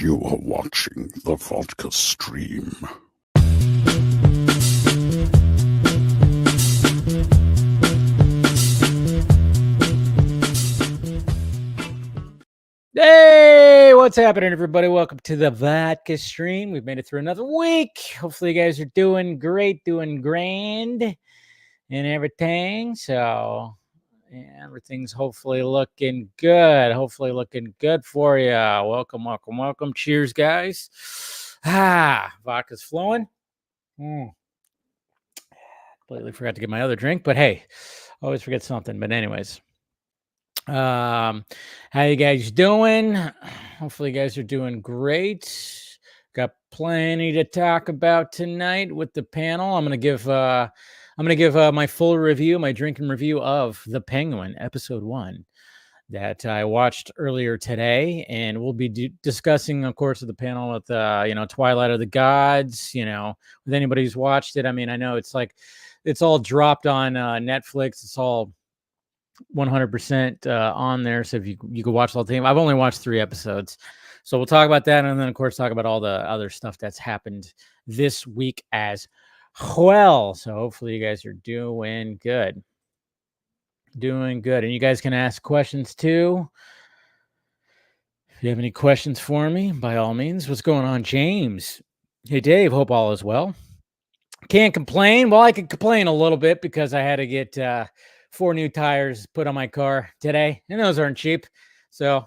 You are watching the Vodka stream. Hey, what's happening, everybody? Welcome to the Vodka stream. We've made it through another week. Hopefully, you guys are doing great, doing grand, and everything. So, yeah, everything's hopefully looking good. Hopefully, looking good for you. Welcome, welcome, welcome. Cheers, guys. Vodka's flowing. Completely forgot to get my other drink, but hey, always forget something. But anyways. How you guys doing? Hopefully you guys are doing great. Got plenty to talk about tonight with the panel. I'm gonna give my full review, my drinking review of The Penguin episode 1 that I watched earlier today, and we'll be discussing, of course, with the panel with Twilight of the Gods. With anybody who's watched it. I mean, I know it's all dropped on Netflix. It's all 100% on there, so if you can watch the whole thing. I've only watched 3 episodes, so we'll talk about that, and then of course talk about all the other stuff that's happened this week as well. So hopefully you guys are doing good, and you guys can ask questions too if you have any questions for me, by all means. What's going on, James? Hey, Dave, hope all is well. Can't complain. Well, I can complain a little bit because I had to get 4 new tires put on my car today, and those aren't cheap. So,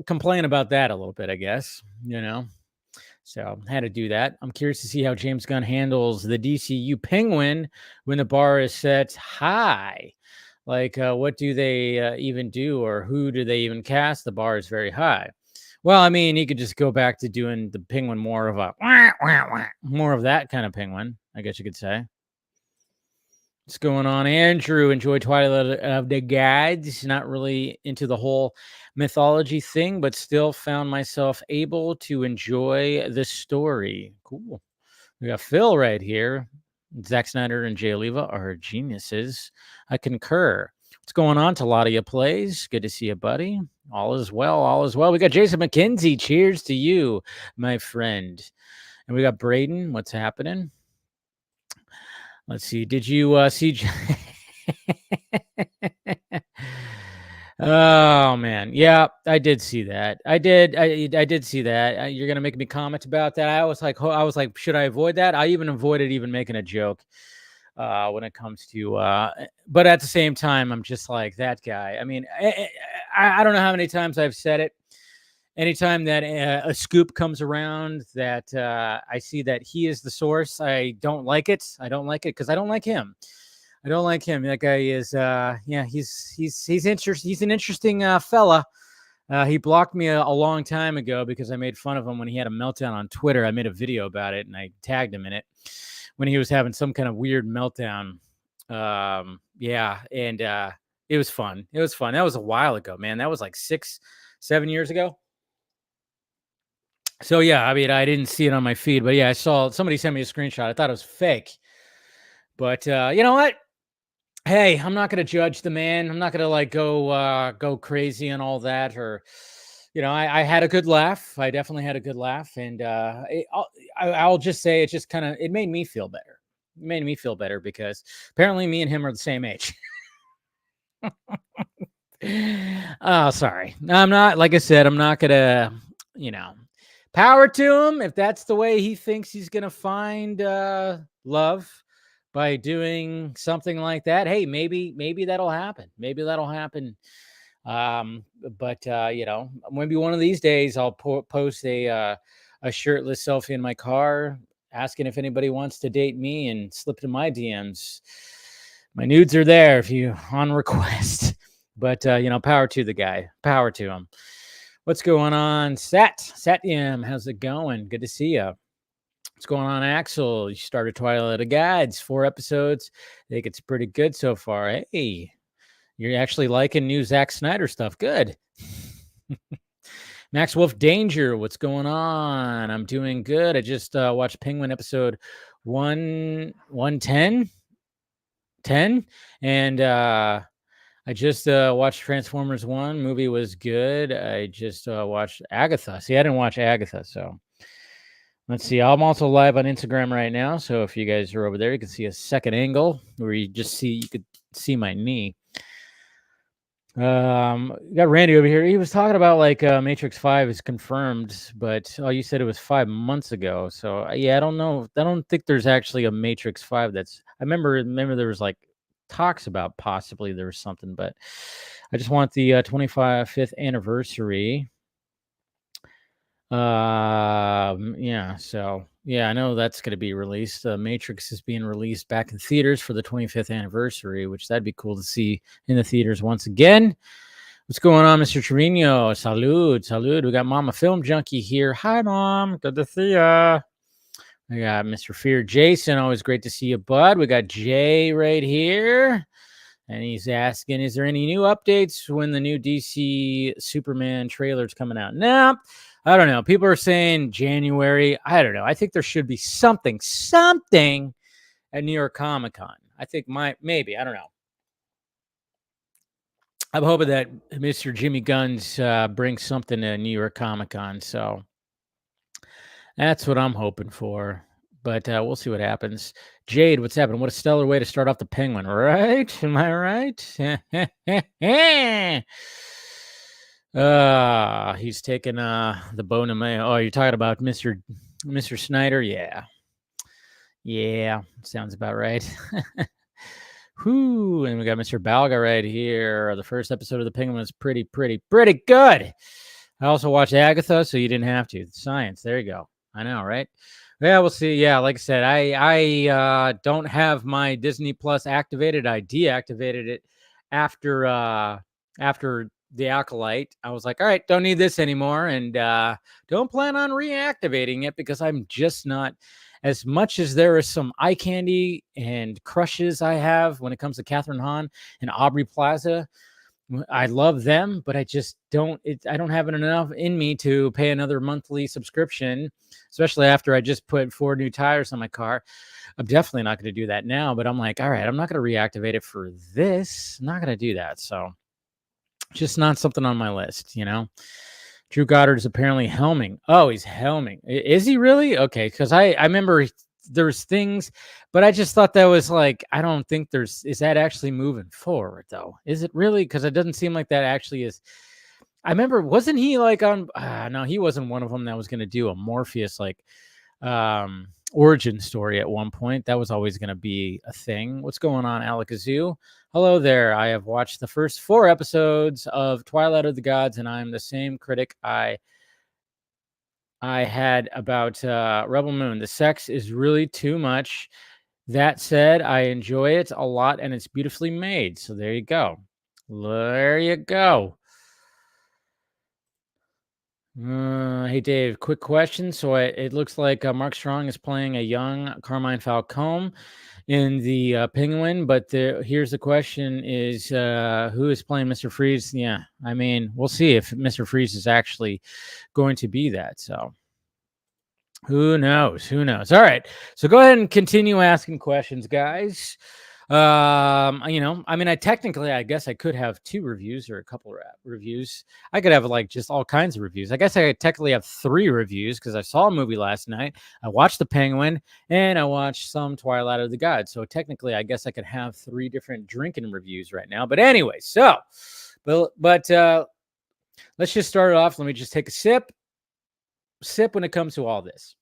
complain about that a little bit, I guess, So, had to do that. I'm curious to see how James Gunn handles the DCU Penguin when the bar is set high. Like, what do they even do, or who do they even cast? The bar is very high. Well, I mean, he could just go back to doing the Penguin more of that kind of Penguin, I guess you could say. What's going on, Andrew? Enjoy Twilight of the Gods. Not really into the whole mythology thing, but still found myself able to enjoy the story. Cool. We got Phil right here. Zack Snyder and Jay Oliva are geniuses. I concur. What's going on? Taladia Plays. Good to see you, buddy. All is well. All is well. We got Jason McKenzie. Cheers to you, my friend. And we got Braden. What's happening? Let's see. Did you see? Oh man, yeah, I did see that. I did see that. You're gonna make me comment about that. I was like, should I avoid that? I even avoided even making a joke when it comes to. But at the same time, I'm just like that guy. I mean, I don't know how many times I've said it. Anytime that a scoop comes around that I see that he is the source, I don't like it. I don't like it because I don't like him. I don't like him. That guy is, he's interesting. He's an interesting fella. He blocked me a long time ago because I made fun of him when he had a meltdown on Twitter. I made a video about it and I tagged him in it when he was having some kind of weird meltdown. And it was fun. It was fun. That was a while ago, man. That was like 6-7 years ago. So, yeah, I mean, I didn't see it on my feed, but yeah, I saw somebody sent me a screenshot. I thought it was fake. But you know what? Hey, I'm not going to judge the man. I'm not going to go crazy and all that. Or, I had a good laugh. I definitely had a good laugh. And I'll just say it just it made me feel better. It made me feel better because apparently me and him are the same age. Oh, sorry. I'm not, like I said, I'm not going to, power to him if that's the way he thinks he's going to find love by doing something like that. Hey, maybe that'll happen. Maybe that'll happen. But maybe one of these days I'll post a shirtless selfie in my car asking if anybody wants to date me and slip to my DMs. My nudes are there if you on request. But power to the guy. Power to him. What's going on, Satyam? How's it going? Good to see you. What's going on, Axel? You started Twilight of the Gods, 4 episodes. I think it's pretty good so far. Hey, you're actually liking new Zack Snyder stuff. Good. Max Wolf Danger, what's going on? I'm doing good. I just watched Penguin episode 110, and I just watched Transformers 1. Movie was good. I just watched Agatha. See, I didn't watch Agatha, so let's see. I'm also live on Instagram right now, so if you guys are over there, you can see a second angle where you could see my knee. Got Randy over here. He was talking about like Matrix 5 is confirmed, but you said it was 5 months ago. So yeah, I don't know. I don't think there's actually a Matrix 5 that's I remember there was like talks about possibly there was something, but I just want the 25th anniversary. Yeah, so yeah, I know that's going to be released. Matrix is being released back in theaters for the 25th anniversary, which that'd be cool to see in the theaters once again. What's going on, Mr. Trevino? Salud. We got Mama Film Junkie here. Hi, Mom. Good to see ya. We got Mr. Fear Jason. Always great to see you, bud. We got Jay right here. And he's asking, is there any new updates when the new DC Superman trailer's coming out? Nah, I don't know. People are saying January. I don't know. I think there should be something at New York Comic Con. I think maybe. I don't know. I'm hoping that Mr. Jimmy Guns brings something to New York Comic Con. So that's what I'm hoping for. But we'll see what happens. Jade, what's happening? What a stellar way to start off the Penguin, right? Am I right? He's taking the bone of my. Oh, you're talking about Mr. Snyder? Yeah, sounds about right. Whoo, and we got Mr. Balga right here. The first episode of the Penguin was pretty good. I also watched Agatha, so you didn't have to. Science, there you go. I know, right? Yeah, we'll see. Yeah, like I said, I don't have my Disney Plus activated. I deactivated it after the Acolyte. I was like, all right, don't need this anymore, and don't plan on reactivating it because I'm just not. As much as there is some eye candy and crushes I have when it comes to Catherine Hahn and Aubrey Plaza, I love them, but I just don't. I don't have it enough in me to pay another monthly subscription, especially after I just put 4 new tires on my car. I'm definitely not going to do that now. But I'm like, all right, I'm not going to reactivate it for this. I'm not going to do that. So, just not something on my list, you know. Drew Goddard is apparently helming. Oh, he's helming. Is he really? Okay, because I remember there's things, but I just thought that was like, I don't think is that actually moving forward though? Is it really? Because it doesn't seem like that actually is. I remember, wasn't he like on? No, he wasn't one of them that was going to do a Morpheus like origin story at one point. That was always going to be a thing. What's going on, Alakazoo? Hello there. I have watched the first 4 episodes of Twilight of the Gods, and I'm the same critic I had about Rebel Moon. The sex is really too much. That said, I enjoy it a lot, and it's beautifully made. So there you go. There you go. Hey, Dave, quick question. So it looks like Mark Strong is playing a young Carmine Falcone in the Penguin, but here's the question is who is playing Mr. Freeze? Yeah, I mean, we'll see if Mr. Freeze is actually going to be that. So who knows? All right, so go ahead and continue asking questions, guys. You know, I mean, I guess I could have 2 reviews or a couple of reviews. I could have like just all kinds of reviews. I guess I could technically have 3 reviews because I saw a movie last night. I watched The Penguin and I watched some Twilight of the Gods. So technically, I guess I could have 3 different drinking reviews right now. But anyway, so, but let's just start it off. Let me just take a sip when it comes to all this.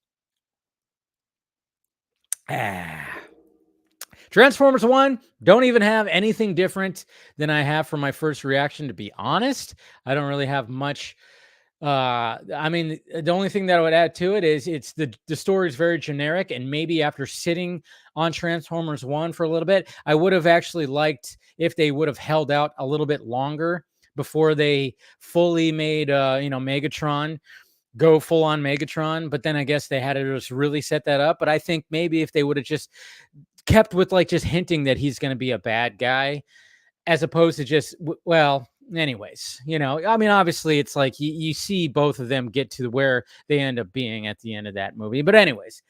Transformers 1, don't even have anything different than I have for my first reaction, to be honest. I don't really have much. I mean, the only thing that I would add to it is the story is very generic, and maybe after sitting on Transformers 1 for a little bit, I would have actually liked if they would have held out a little bit longer before they fully made Megatron go full on Megatron. But then I guess they had to just really set that up. But I think maybe if they would have just kept with like just hinting that he's going to be a bad guy as opposed to just, well, anyways, you know, I mean, obviously it's like you see both of them get to where they end up being at the end of that movie. But anyways,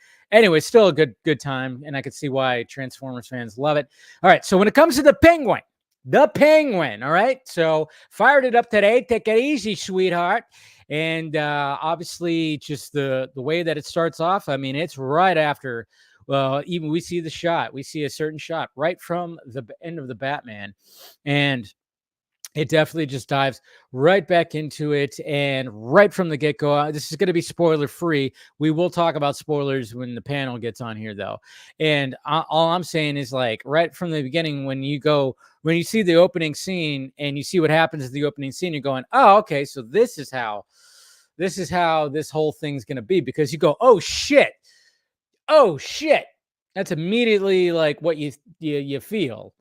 still a good time. And I could see why Transformers fans love it. All right. So when it comes to the Penguin, the Penguin. All right. So fired it up today. Take it easy, sweetheart. And obviously, just the way that it starts off. I mean, it's right after. Well, even we see the shot. We see a certain shot right from the end of the Batman, and it definitely just dives right back into it. And right from the get go, this is going to be spoiler free. We will talk about spoilers when the panel gets on here, though. And all I'm saying is, like, right from the beginning, when you see the opening scene and you see what happens at the opening scene, you're going, oh, okay, so this is how this whole thing's going to be, because you go, oh shit. That's immediately like what you feel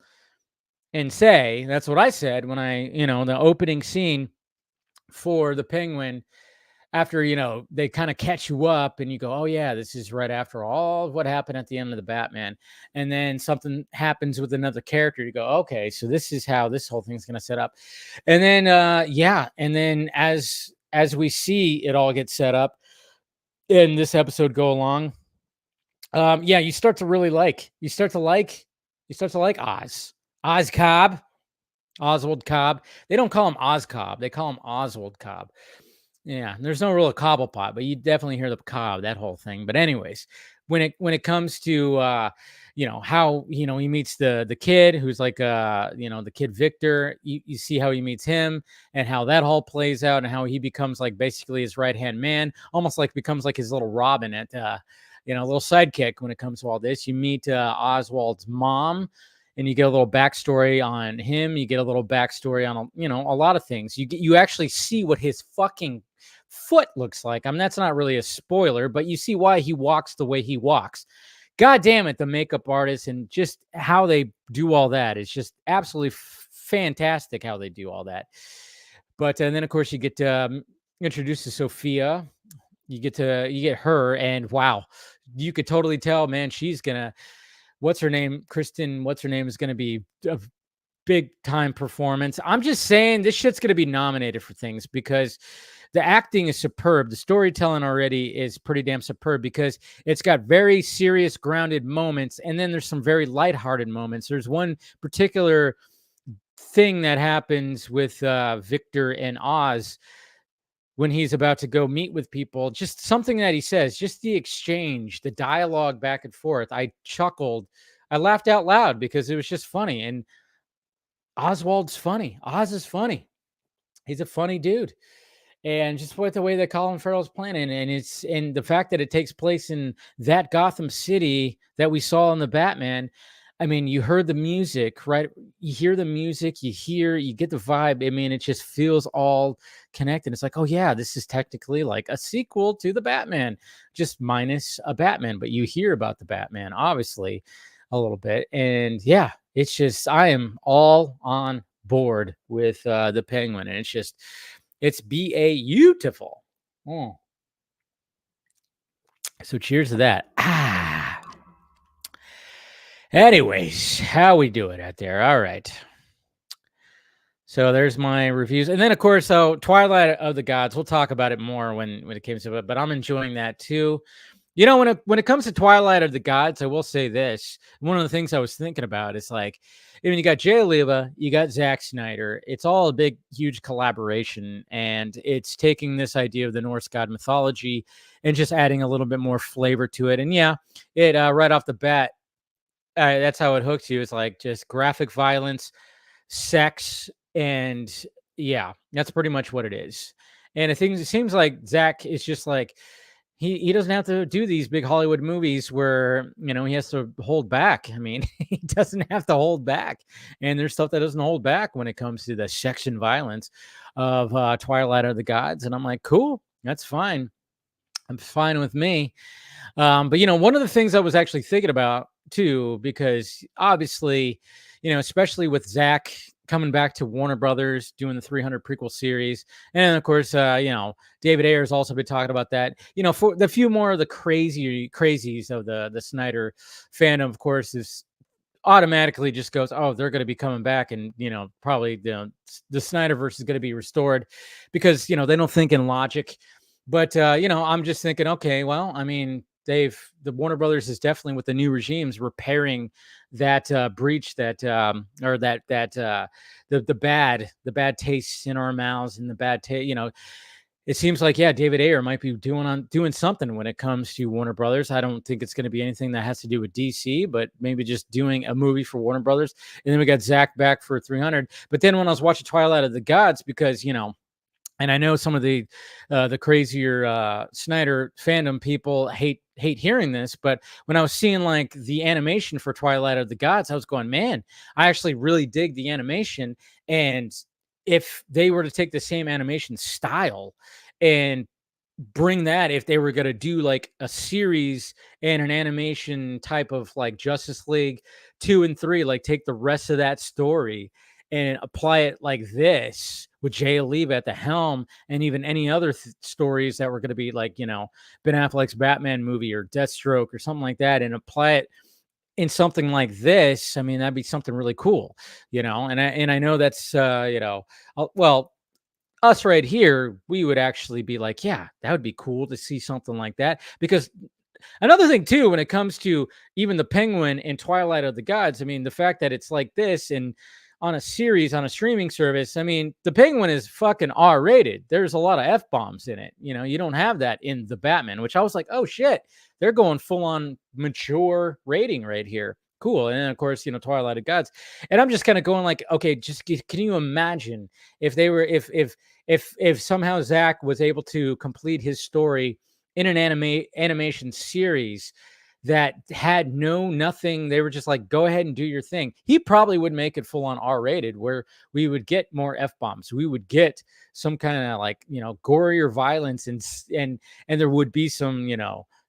and say. That's what I said when the opening scene for the Penguin, after they kind of catch you up and you go, oh yeah, this is right after all of what happened at the end of the Batman, and then something happens with another character. You go, okay, so this is how this whole thing's going to set up. And then and then as we see it all get set up in this episode go along, you start to really like Oz Cobb. Oswald Cobb. They don't call him Oz Cobb. They call him Oswald Cobb. Yeah, there's no real Cobblepot, but you definitely hear the Cobb, that whole thing. But anyways, when it comes to how he meets the kid who's like the kid Victor, you see how he meets him and how that all plays out, and how he becomes like basically his right hand man, almost like becomes like his little Robin at little sidekick when it comes to all this. You meet Oswald's mom, and you get a little backstory on him. You get a little backstory on a lot of things. You actually see what his fucking foot looks like. I mean, that's not really a spoiler, but you see why he walks the way he walks. God damn it, the makeup artists and just how they do all that is just absolutely fantastic. How they do all that. But and then of course you get introduced to Sophia. You get her, and wow, you could totally tell, man, she's gonna. What's her name is going to be a big time performance. I'm just saying this shit's going to be nominated for things, because the acting is superb. The storytelling already is pretty damn superb, because it's got very serious, grounded moments, and then there's some very lighthearted moments. There's one particular thing that happens with Victor and Oz when he's about to go meet with people, just something that he says, just the exchange, the dialogue back and forth. I chuckled. I laughed out loud because it was just funny. And Oswald's funny. Oz is funny. He's a funny dude. And just what the way that Colin Farrell's playing, and the fact that it takes place in that Gotham City that we saw in the Batman. I mean, you heard the music, right? You hear the music, you get the vibe. I mean, it just feels all connected. It's like, oh yeah, this is technically like a sequel to the Batman, just minus a Batman. But you hear about the Batman, obviously, a little bit. And yeah, it's just, I am all on board with the Penguin. And it's beautiful. So cheers to that. Anyways, how we do it out there. All right. So there's my reviews. And then, of course, Twilight of the Gods, we'll talk about it more when it comes to it, but I'm enjoying that too. When it comes to Twilight of the Gods, I will say this. One of the things I was thinking about is like, you got Jay Oliva, you got Zack Snyder. It's all a big, huge collaboration, and it's taking this idea of the Norse god mythology and just adding a little bit more flavor to it. And yeah, it right off the bat, that's how it hooks you. It's like just graphic violence, sex, and yeah, that's pretty much what it is. And it seems like Zach is just like, he doesn't have to do these big Hollywood movies where, he has to hold back. I mean, he doesn't have to hold back. And there's stuff that doesn't hold back when it comes to the sex and violence of Twilight of the Gods. And I'm like, cool, that's fine. I'm fine with me. But, one of the things I was actually thinking about too, because obviously, especially with Zach coming back to Warner Brothers, doing the 300 prequel series. And of course, David Ayer's also been talking about that, for the few more of the crazies of the Snyder fandom, of course, is automatically just goes, oh, they're going to be coming back. And, probably the Snyderverse is going to be restored because, they don't think in logic. But, I'm just thinking, okay, well, I mean, the Warner Brothers is definitely, with the new regimes, repairing that breach, that or that the bad tastes in our mouths, and the bad taste. It seems like, yeah, David Ayer might be doing something when it comes to Warner Brothers. I don't think it's going to be anything that has to do with DC, but maybe just doing a movie for Warner Brothers. And then we got Zach back for 300. But then when I was watching Twilight of the Gods, because and I know some of the crazier Snyder fandom people hate hearing this, but when I was seeing like the animation for Twilight of the Gods, I was going, man, I actually really dig the animation. And if they were to take the same animation style and bring that, if they were going to do like a series and an animation type of like Justice League 2 and 3, like take the rest of that story and apply it like this with Jay Alib at the helm, and even any other stories that were going to be like, Ben Affleck's Batman movie or Deathstroke or something like that, and apply it in something like this. I mean, that'd be something really cool, and I know that's, well, us right here, we would actually be like, yeah, that would be cool to see something like that. Because another thing too, when it comes to even the Penguin and Twilight of the Gods, I mean, the fact that it's like this and on a series on a streaming service, I mean, the Penguin is fucking R-rated. There's a lot of F-bombs in it. You don't have that in the Batman, which I was like, oh shit, they're going full on mature rating right here. Cool. And then of course, Twilight of Gods. And I'm just kind of going like, okay, just can you imagine if they were if somehow Zach was able to complete his story in an animation series that had nothing. They were just like, go ahead and do your thing. He probably would make it full on R-rated, where we would get more F-bombs. We would get some kind of like, gorier violence, and there would be some,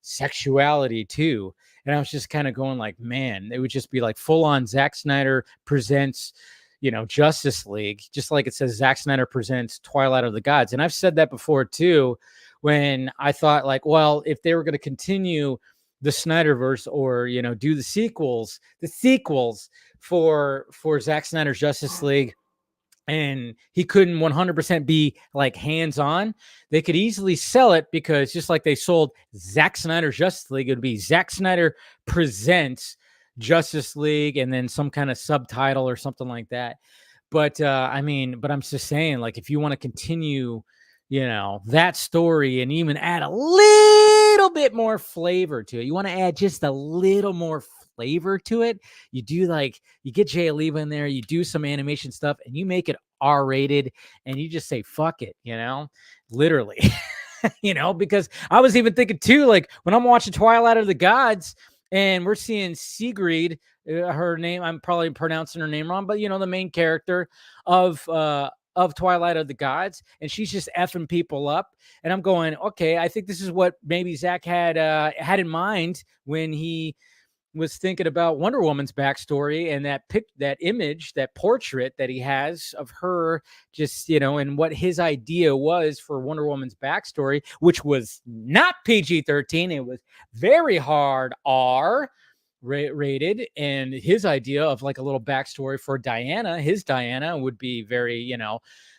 sexuality too. And I was just kind of going like, man, it would just be like full on Zack Snyder presents, Justice League, just like it says Zack Snyder presents Twilight of the Gods. And I've said that before too, when I thought like, well, if they were going to continue the Snyderverse, or do the sequels for Zack Snyder's Justice League, and he couldn't 100% be like hands-on, they could easily sell it, because just like they sold Zack Snyder's Justice League, it would be Zack Snyder presents Justice League, and then some kind of subtitle or something like that. But I mean, but I'm just saying, like, if you want to continue that story and even add a little bit more flavor to it, you want to add just a little more flavor to it, you get Jay Alib in there, you do some animation stuff, and you make it R-rated, and you just say fuck it, literally. Because I was even thinking too, like when I'm watching Twilight of the Gods and we're seeing Sigrid, her name, I'm probably pronouncing her name wrong, but the main character of Twilight of the Gods, and she's just effing people up. And I'm going, okay, I think this is what maybe Zach had in mind when he was thinking about Wonder Woman's backstory, and that image, that portrait that he has of her, just, and what his idea was for Wonder Woman's backstory, which was not PG-13. It was very hard R rated. And his idea of like a little backstory for Diana, his Diana, would be very,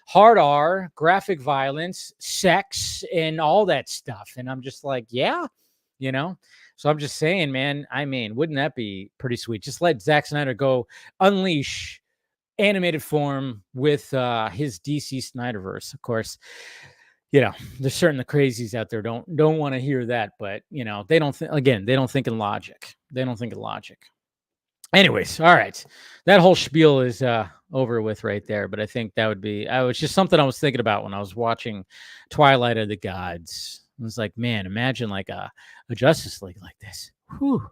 hard R, graphic violence, sex, and all that stuff. And I'm just like, yeah, so I'm just saying, man, I mean, wouldn't that be pretty sweet? Just let Zack Snyder go unleash animated form with his DC Snyderverse. Of course, there's certain the crazies out there don't want to hear that, but they don't they don't think in logic. They don't think in logic. Anyways, all right, that whole spiel is over with right there. But I think that would be, it's just something I was thinking about when I was watching Twilight of the Gods. It was like, man, imagine like a Justice League like this. Whew.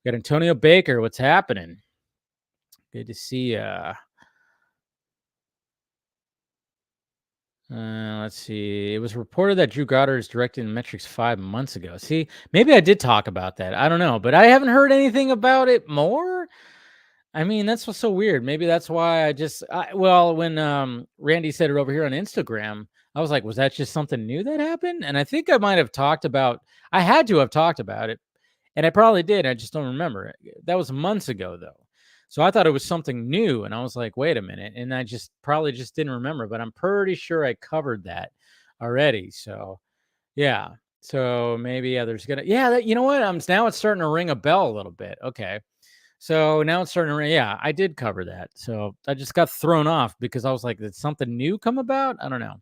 Got Antonio Baker. What's happening? Good to see. Let's see. It was reported that Drew Goddard is directing Matrix 5 months ago. See, maybe I did talk about that. I don't know, but I haven't heard anything about it more. I mean, that's what's so weird. Maybe that's why when Randy said it over here on Instagram, I was like, was that just something new that happened? And I think I might have I had to have talked about it, and I probably did. I just don't remember it. That was months ago, though. So I thought it was something new, and I was like, wait a minute. And I probably just didn't remember, but I'm pretty sure I covered that already. So yeah. So maybe there's gonna you know what? Now it's starting to ring a bell a little bit. Okay. So now it's starting to ring. Yeah, I did cover that. So I just got thrown off because I was like, did something new come about? I don't know.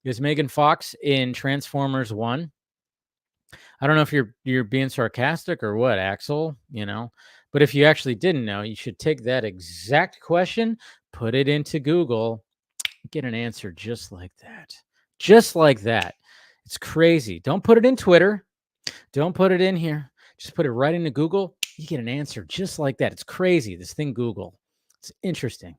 Is Megan Fox in Transformers 1? I don't know if you're being sarcastic or what, Axel, But if you actually didn't know, you should take that exact question, put it into Google, get an answer just like that. Just like that. It's crazy. Don't put it in Twitter. Don't put it in here. Just put it right into Google. You get an answer just like that. It's crazy. This thing, Google. It's interesting.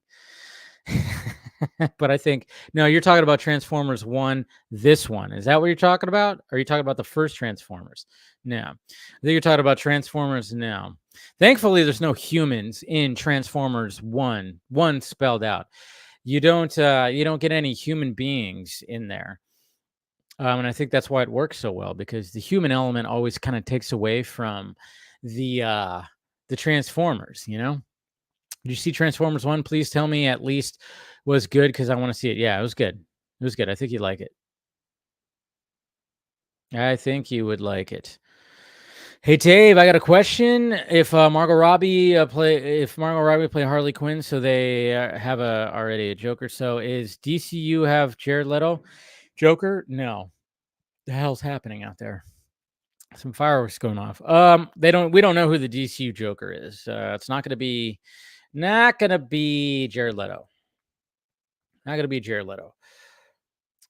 But I think, no, you're talking about Transformers 1, this one. Is that what you're talking about? Or are you talking about the first Transformers? No. I think you're talking about Transformers now. Thankfully, there's no humans in Transformers 1. 1 spelled out. You don't get any human beings in there. And I think that's why it works so well, because the human element always kind of takes away from the Transformers, Did you see Transformers 1? Please tell me at least was good, because I want to see it. Yeah, it was good. It was good. I think you'd like it. I think you would like it. Hey Dave, I got a question. If Margot Robbie play Harley Quinn, so they have already a Joker. So is DCU have Jared Leto Joker? No. The hell's happening out there? Some fireworks going off. We don't know who the DCU Joker is. It's not gonna be Jared Leto. Not gonna be Jared Leto.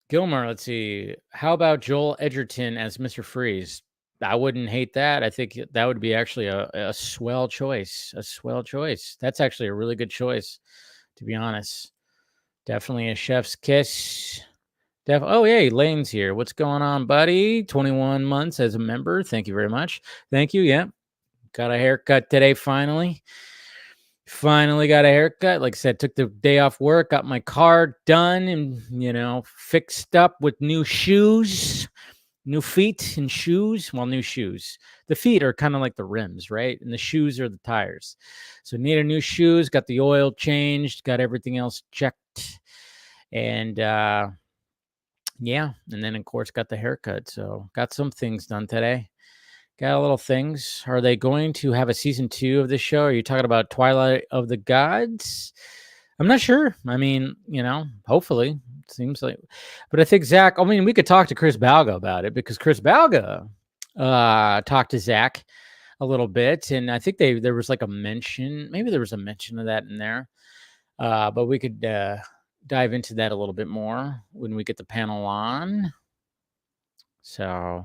Gilmore, let's see. How about Joel Edgerton as Mr. Freeze? I wouldn't hate that. I think that would be actually a swell choice. A swell choice. That's actually a really good choice, to be honest. Definitely a chef's kiss. Oh, yeah, Lane's here. What's going on, buddy? 21 months as a member. Thank you very much. Thank you. Yeah. Got a haircut today, finally. Finally got a haircut. Like I said, took the day off work, got my car done and, fixed up with new shoes, new feet and shoes. Well, new shoes. The feet are kind of like the rims, right? And the shoes are the tires. So needed new shoes, got the oil changed, got everything else checked. And, yeah. And then, of course, got the haircut. So got some things done today. Got a little things. Are they going to have a season 2 of this show? Are you talking about Twilight of the Gods? I'm not sure. I mean, hopefully. It seems like. But I think Zach, we could talk to Chris Balga about it, because Chris Balga talked to Zach a little bit. And I think there was like a mention. Maybe there was a mention of that in there. But we could dive into that a little bit more when we get the panel on. So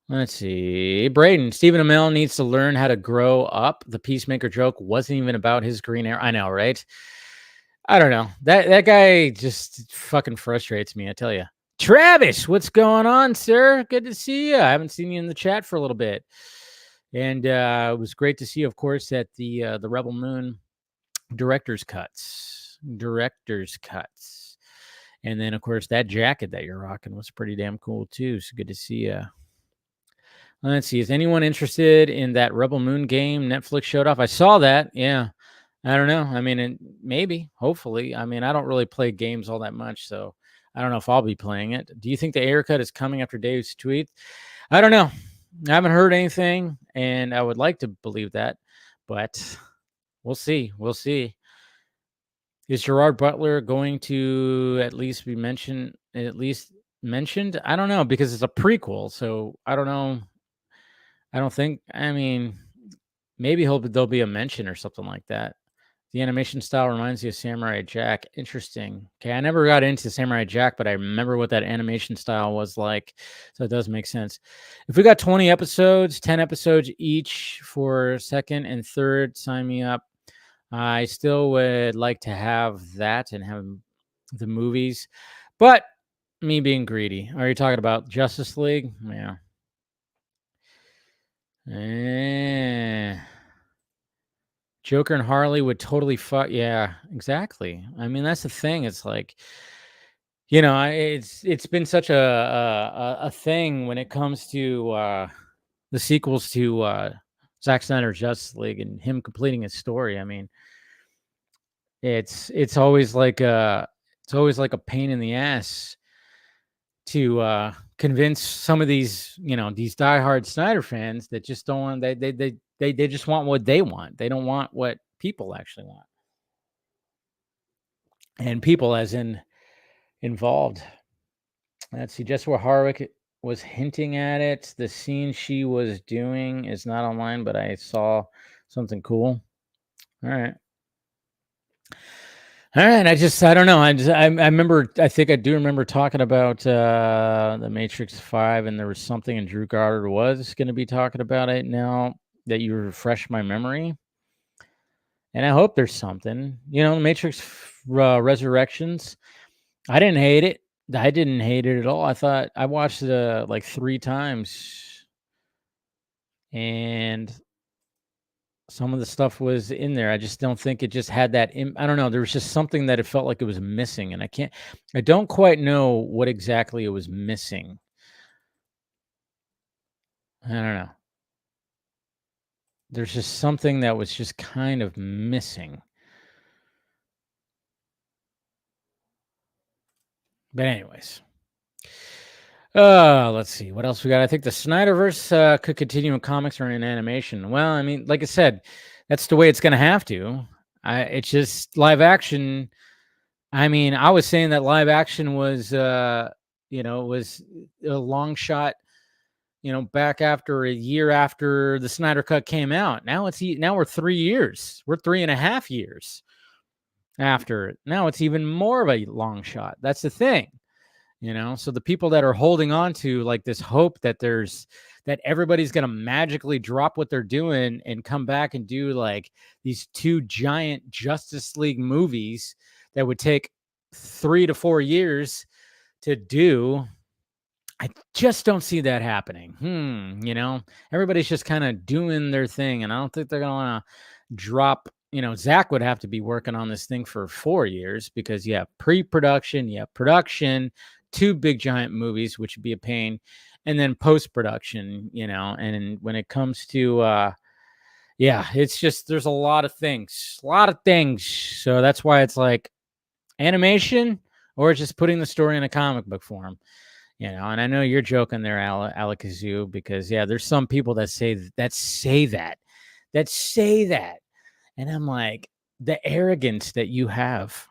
let's see. Braden, Stephen Amell needs to learn how to grow up. The Peacemaker joke wasn't even about his green hair. I know, right? I don't know. That guy just fucking frustrates me, I tell you. Travis, what's going on, sir? Good to see you. I haven't seen you in the chat for a little bit. And it was great to see you, of course, at the Rebel Moon director's cuts. And then, of course, that jacket that you're rocking was pretty damn cool, too. So good to see you. Let's see. Is anyone interested in that Rebel Moon game Netflix showed off? I saw that. Yeah. I don't know. Maybe, hopefully. I don't really play games all that much, so I don't know if I'll be playing it. Do you think the haircut is coming after Dave's tweet? I don't know. I haven't heard anything, and I would like to believe that, but we'll see. We'll see. Is Gerard Butler going to at least be mentioned? I don't know, because it's a prequel, so I don't know. I don't think. Maybe there'll be a mention or something like that. The animation style reminds you of Samurai Jack. Interesting. Okay, I never got into Samurai Jack, but I remember what that animation style was like, so it does make sense. If we got 20 episodes, 10 episodes each for second and third, sign me up. I still would like to have that and have the movies, but me being greedy. Are you talking about Justice League? Yeah. Joker and Harley would totally fuck. Yeah, exactly. That's the thing. It's like, it's been such a thing when it comes to the sequels to Zack Snyder's Justice League and him completing his story. It's always like a pain in the ass to convince some of these, these diehard Snyder fans that just don't want they just want what they want. They don't want what people actually want. And people as in involved. Let's see, just where Harwick was hinting at it. The scene she was doing is not online, but I saw something cool. All right. All right. I don't know. I remember, I think I do remember talking about the Matrix 5, and there was something, and Drew Goddard was going to be talking about it now that you refresh my memory. And I hope there's something, Matrix Resurrections. I didn't hate it. I didn't hate it at all. I thought I watched it like 3 times, and some of the stuff was in there. I just don't think it just had that. I don't know. There was just something that it felt like it was missing, and I don't quite know what exactly it was missing. I don't know. There's just something that was just kind of missing. But anyways. Let's see what else we got. I think the Snyderverse could continue in comics or in animation. Well, I mean, like I said, that's the way it's going to have to. It's just live action. I mean, I was saying that live action was, was a long shot. Back after a year after the Snyder Cut came out. Now we're 3 years. We're 3.5 years after it. Now it's even more of a long shot. That's the thing. So the people that are holding on to like this hope that everybody's going to magically drop what they're doing and come back and do like these 2 giant Justice League movies that would take 3 to 4 years to do. I just don't see that happening. Everybody's just kind of doing their thing, and I don't think they're going to want to drop. Zack would have to be working on this thing for 4 years because you have pre-production, you have production, 2 big giant movies, which would be a pain, and then post-production, and when it comes to, it's just, there's a lot of things. So that's why it's like animation or just putting the story in a comic book form, and I know you're joking there, Alakazoo, because there's some people that say that. And I'm like, the arrogance that you have.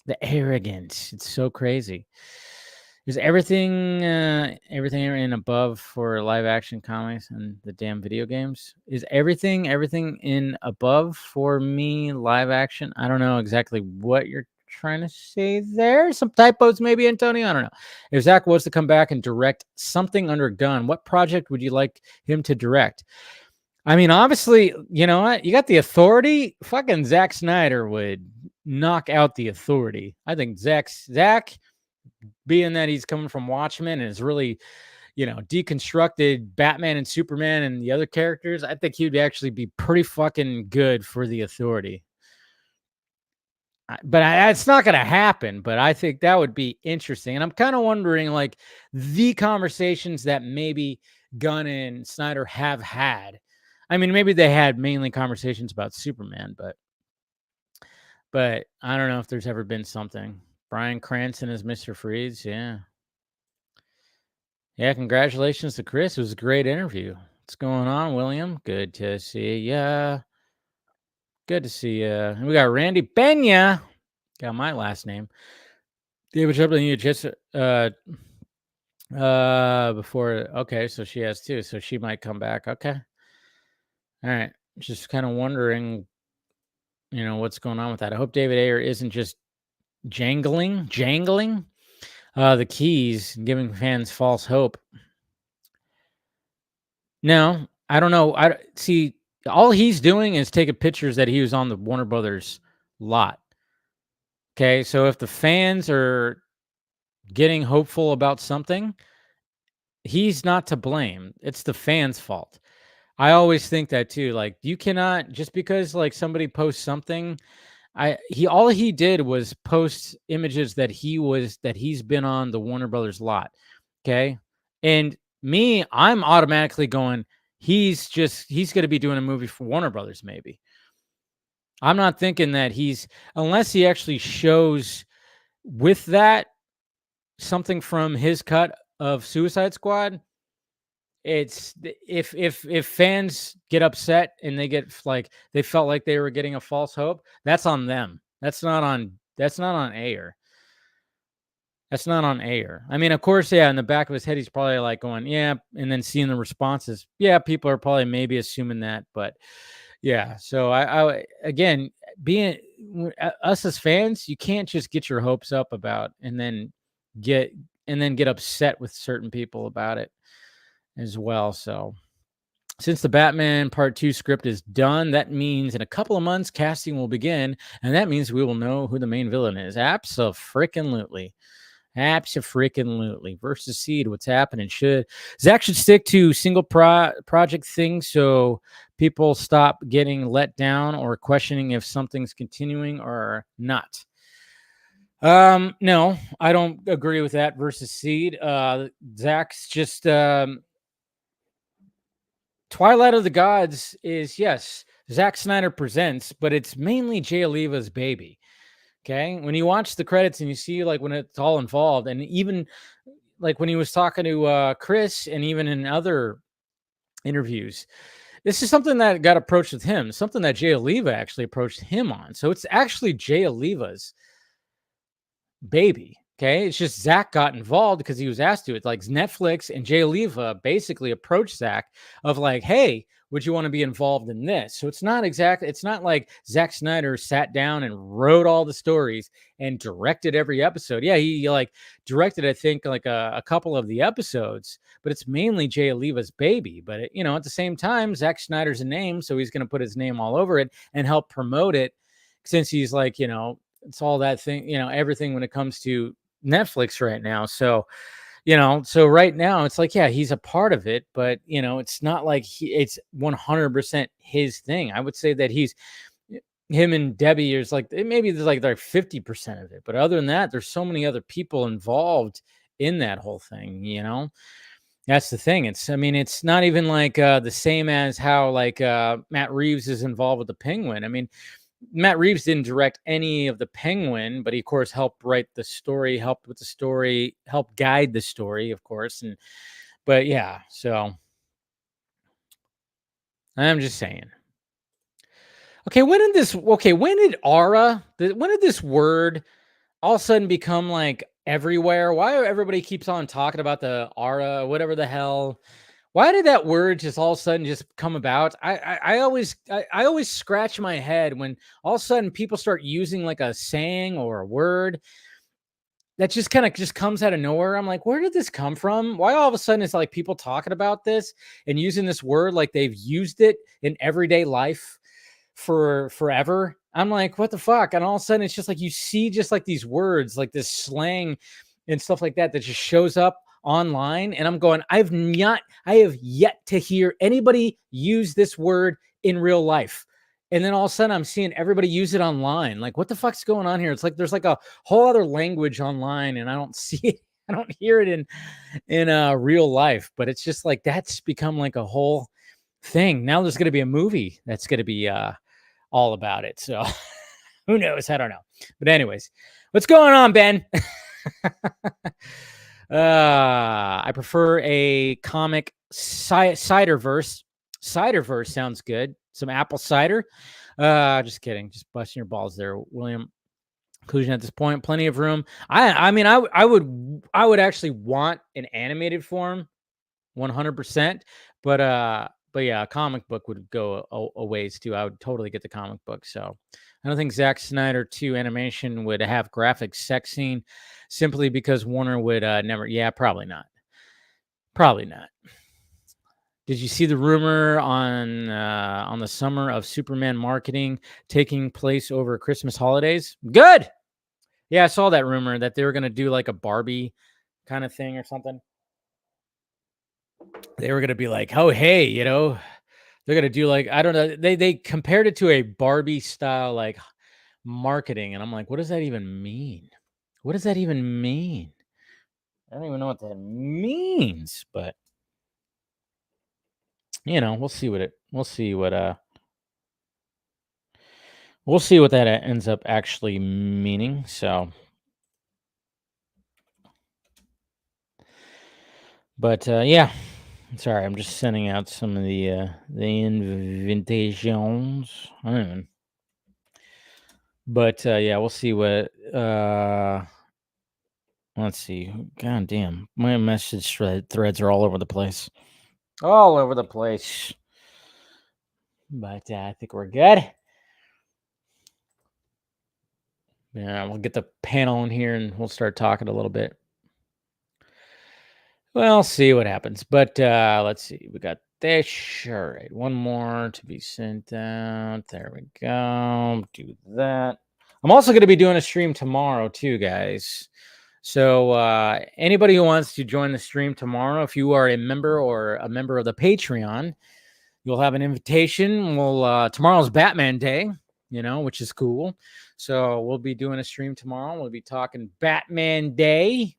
The arrogance. It's so crazy. Is everything in above for live action comics and the damn video games? Is everything in above for me live action? I don't know exactly what you're trying to say there. Some typos maybe, Antonio. I don't know. If Zack was to come back and direct something under gun, what project would you like him to direct? I mean, obviously, you know what? You got The Authority. Fucking Zack Snyder would knock out The Authority. I think Zack, being that he's coming from Watchmen and is really, deconstructed Batman and Superman and the other characters, I think he'd actually be pretty fucking good for The Authority. But it's not going to happen, but I think that would be interesting. And I'm kind of wondering, like, the conversations that maybe Gunn and Snyder have had. I mean, maybe they had mainly conversations about Superman, but I don't know if there's ever been something. Bryan Cranston as Mr. Freeze, yeah. Yeah, congratulations to Chris. It was a great interview. What's going on, William? Good to see ya. Good to see you. And we got Randy Pena. Got my last name. David Triplin, you just before. Okay, so she has 2, so she might come back. Okay. All right. Just kind of wondering, what's going on with that. I hope David Ayer isn't just jangling the keys, giving fans false hope. No, I don't know. I see. All he's doing is taking pictures that he was on the Warner Brothers lot. Okay, so if the fans are getting hopeful about something, he's not to blame. It's the fans' fault. I always think that too. Like, you cannot, just because like somebody posts something, all he did was post images that he's been on the Warner Brothers lot. Okay. And me, I'm automatically going, he's going to be doing a movie for Warner Brothers. Maybe. I'm not thinking that unless he actually shows with that, something from his cut of Suicide Squad, if fans get upset and they get like they felt like they were getting a false hope, that's on them. That's not on Ayer. That's not on Ayer. I mean, of course, yeah, in the back of his head, he's probably like going, yeah, and then seeing the responses. Yeah, people are probably maybe assuming that, but yeah. So again, being us as fans, you can't just get your hopes up about get get upset with certain people about it as well. So since the Batman Part 2 script is done, that means in a couple of months, casting will begin, and that means we will know who the main villain is. Abso-freaking-lutely. Abso-freaking-lutely. Versus Seed, what's happening? Zack should stick to single project things so people stop getting let down or questioning if something's continuing or not. No, I don't agree with that. Versus Seed. Zack's just Twilight of the Gods is, yes, Zack Snyder presents, but it's mainly Jay Oliva's baby. Okay. When you watch the credits and you see like when it's all involved, and even like when he was talking to Chris and even in other interviews, this is something that got approached with him, something that Jay Oliva actually approached him on. So it's actually Jay Oliva's baby. Okay. It's just Zack got involved because he was asked to. It's like Netflix and Jay Oliva basically approached Zack of like, hey, would you want to be involved in this? So it's not like Zack Snyder sat down and wrote all the stories and directed every episode. Yeah, he like directed, I think, like a couple of the episodes, but it's mainly Jay Oliva's baby. But at the same time, Zack Snyder's a name, so he's going to put his name all over it and help promote it since he's like, it's all that thing, everything when it comes to Netflix right now. So, so right now it's like, yeah, he's a part of it, but it's not like it's 100% his thing. I would say that him and Debbie is like, maybe there's like 50% of it. But other than that, there's so many other people involved in that whole thing. That's the thing. It's not even like the same as how like Matt Reeves is involved with the Penguin. I mean, Matt Reeves didn't direct any of the Penguin, but he of course helped write the story, helped with the story, helped guide the story, of course. But yeah, so I'm just saying. Okay, when did aura, when did this word all of a sudden become like everywhere? Why everybody keeps on talking about the aura, whatever the hell? Why did that word just all of a sudden just come about? I always scratch my head when all of a sudden people start using like a saying or a word that just kind of just comes out of nowhere. I'm like, where did this come from? Why all of a sudden it's like people talking about this and using this word like they've used it in everyday life for forever? I'm like, what the fuck? And all of a sudden it's just like you see just like these words, like this slang and stuff like that just shows up online. And I'm going, I have yet to hear anybody use this word in real life. And then all of a sudden I'm seeing everybody use it online. Like, what the fuck's going on here? It's like there's like a whole other language online and I don't see it. I don't hear it in real life, but it's just like that's become like a whole thing. Now there's going to be a movie that's going to be all about it. So who knows? I don't know. But anyways, what's going on, Ben? I prefer a comic ciderverse. Ciderverse sounds good. Some apple cider. Just kidding. Just busting your balls there, William. Conclusion at this point, plenty of room. I mean, I would actually want an animated form, 100%. But yeah, a comic book would go a ways too. I would totally get the comic book. So I don't think Zack Snyder 2 animation would have graphic sex scene simply because Warner would never. Yeah, probably not. Probably not. Did you see the rumor on the summer of Superman marketing taking place over Christmas holidays? Good. Yeah, I saw that rumor that they were going to do like a Barbie kind of thing or something. They were going to be like, oh, hey, they're going to do like, I don't know. They compared it to a Barbie style like marketing. And I'm like, what does that even mean? What does that even mean? I don't even know what that means, but we'll see we'll see what that ends up actually meaning. So But yeah, sorry, I'm just sending out some of the invitations. I don't even. But yeah, we'll see what. Let's see. God damn, my message threads are all over the place. All over the place. But I think we're good. Yeah, we'll get the panel in here and we'll start talking a little bit. We'll see what happens. But let's see. We got this. All right. One more to be sent out. There we go. Do that. I'm also going to be doing a stream tomorrow, too, guys. So anybody who wants to join the stream tomorrow, if you are a member or a member of the Patreon, you'll have an invitation. Well, tomorrow's Batman Day, which is cool. So we'll be doing a stream tomorrow. We'll be talking Batman Day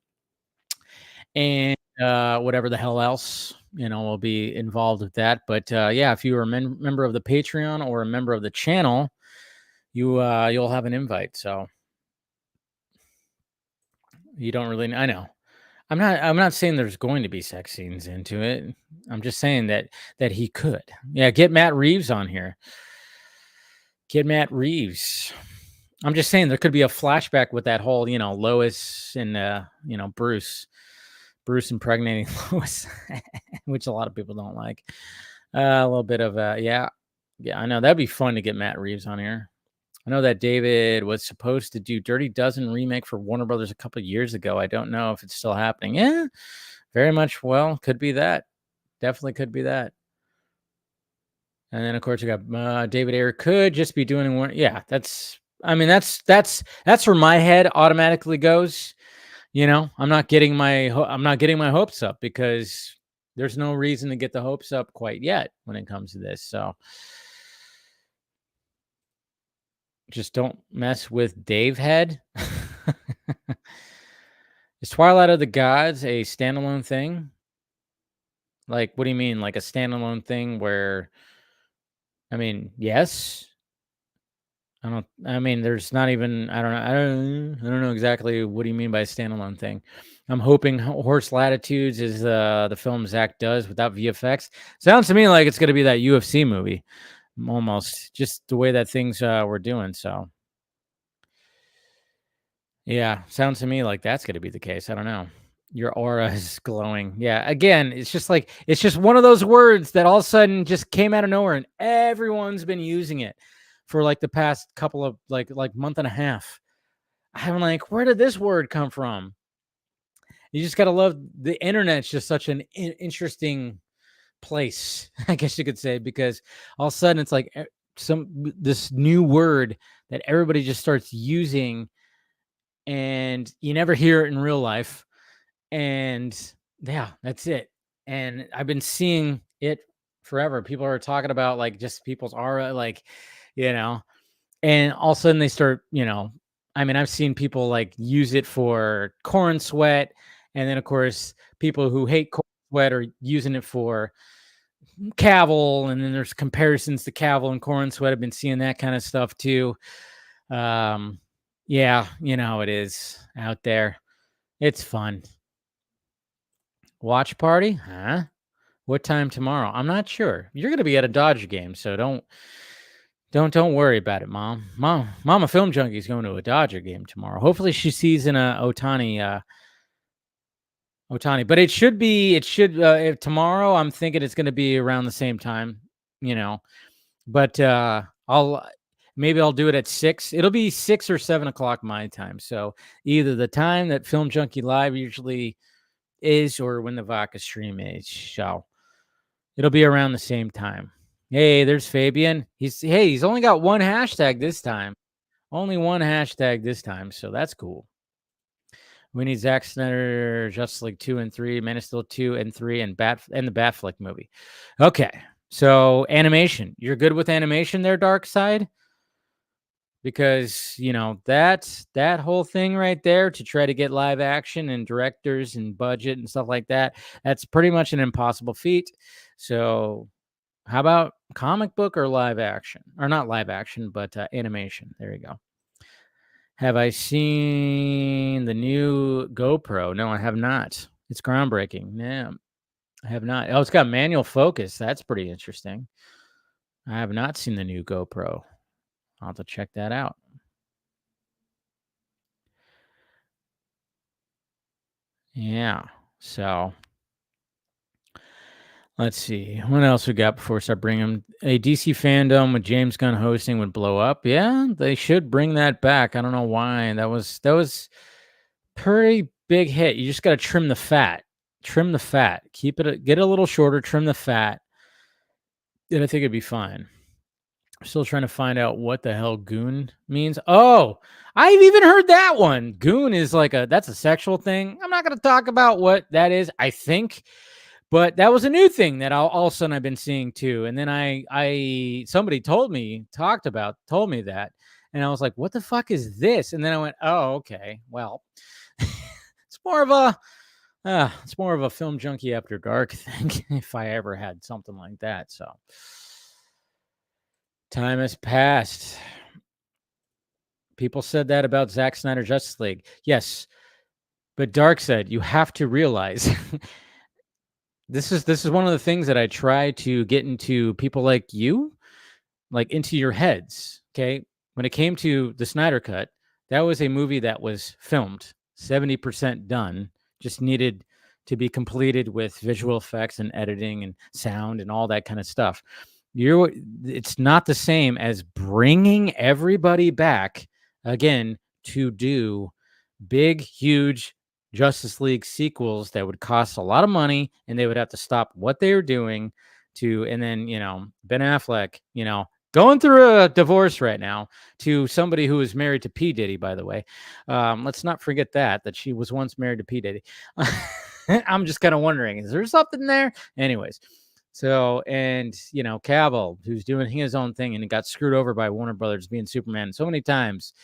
and whatever the hell else, will be involved with that. But yeah, if you are a member of the Patreon or a member of the channel, you'll have an invite. So you don't really. I know. I'm not saying there's going to be sex scenes into it. I'm just saying that he could. Yeah, get Matt Reeves on here. Get Matt Reeves. I'm just saying there could be a flashback with that whole, Lois and Bruce impregnating Lois, which a lot of people don't like. A little bit of yeah, I know that'd be fun to get Matt Reeves on here. I know that David was supposed to do Dirty Dozen remake for Warner Brothers a couple of years ago. I don't know if it's still happening. Yeah, very much. Well, could be that. Definitely could be that. And then of course you got David Ayer could just be doing one. Yeah, that's where my head automatically goes. I'm not getting my hopes up because there's no reason to get the hopes up quite yet when it comes to this. So just don't mess with Dave Head. Is Twilight of the Gods a standalone thing? Like, what do you mean? Like a standalone thing where, yes. There's not even, I don't know exactly what do you mean by a standalone thing. I'm hoping Horse Latitudes is the film Zach does without VFX. Sounds to me like it's going to be that UFC movie, almost just the way that things were doing. So, yeah, sounds to me like that's going to be the case. I don't know. Your aura is glowing. Yeah, again, it's just one of those words that all of a sudden just came out of nowhere, and everyone's been using it for like the past couple of like month and a half. I'm like, where did this word come from? You just gotta love the internet's just such an interesting place, I guess you could say, because all of a sudden it's like this new word that everybody just starts using, and you never hear it in real life. And yeah, that's it. And I've been seeing it forever. People are talking about like just people's aura, like, and all of a sudden they start, I've seen people like use it for corn sweat. And then, of course, people who hate corn sweat are using it for Cavill. And then there's comparisons to Cavill and corn sweat. I've been seeing that kind of stuff too. Yeah, you know how it is out there. It's fun. Watch party? Huh? What time tomorrow? I'm not sure. You're going to be at a Dodger game, so don't worry about it, Mom. Mama Film Junkie is going to a Dodger game tomorrow. Hopefully she sees in a Otani. But it should if tomorrow I'm thinking it's going to be around the same time, but I'll do it at 6. It'll be 6 or 7 o'clock my time. So either the time that Film Junkie Live usually is or when the Vodka stream is. So it'll be around the same time. Hey, there's Fabian. He's only got one hashtag this time. Only one hashtag this time, so that's cool. We need Zack Snyder, Justice League 2 and 3, Man of Steel 2 and 3, and the Batfleck movie. Okay, so animation. You're good with animation there, Dark Side? Because, that whole thing right there to try to get live action and directors and budget and stuff like that, that's pretty much an impossible feat. So how about comic book or live action? Or not live action, but animation. There you go. Have I seen the new GoPro? No, I have not. It's groundbreaking. Yeah. I have not. Oh, it's got manual focus. That's pretty interesting. I have not seen the new GoPro. I'll have to check that out. Yeah. So let's see. What else we got before we start bringing a DC fandom with James Gunn hosting would blow up? Yeah, they should bring that back. I don't know why. That was pretty big hit. You just got to trim the fat. Trim the fat. Keep it. Get it a little shorter. Trim the fat. And I think it'd be fine. I'm still trying to find out what the hell goon means. Oh, I've even heard that one. Goon is that's a sexual thing. I'm not going to talk about what that is, I think, but that was a new thing that all of a sudden I've been seeing too. And then somebody told me that, and I was like, what the fuck is this? And then I went, oh, okay. Well, it's more of a film junkie after dark thing, if I ever had something like that. So time has passed. People said that about Zack Snyder Justice League. Yes. But Dark said, you have to realize this is one of the things that I try to get into people like you, like into your heads. Okay. When it came to the Snyder Cut, that was a movie that was filmed, 70% done, just needed to be completed with visual effects and editing and sound and all that kind of stuff. It's not the same as bringing everybody back again to do big, huge Justice League sequels that would cost a lot of money, and they would have to stop what they were doing and then, Ben Affleck, going through a divorce right now, to somebody who is married to P. Diddy, by the way. Let's not forget that she was once married to P. Diddy. I'm just kind of wondering, is there something there? Anyways. So, and, Cavill, who's doing his own thing, and he got screwed over by Warner Brothers being Superman so many times.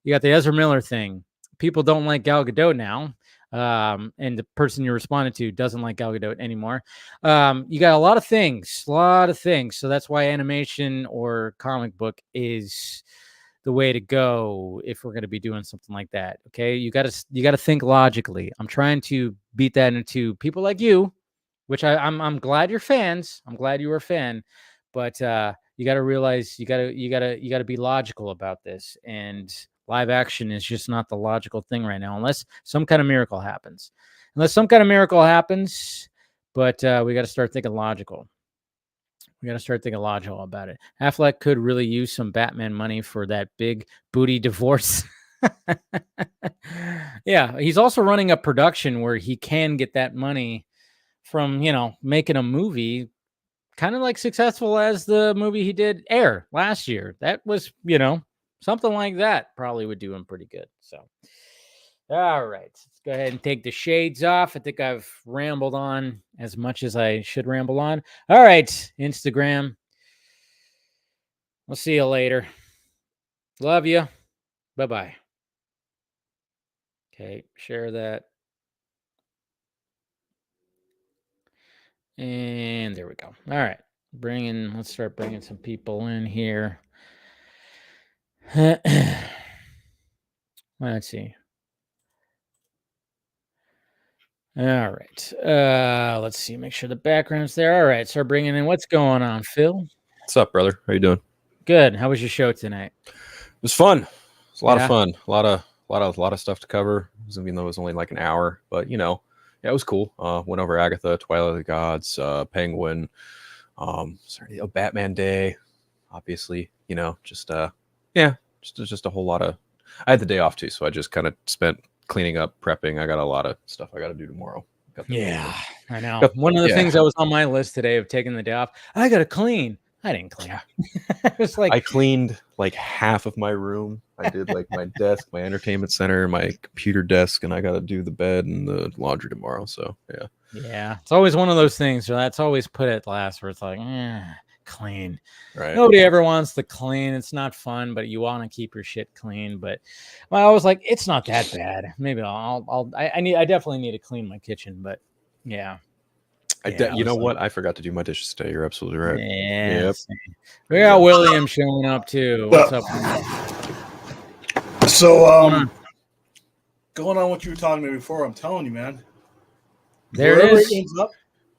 You got the Ezra Miller thing. People don't like Gal Gadot now. And the person you responded to doesn't like Gal Gadot anymore. You got a lot of things. So that's why animation or comic book is the way to go if we're going to be doing something like that. Okay. You got to think logically. I'm trying to beat that into people like you, which I'm glad you're fans. I'm glad you were a fan, but you got to realize you got to be logical about this, and live action is just not the logical thing right now, unless some kind of miracle happens. But we got to start thinking logical. We got to start thinking logical about it. Affleck could really use some Batman money for that big booty divorce. Yeah, he's also running a production where he can get that money from, making a movie kind of like successful as the movie he did Air last year. That was, something like that probably would do him pretty good. So, all right, let's go ahead and take the shades off. I think I've rambled on as much as I should ramble on. All right, Instagram. We'll see you later. Love you. Bye-bye. Okay, share that. And there we go. All right. Let's start bringing some people in here. Let's see. All right. Let's see. Make sure the background's there. All right. Start bringing in. What's going on, Phil? What's up, brother? How you doing? Good. How was your show tonight? It was fun. It was a lot of fun. A lot of stuff to cover. Even though it was only like an hour, but yeah, it was cool. Went over Agatha, Twilight of the Gods, Penguin, Batman Day, obviously. Just a whole lot of. I had the day off too, so I just kind of spent cleaning up, prepping. I got a lot of stuff I got to do tomorrow. I know. One of the things that was on my list today of taking the day off, I got to clean. I didn't clean. It was like I cleaned like half of my room. I did like my desk, my entertainment center, my computer desk, and I got to do the bed and the laundry tomorrow. So yeah, it's always one of those things. So that's always put at last, where it's like, clean. Right. Nobody ever wants to clean. It's not fun, but you want to keep your shit clean. But I was like, it's not that bad. Maybe I definitely need to clean my kitchen. But yeah. You know what? I forgot to do my dishes today. You're absolutely right. Yeah. Yep. We got William showing up too. What's up? So, going on what you were talking about before, I'm telling you, man. There it is. It ends up,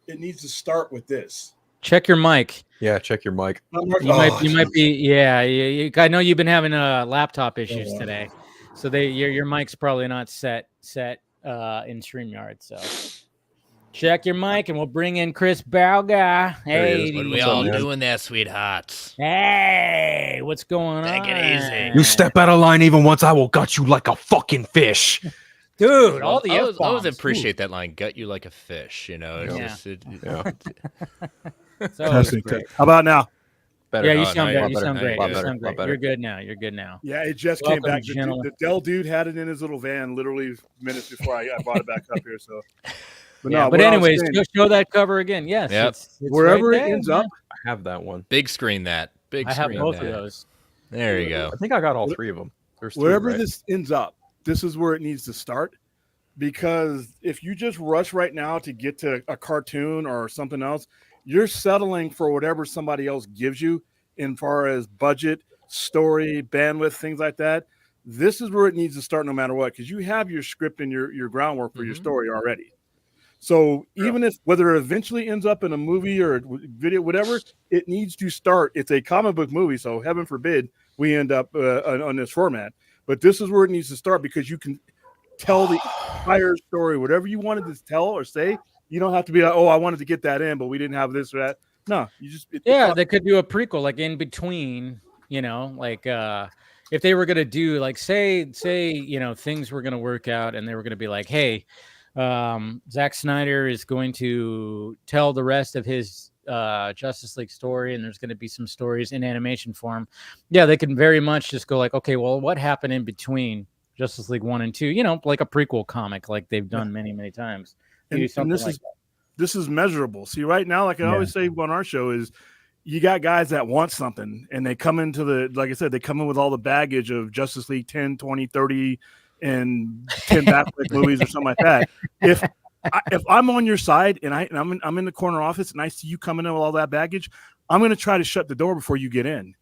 it needs to start with this. Check your mic. Yeah, check your mic. You might be. Yeah, I know you've been having laptop issues today, so your mic's probably not set in StreamYard. So check your mic, and we'll bring in Chris Bauga. Hey, what are we all doing there, sweethearts? Hey, what's going on? Take it easy. You step out of line even once, I will gut you like a fucking fish. Dude, I always appreciate that line, gut you like a fish, you know. So how about now? Better. Yeah, you sound better. You sound great. Better. You're good now. You're good now. Yeah, it just came back. The Dell dude had it in his little van literally minutes before I brought it back up here. So, but anyways, show that cover again. Yes, it's wherever right it ends up. I have that one. Big screen that. I have both of those. There you go. I think I got all three of them. Wherever this ends up, this is where it needs to start. Because if you just rush right now to get to a cartoon or something else, you're settling for whatever somebody else gives you in far as budget, story, bandwidth, things like that. This is where it needs to start no matter what, because you have your script and your groundwork for your story already. So even if whether it eventually ends up in a movie or video, whatever, it needs to start. It's a comic book movie, so heaven forbid we end up on this format. But this is where it needs to start because you can tell the entire story, whatever you wanted to tell or say. You don't have to be like, oh, I wanted to get that in, but we didn't have this or that. No, you just they could do a prequel like in between, like if they were gonna do like say things were gonna work out and they were gonna be like, hey, Zack Snyder is going to tell the rest of his Justice League story, and there's going to be some stories in animation form. Yeah, they can very much just go like, okay, well, what happened in between Justice League 1 and 2? Like a prequel comic, like they've done many times. And this is measurable. See, right now, like I always say on our show, is you got guys that want something, and they come into like I said, they come in with all the baggage of Justice League 10, 20, 30, and 10 Batman movies or something like that. If I'm on your side and I'm in the corner office and I see you coming in with all that baggage, I'm going to try to shut the door before you get in,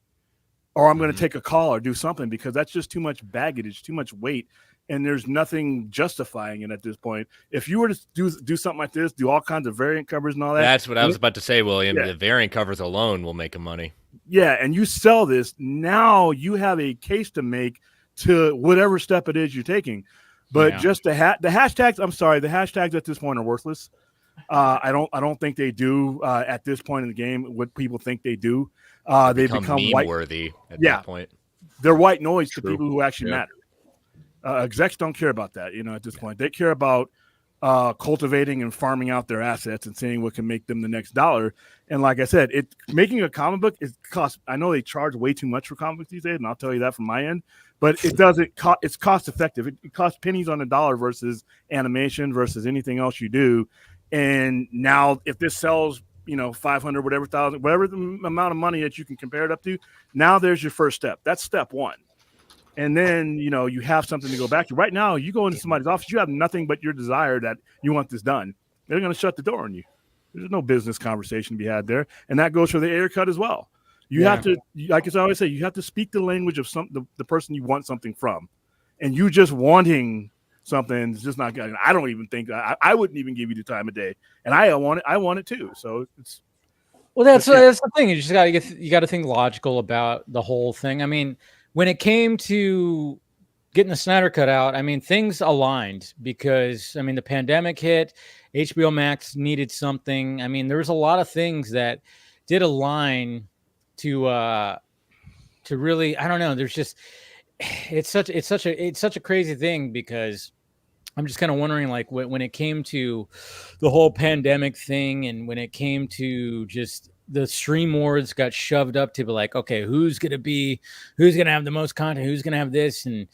or I'm going to take a call or do something, because that's just too much baggage, it's too much weight, and there's nothing justifying it at this point. If you were to do something like this, do all kinds of variant covers and all that. That's what I was about to say, William. Yeah. The variant covers alone will make money. Yeah, and you sell this, now you have a case to make to whatever step it is you're taking. But just the hashtags, I'm sorry, the hashtags at this point are worthless. I don't think they do at this point in the game what people think they do. They become meme worthy at that point. They're white noise to people who actually matter. Execs don't care about that, at this point. They care about cultivating and farming out their assets and seeing what can make them the next dollar. And like I said, making a comic book costs. I know they charge way too much for comic books these days, and I'll tell you that from my end. But it doesn't. It's cost effective. It costs pennies on the dollar versus animation versus anything else you do. And now, if this sells, 500, whatever the amount of money that you can compare it up to, now there's your first step. That's step one. And then, you have something to go back to. Right now, you go into somebody's office, you have nothing but your desire that you want this done. They're going to shut the door on you. There's no business conversation to be had there. And that goes for the air cut as well. You have to, like I always say, you have to speak the language of the person you want something from. And you just wanting something is just not good. I don't even think I wouldn't even give you the time of day. And I want it too. So it's. Well, that's the thing. You just got to think logical about the whole thing. I mean, when it came to getting the Snyder Cut out, I mean, things aligned because, the pandemic hit, HBO Max needed something. I mean, there was a lot of things that did align to really, I don't know. There's just, it's such a crazy thing because I'm just kind of wondering, like, when it came to the whole pandemic thing and when it came to just the stream wars got shoved up to be like, okay, who's going to have the most content? Who's going to have this? And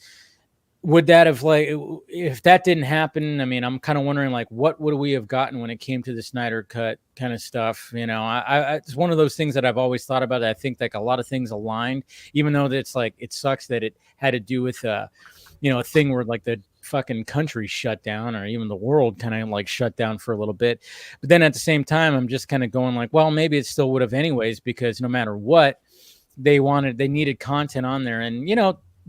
would that have, like, if that didn't happen, I'm kind of wondering, like, what would we have gotten when it came to the Snyder Cut kind of stuff? It's one of those things that I've always thought about. I think like a lot of things aligned, even though it's like, it sucks that it had to do with, a thing where like the fucking country shut down or even the world kind of like shut down for a little bit. But then at the same time, I'm just kind of going like, well, maybe it still would have anyways, because no matter what they needed content on there. And,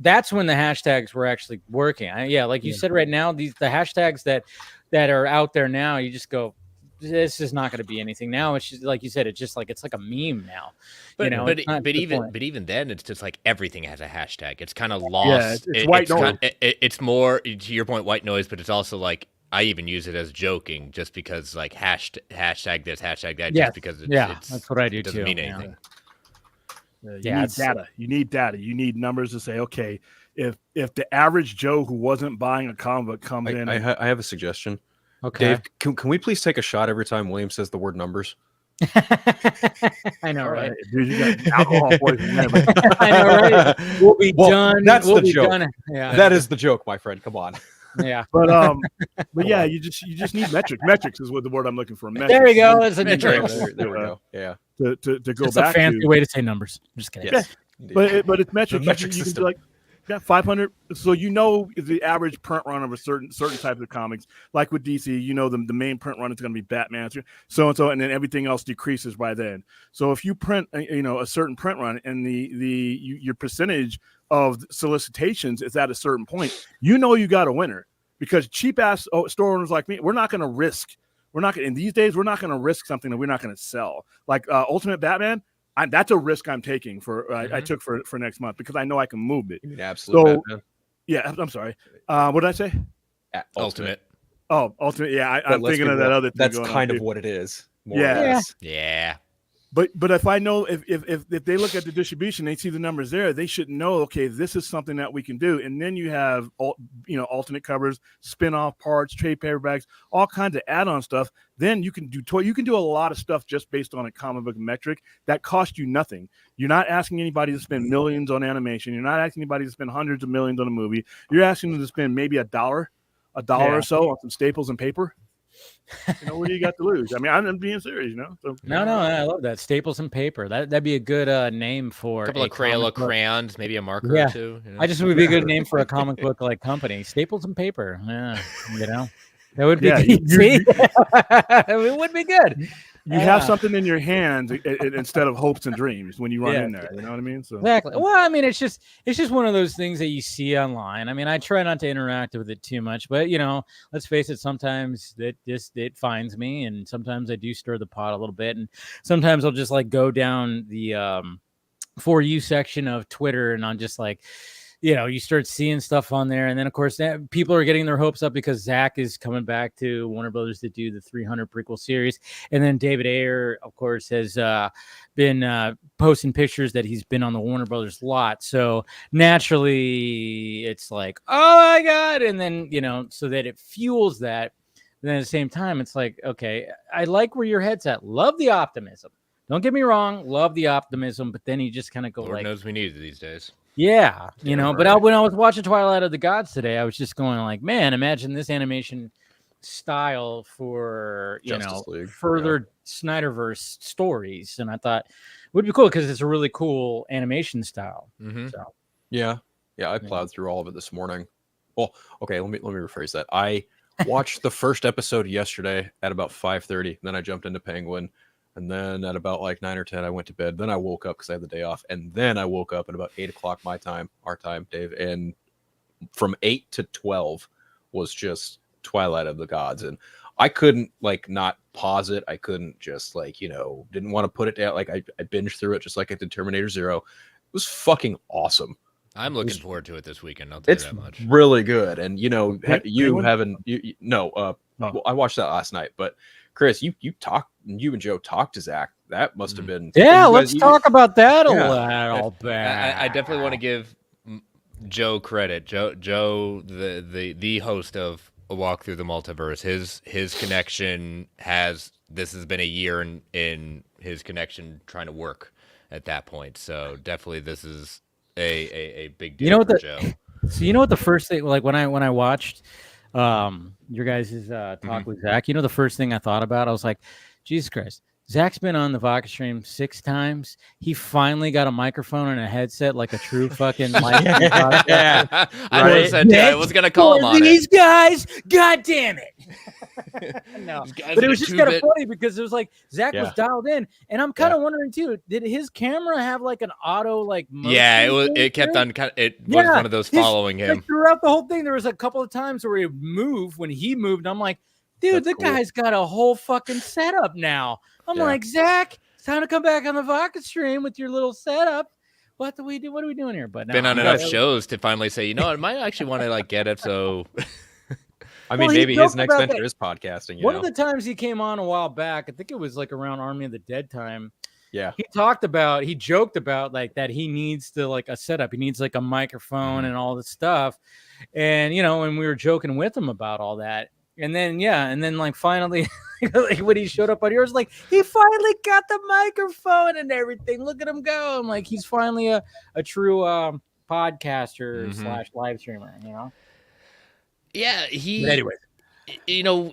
that's when the hashtags were actually working. Like you said, right now, the hashtags that are out there now, you just go, this is not going to be anything now. It's just, like you said, it's like a meme now. But but even then, it's just like everything has a hashtag. It's kind of lost. Yeah, it's white noise. It's more to your point, white noise, but it's also like I even use it as joking, just because like hashtag this, hashtag that, just because it's that's what I do it doesn't too. mean anything. You need data. You need data. You need numbers to say, okay, if the average Joe who wasn't buying a comic book comes in, I have a suggestion. Okay, Dave, can we please take a shot every time William says the word numbers? I know, right? Dude, you got alcohol poisoning there. I know, right? We'll be done. That's we'll the be joke. Done. Yeah, That is the joke, my friend. Come on. Yeah, but yeah, you just need metrics. Metrics is what the word I'm looking for. Metrics. there you go. It's a Metrics. There we go. Yeah. To go It's back a fancy to, way to say numbers. I'm just kidding. Yes. but it's metrics. The metric You can system. be like, yeah, 500. So the average print run of a certain types of comics, like with DC, the main print run is going to be Batman, so and so, and then everything else decreases by then. So if you print, a certain print run, and your percentage of solicitations is at a certain point, you got a winner, because cheap ass store owners like me, we're not going to risk. In these days, we're not going to risk something that we're not going to sell. Like Ultimate Batman. That's a risk I'm taking I took for next month, because I know I can move it. You mean absolute Batman? Yeah, I'm sorry. What did I say? Ultimate. Oh, Ultimate. Yeah, I'm thinking of that other thing. That's going kind on of too. what it is. Yeah. Yeah. But if I know if they look at the distribution, they see the numbers there, they should know, okay, this is something that we can do. And then you have alternate covers, spin-off parts, trade paperbacks, all kinds of add-on stuff. Then you can do a lot of stuff just based on a comic book metric that costs you nothing. You're not asking anybody to spend millions on animation. You're not asking anybody to spend hundreds of millions on a movie. You're asking them to spend maybe $1 or so on some staples and paper. What do you got to lose? I mean, I'm being serious, So, No, I love that. Staples and paper. That'd be a good name for A couple of Crayola crayons, maybe a marker Yeah. or two. I just would be a good name for a comic book like company. Staples and paper. Yeah, that would be. Yeah, it would be good. You have something in your hands instead of hopes and dreams when you run in there. You know what I mean? So Exactly. Well, I mean, it's just one of those things that you see online. I mean, I try not to interact with it too much, but let's face it. Sometimes it finds me, and sometimes I do stir the pot a little bit, and sometimes I'll just like go down the For You section of Twitter, and I'm just like, you start seeing stuff on there. And then, of course, people are getting their hopes up because Zach is coming back to Warner Brothers to do the 300 prequel series. And then David Ayer, of course, has been posting pictures that he's been on the Warner Brothers lot. So naturally, it's like, oh, my God. And then, so that it fuels that. And then at the same time, it's like, okay, I like where your head's at. Love the optimism. Don't get me wrong. Love the optimism. But then you just kind of go Lord knows we need it these days. Yeah, right. But when I was watching Twilight of the Gods today, I was just going like, man, imagine this animation style for Justice League, further Snyderverse stories, and I thought it would be cool because it's a really cool animation style. Mm-hmm. So Yeah, I plowed through all of it this morning. Well, okay, let me rephrase that. I watched the first episode yesterday at about 5:30. Then I jumped into Penguin. And then at about like 9 or 10, I went to bed. Then I woke up because I had the day off. And then I woke up at about 8 o'clock our time, Dave. And from 8 to 12 was just Twilight of the Gods. And I couldn't not pause it. I couldn't just didn't want to put it down. Like I binged through it just like I did Terminator Zero. It was fucking awesome. I'm looking forward to it this weekend. I'll tell you that much. Really good. And Penguin? I watched that last night, but Chris, you and Joe talked to Zach. That must have been let's talk about that a little bit. I definitely want to give Joe credit. Joe, the host of A Walk Through the Multiverse. His connection this has been a year in his connection trying to work at that point. So definitely this is a big deal for Joe. So what the first thing, like when I watched your guys' talk with Zach, the first thing I thought about, I was like, Jesus Christ, Zach's been on the Vodka stream 6 times. He finally got a microphone and a headset like a true fucking mic. Yeah, I was gonna call him on these guys. God damn it! No, but it was just kind of funny because it was like Zach was dialed in, and I'm kind of wondering too. Did his camera have like an auto motion? Yeah, it kept on. It was one of those following him throughout the whole thing. There was a couple of times where he moved when he moved. I'm like, dude, That's the cool. guy's got a whole fucking setup now. I'm like, Zach, it's time to come back on the Vodka stream with your little setup. What do we do? What are we doing here? But no, Been on enough shows to finally say, I might actually want to like get it. So, I mean, Well, he maybe his joked next about venture that. is podcasting. One of the times he came on a while back, I think it was like around Army of the Dead time. Yeah. He joked about like that he needs to like a setup. He needs like a microphone and all this stuff. And, and we were joking with him about all that. And then, like finally, like when he showed up on yours, like he finally got the microphone and everything. Look at him go. I'm like, he's finally a true podcaster / live streamer, Yeah. But anyway.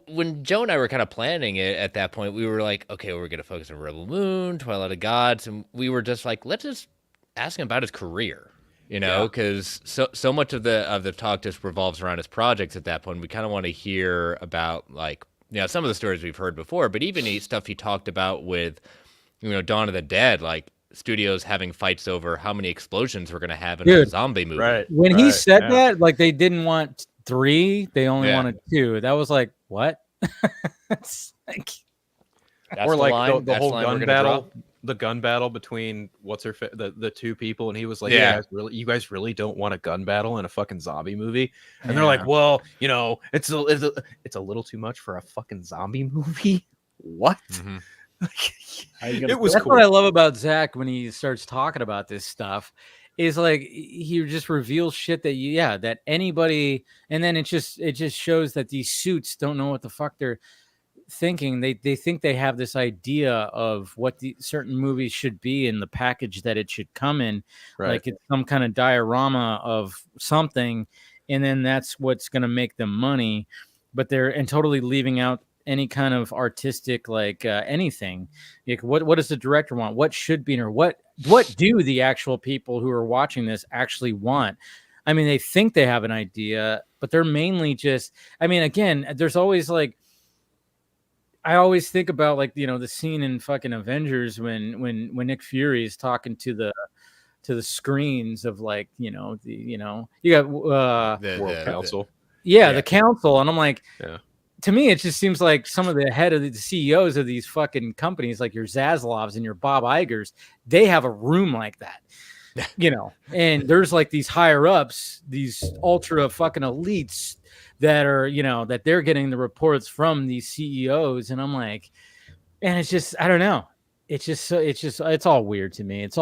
When Joe and I were kind of planning it at that point, we were like, okay, we're going to focus on Rebel Moon, Twilight of Gods. And we were just like, let's just ask him about his career, because so much of the talk just revolves around his projects at that point. We kind of want to hear about like, some of the stories we've heard before, but even stuff he talked about with, Dawn of the Dead, like studios having fights over how many explosions we're going to have in a zombie movie. Right. When he said that, like they didn't want 3, they only wanted 2. That was like, what? It's like, or like the whole gun battle, the gun battle between the two people, and he was like, you guys really don't want a gun battle in a fucking zombie movie? And they're like, well, it's a little too much for a fucking zombie movie. What? It was that's cool. what I love about Zach when he starts talking about this stuff. Is like he just reveals shit that that anybody, and then it just shows that these suits don't know what the fuck they're thinking. They think they have this idea of what the certain movies should be in the package that it should come in, like it's some kind of diorama of something, and then that's what's going to make them money. But they're totally leaving out any kind of artistic anything. Like what does the director want? What should be, or what do the actual people who are watching this actually want? I mean, they think they have an idea, but they're mainly just, I mean, again, there's always like, I always think about like, the scene in fucking Avengers when Nick Fury is talking to the screens of like, you got the World Council. The council. And I'm like, to me, it just seems like some of the head of the CEOs of these fucking companies, like your Zaslavs and your Bob Igers, they have a room like that, and there's like these higher ups, these ultra fucking elites that are, that they're getting the reports from these CEOs. And I'm like, and it's just, I don't know. It's all weird to me. It's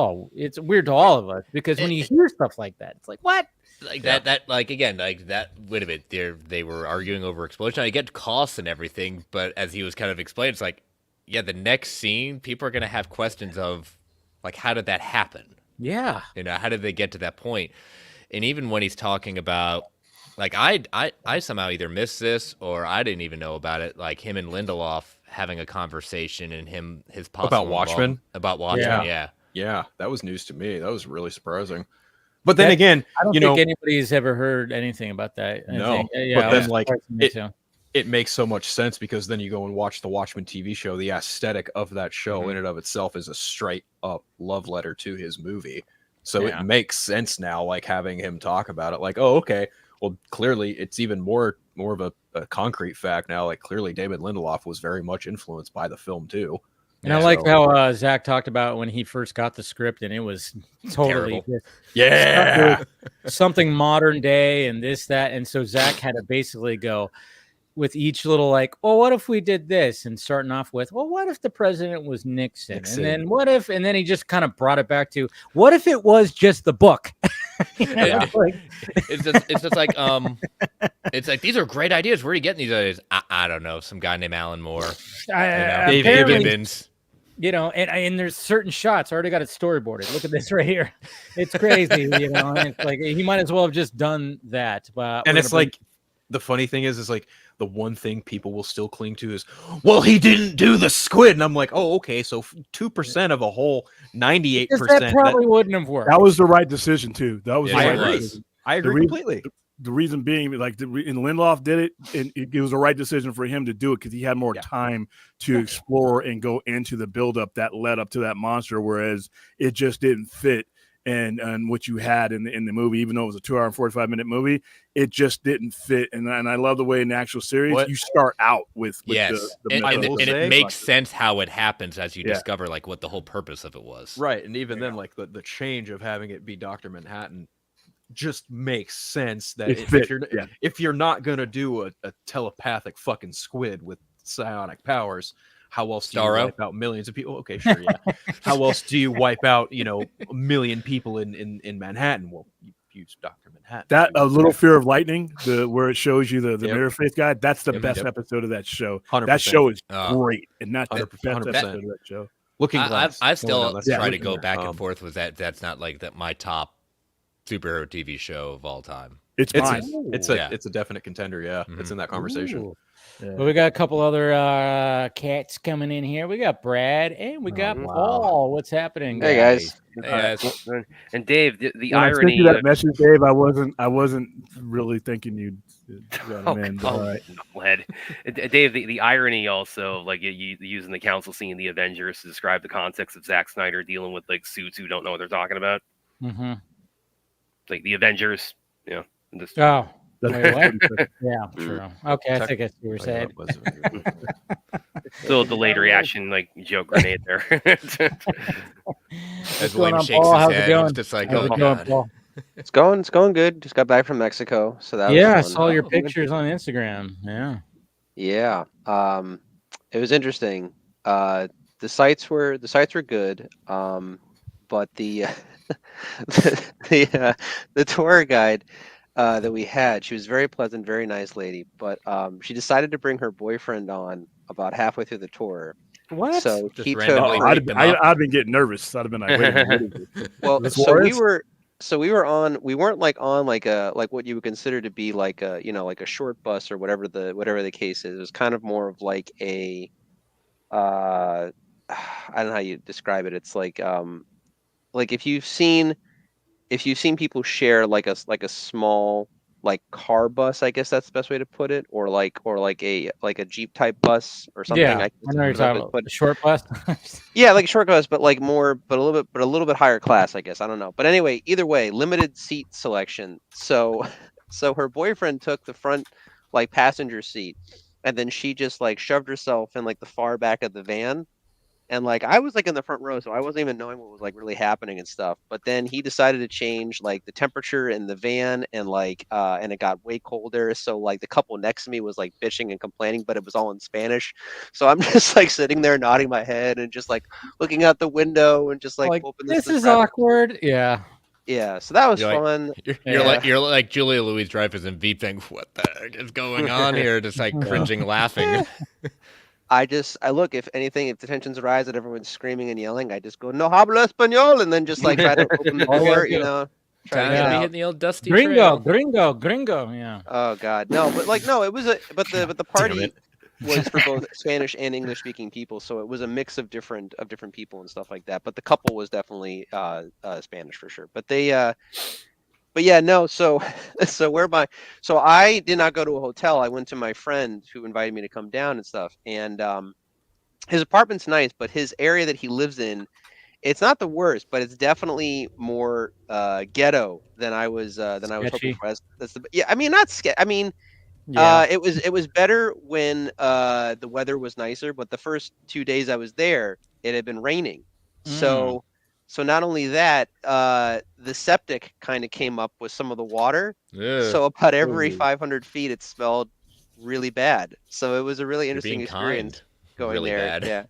weird to all of us, because when you hear stuff like that, it's like, what? Like that, like again, like that. Wait a minute, they were arguing over explosion. I get costs and everything, but as he was kind of explaining, it's like, the next scene, people are gonna have questions of, like, how did that happen? Yeah, how did they get to that point? And even when he's talking about, like, I somehow either missed this or I didn't even know about it. Like him and Lindelof having a conversation and his possible about Watchmen. Yeah, that was news to me. That was really surprising. But then again, I don't think anybody's ever heard anything about that. No, but then like it makes so much sense, because then you go and watch the Watchmen TV show. The aesthetic of that show in and of itself is a straight up love letter to his movie. So it makes sense now, like having him talk about it. Like, oh, okay, well, clearly it's even more of a concrete fact now. Like clearly David Lindelof was very much influenced by the film too. And I like how Zach talked about when he first got the script, and it was totally something modern day and this, that. And so Zach had to basically go with each little like, well, what if we did this? And starting off with, well, what if the president was Nixon? And then what if, and then he just kind of brought it back to, what if it was just the book? It's just like, it's like, these are great ideas. Where are you getting these ideas? I don't know. Some guy named Alan Moore. Dave Gibbons. And there's certain shots. I already got it storyboarded. Look at this right here. It's crazy, and it's like he might as well have just done that. But and it's like the funny thing is like the one thing people will still cling to is, well, he didn't do the squid, and I'm like, oh, okay, so 2% of a whole 98%. That probably wouldn't have worked. That was the right decision too. That was. I agree completely. The reason being, like, and Lindelof did it, and it was the right decision for him to do it because he had more time to explore and go into the buildup that led up to that monster, whereas it just didn't fit and what you had in the movie, even though it was a 2 hour and 45-minute movie, it just didn't fit. And I love the way in the actual series you start out with yes, the and it makes sense how it happens as you discover like what the whole purpose of it was. Right, and even then, like the change of having it be Dr. Manhattan just makes sense that if you're not gonna do a telepathic fucking squid with psionic powers, how else do you wipe out millions of people? Okay, sure, yeah. How else do you wipe out, a million people in Manhattan? Well, you use Dr. Manhattan. That A Little Fear of Lightning, where it shows you the mirror face guy. That's the best episode of that show. 100%. That show is great, and that's the best 100%. episode of that show. Looking Glass. I still try to go Glass. back and forth with that. That's not like my top superhero TV show of all time. It's mine. It's a definite contender. Yeah, it's in that conversation. Yeah. Well, we got a couple other cats coming in here. We got Brad and we got Paul. What's happening, guys? Hey guys. And Dave, the I irony. sent you that message, Dave. I wasn't really thinking you'd. All right. Dave, the irony also, like you using the council scene, the Avengers, to describe the context of Zack Snyder dealing with like suits who don't know what they're talking about. Mm-hmm. Like the Avengers, Oh. Wait, what? Yeah, true. Okay, I think I see what you're saying. Still a delayed reaction, like joke grenade there. As William shakes his head, it's just like, oh god. Paul? It's going good. Just got back from Mexico, so that was I fun. saw your pictures on Instagram. Yeah. It was interesting. The sites were good. But the the tour guide that we had, she was very pleasant, very nice lady, but she decided to bring her boyfriend on about halfway through the tour. What? So Just he randomly took. I'd been getting nervous. I'd have been like, wait a minute. Well, we were on. We weren't like on like what you would consider to be like a like a short bus or whatever the case is. It was kind of more of like a I don't know how you describe it. It's like if you've seen people share like a small like car bus, I guess that's the best way to put it, or like a Jeep type bus or something. Yeah, I know you're talking about. A short bus. Yeah, like a short bus, but like more, but a little bit higher class, I guess. I don't know, but anyway, either way, limited seat selection. So her boyfriend took the front like passenger seat, and then she just like shoved herself in like the far back of the van. And like I was like in the front row, so I wasn't even knowing what was like really happening and stuff. But then he decided to change like the temperature in the van, and like and it got way colder. So like the couple next to me was like bitching and complaining, but it was all in Spanish. So I'm just like sitting there nodding my head and just like looking out the window and just like hoping this is awkward. Yeah. Yeah, so that was You're fun. You're like Julia Louis-Dreyfus and Veep thing. What the heck is going on here? Just like cringing, laughing. I look, if anything, if the tensions arise that everyone's screaming and yelling, I just go, no hablo español, and then just like try to open the door, try to get out. Hitting the old dusty gringo, trail. yeah. Oh God, no, but like no, it was the party was for both Spanish and English speaking people, so it was a mix of different people and stuff like that. But the couple was definitely Spanish for sure. But they but yeah, no. So I did not go to a hotel. I went to my friend who invited me to come down and stuff. And his apartment's nice, but his area that he lives in, it's not the worst, but it's definitely more ghetto than I was hoping for. I mean, not sketchy. I mean, it was better when the weather was nicer. But the first 2 days I was there, it had been raining. So not only that, the septic kind of came up with some of the water. Yeah. So about every 500 feet, it smelled really bad. So it was a really interesting experience going really there. Bad.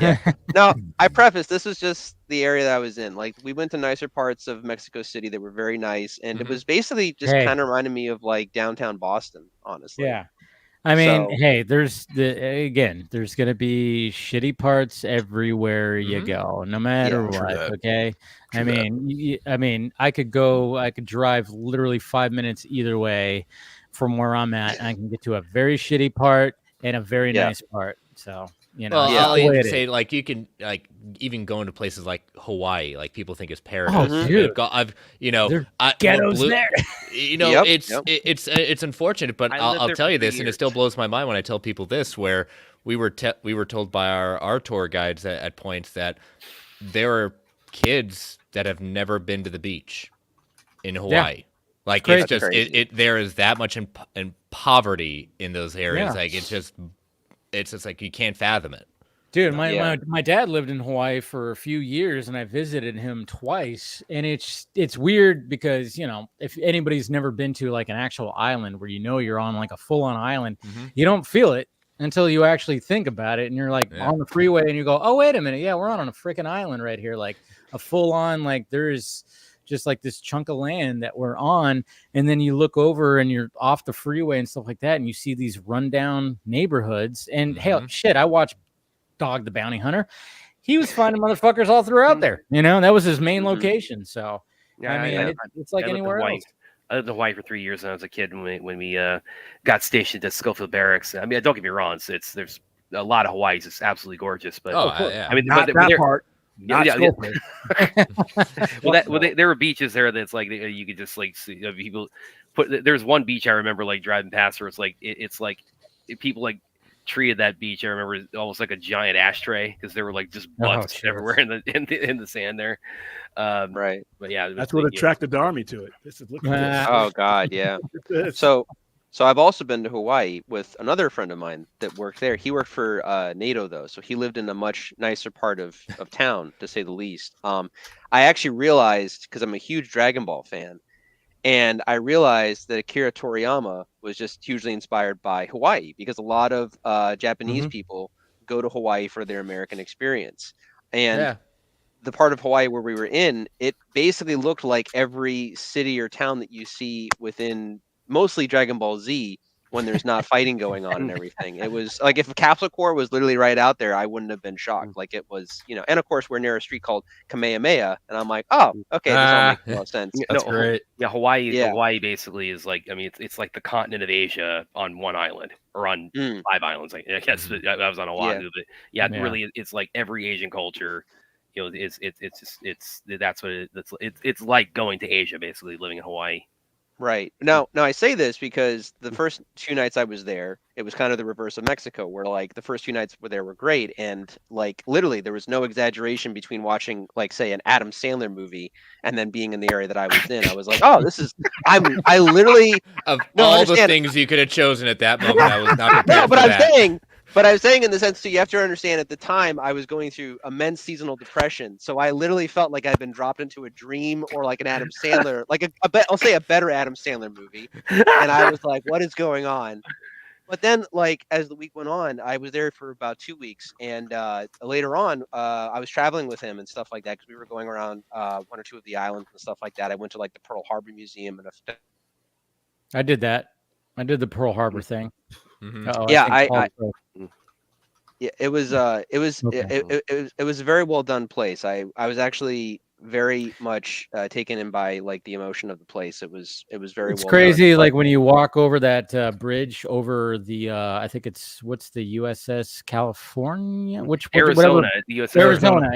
Yeah. Now, I preface, this was just the area that I was in. Like, we went to nicer parts of Mexico City that were very nice. And it was basically just kind of reminded me of like downtown Boston, honestly. Yeah. I mean, there's going to be shitty parts everywhere you go, no matter what. Okay. I mean, I could drive literally 5 minutes either way from where I'm at. And I can get to a very shitty part and a very nice part. So, I'll even say like you can like even go into places like Hawaii, like people think is paradise. Oh, dude. Ghettos there. It's unfortunate, but I'll tell you this, and it still blows my mind when I tell people this. Where we were told by our tour guides at points that there are kids that have never been to the beach in Hawaii. Like crazy. it's just it there is that much in poverty in those areas. Yeah. Like it's just like you can't fathom it. Dude, Yeah. my dad lived in Hawaii for a few years, and I visited him twice. And it's weird because, you know, if anybody's never been to like an actual island where you know you're on like a full on island, you don't feel it until you actually think about it. And you're like on the freeway and you go, oh, wait a minute. Yeah, we're on a freaking island right here. Like a full on, like there's just like this chunk of land that we're on. And then you look over and you're off the freeway and stuff like that. And you see these rundown neighborhoods. And hell, shit, I watched Dog the Bounty Hunter. He was finding motherfuckers all throughout there. You know, that was his main location. So, Yeah, I mean, it's like anywhere else. I lived in Hawaii for 3 years when I was a kid. When we got stationed at Schofield Barracks. I mean, don't get me wrong. There's a lot of Hawaii. It's absolutely gorgeous. But yeah. I mean, Not that part. Not Schofield. There were beaches there that's like you could just like see people put. There's one beach I remember like driving past where it's like it's like people like treated that beach. I remember almost like a giant ashtray because there were like just butts everywhere in the sand there. Right. But yeah, That's what attracted the army to it. This is looking. Oh God, yeah. So I've also been to Hawaii with another friend of mine that worked there. He worked for NATO though, so he lived in a much nicer part of town, to say the least. I actually realized, because I'm a huge Dragon Ball fan, and I realized that Akira Toriyama was just hugely inspired by Hawaii, because a lot of Japanese people go to Hawaii for their American experience. And the part of Hawaii where we were in, it basically looked like every city or town that you see within mostly Dragon Ball Z when there's not fighting going on and everything. It was like if a Capsule Corps was literally right out there, I wouldn't have been shocked. Like it was, you know, and of course we're near a street called Kamehameha, and I'm like, oh, okay, this all makes a lot of sense. That's great. Yeah, Hawaii basically is like, I mean, it's like the continent of Asia on one island or on 5 islands. Like, I guess I was on Oahu, but really, it's like every Asian culture. You know, it's like going to Asia, basically living in Hawaii. Right. Now I say this because the first 2 nights I was there, it was kind of the reverse of Mexico, where like the first 2 nights were great, and like literally there was no exaggeration between watching like say an Adam Sandler movie and then being in the area that I was in. I was like, oh, this is I literally of all the things you could have chosen at that moment, I was not prepared no, but for I'm that. saying. But I was saying in the sense too, you have to understand at the time I was going through immense seasonal depression. So I literally felt like I'd been dropped into a dream or like an Adam Sandler, like I'll say a better Adam Sandler movie. And I was like, what is going on? But then like as the week went on, I was there for about 2 weeks. And later on, I was traveling with him and stuff like that because we were going around 1 or 2 of the islands and stuff like that. I went to like the Pearl Harbor Museum and I did that. I did the Pearl Harbor thing. Yeah, it was a very well done place. I was actually very much taken in by like the emotion of the place. It was very. It's well crazy, done. like when you walk over that bridge over the I think it's what's the USS California, Arizona, the USS Arizona.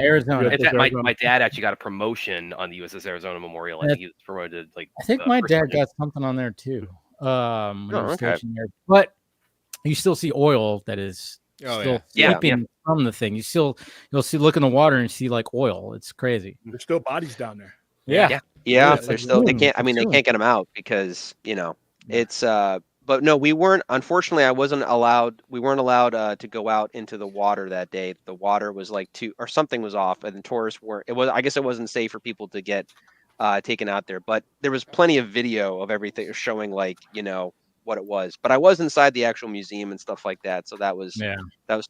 In fact, my dad actually got a promotion on the USS Arizona Memorial. I think he was promoted like. I think my dad got something on there too. When he was stationed there, but you still see oil that is slipping from the thing. You'll see, look in the water and see like oil. It's crazy. There's still bodies down there. Yeah. They're still. They can't. I mean, they can't get them out because it's. But no, we weren't. Unfortunately, I wasn't allowed. We weren't allowed to go out into the water that day. The water was like or something was off, and the tourists weren't. It was. I guess it wasn't safe for people to get taken out there. But there was plenty of video of everything showing like what it was. But I was inside the actual museum and stuff like that, so that was still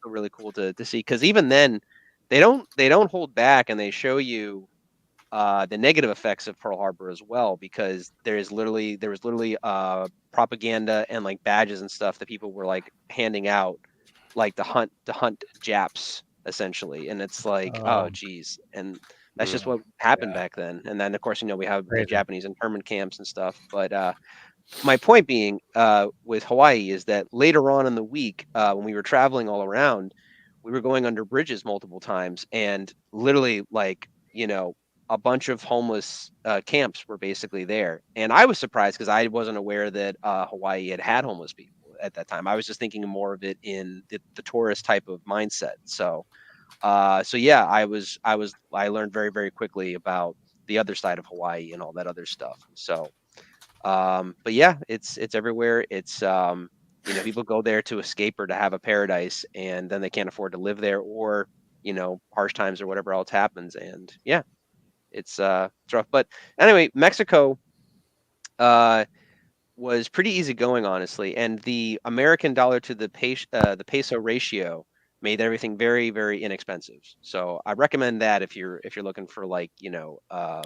really cool to see. Because even then, they don't hold back, and they show you the negative effects of Pearl Harbor as well. Because there was literally propaganda and like badges and stuff that people were like handing out, like to hunt Japs essentially. And it's like, oh geez, and that's just what happened back then. And then of course we have the Japanese internment camps and stuff. But my point being with Hawaii is that later on in the week, when we were traveling all around, we were going under bridges multiple times, and literally like a bunch of homeless camps were basically there. And I was surprised because I wasn't aware that Hawaii had homeless people at that time. I was just thinking more of it in the tourist type of mindset. So yeah, I learned very, very quickly about the other side of Hawaii and all that other stuff. So, but yeah, it's everywhere. It's people go there to escape or to have a paradise, and then they can't afford to live there, or harsh times or whatever else happens. And yeah, it's rough. But anyway, Mexico was pretty easy going, honestly, and the American dollar to the peso ratio made everything very, very inexpensive. So I recommend that if you're looking for like a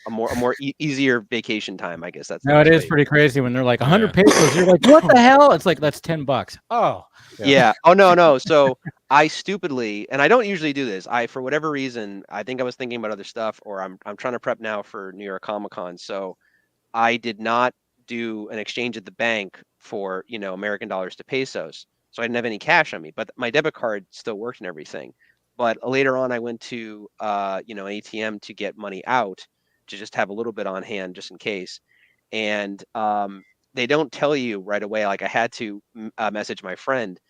more easier vacation time. I guess that's no, it is pretty crazy when they're like 100 pesos. You're like, what the hell? It's like that's $10. Oh, yeah. Oh no. So I stupidly, and I don't usually do this. For whatever reason, I think I was thinking about other stuff, or I'm trying to prep now for New York Comic Con. So I did not do an exchange at the bank for, American dollars to pesos. So I didn't have any cash on me, but my debit card still worked and everything. But later on, I went to, an ATM to get money out to just have a little bit on hand just in case. And they don't tell you right away. Like I had to message my friend,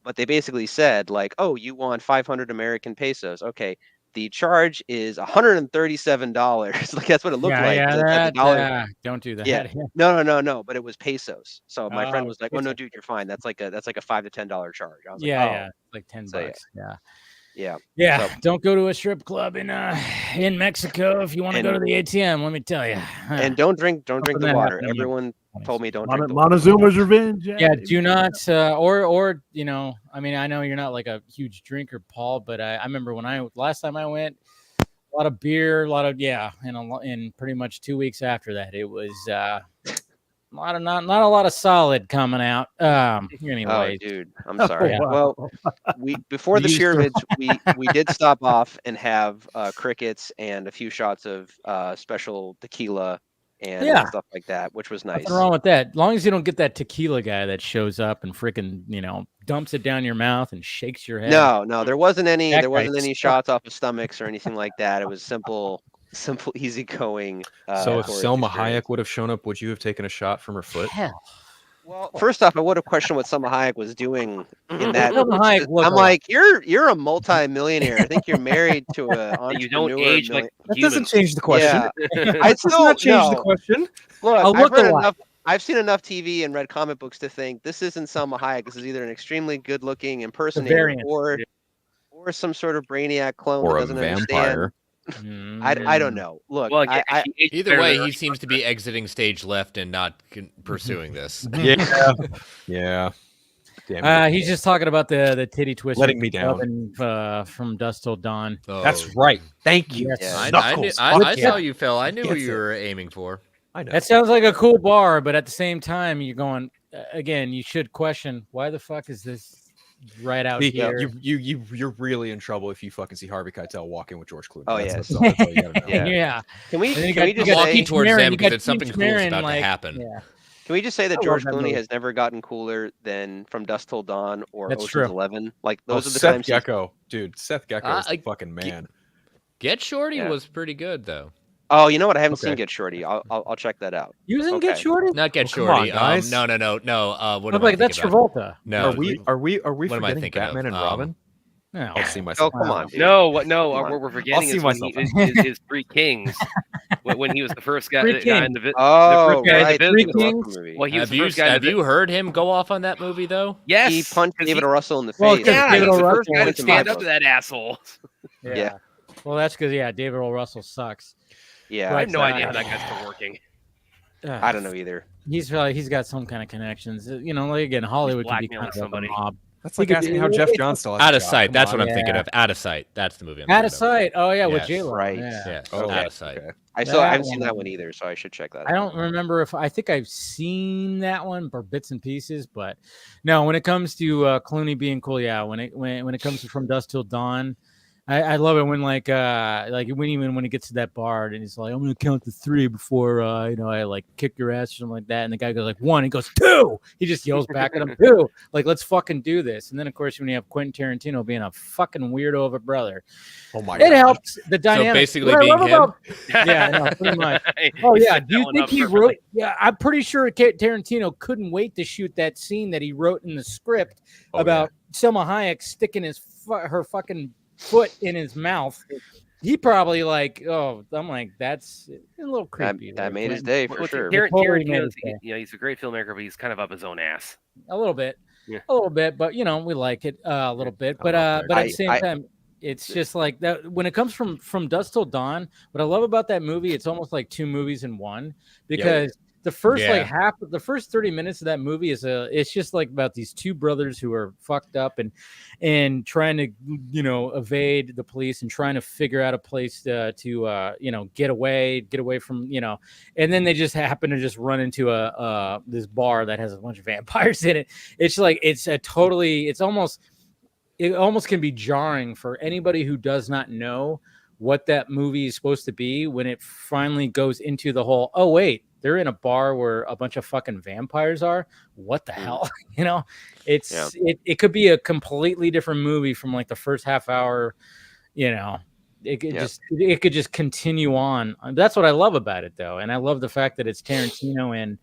but they basically said like, oh, you want 500 American pesos. Okay. The charge is $137. Like that's what it looked like. Yeah, don't do that. Yeah. No. But it was pesos. So my friend was like, "Oh no, dude, you're fine. That's like a $5 to $10 charge." I was like, yeah, like $10. So, yeah. So, don't go to a strip club in Mexico if you want to go to the ATM. Let me tell you. And don't drink the water. Everyone told me don't drink the water. Montezuma's revenge. Yeah, do not. Or I mean, I know you're not like a huge drinker, Paul, but I remember when last time I went, a lot of beer, and pretty much 2 weeks after that, it was not a lot of solid coming out. Anyway, oh, dude, I'm sorry. Well, before the pyramids, we did stop off and have crickets and a few shots of special tequila and stuff like that, which was nice. Nothing wrong with that. As long as you don't get that tequila guy that shows up and freaking, dumps it down your mouth and shakes your head. No, there wasn't any shots off of stomachs or anything like that. It was simple, easygoing. So if Selma Hayek would have shown up, would you have taken a shot from her foot? Hell. Well, first off, I would have questioned what Selma Hayek was doing in that. Selma Hayek I'm like, you're a multi-millionaire. I think you're married to a entrepreneur. You don't age like that doesn't change the question. Yeah. I still not change the question. Look, I've seen enough TV and read comic books to think this isn't Selma Hayek. This is either an extremely good-looking impersonator or some sort of brainiac clone or that doesn't vampire. I don't know. Look, well, either way, he seems to be exiting stage left and not pursuing this. Yeah. Damn he's just talking about the titty twister. Letting me down. From Dusk Till Dawn. Oh. That's right. Thank you. Yes. I saw you, Phil. I knew what you were aiming for. I know. That sounds like a cool bar, but at the same time, you're going again. You should question why the fuck is this right out here? You're really in trouble if you fucking see Harvey Keitel walking with George Clooney. Oh that's all you gotta know. Yeah. Can we just walking towards Marin, them because it's something cool about to happen. Yeah. Can we just say that George Clooney has never gotten cooler than From Dusk Till Dawn or Ocean's 11? Like those are the Seth times. Gecko, dude. Seth Gecko is the fucking man. Get Shorty was pretty good though. Oh, you know what? I haven't seen Get Shorty. I'll check that out. You was in Get Shorty? Not Get Shorty. On, guys. No. What am like that's Travolta. No. Are we forgetting Batman and Robin? No. I'll see myself. Oh, come on. Dude. No, we're forgetting is Three Kings when he was the first guy in the Three Kings. Well, he was the first guy. Have you heard him go off on that movie though? Yes, he punched David Russell in the face. Well, yeah, he's the first guy to stand up to that asshole. Yeah. Well, that's because David Russell sucks. Yeah, I have no idea how that guy's still working. I don't know either. He's got some kind of connections. Like again, Hollywood can be kind of somebody. That's like asking how Jeff John still has Out of Sight. That's what I'm thinking of. Out of Sight. That's the movie. Out of Sight. Oh yeah, with J-Lo. Right. Yeah. Out of Sight. Okay. I haven't seen that one either, so I should check that out. I don't remember I think I've seen that one for bits and pieces, but no. When it comes to Clooney being cool, when it comes to From Dusk Till Dawn. I love it when when he gets to that bar and he's like, I'm gonna count to 3 before I like kick your ass or something like that, and the guy goes like 1, he goes 2, he just yells back at him 2, like let's fucking do this. And then of course when you have Quentin Tarantino being a fucking weirdo of a brother, it helps the dynamic. So basically being him. Pretty much. Oh yeah, do you think he wrote? Yeah, I'm pretty sure Tarantino couldn't wait to shoot that scene that he wrote in the script about Selma Hayek sticking her fucking foot in his mouth he probably like, oh, I'm like, that's a little creepy. That there, made his Quentin. day for sure. Totally made Tarantino's, his day. you know, he's a great filmmaker, but he's kind of up his own ass. A little bit, Yeah. a little bit, but you know, we like it a little bit. But at the same time, it's just like that. When it comes from dusk till dawn, what I love about that movie, it's almost like two movies in one, because the first like half, the first 30 minutes of that movie it's just like about these two brothers who are fucked up and trying to, you know, evade the police and trying to figure out a place to you know, get away from, you know, and then they just happen to just run into this bar that has a bunch of vampires in it. It's like, it almost can be jarring for anybody who does not know what that movie is supposed to be when it finally goes into the whole, oh wait, they're in a bar where a bunch of fucking vampires are. What the hell? You know, it could be a completely different movie from like the first half hour, you know. It could just continue on. That's what I love about it, though, and I love the fact that it's Tarantino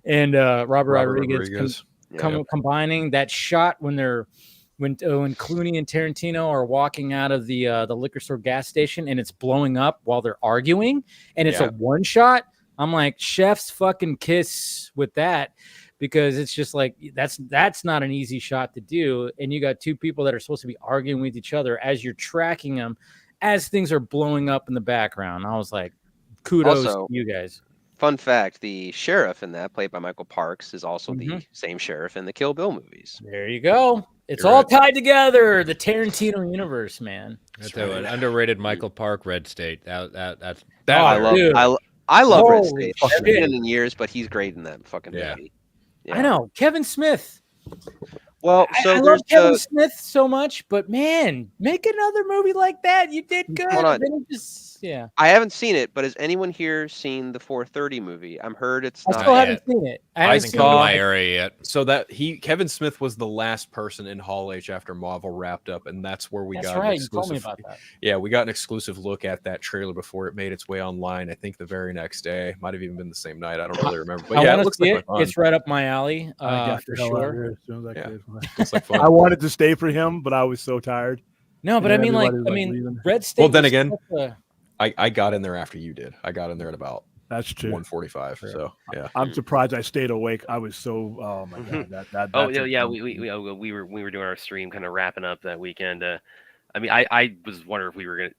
and Robert Rodriguez combining that shot when Clooney and Tarantino are walking out of the liquor store gas station and it's blowing up while they're arguing, and it's a one shot. I'm like, chef's fucking kiss with that, because it's just like that's not an easy shot to do, and you got two people that are supposed to be arguing with each other as you're tracking them as things are blowing up in the background. I was like, kudos to you guys. Fun fact, the sheriff in that, played by Michael Parks, is also the same sheriff in the Kill Bill movies. There you go. It's all tied together. The Tarantino universe, man. That's an underrated Michael Park, Red State. That's I love Red State. I haven't seen it in years, but he's great in that fucking movie. Yeah. I know. Kevin Smith. Well, so I love Kevin Smith so much, but man, make another movie like that. You did good. Hold on. Yeah. I haven't seen it, but has anyone here seen the 4:30 movie? I'm heard it's not. I still haven't seen it. I haven't come to my area yet. So Kevin Smith was the last person in Hall H after Marvel wrapped up, and that's where we got an exclusive. You told me about that. Yeah, we got an exclusive look at that trailer before it made its way online. I think the very next day, might have even been the same night. I don't really remember. But yeah, it looks like fun. It's right up my alley. For sure. As soon as I could. It's like fun. I wanted to stay for him, but I was so tired. No, but I mean, leaving. Red State. Well, then again, I got in there after you did. I got in there at about that's true 1:45. So yeah, I'm surprised I stayed awake. I was so oh my god. We were doing our stream, kind of wrapping up that weekend. I mean, I was wondering if we were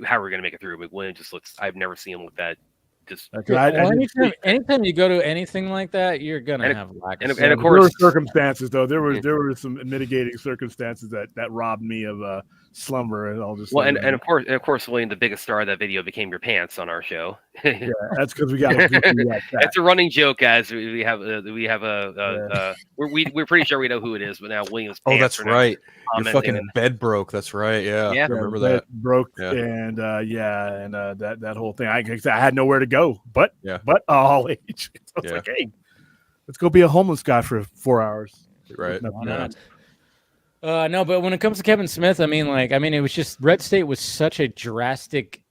how we're gonna make it through. But William just looks. I've never seen him look that. Anytime you go to anything like that, you're gonna have lack of. And of course, there were circumstances though. There were some mitigating circumstances that robbed me of slumber and all this. Well, and of course, William, the biggest star of that video, became your pants on our show. Yeah, that's because we got a goofy like that. That's a running joke, guys. We're pretty sure we know who it is, but now William's. Oh, that's right. Your fucking bed broke. That's right. Yeah, I remember that. Broke and that whole thing. I had nowhere to go, but Hall H. So it's like, hey, let's go be a homeless guy for 4 hours. Right. No, but when it comes to Kevin Smith, it was just Red State was such a drastic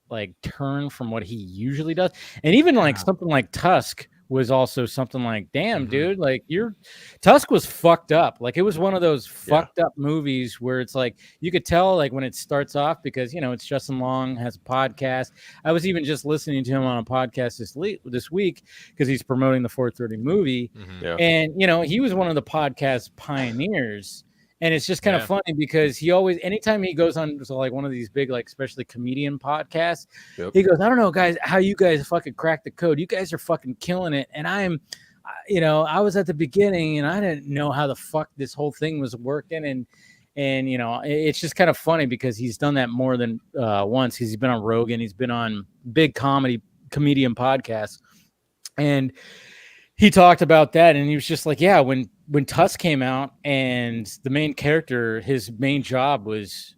turn from what he usually does, and even something like Tusk was also something like, damn, dude, Tusk was fucked up. Like, it was one of those fucked up movies where it's like you could tell when it starts off, because it's Justin Long has a podcast. I was even just listening to him on a podcast this week because he's promoting the 4:30 movie, and he was one of the podcast pioneers. And it's just kind of funny because he always, anytime he goes on to one of these big, especially comedian podcasts, he goes, I don't know, guys, how you guys fucking crack the code. You guys are fucking killing it. And I was at the beginning and I didn't know how the fuck this whole thing was working. And it's just kind of funny because he's done that more than once. He's been on Rogan. He's been on big comedian podcasts. And he talked about that, and he was just like, yeah, when Tusk came out and the main character, his main job was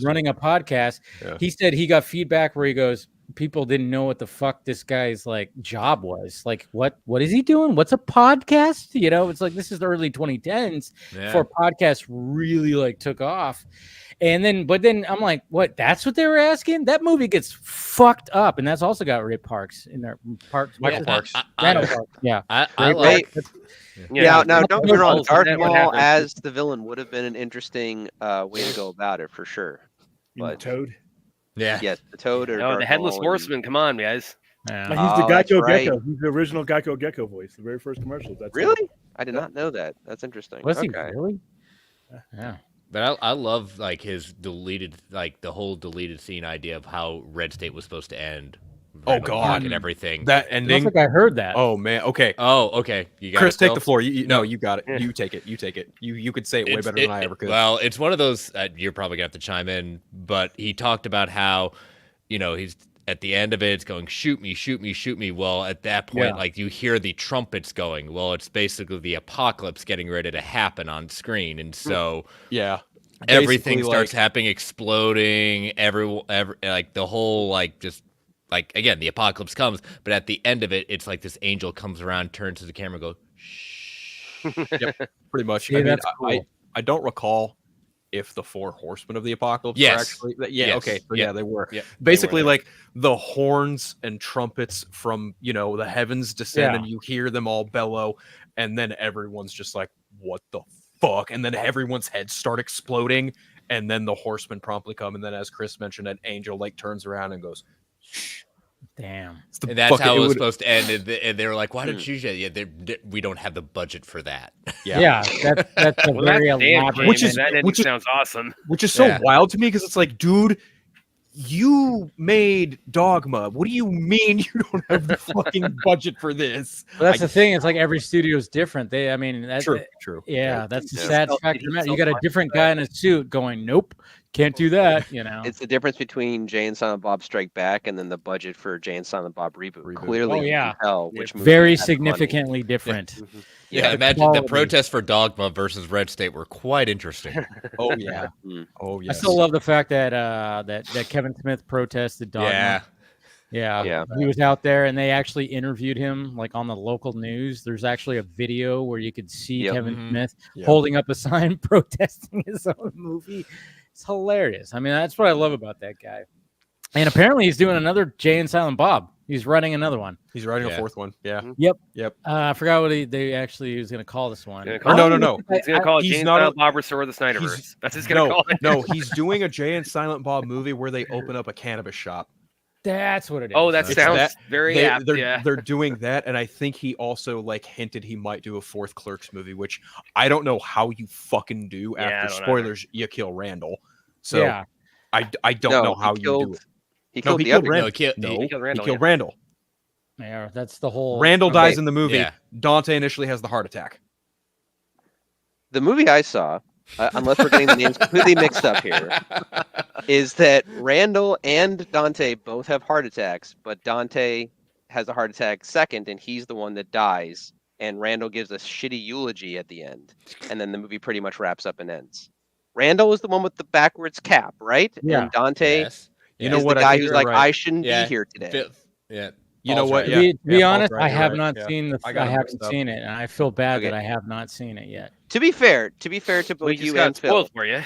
running a podcast. Yeah. He said he got feedback where he goes, people didn't know what the fuck this guy's job was. Like, what is he doing? What's a podcast? It's like, this is the early 2010s before podcasts really took off. But then I'm like, what? That's what they were asking? That movie gets fucked up, and that's also got Ray Parks in there. Michael Parks. Yeah. I like. Now, don't get me wrong. Darth Maul as the villain would have been an interesting way to go about it for sure. But Toad. Yeah. Yes, the Toad or No, the Darth Headless Maul Horseman. Come on, guys. Yeah. He's the Oh, that's Geico right. Gecko. He's the original Geico Gecko voice. The very first commercials. That's him. Really? I did Yeah. not know that. That's interesting. Was he Okay. really? Yeah. But I love like his deleted, like the whole deleted scene idea of how Red State was supposed to end. Oh, Randall Park God. and everything. That I don't ending. think I heard that. Oh man. Okay. Oh, okay. You got Chris, it, take Phil? the floor. No, No. you got it. You take it. You take it. You could say it way It's- better than I ever could. Well, it's one of those. You're probably gonna have to chime in, but he talked about how, he's at the end of it. It's going shoot me, shoot me, shoot me. Well, at that point, Yeah. like you hear the trumpets going. Well, it's basically the apocalypse getting ready to happen on screen, and so Yeah. everything Basically, starts like- happening, exploding. Every like the whole like just. Like again, the apocalypse comes, but at the end of it, it's like this angel comes around, turns to the camera, and goes, "Shh." Pretty much. See, I mean, that's cool. I don't recall if the 4 horsemen of the apocalypse were Yes. actually. Yeah. Yes. Okay. So Yeah. yeah, they were. Yeah, Basically, they were like the horns and trumpets from the heavens descend, Yeah. and you hear them all bellow, and then everyone's just like, "What the fuck?" And then everyone's heads start exploding, and then the horsemen promptly come, and then as Chris mentioned, an angel like turns around and goes, "Shh." Damn. It's the And that's fucking- how it was would- supposed to end. And they were like, "Why didn't you?" Yeah, we don't have the budget for that. Yeah, that's a Well, very that's damn elaborate. game, Which is- and that ending which is- sounds awesome. Which is so Yeah. wild to me because it's like, dude, you made Dogma. What do you mean you don't have the fucking budget for this? Well, that's the thing. It's like every studio is different. That's True. Yeah, that's the Yeah. sad fact. You got a different guy in a suit going, "Nope, can't do that." It's the difference between Jay and Silent Bob Strike Back and then the budget for Jay and Silent Bob Reboot. Clearly, Oh, you yeah. can tell which movie very had the money. significantly different. Yeah, the imagine quality. the protests for Dogma versus Red State were quite interesting. Oh yeah. Mm. Oh yeah. I still love the fact that that Kevin Smith protested Dogma. Yeah. Yeah, he was out there, and they actually interviewed him like on the local news. There's actually a video where you could see Yep. Kevin Mhm. Smith Yep. holding up a sign protesting his own movie. It's hilarious. I mean, that's what I love about that guy. And apparently, he's doing another Jay and Silent Bob. He's writing another one. He's writing Yeah. a 4th one. Yeah. I forgot what he was going to call this one. Gonna Or call no, it- no, no. He's gonna call it he's Jane not a- Silent Bob Restore the Snyderverse. That's what he's gonna call it. No, he's doing a Jay and Silent Bob movie where they open up a cannabis shop. That's what it is. Oh, that It's sounds that- very apt. Yeah. They're doing that, and I think he also like hinted he might do a 4th Clerks movie, which I don't know how you fucking do Yeah, I after don't spoilers. You kill Randall, so yeah. I don't No, know how he you do killed- it. He No, killed he the killed other. Randall. No, kill- No, he killed Randall, He killed yeah. Randall. Yeah, that's the whole. Randall Okay. dies in the movie. Yeah. Dante initially has the heart attack. The movie I saw, unless we're getting the names completely mixed up here, is that Randall and Dante both have heart attacks, but Dante has a heart attack second, and he's the one that dies. And Randall gives a shitty eulogy at the end, and then the movie pretty much wraps up and ends. Randall is the one with the backwards cap, right? Yeah. And Dante Yes. You Yeah. know is what? the I guy think who's you're like, right. I shouldn't Yeah. be here today. Phil- Yeah. You know Paul's what? right. Yeah. To be Yeah, Paul's honest, right, I you're have right, not yeah. seen I got I it haven't mixed up. seen it, and I feel bad Okay. that I have not seen it yet. To be fair to both We just you got and Phil, spoiled for you.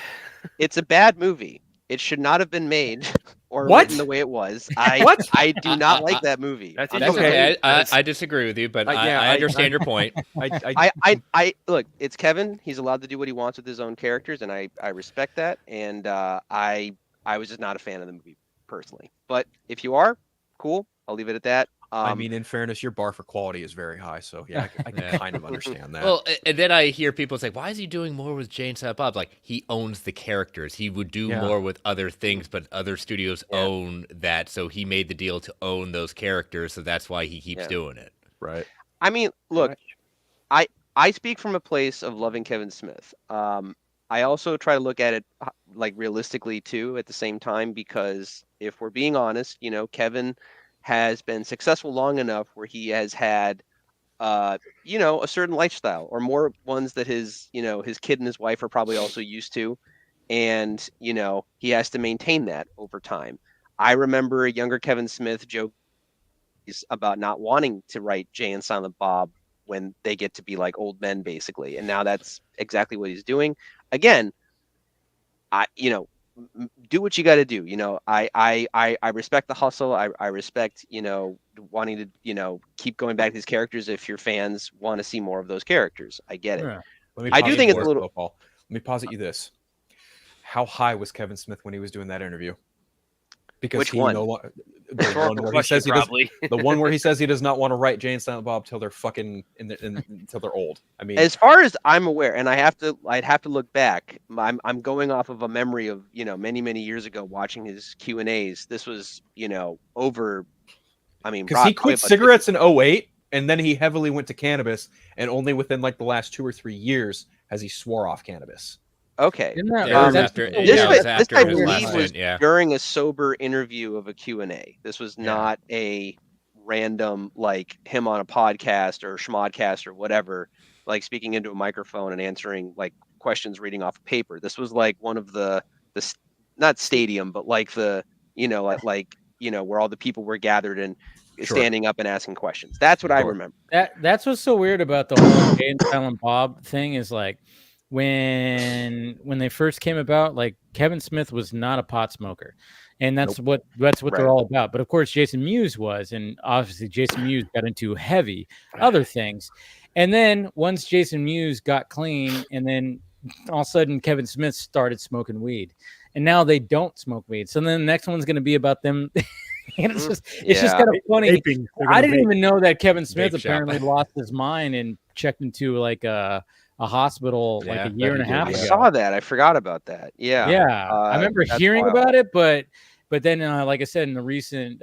it's a bad movie. It should not have been made or What? written the way it was. I What? I do not like that movie. That's I'm That's interesting. sorry. okay. I disagree with you, but Yeah, I understand your point. I look, it's Kevin. He's allowed to do what he wants with his own characters, and I respect that. And I was just not a fan of the movie personally. But if you are, cool. I'll leave it at that. I mean, in fairness, your bar for quality is very high, so yeah, I can Yeah. kind of understand that. Well, and then I hear people say, "Why is he doing more with Jane Silent Bob?" Like he owns the characters. He would do Yeah. more with other things, but other studios Yeah. own that, so he made the deal to own those characters. So that's why he keeps Yeah. doing it. Right. I mean, look, I speak from a place of loving Kevin Smith. I also try to look at it like realistically too at the same time, because if we're being honest, Kevin has been successful long enough where he has had a certain lifestyle, or more ones that his kid and his wife are probably also used to, and he has to maintain that over time. I remember a younger Kevin Smith joke about not wanting to write Jay and Silent Bob when they get to be like old men, basically, and now that's exactly what he's doing. Again, do what you got to do. I respect the hustle. I respect wanting to keep going back to these characters if your fans want to see more of those characters. I get it. Yeah. Let me I do posit think you it's a this, little- though, Paul. Let me posit you this: how high was Kevin Smith when he was doing that interview? Because Which he one? no longer the one where he Question, says he does, probably. the one where he says he does not want to write Jay and Silent Bob till they're fucking until they're old. I mean, As far as I'm aware, and I'd have to look back. I'm going off of a memory of many years ago watching his Q&As. This was over. I mean, because he probably quit about cigarettes in 08, and then he heavily went to cannabis, and only within like the last 2 or 3 years has he swore off cannabis. Okay. Isn't that Yeah, it was that's after. so Yeah, This, it weird. was this after I his believe last was stint. Yeah. during a sober interview of a Q&A. This was Yeah. not a random like him on a podcast or schmodcast or whatever, like speaking into a microphone and answering like questions reading off a paper. This was like one of the not stadium, but like the where all the people were gathered and Sure. standing up and asking questions. That's what I Sure. remember. That's what's so weird about the whole Jay and Silent Bob thing is like when they first came about, like Kevin Smith was not a pot smoker, and that's what Right. they're all about. But of course, Jason Mewes was, and obviously Jason Mewes got into heavy other things, and then once Jason Mewes got clean, and then all of a sudden Kevin Smith started smoking weed, and now they don't smoke weed. So then the next one's going to be about them. And it's just kind of funny. Vaping. They're I gonna didn't vape. even know that Kevin Smith Vape shop. apparently lost his mind and checked into like a hospital like Yeah, a year and a that he half did, I ago. saw that. I forgot about that. Yeah. Yeah, I remember That's hearing wild. about it, but then like I said in the recent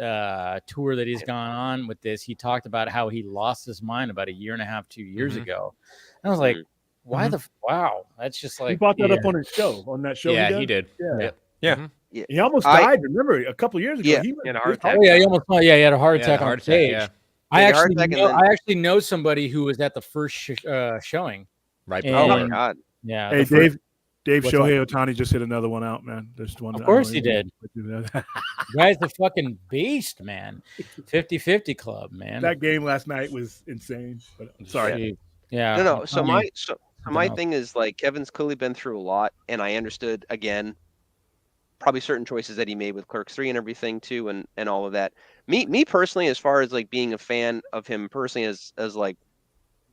tour that he's gone on with this, he talked about how he lost his mind about a year and a half, 2 years Mhm. ago. And I was like, Mhm. why the wow? That's just He like brought that yeah. up on his show, on that show. Yeah, he did. Yeah. Yep. Yeah. Mhm. He almost I- died. Remember, a couple years ago. Yeah. He He had a heart attack. Oh yeah, he almost he had a heart Yeah, attack the on heart attack, stage. yeah. I Yeah, the heart actually attack and know, then- I actually know somebody who was at the first showing. Right. And- Oh my before. God. Yeah, Hey, the first- Dave What's Shohei Ohtani just hit another one out, man. Just one. Of course I he don't did. know if Guy's the fucking beast, man. 50-50 club, man. that game last night was insane. But sorry. Jeez. Yeah. No. So Ohtani, my else. thing is like Kevin's clearly been through a lot, and I understood again probably certain choices that he made with Clerks 3 and everything too, and all of that. Me personally, as far as like being a fan of him personally, as like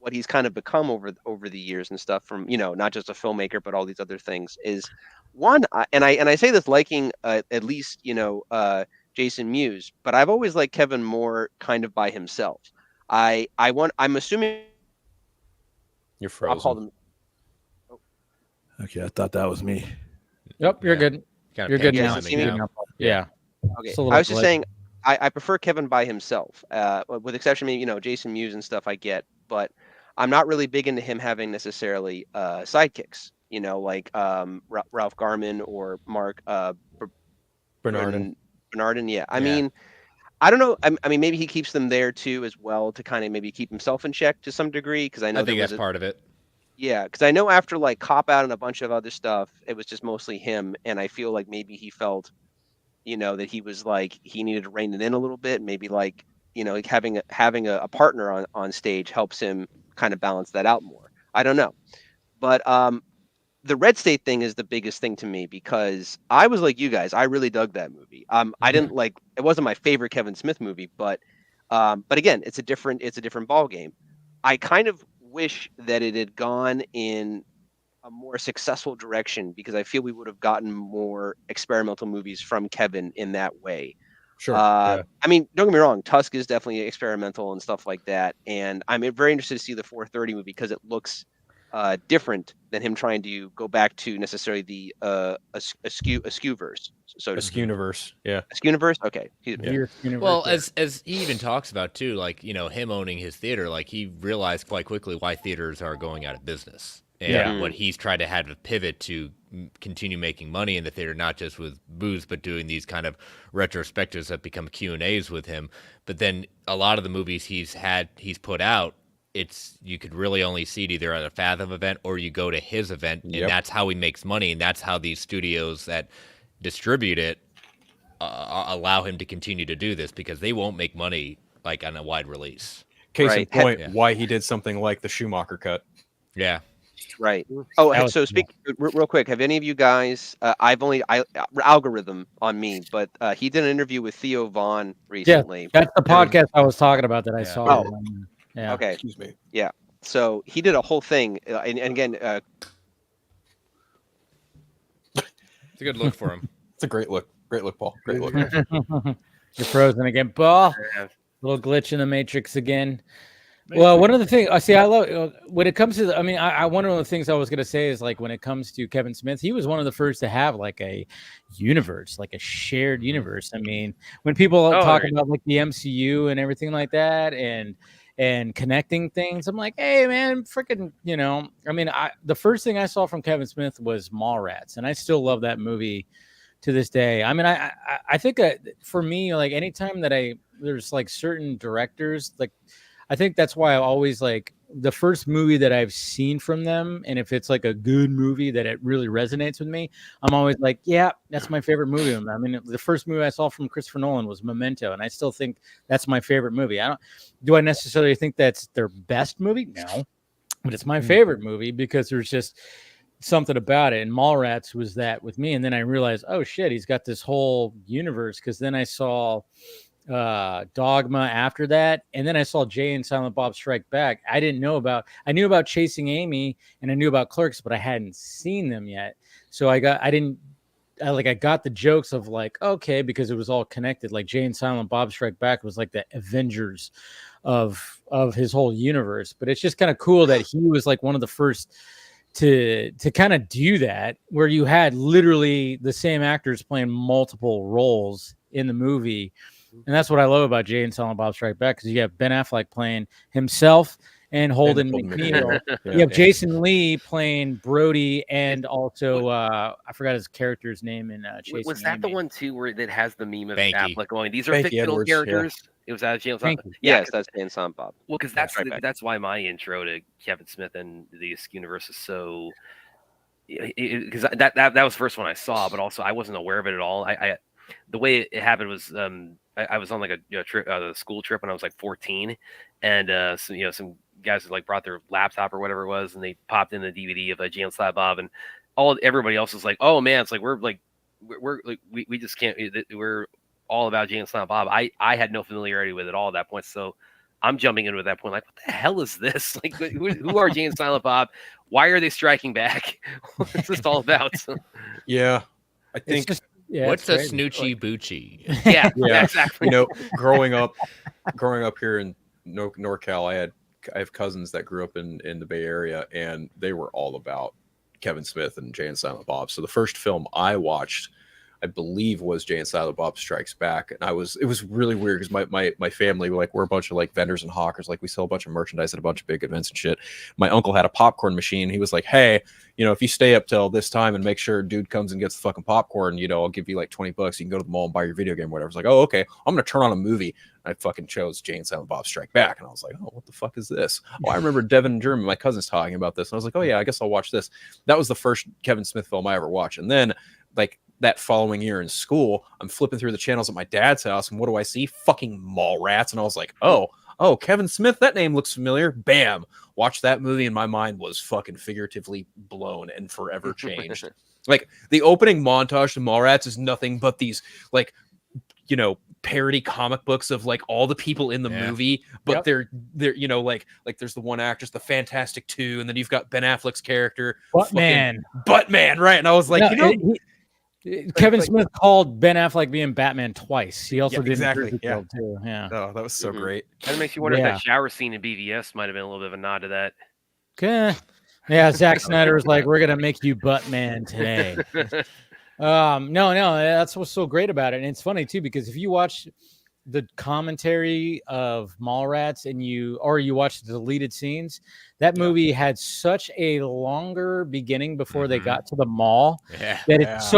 what he's kind of become over the years and stuff, from not just a filmmaker but all these other things, is one. And I say this liking at least Jason Mewes, but I've always liked Kevin more kind of by himself. I'm assuming You're I'll call frozen. them. Okay, I thought that was me. Yep, you're Yeah. good. Kinda You're good Yeah, now. so see me- Yeah. Okay, It's a little I was just glitchy. saying, I prefer Kevin by himself, with exception maybe Jason Mewes and stuff I get, but I'm not really big into him having necessarily sidekicks. Like Ralph Garman or Mark Bernardin. Bernardin. Yeah, I Yeah. mean, I don't know. I mean, maybe he keeps them there too as well to kind of maybe keep himself in check to some degree, because I know I think there that's was part of it. yeah, because I know after like Cop Out and a bunch of other stuff, it was just mostly him, and I feel like maybe he felt, that he was like he needed to rein it in a little bit. Maybe like like having a partner on stage helps him kind of balance that out more. I don't know, but the Red State thing is the biggest thing to me, because I was like you guys, I really dug that movie. I didn't like it wasn't my favorite Kevin Smith movie, but again, it's a different ball game. I kind of wish that it had gone in a more successful direction, because I feel we would have gotten more experimental movies from Kevin in that way. Sure. Yeah. I mean, don't get me wrong, Tusk is definitely experimental and stuff like that, and I'm very interested to see the 430 movie, because it looks different than him trying to go back to necessarily the askew verse. So A Skewniverse. Yeah. Askewniverse? Okay. Well, as he even talks about too, like him owning his theater, like he realized quite quickly why theaters are going out of business, and Yeah. what he's tried to have to pivot to continue making money in the theater, not just with booze, but doing these kind of retrospectives that become Q&As with him. But then a lot of the movies he's put out, you could really only see it either at a Fathom event or you go to his event, and Yep. that's how he makes money, and that's how these studios that distribute it allow him to continue to do this, because they won't make money like on a wide release. Case Right. in point, Yeah. why he did something like the Schumacher cut. Yeah. Right. Oh, That was so cool. real quick, have any of you guys? Algorithm on me, but he did an interview with Theo Vaughn recently. That's the podcast I was talking about that I Yeah. saw. Oh. Yeah. Okay, Excuse me. so he did a whole thing, and again, It's a good look for him. It's a great look. Great look, Paul. Great look. You're frozen again, Paul. Little glitch in the matrix again. Well, one of the things I see, I love when it comes to, one of the things I was going to say is like when it comes to Kevin Smith, he was one of the first to have like a universe, like a shared universe. I mean, when people talk about like the MCU and everything like that, and connecting things, I'm like, hey man, freaking, the first thing I saw from Kevin Smith was Mallrats, and I still love that movie to this day. I mean, I think for me, like anytime that there's like certain directors, like I think that's why I always like the first movie that I've seen from them. And if it's like a good movie that it really resonates with me, I'm always like, yeah, that's my favorite movie. I mean, the first movie I saw from Christopher Nolan was Memento. And I still think that's my favorite movie. Do I necessarily think that's their best movie? No, but it's my favorite movie because there's just something about it. And Mallrats was that with me. And then I realized, oh shit, he's got this whole universe. Cause then I saw Dogma after that, and then I saw Jay and Silent Bob Strike Back. I knew about Chasing Amy and I knew about Clerks, but I hadn't seen them yet. So I got the jokes of like, okay, because it was all connected. Like Jay and Silent Bob Strike Back was like the Avengers of his whole universe. But it's just kind of cool that he was like one of the first to kind of do that, where you had literally the same actors playing multiple roles in the movie. And that's what I love about Jay and Silent Bob Strike Back, because you have Ben Affleck playing himself and Holden McNeil. You have Jason Lee playing Brody, and also I forgot his character's name in Chasing Was that Amy. the one too where that has the meme of Banky. Affleck going, "These are Banky fictional Edwards, characters"? It was out of jail. Yes, that's Dan Silent Bob. Well, because that's why my intro to Kevin Smith and the universe is so. Because that was the first one I saw, but also I wasn't aware of it at all. The way it happened was I was on like a trip, a school trip when I was like 14, and some guys had like brought their laptop or whatever it was, and they popped in the DVD of Jay and Silent Bob, and everybody else was like, oh man, it's like we just can't, we're all about Jay and Silent Bob. I had no familiarity with it all at that point, so I'm jumping into it at that point like, what the hell is this? Like, who are Jay and Silent Bob? Why are they striking back? What's this all about? Yeah, I think. What's a snoochie boochie? Yeah, exactly. Growing up here in NorCal, I have cousins that grew up in the Bay Area, and they were all about Kevin Smith and Jay and Silent Bob. So the first film I watched, I believe, was Jay and Silent Bob Strikes Back, and it was really weird because my family, like, we're a bunch of like vendors and hawkers, like we sell a bunch of merchandise at a bunch of big events and shit. My uncle had a popcorn machine. He was like, hey, if you stay up till this time and make sure dude comes and gets the fucking popcorn, I'll give you like $20. You can go to the mall and buy your video game or whatever. I was like, oh, okay, I'm gonna turn on a movie. I fucking chose Jay and Silent Bob Strike Back, and I was like, oh, what the fuck is this? Oh, I remember Devin and Jeremy, my cousins, talking about this, and I was like, oh yeah, I guess I'll watch this. That was the first Kevin Smith film I ever watched. And then like that following year in school, I'm flipping through the channels at my dad's house, and what do I see? Fucking Mallrats. And I was like, oh, Kevin Smith, that name looks familiar. Bam. Watched that movie, and my mind was fucking figuratively blown and forever changed. Like, the opening montage to Mallrats is nothing but these, like, parody comic books of like all the people in the movie, but they're like there's the one actress, the Fantastic Two, and then you've got Ben Affleck's character, Buttman, right? And I was like, Kevin Smith called Ben Affleck being Batman twice. He also did exactly too. Yeah. Oh, that was so great. And it makes you wonder if that shower scene in BVS might have been a little bit of a nod to that. Okay. Yeah, Zack Snyder was like, we're gonna make you Buttman today. No, that's what's so great about it. And it's funny too, because if you watch the commentary of Mallrats and you watch the deleted scenes, that movie had such a longer beginning before they got to the mall that it's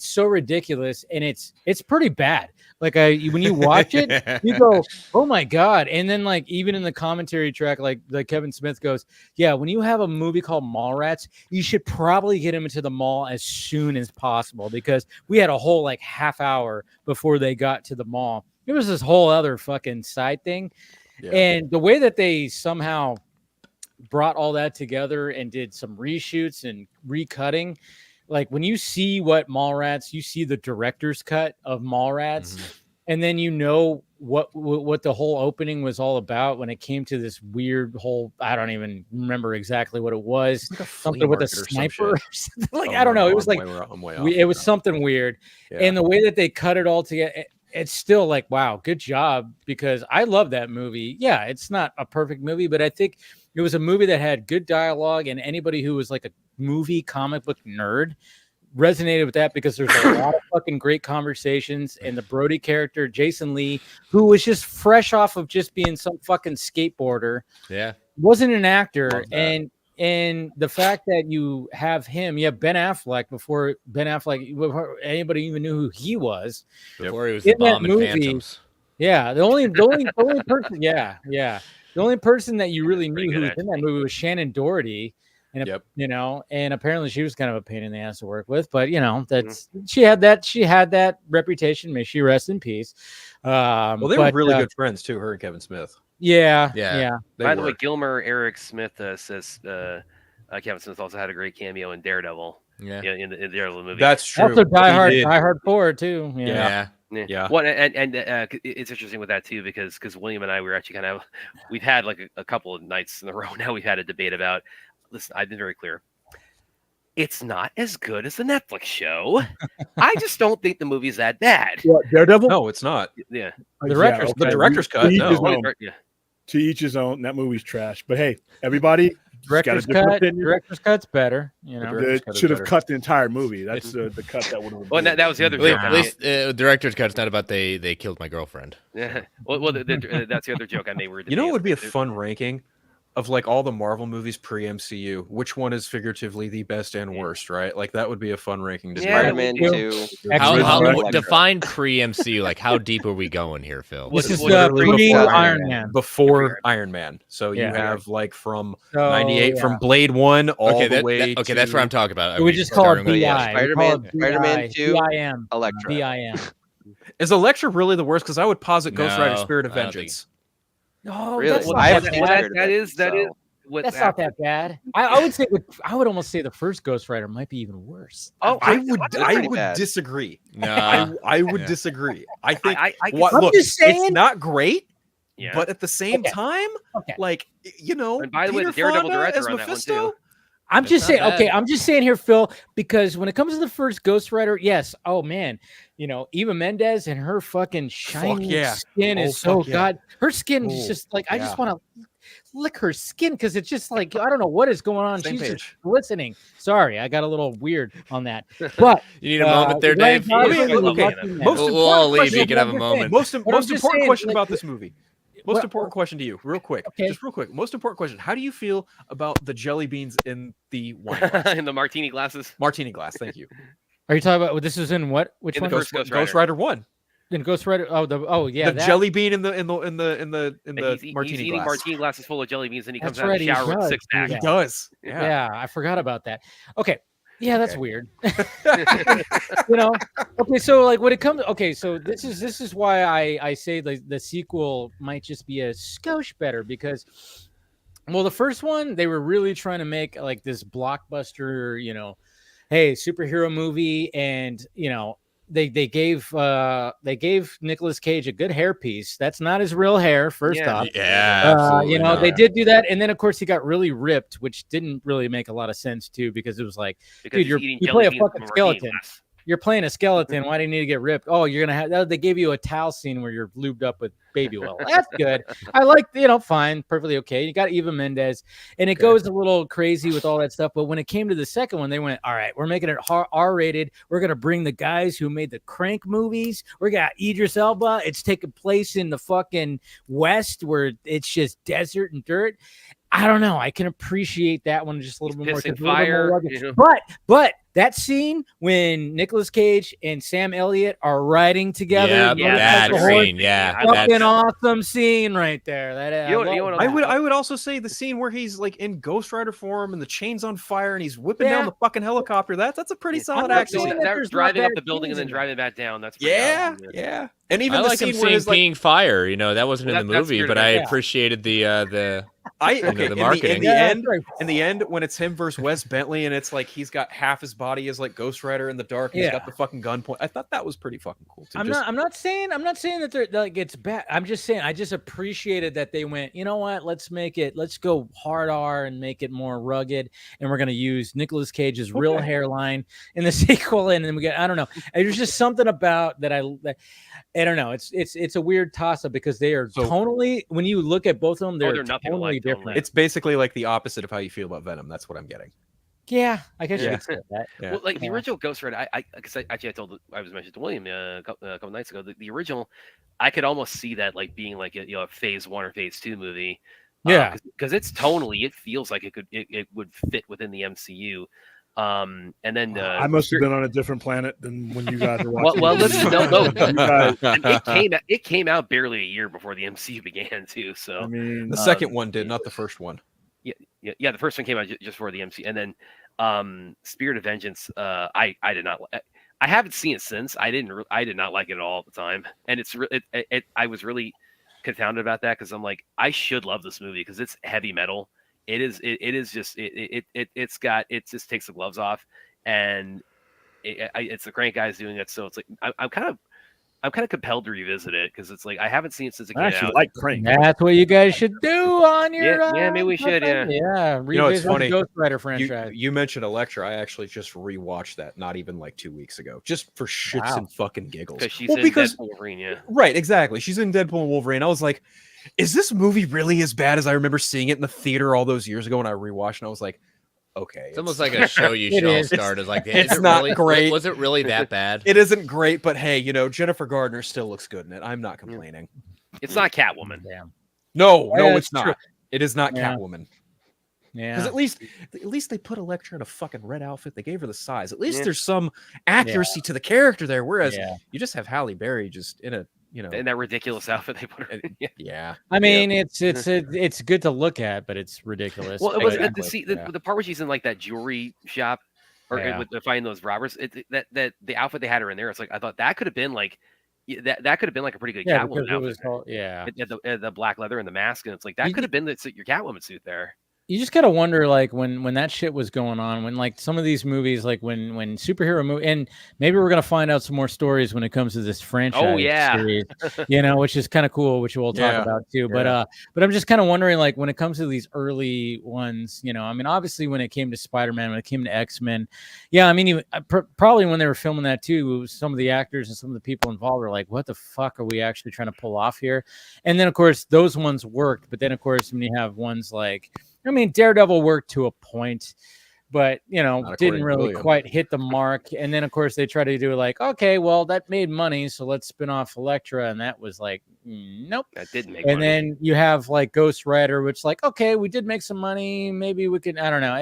so ridiculous, and it's pretty bad. Like when you watch it, you go, oh my god. And then like even in the commentary track, like Kevin Smith goes, yeah, when you have a movie called Mallrats, you should probably get him into the mall as soon as possible, because we had a whole like half hour before they got to the mall. It was this whole other fucking side thing. Yeah. And the way that they somehow brought all that together and did some reshoots and recutting, like when you see what Mallrats, you see the director's cut of Mallrats, and then what the whole opening was all about when it came to this weird whole, I don't even remember exactly what it was. Like a Something with a sniper or something. Like, I don't know. It was like it was something weird. Yeah. And the way that they cut it all together, it's still like, wow, good job, because I love that movie. Yeah, it's not a perfect movie, but I think it was a movie that had good dialogue, and anybody who was like a movie comic book nerd resonated with that, because there's a lot of fucking great conversations. And the Brody character, Jason Lee, who was just fresh off of just being some fucking skateboarder, wasn't an actor, and the fact that you have him, you have Ben Affleck before anybody even knew who he was, before he was the bomb in Phantoms. Yeah, the only person, the only person that you really knew who was in that movie was Shannon Doherty. And you know, and apparently she was kind of a pain in the ass to work with, but you know, that's she had that reputation. May she rest in peace. Well, they were really good friends too, her and Kevin Smith. Yeah. By the way, Gilmer Eric Smith says Kevin Smith also had a great cameo in Daredevil. Yeah, in the Daredevil movie. That's true. Also, Die Hard 4 too. Yeah. Well, and it's interesting with that too, because William and I were actually we've had like a couple of nights in a row now. We've had a debate about. Listen, I've been very clear. It's not as good as the Netflix show. I just don't think the movie's that bad. What, Daredevil? No, it's not. Yeah. The director's cut. No. To each his own. That movie's trash. But hey, everybody. Director's cut's better. You know, they should have cut the entire movie. That's the cut that would have been. Well, that was the other joke. At least director's cut's not about they killed my girlfriend. Yeah. Well, that's the other joke I made. You know what would be a fun ranking of like all the Marvel movies pre-MCU? Which one is figuratively the best and worst, right? Like that would be a fun ranking to do. Spider-Man 2. How define pre-MCU? Like how deep are we going here, Phil? This is pre-Iron Man. Before Iron Man. So you have like from 98 from Blade 1 all the way to... that's what I'm talking about. We just call it BI. Spider-Man 2, BIM. Elektra. BIM. Is Elektra really the worst? Because I would posit Ghost Rider Spirit of Vengeance. No, really? That's not that bad. I would almost say the first Ghost Rider might be even worse. Oh, I would disagree. No, I would disagree. I think it's not great, but at the same time, like you know, and by the Peter way, the Daredevil Fonda director as on Mephisto. that one too. I'm just saying here, Phil, because when it comes to the first Ghost Rider, yes, oh man, you know, Eva Mendes and her fucking shiny skin is so god. Her skin is just like I just want to lick her skin because it's just like I don't know what is going on. She's just glistening. Sorry, I got a little weird on that. But you need a moment there, Dave. We'll all leave. You can have a moment. Most important question about this movie. Most important question to you, real quick. Just real quick. Most important question. How do you feel about the jelly beans in the wine glass? In the martini glasses? Martini glass, thank you. Are you talking about this is in what? Which one? Ghost Rider 1. In Ghost Rider. The jelly bean in the martini he's eating glass. martini glasses full of jelly beans, and he comes out of the shower with 6 packs. He does. Yeah, I forgot about that. Okay. Yeah, that's weird. You know. Okay, so like when it comes, so this is why I say the sequel might just be a skosh better because, well, the first one they were really trying to make like this blockbuster, you know, hey, superhero movie, and you know they gave Nicolas Cage a good hairpiece. That's not his real hair, first off. Yeah, you know, they did do that, and then of course he got really ripped, which didn't really make a lot of sense too, because it was like, dude, you play a fucking skeleton. You're playing a skeleton. Why do you need to get ripped? Oh, you're gonna have. They gave you a towel scene where you're lubed up with baby oil. That's good. I like, you know, fine, perfectly okay. You got Eva Mendes, and it goes a little crazy with all that stuff. But when it came to the second one, they went, all right, we're making it R-rated. We're gonna bring the guys who made the Crank movies. We got Idris Elba. It's taking place in the fucking West, where it's just desert and dirt. I don't know. I can appreciate that one just a little bit more. Fire, but that scene when Nicolas Cage and Sam Elliott are riding together, that scene, fucking awesome scene right there. I would also say the scene where he's like in Ghost Rider form and the chain's on fire and he's whipping down the fucking helicopter. That's a pretty solid action. Driving up the building and then driving back down. That's yeah. And even I the like scene him where seeing fire. You know, that wasn't in the movie, but I appreciated the Okay, the marketing. In the end, when it's him versus Wes Bentley, and it's like he's got half his body as like Ghost Rider in the dark, and he's got the fucking gun point. I thought that was pretty fucking cool too. I'm not saying that they're like it's bad. I'm just saying I just appreciated that they went, you know what? Let's go hard R and make it more rugged, and we're gonna use Nicolas Cage's real hairline in the sequel, and then I don't know. There's just something about that I don't know. It's a weird toss up because they are tonally, when you look at both of them, they're totally different. It's basically like the opposite of how you feel about Venom. That's what I'm getting. Yeah, I guess you could say that. Yeah. Well, like the original Ghost Rider, I was mentioned to William a couple nights ago. The original, I could almost see that like being like a phase 1 or phase 2 movie. Yeah, because it's tonally, it feels like it would fit within the MCU. And then I must have been on a different planet than when you guys were watching. well, listen, no. It came out barely a year before the MCU began too. So I mean, the second one did, not the first one. Yeah. The first one came out just for the MCU, and then Spirit of Vengeance. I did not. I haven't seen it since. I did not like it at all at the time, and I was really confounded about that because I'm like, I should love this movie because it's heavy metal. It just takes the gloves off, and it's the Crank guys doing it. So it's like I'm kind of compelled to revisit it because it's like I haven't seen it since it came out. Like Crank. That's what you guys should do on your. Yeah, maybe we should. Yeah. It's funny. The Ghost Rider franchise. You mentioned Elektra. I actually just rewatched that not even like 2 weeks ago, just for shits and fucking giggles. Because she's in Deadpool Wolverine. Yeah. Right. Exactly. She's in Deadpool and Wolverine. I was like, is this movie really as bad as I remember seeing it in the theater all those years ago when I rewatched? And I was like, okay, it's almost like a show you should all start. Is like, it's not really, great. Was it really that bad? It isn't great, but hey, Jennifer Gardner still looks good in it. I'm not complaining. It's not Catwoman. Damn. No, it's not. True. It is not Catwoman. Yeah. Because at least they put Elektra in a fucking red outfit. They gave her the size. At least there's some accuracy to the character there. Whereas you just have Halle Berry just in a in that ridiculous outfit they put her in. Yeah. I mean, it's good to look at, but it's ridiculous. Well, it was the part where she's in like that jewelry shop or with fighting those robbers. That the outfit they had her in there. It's like I thought that could have been like that could have been like a pretty good Catwoman outfit. The black leather and the mask, and it's like that could have been your Catwoman suit there. You just gotta wonder, like when that shit was going on, when like some of these movies, like when superhero movie, and maybe we're gonna find out some more stories when it comes to this franchise series, which is kind of cool, which we'll talk about too. Yeah. But I'm just kind of wondering, like when it comes to these early ones, I mean, obviously when it came to Spider-Man, when it came to X-Men, I mean, probably when they were filming that too, some of the actors and some of the people involved were like, "What the fuck are we actually trying to pull off here?" And then of course those ones worked, but then of course when you have ones like, I mean, Daredevil worked to a point, but didn't really quite hit the mark. And then, of course, they try to do like, okay, well, that made money, so let's spin off Elektra, and that was like, nope, that didn't make. And money. then you have like Ghost Rider, which like, okay, we did make some money, maybe we could. I don't know.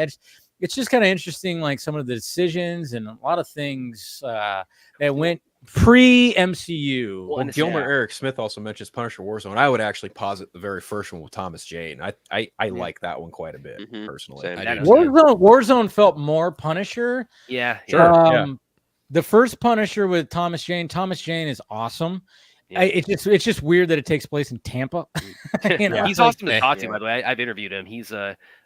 It's just kind of interesting, like some of the decisions and a lot of things that went pre-MCU. Well, Gilmer Eric Smith also mentions Punisher Warzone. I would actually posit the very first one with Thomas Jane. I like that one quite a bit personally. Warzone felt more Punisher. Yeah, sure. The first Punisher with Thomas Jane. Thomas Jane is awesome. Yeah. It's just weird that it takes place in Tampa. He's awesome to talk to. By the way, I've interviewed him. He's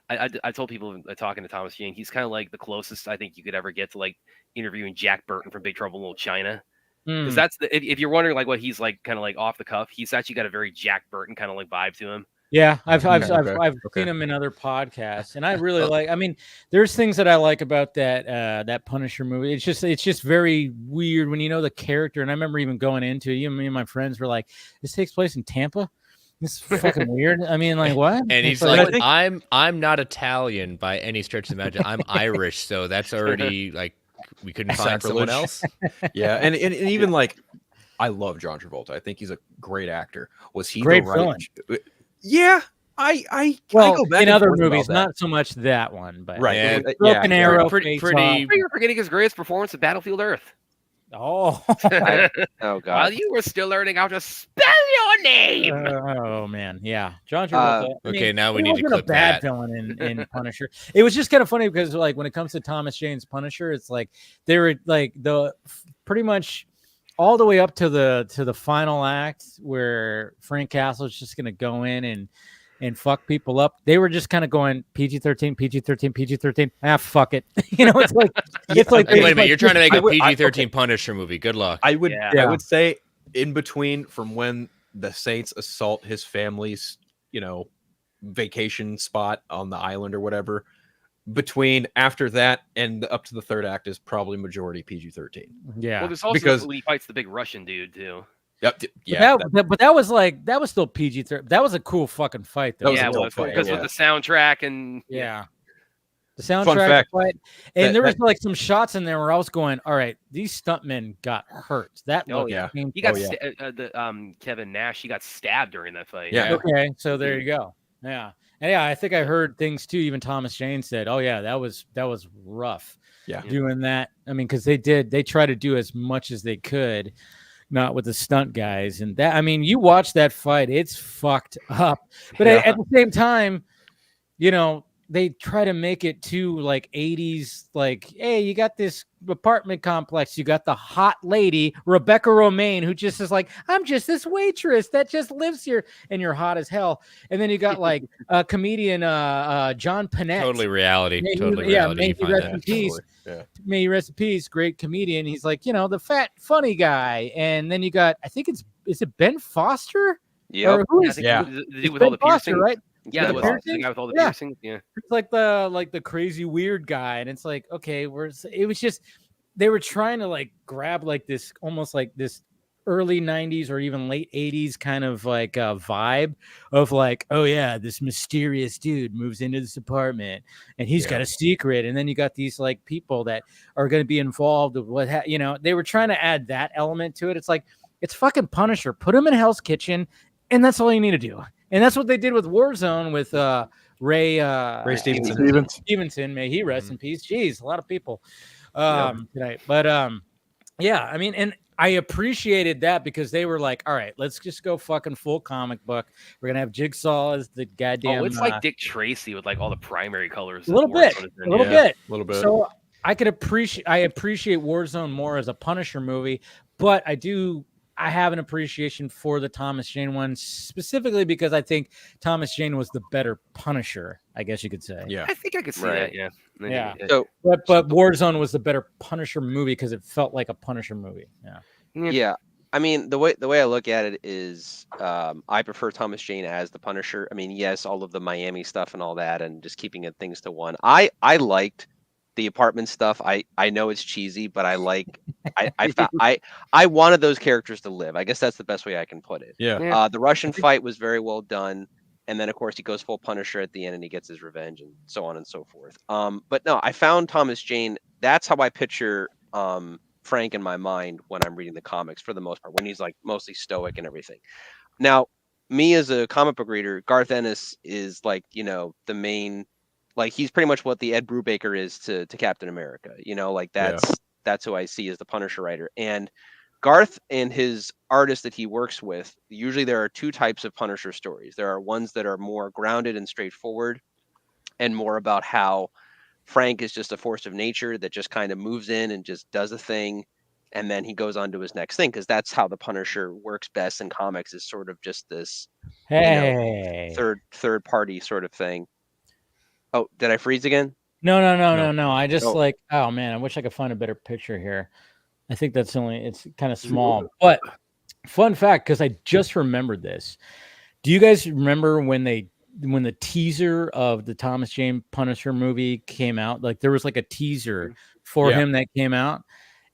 I told people talking to Thomas Jane, he's kind of like the closest I think you could ever get to like interviewing Jack Burton from Big Trouble in Little China. Because that's if you're wondering like what he's like kind of like off the cuff, he's actually got a very Jack Burton kind of like vibe to him. Yeah, I've seen him in other podcasts, and I really like. I mean, there's things that I like about that Punisher movie. It's just very weird when you know the character. And I remember even going into it, me and my friends were like, "This takes place in Tampa." It's fucking weird. I mean, like what? And he's like, I'm not Italian by any stretch of the imagination. I'm Irish, so that's already like. We couldn't find someone else. Yeah, and even like, I love John Travolta. I think he's a great actor. Was he great the right? Villain? Yeah, I go back in other movies, not so much that one, but right. Broken Arrow, pretty. You're forgetting his greatest performance at Battlefield Earth. Oh, oh God! While you were still learning how to spell your name. Oh man, yeah, John Travolta. Okay, now we need to clip a bad villain in Punisher. It was just kind of funny because like when it comes to Thomas Jane's Punisher, it's like they were like the pretty much all the way up to the final act where Frank Castle's just gonna go in and and fuck people up. They were just kind of going PG-13, PG-13, PG-13. Fuck it. It's like it's like wait a minute, you're trying to make a I PG-13 Punisher movie. Good luck. I would Yeah. say in between from when the Saints assault his family's, vacation spot on the island or whatever, between after that and up to the third act is probably majority PG-13. Yeah. Well, there's also Because- when he fights the big Russian dude too. Yep. But that was still PG-13. That was a cool fucking fight, though. That was Yeah, a well, dope fight, because yeah. with the soundtrack and Yeah. The soundtrack, Fun fact, fight, and that- there was like some shots in there where I was going, all right, these stuntmen got hurt. That Oh, looked yeah. painful. he got Kevin Nash. He got stabbed during that fight. Yeah. Okay, so there you go. Yeah. And yeah, I think I heard things too. Even Thomas Jane said, "Oh yeah, that was rough." Yeah. Doing that. I mean, because they tried to do as much as they could, not with the stunt guys. And that, I mean, you watch that fight, it's fucked up. But at the same time, they try to make it too like 80s, like, hey, you got this apartment complex, you got the hot lady Rebecca Romaine who just is like, I'm just this waitress that just lives here, and you're hot as hell. And then you got like a comedian John Panette. Totally reality. May Totally he- yeah, reality. may You he find rest that. in peace. Totally. Yeah. May he rest in peace, great comedian. He's like, the fat funny guy. And then you got, I think is it Ben Foster? Yep. Or who I is think Yeah. the it's dude with all Ben the Foster, piercings, right? Yeah, The the piercings? guy with all the Yeah. piercings. Yeah. It's like the crazy weird guy, and it's like, okay, it was just they were trying to like grab like this almost like this early 90s or even late 80s kind of like vibe of like, oh yeah, this mysterious dude moves into this apartment and he's got a secret, and then you got these like people that are going to be involved with what they were trying to add that element to it. It's like, it's fucking Punisher. Put him in Hell's Kitchen, and that's all you need to do. And that's what they did with Warzone with Ray Stevenson. May he rest in peace. Jeez, a lot of people tonight. But yeah, I mean, and I appreciated that because they were like, all right, let's just go fucking full comic book. We're gonna have Jigsaw as the goddamn. Oh, it's like Dick Tracy with like all the primary colors. a little bit. Little bit. So I appreciate Warzone more as a Punisher movie, but I have an appreciation for the Thomas Jane one specifically because I think Thomas Jane was the better Punisher, I guess you could say. Yeah. I think I could see Right. that. Yeah. Yeah. So But Warzone was the better Punisher movie because it felt like a Punisher movie. Yeah. yeah, I mean the way I look at it is, I prefer Thomas Jane as the Punisher. I mean, yes, all of the Miami stuff and all that, and just keeping it things to one. I liked the apartment stuff. I know it's cheesy, but I wanted those characters to live. I guess that's the best way I can put it. Yeah. The Russian fight was very well done, and then of course he goes full Punisher at the end and he gets his revenge and so on and so forth. But no, I found Thomas Jane. That's how I picture Frank in my mind when I'm reading the comics for the most part, when he's like mostly stoic and everything. Now, me as a comic book reader, Garth Ennis is like, the main, like he's pretty much what the Ed Brubaker is to Captain America. Like that's who I see as the Punisher writer. And Garth and his artists that he works with, usually there are two types of Punisher stories. There are ones that are more grounded and straightforward and more about how Frank is just a force of nature that just kind of moves in and just does a thing, and then he goes on to his next thing, because that's how the Punisher works best in comics, is sort of just this third party sort of thing. Oh, did I freeze again? No. I just oh man, I wish I could find a better picture here. I think it's kind of small. But fun fact, because I just remembered this. Do you guys remember when the teaser of the Thomas Jane Punisher movie came out? Like there was like a teaser for him that came out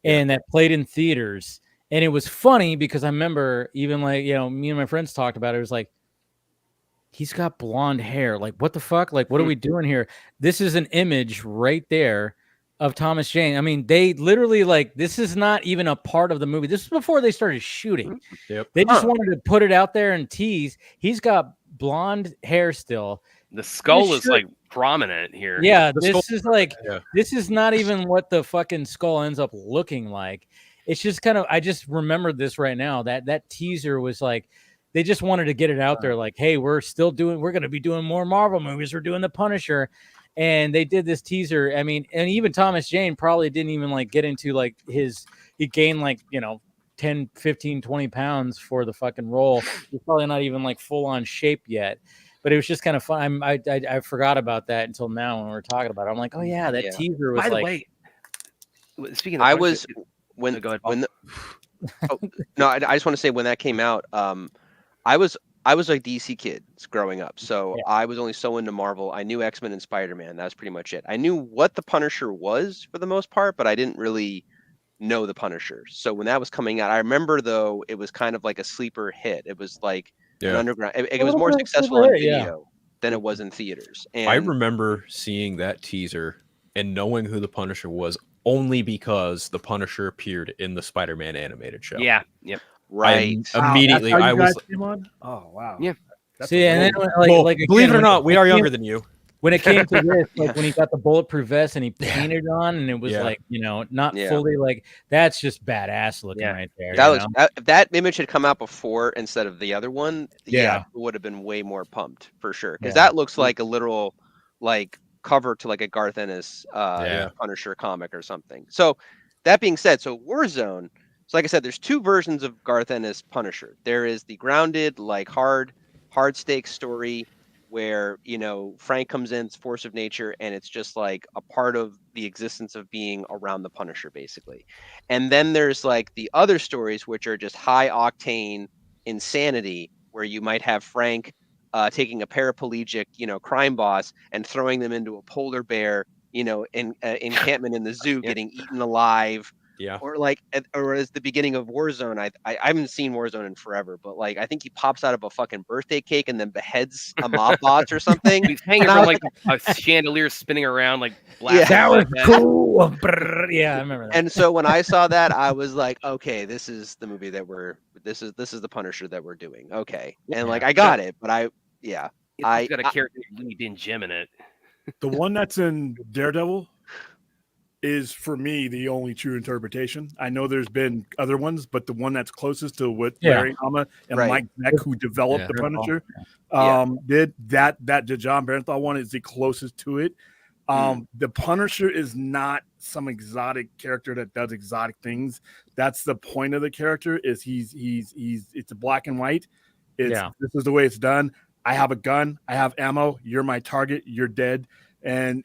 and that played in theaters. And it was funny because I remember even like, me and my friends talked about it. It was like, he's got blonde hair. Like, what the fuck? Like, what are we doing here? This is an image right there of Thomas Jane. I mean, they literally this is not even a part of the movie. This is before they started shooting. Yep. They just wanted to put it out there and tease. He's got blonde hair still. The skull is like prominent here. Yeah, this is not even what the fucking skull ends up looking like. It's just kind of, I just remembered this right now. That teaser was like, they just wanted to get it out there, like, hey, we're going to be doing more Marvel movies. We're doing the Punisher. And they did this teaser. I mean, and even Thomas Jane probably didn't even get into he gained 10, 15, 20 pounds for the fucking role. He's probably not even full on shape yet. but it was just kind of fun. I forgot about that until now when we were talking about it. I'm like, oh yeah, that teaser was By the like. way, speaking of I Punisher, was when go ahead, when the, no, I just want to say when that came out, I was a DC kid growing up, so I was only so into Marvel. I knew X-Men and Spider-Man. That was pretty much it. I knew what the Punisher was for the most part, but I didn't really know the Punisher. So when that was coming out, I remember though it was kind of like a sleeper hit. It was like an underground. It was more successful in video than it was in theaters. And I remember seeing that teaser and knowing who the Punisher was only because the Punisher appeared in the Spider-Man animated show. Yeah. Yep. Right. Immediately, I was. Came on? Oh wow. Yeah. See, and then believe it or not, we are younger than you. When it came to this, like when he got the bulletproof vest and he painted on, and it was like, not fully like, that's just badass looking right there. That image had come out before instead of the other one. Yeah, would have been way more pumped for sure, because that looks like a literal like cover to like a Garth Ennis Punisher comic or something. So that being said, so Warzone. So like I said, there's two versions of Garth Ennis Punisher. There is the grounded, like hard stakes story where, Frank comes in, it's force of nature, and it's just like a part of the existence of being around the Punisher, basically. And then there's like the other stories, which are just high octane insanity, where you might have Frank taking a paraplegic, crime boss and throwing them into a polar bear, encampment in the zoo, getting eaten alive. Yeah. Or as the beginning of Warzone, I haven't seen Warzone in forever, but like I think he pops out of a fucking birthday cake and then beheads a mob boss or something. He's hanging from like a chandelier spinning around like black. That was cool. Yeah, I remember that. And so when I saw that, I was like, okay, this is the movie that this is the Punisher that we're doing. Okay. And like I got it, but It's got a character named Jim in it. The one that's in Daredevil is for me the only true interpretation. I know there's been other ones, but the one that's closest to what Larry Hama and Mike Zeck, who developed the Punisher, did that. The John Bernthal one is the closest to it. The Punisher is not some exotic character that does exotic things. That's the point of the character. Is he's it's a black and white. This is the way it's done. I have a gun. I have ammo. You're my target. You're dead. And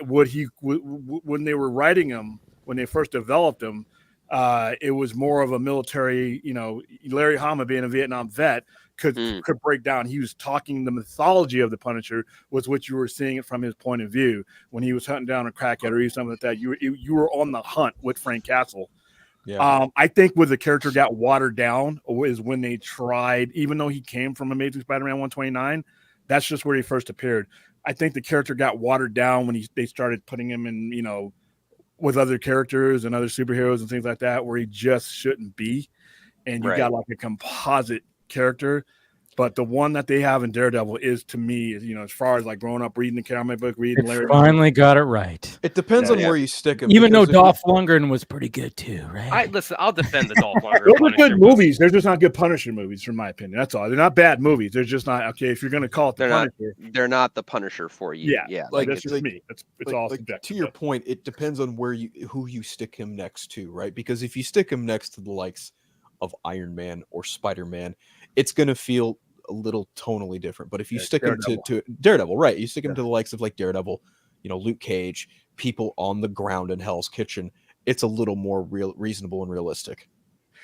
when they were writing him, when they first developed him, it was more of a military, Larry Hama being a Vietnam vet could break down. He was talking the mythology of the Punisher was what you were seeing it from his point of view. When he was hunting down a crackhead or something like that, you were on the hunt with Frank Castle. Yeah. I think where the character got watered down is when they tried, even though he came from Amazing Spider-Man 129, that's just where he first appeared. I think the character got watered down when they started putting him in, with other characters and other superheroes and things like that, where he just shouldn't be. And you got like a composite character. But the one that they have in Daredevil is, to me, as far as like growing up reading the comic book, reading Larry. Finally got it right. It depends on where you stick him. Even though Dolph Lundgren was pretty good too, right? I'll defend the Dolph Lundgren. Those are good movies. They're just not good Punisher movies, from my opinion. That's all. They're not bad movies. They're just not okay. If you're going to call it the Punisher, they're not the Punisher for you. Yeah. Like that's just me. It's all subjective. To your point, it depends on who you stick him next to, right? Because if you stick him next to the likes of Iron Man or Spider-Man, it's going to feel a little tonally different. But if you stick him to Daredevil, right? You stick him to the likes of like Daredevil, Luke Cage, people on the ground in Hell's Kitchen, it's a little more reasonable and realistic.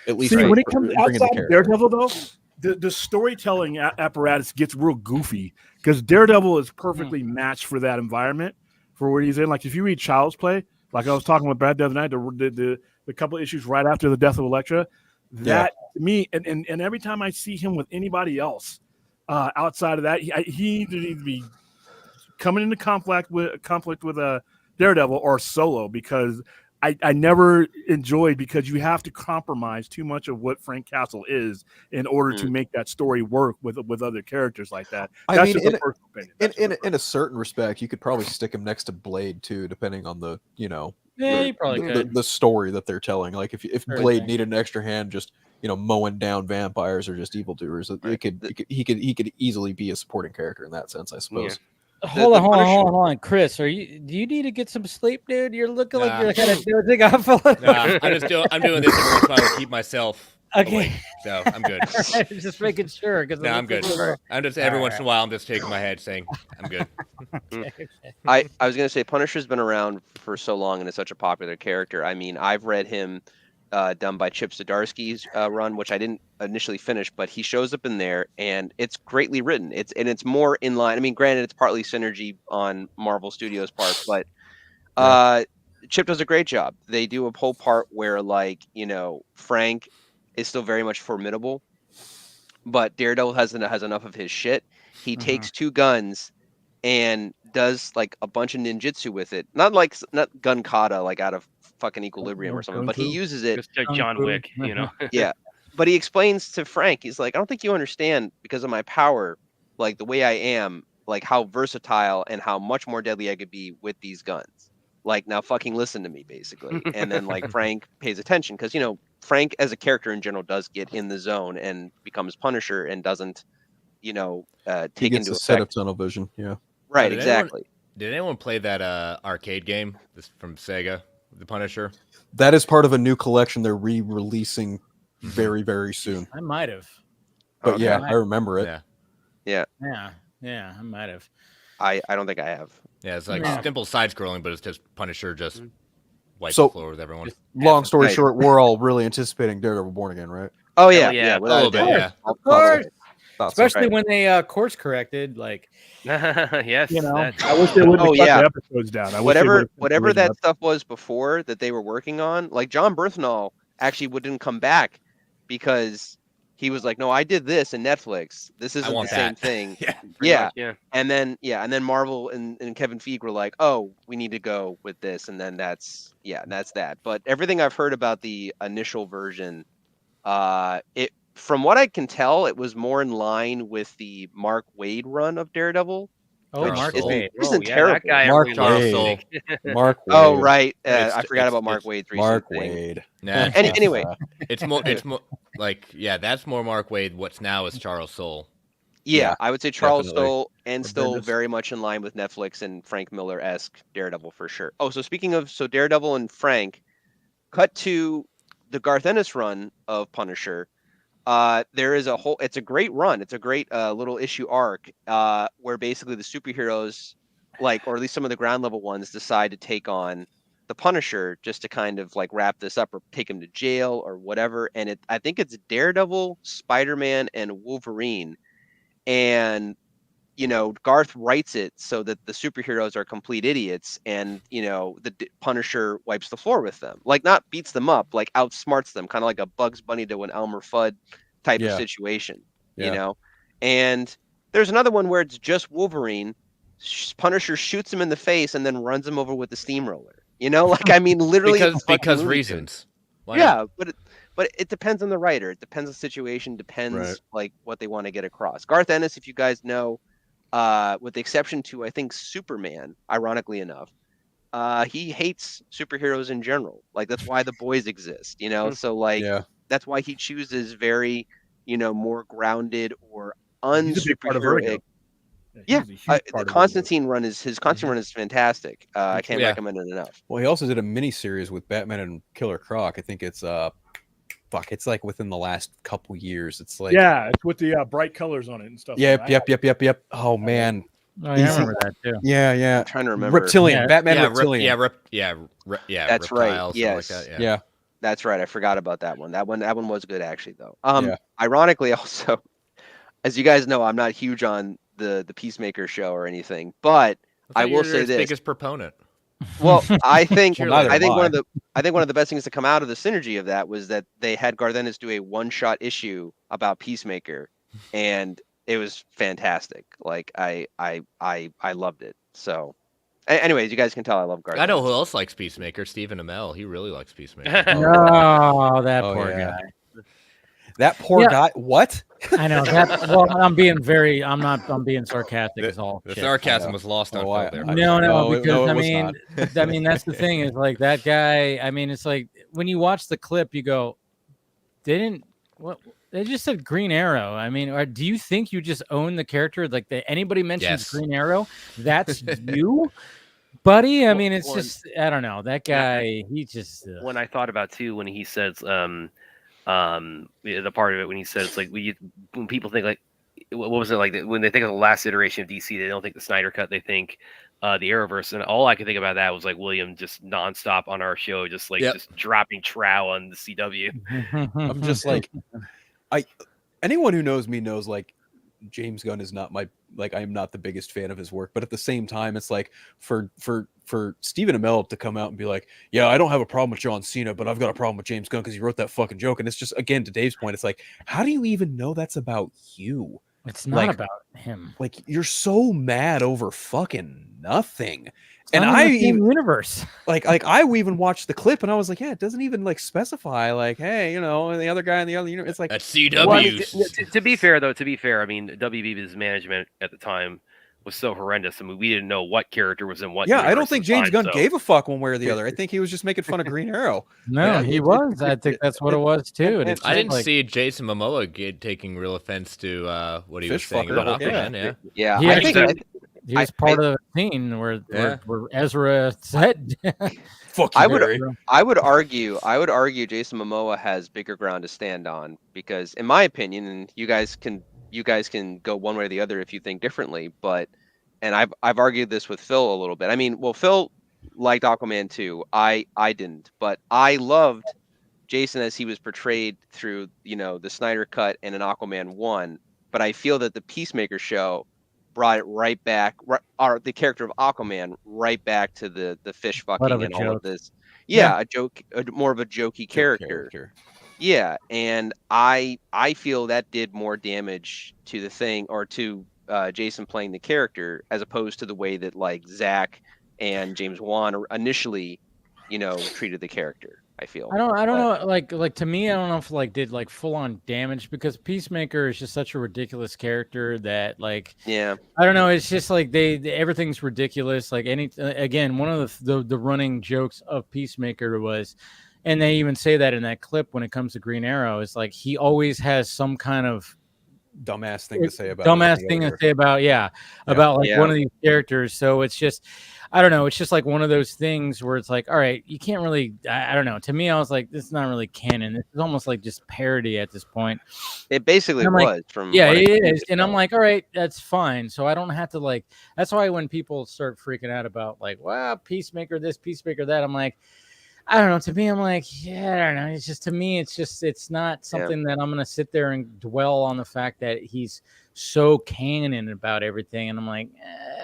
At least when it comes outside of Daredevil, though, the storytelling apparatus gets real goofy because Daredevil is perfectly matched for that environment, for where he's in. Like if you read Child's Play, like I was talking with Brad the other night, the couple of issues right after the death of Elektra, that to me, and every time I see him with anybody else outside of that, he needs to be coming into conflict with a Daredevil or Solo, because I never enjoyed, because you have to compromise too much of what Frank Castle is in order to make that story work with other characters like that. That's just a personal opinion. In a certain respect, you could probably stick him next to Blade too, depending on the you probably could. The story that they're telling. Like if Blade needed an extra hand, just mowing down vampires or just evildoers, he could easily be a supporting character in that sense, I suppose. Yeah. Hold on, Chris. Do you need to get some sleep, dude? You're looking like you're kind of dozing off a little. I'm doing this to keep myself Okay. So I'm good. Just making sure. No, I'm good. I'm just every once in a while I'm just shaking my head saying I'm good. I was gonna say Punisher's been around for so long and is such a popular character. I mean, I've read him done by Chip Zdarsky's run, which I didn't initially finish, but he shows up in there and it's greatly written. It's more in line. I mean, granted, it's partly synergy on Marvel Studios' part, but Chip does a great job. They do a whole part where, like, Frank is still very much formidable, but Daredevil has enough of his shit. He takes two guns and does like a bunch of ninjutsu with it. Not gun kata, like out of fucking Equilibrium or something, but he uses it. Just like John Wick, Yeah. But he explains to Frank, he's like, I don't think you understand because of my power, like the way I am, like how versatile and how much more deadly I could be with these guns. Like, now fucking listen to me, basically. And then like Frank pays attention because, Frank as a character in general does get in the zone and becomes Punisher and doesn't, take into a set of effect. tunnel vision. Yeah. Right, exactly. Did anyone play that arcade game from Sega, The Punisher? That is part of a new collection they're re-releasing very, very soon. I might have. But yeah, I remember it. Yeah. I might have. I don't think I have. Yeah, it's like simple side-scrolling, but it's just Punisher just wipes So- the floor with everyone. Long story Right. short, we're all really anticipating Daredevil Born Again, right? Oh yeah, yeah, a without little doubt. bit, yeah. Of course. Thought so. Especially when they course corrected, like Yes. that- I wish they would have Oh, cut yeah. the episodes down. I wish they would've cut the Whatever original that stuff was before that they were working on, like John Berthnall actually didn't come back because he was like, no, I did this in Netflix. This isn't the want same that." thing. Yeah. Yeah. much, yeah. And then Marvel and Kevin Feige were like, oh, we need to go with this. And then that's that. But everything I've heard about the initial version, from what I can tell, it was more in line with the Mark Waid run of Daredevil. oh, Which Mark isn't- Waid. isn't yeah, terrible. that guy I Mark really Charles love. Soule. Mark Waid. Oh, right. It's- I forgot about it's- Mark it's Waid's recent Mark thing. Wade. Nah, Anyway, it's more like that's more Mark Waid. What's now is Charles Soule. yeah, I would say Charles definitely. Soule and still Bendis. very much in line with Netflix and Frank Miller-esque Daredevil for sure. Oh, so speaking of Daredevil and Frank, cut to the Garth Ennis run of Punisher. There is it's a great run. It's a great little issue arc where basically the superheroes, or at least some of the ground level ones, decide to take on the Punisher just to kind of like wrap this up or take him to jail or whatever. And I think it's Daredevil, Spider-Man, and Wolverine. And Garth writes it so that the superheroes are complete idiots, and the Punisher wipes the floor with them, like not beats them up, like outsmarts them, kind of like a Bugs Bunny to an Elmer Fudd type of situation, And there's another one where it's just Wolverine. Punisher shoots him in the face and then runs him over with the steamroller. Literally because reasons. Why yeah, not? but it depends on the writer. It depends on the situation. Depends Right. like what they want to get across. Garth Ennis, if you guys know, with the exception to I think Superman, ironically enough, he hates superheroes in general. Like that's why the boys exist. So that's why he chooses very more grounded or He's a big part of Vertigo. unsuperheroic. Yeah, Yeah, he's a huge part the of Constantine run is fantastic. I can't recommend it enough. Well, he also did a mini series with Batman and Killer Croc. I think it's it's like within the last couple years. It's like it's with the bright colors on it and stuff. Yep. Oh man. Oh, yeah, I remember that too. Yeah. I'm trying to remember. Reptilian. Yeah. Batman yeah, Reptilian. That's right, reptile, something yes. Like that, Yeah. That's right. I forgot about that one. That one was good actually, though. Yeah. Ironically, also, as you guys know, I'm not huge on the Peacemaker show or anything, but I will say this. Biggest proponent. Well, I think Well, neither I think am one of the best things to come out of the synergy of that was that they had Garth Ennis do a one-shot issue about Peacemaker, and it was fantastic. Like I loved it. So, anyways, you guys can tell I love Garth. I know Ennis. who else likes Peacemaker. Stephen Amell. He really likes Peacemaker. Oh, that Oh, poor yeah. guy. That poor Yeah. guy. What? I know that. Well, I'm being sarcastic. Is all. The shit. sarcasm was lost on Oh, Phil there. No, because it I was mean, that's the thing is like that guy. I mean, it's like when you watch the clip, you go, they just said Green Arrow. I mean, do you think you just own the character? Like anybody mentions Yes. Green Arrow, that's you, buddy. I mean, it's Well, just I don't know that guy. He just When I thought about too, when he says The part of it when he said it's like when people think like, what was it like when they think of the last iteration of DC, they don't think the Snyder Cut, they think the Arrowverse, and all I could think about that was like William just nonstop on our show, just just dropping trow on the CW. I'm just like, anyone who knows me knows like James Gunn is not my I am not the biggest fan of his work, but at the same time, it's like for Stephen Amell to come out and be like, yeah, I don't have a problem with John Cena, but I've got a problem with James Gunn because he wrote that fucking joke, and it's just, again, to Dave's point, it's like, how do you even know that's about you? It's not about him. Like, you're so mad over fucking nothing. And I universe. Like I even watched the clip and I was like, yeah, it doesn't even like specify like, hey, you know, and the other guy in the other universe. It's like at CW. Well, to be fair, I mean, WB's management at the time was so horrendous. I mean, we didn't know what character was in what. Yeah, I don't think James Gunn gave a fuck one way or the other. I think he was just making fun of Green Arrow. No, he was. I think that's what it was too. And I didn't see Jason Momoa taking real offense to what he was saying about Aquaman. Yeah. I think he was part of the scene where Ezra said, "Fuck you." I would argue Jason Momoa has bigger ground to stand on because, in my opinion, and you guys can go one way or the other if you think differently, but I've argued this with Phil a little bit. I mean, well, Phil liked Aquaman 2. I didn't, but I loved Jason as he was portrayed through, you know, the Snyder Cut and in Aquaman 1. But I feel that the Peacemaker show brought it right back, or the character of Aquaman right back to the fish fucking and all of this. Yeah, a joke, more of a jokey character. Yeah, and I feel that did more damage to the thing, or to Jason playing the character, as opposed to the way that like Zack and James Wan initially, you know, treated the character. I feel. I don't know. Like to me, I don't know if like did like full on damage, because Peacemaker is just such a ridiculous character that like, yeah, I don't know. It's just like everything's ridiculous. Like again, one of the running jokes of Peacemaker was, and they even say that in that clip when it comes to Green Arrow, is like he always has some kind of dumbass thing to say about one of these characters. So it's just, I don't know, it's just like one of those things where it's like, all right, you can't really, I don't know, to me I was like, this is not really canon, this is almost like just parody at this point. It basically was like, from it is, and I'm like, all right, that's fine, so I don't have to like, that's why when people start freaking out about like, well, Peacemaker this, Peacemaker that, I'm like, I don't know. To me, I'm like, yeah, I don't know. It's just, to me, it's not something that I'm gonna sit there and dwell on the fact that he's so canon about everything. And I'm like,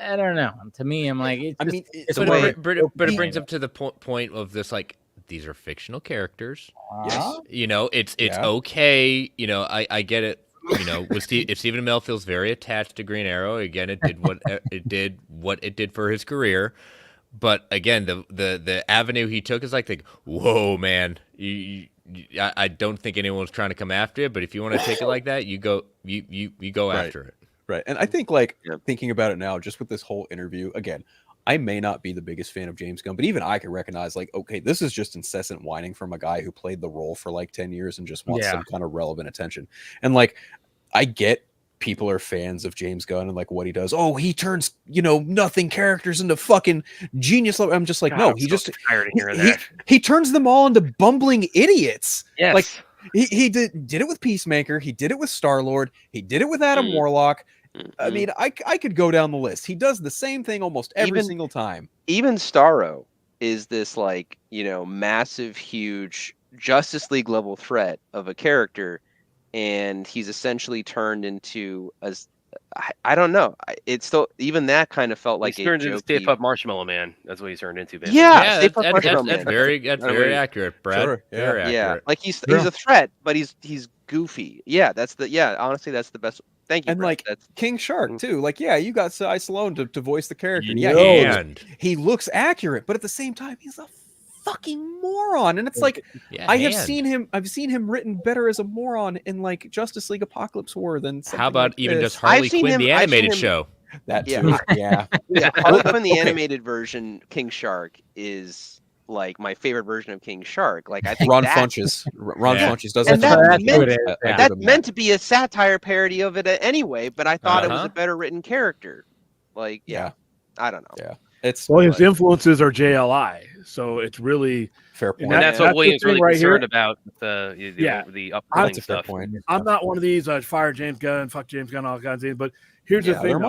I don't know. To me, I'm like, it brings up to the point of this, like, these are fictional characters. Yes, you know, it's okay. You know, I get it. You know, if Stephen Amell feels very attached to Green Arrow, again, it did what it did for his career. But again, the avenue he took is like, whoa, man, I don't think anyone's trying to come after it. But if you want to take it like that, you go after it. Right. And I think thinking about it now, just with this whole interview, again, I may not be the biggest fan of James Gunn, but even I can recognize like, okay, this is just incessant whining from a guy who played the role for like 10 years and just wants some kind of relevant attention. And like, I get people are fans of James Gunn and like what he does. Oh, he turns, you know, nothing characters into fucking genius. I'm just like, no, he turns them all into bumbling idiots. Yes. Like he did it with Peacemaker. He did it with Star-Lord. He did it with Adam Warlock. I mean, I could go down the list. He does the same thing almost every single time. Even Starro is this like, you know, massive, huge Justice League level threat of a character. And he's essentially turned into I don't know. It's still, even that kind of felt like he's turned into Stay Puft Marshmallow Man. That's what he's turned into. Man. Yeah, that's very accurate, Brad. Sure. Very accurate. Yeah, like he's a threat, but he's goofy. Yeah, honestly, that's the best. Thank you. And Brad. like King Shark too. Like, yeah, you got Cy Sloan to voice the character. He looks accurate, but at the same time, he's a fucking moron. And it's like, I've seen him written better as a moron in like Justice League Apocalypse War than how about even just Harley Quinn, the animated show? That too. Yeah. Harley Quinn, the animated version, King Shark, is like my favorite version of King Shark. Like, I think Ron Funches does and that. That's meant to be a satire parody of it anyway, but I thought it was a better written character. Like, I don't know. Yeah. his influences are JLI, so it's really fair point. And that's what Williams really right concerned here. about the upcoming stuff. I'm not one of these fire James Gunn, fuck James Gunn, all kinds of things. But here's the thing: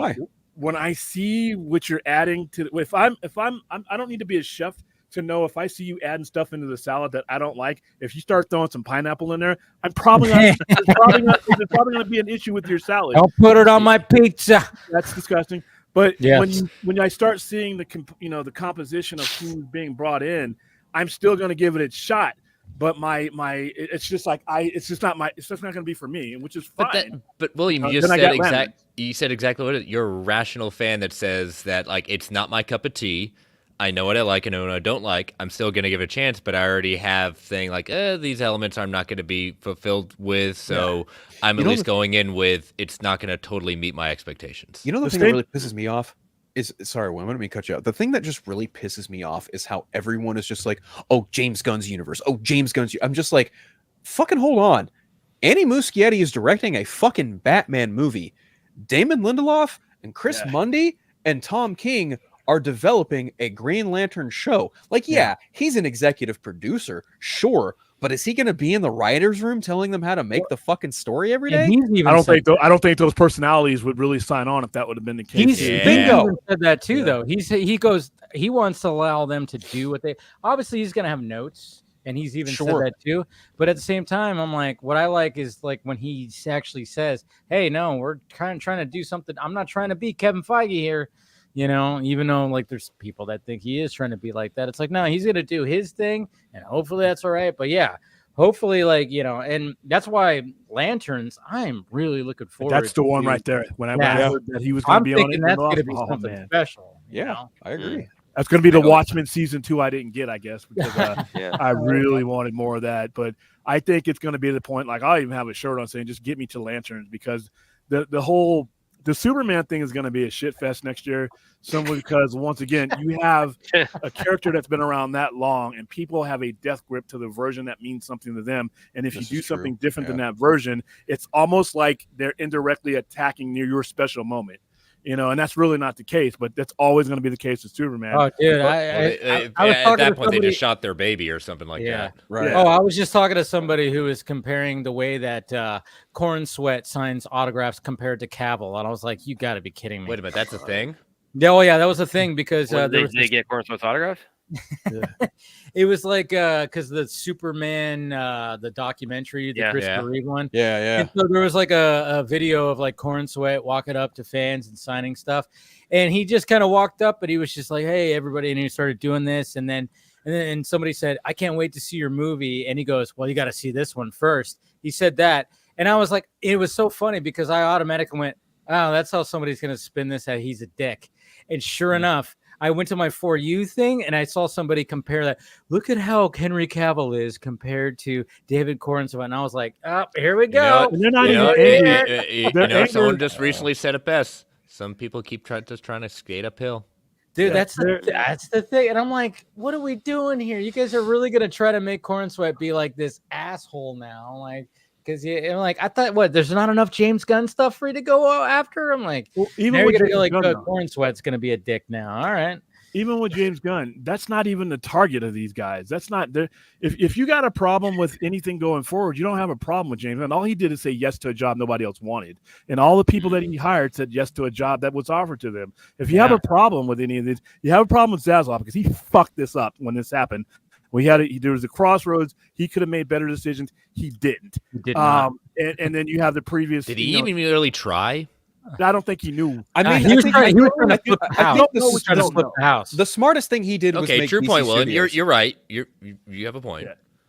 when I see what you're adding to, I don't need to be a chef to know if I see you adding stuff into the salad that I don't like. If you start throwing some pineapple in there, I'm probably not. It's probably going to be an issue with your salad. I'll put it on my pizza. That's disgusting. But when I start seeing the composition of who's being brought in, I'm still going to give it a shot. But it's just not going to be for me, which is fine. But William, you said exactly what it is. You're a rational fan that says that like it's not my cup of tea. I know what I like and I know what I don't like. I'm still going to give it a chance, but I already have thing like these elements I'm not going to be fulfilled with. So I'm at least going in with it's not going to totally meet my expectations. You know the thing that really pisses me off is sorry, William, let me cut you out. The thing that just really pisses me off is how everyone is just like, oh, James Gunn's universe. Oh, James Gunn's. I'm just like, fucking hold on. Andy Muschietti is directing a fucking Batman movie. Damon Lindelof and Chris Mundy and Tom King are developing a Green Lantern show. Like, he's an executive producer, sure, but is he going to be in the writers' room telling them how to make the fucking story every day? I don't think those personalities would really sign on if that would have been the case. Bingo said that too, though. He wants to allow them to do what they. Obviously, he's going to have notes, and he's even said that too. But at the same time, I'm like, what I like is like when he actually says, "Hey, no, we're kind of trying to do something. I'm not trying to be Kevin Feige here." You know, even though like there's people that think he is trying to be like that, it's like, no, he's going to do his thing and hopefully that's all right. But hopefully and that's why Lanterns, I'm really looking forward That's the one right there. When I heard that he was going to be on it. That's going to be something special. Yeah, I agree. That's going to be the Watchmen season 2 I didn't get, I guess, because I really wanted more of that. But I think it's going to be the point, like I'll even have a shirt on saying, just get me to Lanterns, because the Superman thing is going to be a shit fest next year, simply because, once again, you have a character that's been around that long, and people have a death grip to the version that means something to them. And if you do something different than that version, it's almost like they're indirectly attacking your special moment. You know, and that's really not the case, but that's always going to be the case with Superman. Oh, dude, at that point, they just shot their baby or something like that. Right. Oh, I was just talking to somebody who was comparing the way that Corn Sweat signs autographs compared to Cavill, and I was like, you got to be kidding me. Wait a minute, that's a thing? Oh, yeah, that was a thing because they get Corn Sweat's autograph? It was like because the Superman the documentary, the Christopher Reeve one, and so there was like a video of like Corn Sweat walking up to fans and signing stuff, and he just kind of walked up, but he was just like, hey everybody, and he started doing this, and then somebody said, I can't wait to see your movie, and he goes, well, you got to see this one first. He said that, and I was like, it was so funny because I automatically went, oh, that's how somebody's gonna spin this, that he's a dick. And sure enough, I went to my For You thing and I saw somebody compare that. Look at how Henry Cavill is compared to David Cornswell. And I was like, oh, here we go. Someone just recently said it best. Some people keep trying to skate uphill. Dude, that's the thing. And I'm like, what are we doing here? You guys are really going to try to make Cornsweat be like this asshole now. Like, because I'm like, I thought, there's not enough James Gunn stuff for you to go after? I'm like, even with James Gunn, Cornsweat's going to be a dick now. All right. Even with James Gunn, that's not even the target of these guys. That's not if you got a problem with anything going forward, you don't have a problem with James Gunn. All he did is say yes to a job nobody else wanted. And all the people that he hired said yes to a job that was offered to them. If you have a problem with any of this, you have a problem with Zaslav because he fucked this up when this happened. There was a crossroads. He could have made better decisions. He didn't. He did not. And then you have the previous. Did he even really try? I don't think he knew. I mean, he was trying to flip the house. The smartest thing he did was make true DC point, William. Studios. You're right. You have a point.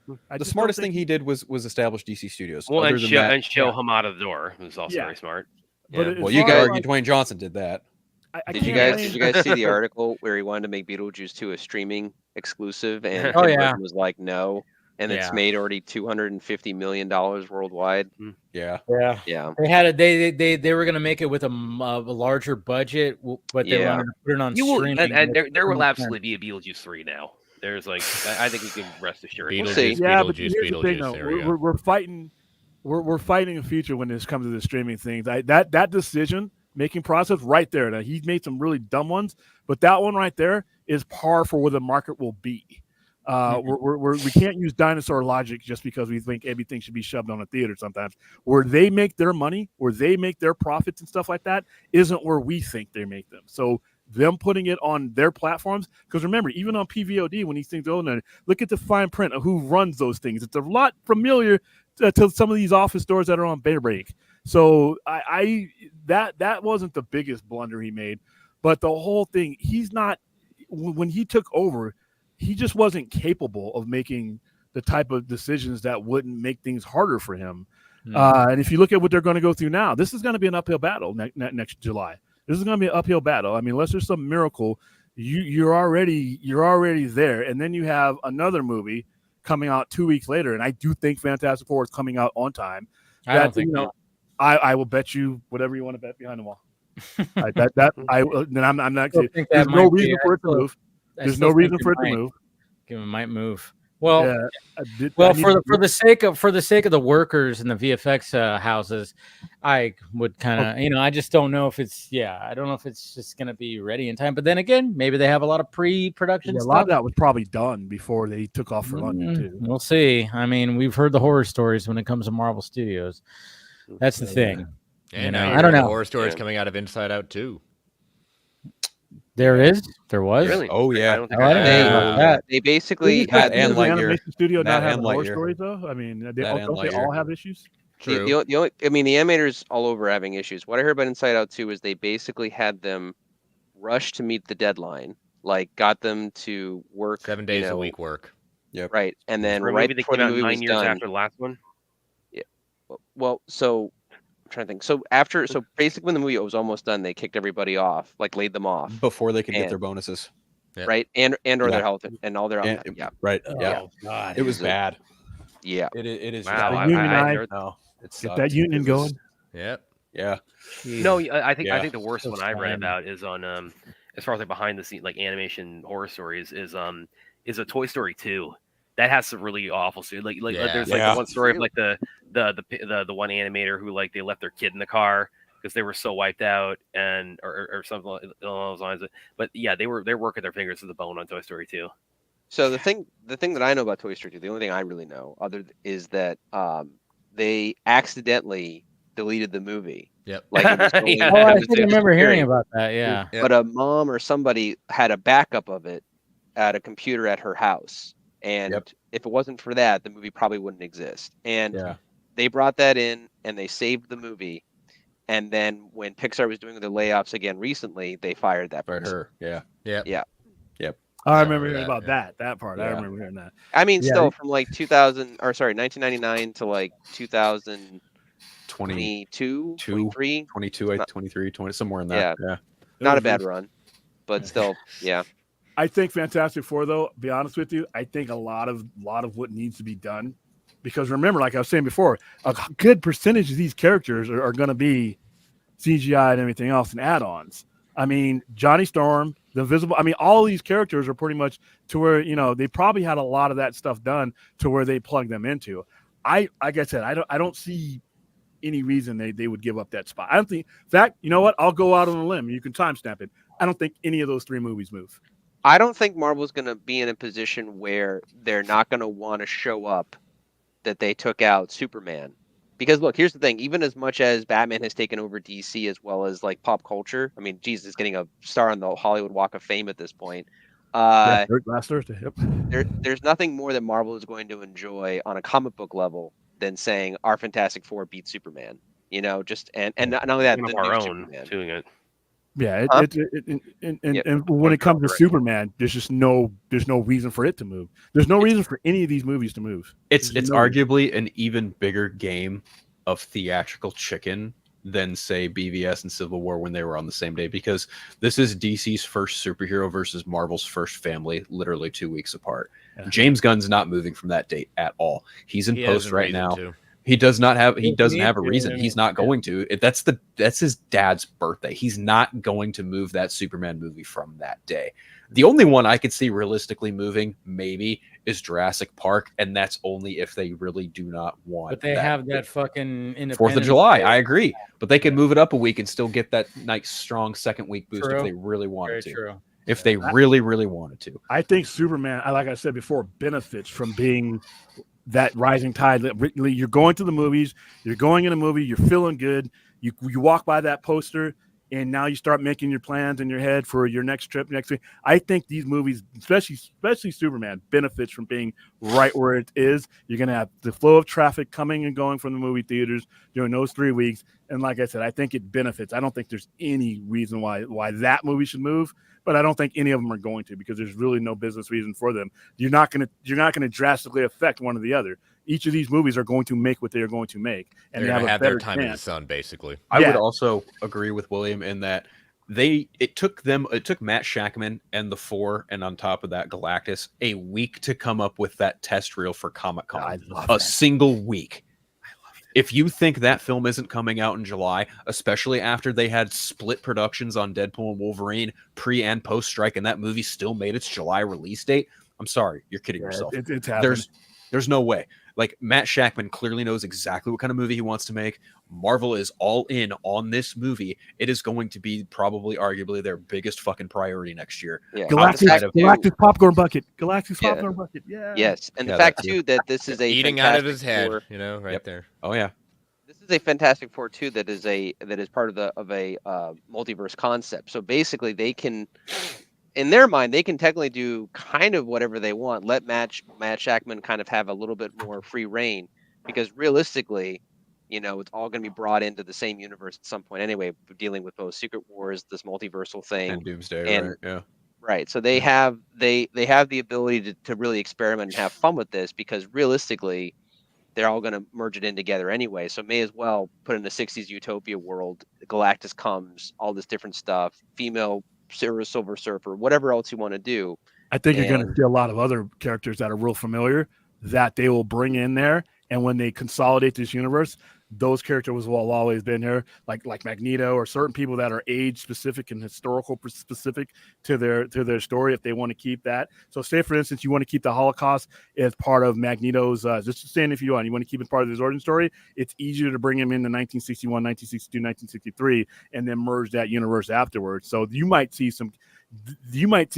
Yeah. The smartest thing he did was establish DC Studios. Well, and show him out of the door. It was also very smart. Yeah. Well, you could argue Dwayne Johnson did that. Did you guys see the article where he wanted to make Beetlejuice 2 a streaming exclusive, and Tim Burton was like, no, and it's made already $250 million worldwide. Yeah. They had they were gonna make it with a larger budget, but they wanted to put it on streaming. And there will absolutely be a Beetlejuice 3 now. There's like, I think we can rest assured. We'll see. Yeah, but here's the thing, though. We're fighting. We're fighting a future when this comes to the streaming things. That decision making process right there. Now he's made some really dumb ones, but that one right there is par for where the market will be. We can't use dinosaur logic just because we think everything should be shoved on a theater sometimes. Where they make their money, where they make their profits and stuff like that, isn't where we think they make them. So them putting it on their platforms, because remember, even on PVOD, when these things go in there, look at the fine print of who runs those things. It's a lot familiar to some of these office stores that are on Bear Break. So that wasn't the biggest blunder he made, but the whole thing, he's not, when he took over, he just wasn't capable of making the type of decisions that wouldn't make things harder for him. And if you look at what they're going to go through now, this is going to be an uphill battle next July. This is going to be an uphill battle. I mean, unless there's some miracle, you're already there. And then you have another movie coming out 2 weeks later, and I do think Fantastic Four is coming out on time. I don't think so. I will bet you whatever you want to bet behind the wall. I'm not. There's no reason for it to move. There's no reason for it to move. It might move. Well, yeah, for the sake of the workers and the VFX houses, I would kind of, I just don't know if it's, I don't know if it's just going to be ready in time. But then again, maybe they have a lot of pre-production stuff. A lot of that was probably done before they took off for London too. We'll see. I mean, we've heard the horror stories when it comes to Marvel Studios. That's the thing. And I don't know. Horror stories coming out of Inside Out too. There was. Really? Oh yeah. I don't think They basically had the Lightyear. animation studio not That having and horror Lightyear. stories though. I mean, That they and all Lightyear. have issues. True. The only, I mean, the animators all over having issues. What I heard about Inside Out 2 is they basically had them rush to meet the deadline, like got them to work 7 days a week work. Yep. right, and then for a right movie that before came the out movie 9 was years done. after the last one. Well, so I'm trying to think. So basically, when the movie was almost done, they kicked everybody off, like laid them off, Before they could get And- their bonuses. Yeah. right, and or Yeah. their health and all their Right. Yeah. Oh, God. It was bad. yeah. It is. Wow, just I bad. Unionized. never- No, it Get sucked. that union It was- going. Yep. Yeah. No, I think Yeah. the worst So one I've read slimy. about is on as far as like behind the scenes like animation horror stories is a Toy Story 2. That has some really awful stuff. Like there's like Yeah. the one story of like the one animator who like they left their kid in the car because they were so wiped out and or something along those lines. But yeah, they're working their fingers to the bone on Toy Story 2. So the thing that I know about Toy Story 2, the only thing I really know is that they accidentally deleted the movie. Yep. Like it was only- Yeah. Oh, I it was think I just remember hearing period. about that. Yeah. Yep. But a mom or somebody had a backup of it at a computer at her house, and Yep. if it wasn't for that, the movie probably wouldn't exist. And Yeah. they brought that in, and they saved the movie. And then when Pixar was doing the layoffs again recently, they fired that By person. her. Yeah. Yep. I I remember remember hearing that, about that part. I Yeah. remember hearing that. I mean, Yeah. still from like 1999 to like 2022, 23, 22, 23, 20, somewhere in that. Yeah. not a bad run, but still, yeah. I think Fantastic Four, though, be honest with you, I think a lot of what needs to be done, because remember, like I was saying before, a good percentage of these characters are going to be CGI and everything else and add-ons. I mean, Johnny Storm, the Invisible. I mean, all these characters are pretty much to where they probably had a lot of that stuff done to where they plug them into. Like I said, I don't see any reason they would give up that spot. I don't think. In fact, you know what? I'll go out on a limb. You can timestamp it. I don't think any of those three movies move. I don't think Marvel's going to be in a position where they're not going to want to show up that they took out Superman. Because look, here's the thing. Even as much as Batman has taken over DC as well as like pop culture, I mean, Jesus is getting a star on the Hollywood Walk of Fame at this point. Last Thursday. Yep. There's nothing more that Marvel is going to enjoy on a comic book level than saying our Fantastic Four beat Superman. And not only that, One the of our new own Superman. doing it. Yeah, Huh? and when it comes to Superman, there's no reason for it to move. There's no reason for any of these movies to move. It's There's no- arguably an even bigger game of theatrical chicken than say BVS and Civil War when they were on the same day, because this is DC's first superhero versus Marvel's first family, literally 2 weeks apart. Yeah. James Gunn's not moving from that date at all. He's in He post has a right reason now. to. He does not have. He He doesn't needs have a to, reason. I He's mean, not going to. That's his dad's birthday. He's not going to move that Superman movie from that day. The only one I could see realistically moving maybe is Jurassic Park, and that's only if they really do not want. But they have that fucking 4th of July. I agree, but they could move it up a week and still get that nice strong second week boost if they really wanted to. True. If they really wanted to. I think Superman, like I said before, benefits from being that rising tide. You're going to the movies, you're going in a movie, you're feeling good. You walk by that poster, and now you start making your plans in your head for your next trip next week. I think these movies, especially Superman, benefits from being right where it is. You're going to have the flow of traffic coming and going from the movie theaters during those 3 weeks. And like I said, I think it benefits. I don't think there's any reason why that movie should move, but I don't think any of them are going to, because there's really no business reason for them. You're not going to drastically affect one or the other. Each of these movies are going to make what they are going to make, and They're they gonna have their time chance. in the sun, basically. I would also agree with William in that it took Matt Shakman and the Four, and on top of that Galactus, a week to come up with that test reel for Comic-Con. Single week. If you think that film isn't coming out in July, especially after they had split productions on Deadpool and Wolverine pre and post strike, and that movie still made its July release date, I'm sorry, you're kidding yourself. It's happening. There's no way. Like, Matt Shakman clearly knows exactly what kind of movie he wants to make. Marvel is all in on this movie. It is going to be probably, arguably, their biggest fucking priority next year. Yeah. Galactus popcorn bucket. Galactus popcorn bucket. Yeah. Yes, and the fact too that this is a eating out of his head, right there. Oh yeah. This is a Fantastic Four too that is part of a multiverse concept. So basically, they can, in their mind, they can technically do kind of whatever they want. Let Matt Shakman kind of have a little bit more free reign, because realistically, it's all going to be brought into the same universe at some point anyway. Dealing with both Secret Wars, this multiversal thing, and Doomsday, right? Yeah. Right. So they have the ability to really experiment and have fun with this, because realistically, they're all going to merge it in together anyway. So may as well put in the 60s utopia world. Galactus comes, all this different stuff, female Silver Surfer, whatever else you want to do. I think you're going to see a lot of other characters that are real familiar that they will bring in there. And when they consolidate this universe, those characters will always been there, like Magneto, or certain people that are age specific and historical specific to their story, if they want to keep that. So say, for instance, you want to keep the Holocaust as part of Magneto's, just saying, if you want to keep it part of his origin story, it's easier to bring him in 1961, 1962, 1963, and then merge that universe afterwards. So you might see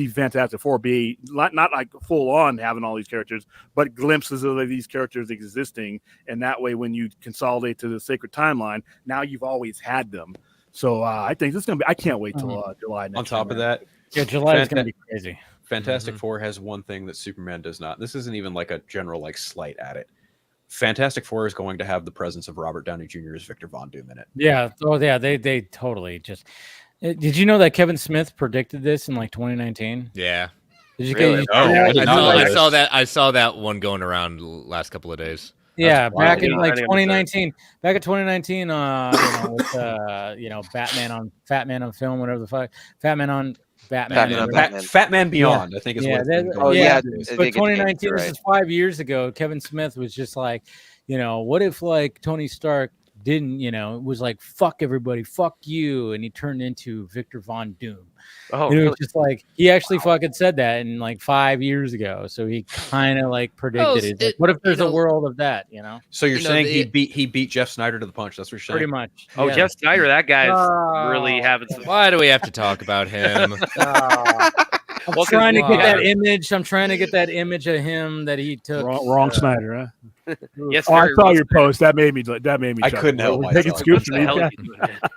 Fantastic Four be not like full on having all these characters, but glimpses of these characters existing. And that way, when you consolidate to the sacred timeline, now you've always had them. So I think this is going to be, I can't wait till July next On top year, of that, July is going to be crazy. Fantastic Four has one thing that Superman does not. This isn't even like a general slight at it. Fantastic Four is going to have the presence of Robert Downey Jr. as Victor Von Doom in it. Yeah. Oh, yeah. They totally just. Did you know that Kevin Smith predicted this in 2019? Yeah. Did you really? I saw that one going around the last couple of days. Yeah, back in 2019. Back in 2019, with Batman on Fat Man on Film, whatever the fuck, Fat Man on Batman. Fat Man Beyond, I think is what. But 2019, this is 5 years ago. Kevin Smith was just like, what if Tony Stark didn't, it was like, fuck everybody, fuck you, and he turned into Victor Von Doom. Oh, it was just he actually fucking said that in 5 years ago. So he kind of predicted it. What if there's a world of that? So you're saying he beat Jeff Snyder to the punch? That's what you're saying. Pretty much. Oh, yeah. Jeff Snyder, that guy's really having some. Why do we have to talk about him? I'm trying to get that image. I'm trying to get that image of him that he took. Wrong Snyder, huh? Yes, I saw your post. That made me. I couldn't help myself. Taking scoops from you.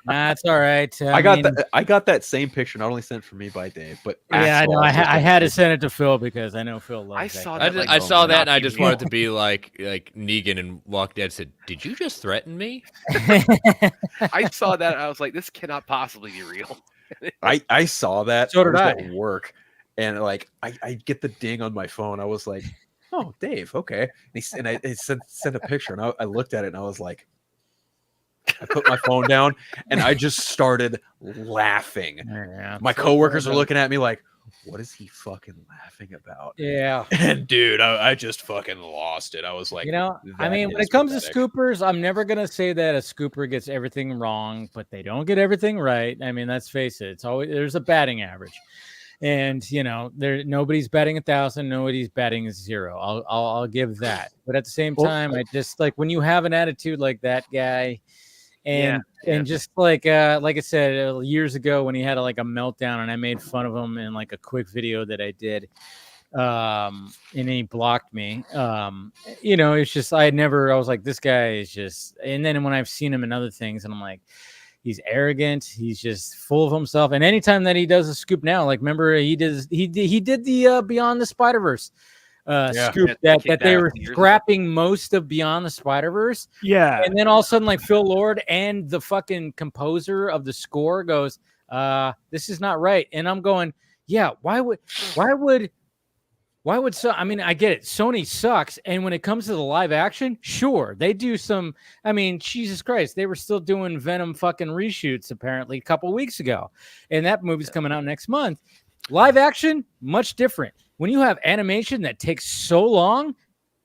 That's all right. I got that same picture, not only sent for me by Dave, but yeah, I know. I had to send it to Phil because I know Phil loves that. I saw that, and I just wanted to be like Negan and Walk Dead said, "Did you just threaten me?" I saw that. And I was like, "This cannot possibly be real." I saw that. So did I. At work, and I get the ding on my phone. I was like, "Oh, Dave, okay." And I sent a picture, and I looked at it, and I was like, I put my phone down, and I just started laughing. Yeah, my coworkers are looking at me like, what is he fucking laughing about? Yeah. And dude, I just fucking lost it. I was like, You know, I that mean, when is it comes pathetic. to scoopers, I'm never gonna say that a scooper gets everything wrong, but they don't get everything right. I mean, let's face it, it's always there's a batting average, and you know, nobody's batting 1,000, nobody's batting 0. I'll give that, but at the same Well- time, I just like when you have an attitude like that guy, and Yeah. just like I said years ago when he had like a meltdown, and I made fun of him in like a quick video that I did. And he blocked me. You know, it's just I was like, this guy is just, and then when I've seen him in other things, and I'm like, he's arrogant, he's just full of himself. And anytime that he does a scoop now, like remember he did the Beyond the Spider-Verse scoop that they were scrapping most of Beyond the Spider-Verse. Yeah. And then all of a sudden, like Phil Lord and the fucking composer of the score goes, this is not right. And I'm going, yeah, why would so? I mean, I get it. Sony sucks. And when it comes to the live action, sure, they do some. I mean, Jesus Christ, they were still doing Venom fucking reshoots apparently a couple weeks ago. And that movie's coming out next month. Live action, much different. When you have animation that takes so long,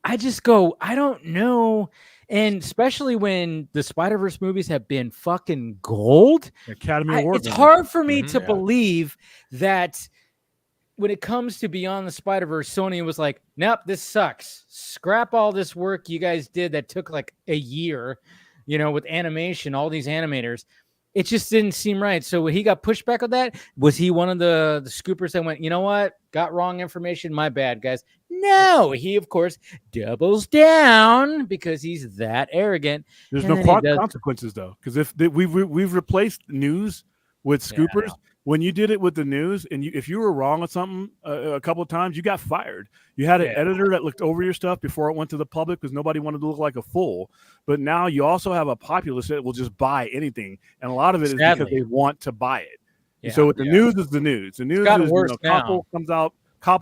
I just go, I don't know. And especially when the Spider-Verse movies have been fucking gold, Academy Award. it's hard for me to believe that when it comes to Beyond the Spider-Verse, Sony was like, nope, this sucks. Scrap all this work you guys did that took like a year, you know, with animation, all these animators. It just didn't seem right. So when he got pushed back on that, was he one of the scoopers that went, you know what? Got wrong information. My bad, guys. No, he, of course, doubles down because he's that arrogant. There's And no then he does- consequences, though, because if we've replaced news with scoopers. When you did it with the news, and if you were wrong on something a couple of times, you got fired. You had an editor that looked over your stuff before it went to the public because nobody wanted to look like a fool. But now you also have a populace that will just buy anything, and a lot of it is because they want to buy it. Yeah. So with the news is the news. The news is Koppel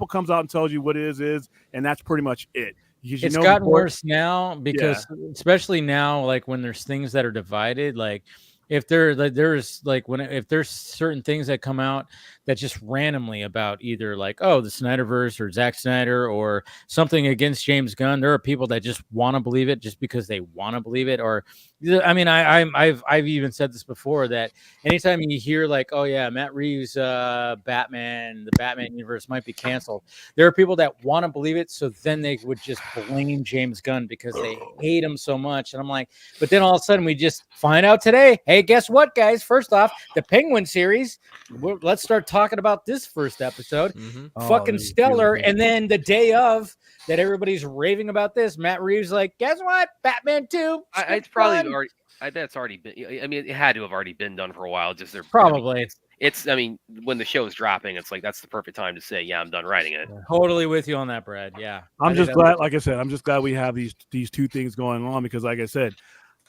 comes out and tells you what it is, and that's pretty much it. It's gotten worse now because, especially now, like when there's things that are divided, like. If there's certain things that come out that just randomly about either like, oh, the Snyderverse or Zack Snyder or something against James Gunn, there are people that just want to believe it just because they want to believe it. Or, I mean, I've even said this before that anytime you hear like, oh yeah, Matt Reeves, Batman, the Batman universe might be canceled, there are people that want to believe it, so then they would just blame James Gunn because they hate him so much. And I'm like, but then all of a sudden we just find out today, hey, guess what, guys? First off, the Penguin series. Let's start talking about this first episode. Fucking stellar. And then the day of that, everybody's raving about this. Matt Reeves like, guess what? Batman 2. It's probably already. I bet it's already been. I mean, it had to have already been done for a while. Just they're probably. It's. I mean, when the show's dropping, it's like that's the perfect time to say, yeah, I'm done writing it. Totally with you on that, Brad. Yeah. I'm just glad. Like I said, I'm just glad we have these two things going on because, like I said,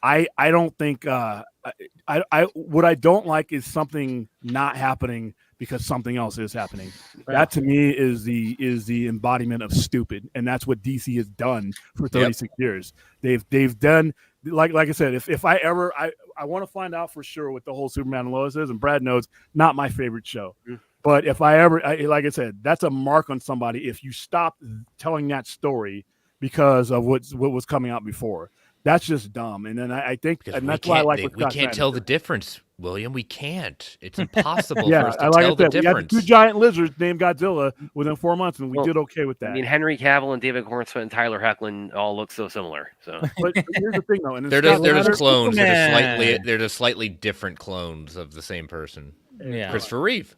I don't think what I don't like is something not happening because something else is happening. Right. That to me is the embodiment of stupid, and that's what DC has done for 36 years. They've done like I said. If I ever I want to find out for sure what the whole Superman and Lois is, and Brad knows not my favorite show. But if I ever like I said, that's a mark on somebody if you stop telling that story because of what was coming out before. That's just dumb. And then I think, and that's why I like what we can't tell the difference, William. We can't. It's impossible for us to tell the difference. We had 2 giant lizards named Godzilla within 4 months, and we did okay with that. I mean, Henry Cavill and David Hornsford and Tyler Hoechlin all look so similar. So, but here's the thing, though, and they're just clones. They're just slightly different clones of the same person. Yeah, Christopher Reeve.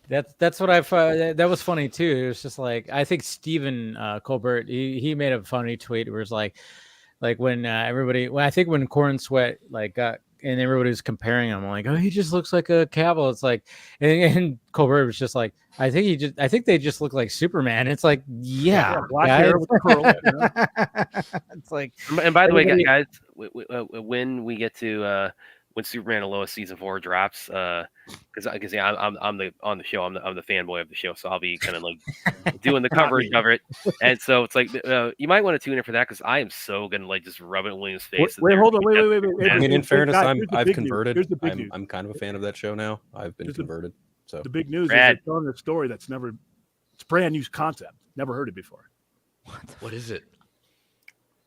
That's what I've. That was funny too. It was just like I think Stephen Colbert. He made a funny tweet where it's like when everybody. Well, I think when Corn Sweat got. And everybody was comparing him. I'm like, oh, he just looks like a Cavill. It's like, and Colbert was just like, I think they just look like Superman. It's like, yeah, black hair with curls. You know? It's like, and by the way, guys, when we get to when Superman and Lois season 4 drops, because I'm on the show. I'm the fanboy of the show, so I'll be kind of like doing the coverage of it. And so it's like you might want to tune in for that because I am so gonna just rub it in William's face. Wait, hold on, wait. I mean, in fairness, I've converted. I'm kind of a fan of that show now. I've been converted. So The big news Brad. is they're telling a story it's a brand new concept. Never heard it before. What is it?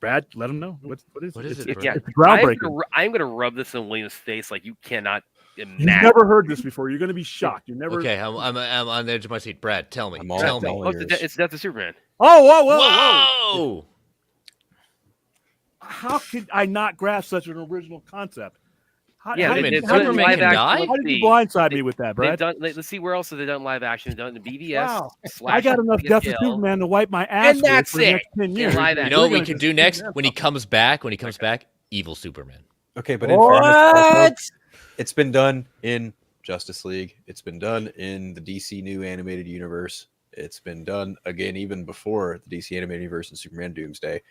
Brad, let them know. What is What it? is it, It's, Brad? it's groundbreaking. I'm gonna rub this in William's face like you cannot imagine. You've never heard this before. You're going to be shocked. You never. Okay, I'm on the edge of my seat. Brad, tell me. I'm all Tell me. telling Oh, yours. it's Death of Superman. Oh, whoa! Whoa! How could I not grasp such an original concept? How, Yeah, how they- did, they- you- how did you- Superman can die? how did you blindside me with that, They've Brad? done. Let's see where else have they done live action. They've done the BVS. Wow. Slash I got enough Death of PSL. Superman to wipe my ass And with that's for the it. next 10 years. live You action. know what We're we gonna could just do keep next that when he stuff. comes back? When he comes back, evil Superman. Okay, but in fairness, also, What? it's been done in Justice League. It's been done in the DC new animated universe. It's been done again even before the DC animated universe and Superman Doomsday.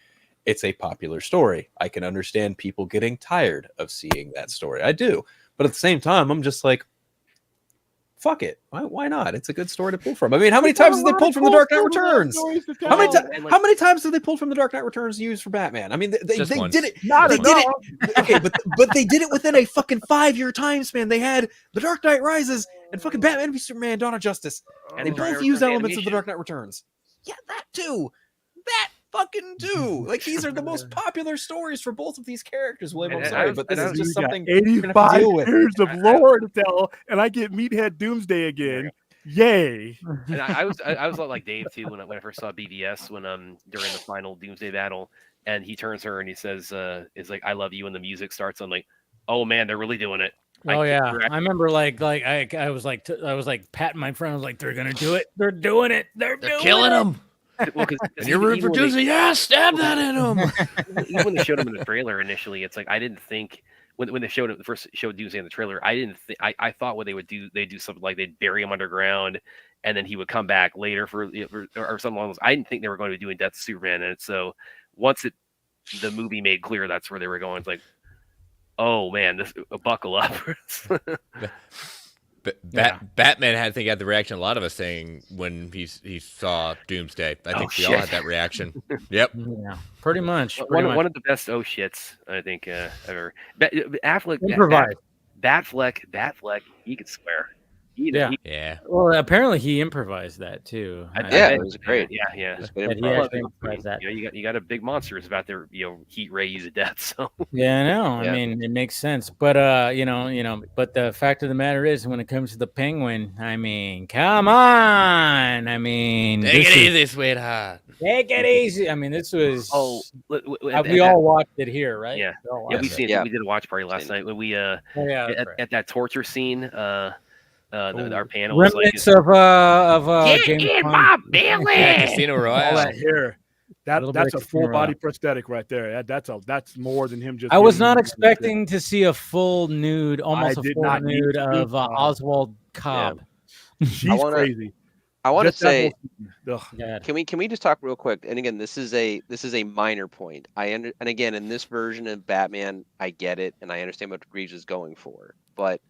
It's a popular story. I can understand people getting tired of seeing that story. I do. But at the same time, I'm just like, fuck it. Why not? It's a good story to pull from. I mean, how many times have they pulled from The Dark Knight Returns? How many times have they pulled from The Dark Knight Returns used for Batman? I mean, they Just once. did it. Not They enough. did it. Okay, but they did it within a fucking 5-year time span. They had The Dark Knight Rises and fucking Batman v Superman: Dawn of Justice. And They the Dark both Knight use Returns elements of The animation. Dark Knight Returns. Yeah, that too. That fucking too. Like, these are the most popular stories for both of these characters, William. I'm And I sorry, was- but this and I is was- just You got something you're gonna have to 85 deal with. years of lore to tell, and I get Meathead Doomsday again. Yay! And I was a lot like Dave too when I first saw BVS when during the final Doomsday battle, and he turns her and he says is like I love you, and the music starts. I'm like, oh man, they're really doing it. Oh yeah, I remember I was like patting my friend. I was like, they're gonna do it. They're doing it. They're doing Killing it. him. Well, And you're rooting for Doomsday. Yeah, stab that in him. Even when they showed him in the trailer initially, it's like I didn't think when they showed him first showed Doomsday in the trailer, I didn't think I thought what they would do, they'd do something like they'd bury him underground and then he would come back later for or something along those. I didn't think they were going to be doing Death of Superman, and so once the movie made clear that's where they were going, it's like, oh man, this buckle up. Batman had the reaction a lot of us saying when he saw Doomsday. I think we all had that reaction. Yep. Yeah, pretty much. One of the best oh shits I think ever. Affleck Improvise. Batfleck, he could swear. Yeah. Well, apparently he improvised that too. Yeah, it was great. Yeah. It was good That he improv. actually improvised that. You got a big monster is about to heat ray you to death. So Yeah, I know. Yeah. I mean, it makes sense. But but the fact of the matter is, when it comes to the Penguin, I mean, come on. I mean, Take it easy, sweetheart. Take it easy. I mean, this was. We all watched it here, right? Yeah. We all Yeah, watched we it. seen Yeah. we did a watch party last night when we Oh, yeah, that's right. at that torture scene. Our panel was like, Remnants of "Get James in Bond. my belly!" Casino All Royale. that hair. Little That's bit a of full Casino body Royale. prosthetic right there. That's more than him just. I was getting- not expecting to see a full nude, almost I a did full not need nude to. of Oswald Cobb. She's I wanna- crazy. I want to Just that say, whole- ugh. God. can we just talk real quick? And again, this is a minor point. And again, in this version of Batman, I get it, and I understand what Reeves is going for. But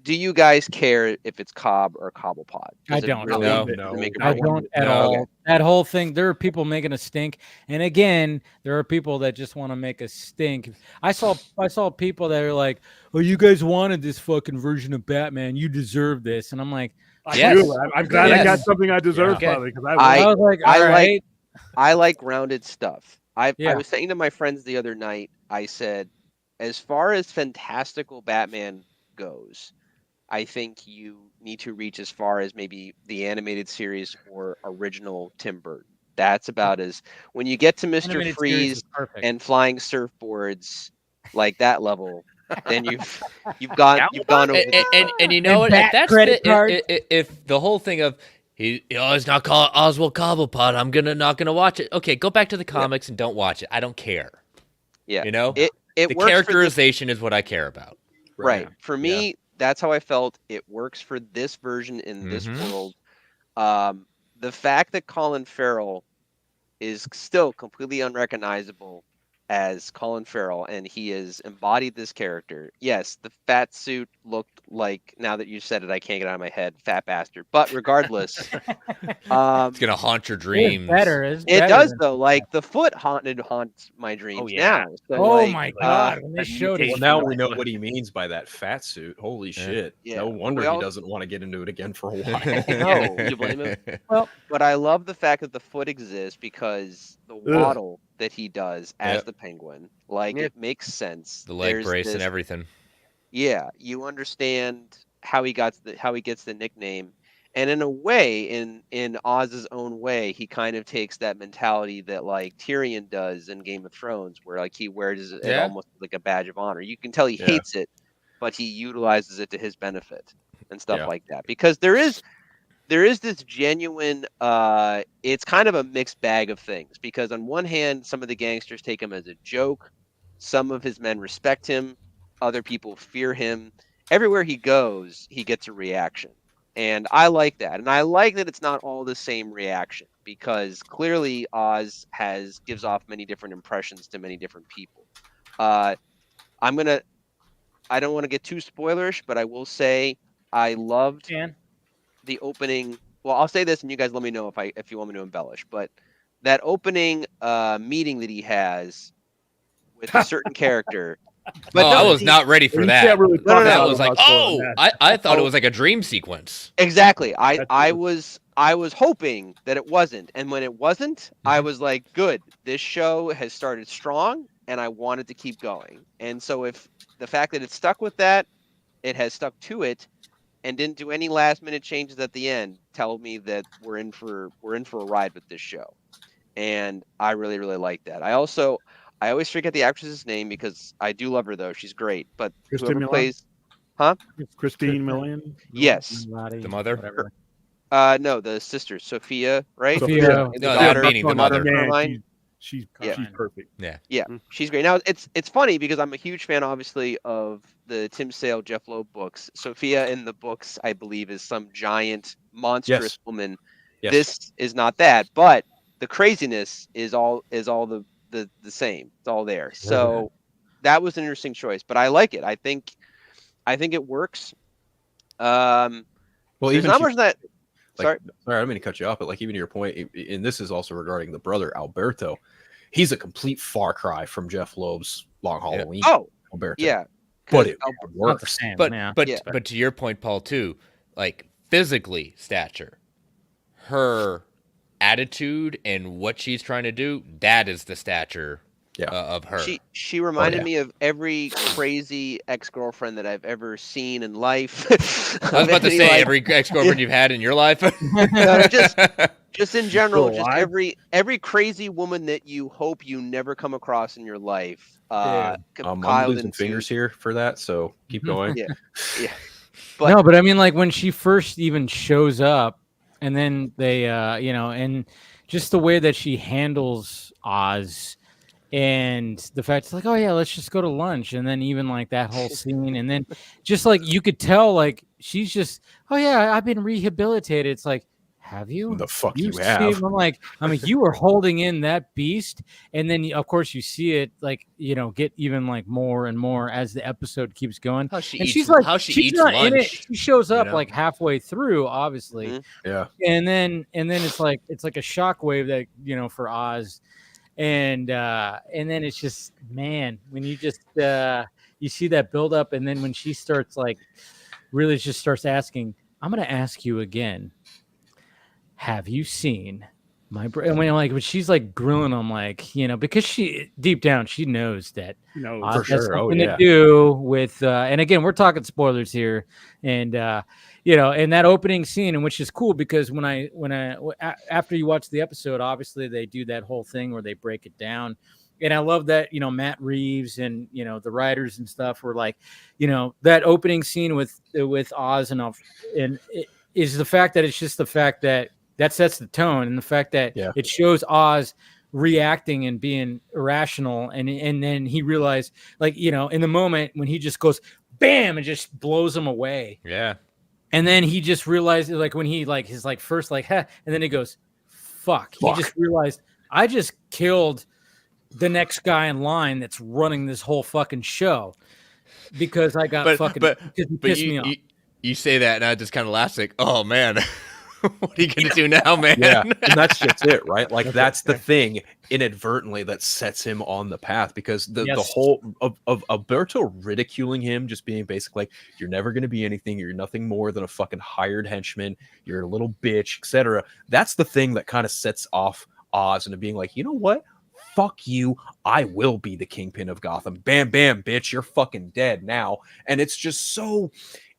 do you guys care if it's Cobb or Cobblepot? I Does it don't. really No. make a I break? don't at No. all. Okay. That whole thing, there are people making a stink, and again, there are people that just want to make a stink. I saw people that are like, "Oh, you guys wanted this fucking version of Batman. You deserve this," and I'm like, I Yes. do. I'm glad I got Yes. something I deserve Yeah. finally because I was like, I all like- right. I like grounded stuff. I Yeah. was saying to my friends the other night, I said, as far as fantastical Batman goes, I think you need to reach as far as maybe the animated series or original Tim Burton. That's about as when you get to Mr. Animated series Freeze is perfect. and flying surfboards like that level, then you've gone over. And you know what? Bat If that's credit card. if the whole thing of he's not called Oswald Cobblepot, I'm not gonna watch it. Okay, go back to the comics and don't watch it. I don't care. Yeah, You know, it the works for this, characterization is what I care about. right. For me, that's how I felt. It works for this version in this Mhm. world. The fact that Colin Farrell is still completely unrecognizable as Colin Farrell, and he has embodied this character. Yes, the fat suit looked like, now that you said it, I can't get it out of my head, fat bastard. But regardless, It's gonna haunt your dreams. It's it better does than though. fat. Like the foot haunts my dreams yeah. now. So Oh like, my god! When they that showed Well, his now mutation. we know what he means by that fat suit. Holy shit! Yeah. No But wonder we he all- doesn't want to get into it again for a while. No, you blame him? well, But I love the fact that the foot exists because the waddle that he does as Yep. the penguin, like Yeah. it makes sense. The leg There's brace and this- everything. Yeah, you understand how he gets the nickname, and in a way, in Oz's own way, he kind of takes that mentality that like Tyrion does in Game of Thrones, where like he wears it Yeah. almost like a badge of honor. You can tell he Yeah. hates it, but he utilizes it to his benefit and stuff Yeah. like that. Because there is this genuine it's kind of a mixed bag of things, because on one hand some of the gangsters take him as a joke, some of his men respect him, other people fear him. Everywhere he goes he gets a reaction, and I like that, and I like that it's not all the same reaction, because clearly Oz gives off many different impressions to many different people. I don't want to get too spoilerish, but I will say I loved man. the opening. Well, I'll say this, and you guys let me know if you want me to embellish. But that opening meeting that he has with a certain character. But I was not ready for You that. can't really talk That about was it like, without spoiling that. I thought it Oh. was like a dream sequence. Exactly. That's I true. was hoping that it wasn't, and when it wasn't, I Mm-hmm. was like, good. This show has started strong, and I wanted to keep going. And so, if the fact that it stuck with that, it has stuck to it, and didn't do any last minute changes at the end, tell me that we're in for a ride with this show. And I really, really like that. I always forget the actress's name, because I do love her though. She's great. But Kristen whoever Milan? plays Christine Milian. Yes. The mother? Whatever. No, the sister, Sophia, right? Sophia. And No, the that daughter, meaning the mother. Man, Caroline. she's Yeah. perfect. Yeah, she's great. Now it's funny because I'm a huge fan, obviously, of the Tim Sale, Jeff Loeb books. Sophia in the books, I believe, is some giant, monstrous Yes. woman. Yes. This is not that, but the craziness is all the same. It's all there. So that was an interesting choice, but I like it. I think it works. Well, There's even not she- much that. Sorry, I don't mean to cut you off, but like even to your point, and this is also regarding the brother Alberto. He's a complete far cry from Jeff Loeb's Long Halloween. Oh, Alberto. yeah. but 'cause it Not the works. same, But yeah. but Yeah. but to your point, Paul, too, like physically stature, her attitude and what she's trying to do, that is the stature Yeah. of her. She reminded yeah. me of every crazy ex-girlfriend that I've ever seen in life. I was about to say every ex-girlfriend you've had in your life. No, just in general, Still just alive? every crazy woman that you hope you never come across in your life. I'm Compiled losing into- fingers here for that, so keep going. Yeah, yeah. But No, but I mean, like when she first even shows up, and then they, and just the way that she handles Oz, and the fact it's like, oh yeah, let's just go to lunch, and then even like that whole scene, and then just like you could tell, like she's just, oh yeah, I've been rehabilitated. It's like, have you? The fuck you see- have. I'm like, you were holding in that beast, and then of course you see it like get even like more and more as the episode keeps going. How she And eats, she's like, how she she's eats not lunch. in it. She shows up know? like halfway through, obviously, Mhm. Yeah. and then it's like a shockwave that for Oz, and then it's just, man, when you just you see that build up, and then when she starts like really just starts asking, I'm gonna ask you again. Have you seen my and when like when she's like grilling him, like because she deep down she knows that Oz for has sure. Oh, something yeah. to do with and again we're talking spoilers here, and and that opening scene, and which is cool because when I after you watch the episode, obviously they do that whole thing where they break it down. And I love that, Matt Reeves and, the writers and stuff were like, that opening scene with Oz and it is the fact that it's just the fact that sets the tone, and the fact that it shows Oz reacting and being irrational. And then he realized, like, in the moment when he just goes bam and just blows him away. Yeah. And then he just realized, like, when he like his like first like, and then he goes, fuck. He just realized I just killed the next guy in line that's running this whole fucking show because I got because he pissed me off. You say that, and I just kind of laugh like, oh man, what are you gonna do now, man? Yeah, and that's just it, right? Like that's the thing inadvertently that sets him on the path, because the whole of Alberto ridiculing him, just being basically like, you're never going to be anything, you're nothing more than a fucking hired henchman, you're a little bitch, etc. That's the thing that kind of sets off Oz into being like, you know what? Fuck you, I will be the kingpin of Gotham. Bam, bam, bitch, you're fucking dead now. And it's just so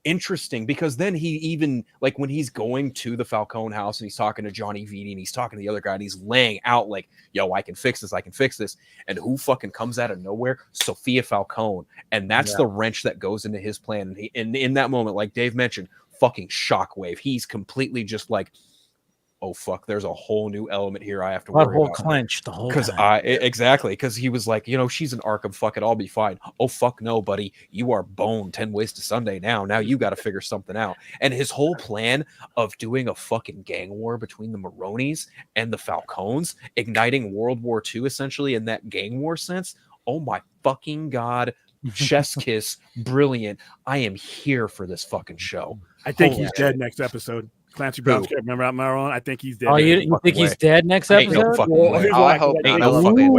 interesting, because then he even, like, when he's going to the Falcone house and he's talking to Johnny Vitti and he's talking to the other guy and he's laying out like, yo, I can fix this, and who fucking comes out of nowhere? Sophia Falcone. And that's the wrench that goes into his plan. And in that moment, like Dave mentioned, fucking shockwave. He's completely just like, oh fuck, there's a whole new element here I have to worry about. Clench the whole because because he was like, you know, she's an Arkham, fuck it, I'll be fine. Oh fuck no, buddy, you are boned 10 ways to Sunday now you got to figure something out. And his whole plan of doing a fucking gang war between the Maronis and the Falcones, igniting World War II essentially in that gang war sense, oh my fucking god, chef's kiss, brilliant. I am here for this fucking show. I think he's dead next episode. Clancy Brown's character, remember out Maron? I think he's dead. Oh, you think he's dead next episode? No fucking way. I hope ain't no fucking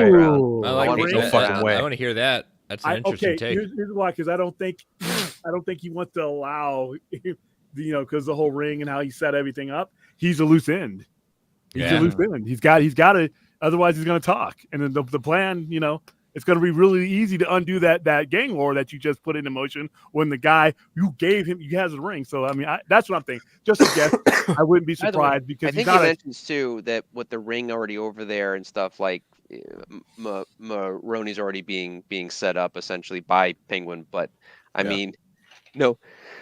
way. I want to hear that. That's an interesting take. Here's why, because I don't think he wants to allow, because the whole ring and how he set everything up. He's a loose end. He's a loose end. He's got to. Otherwise, he's going to talk. And then the plan, it's going to be really easy to undo that gang war that you just put into motion when the guy you gave him, he has a ring. So, I mean, that's what I'm thinking. Just a guess. I wouldn't be surprised because I think he mentions too that with the ring already over there and stuff, like Maroni's already being set up essentially by Penguin. But I mean, no,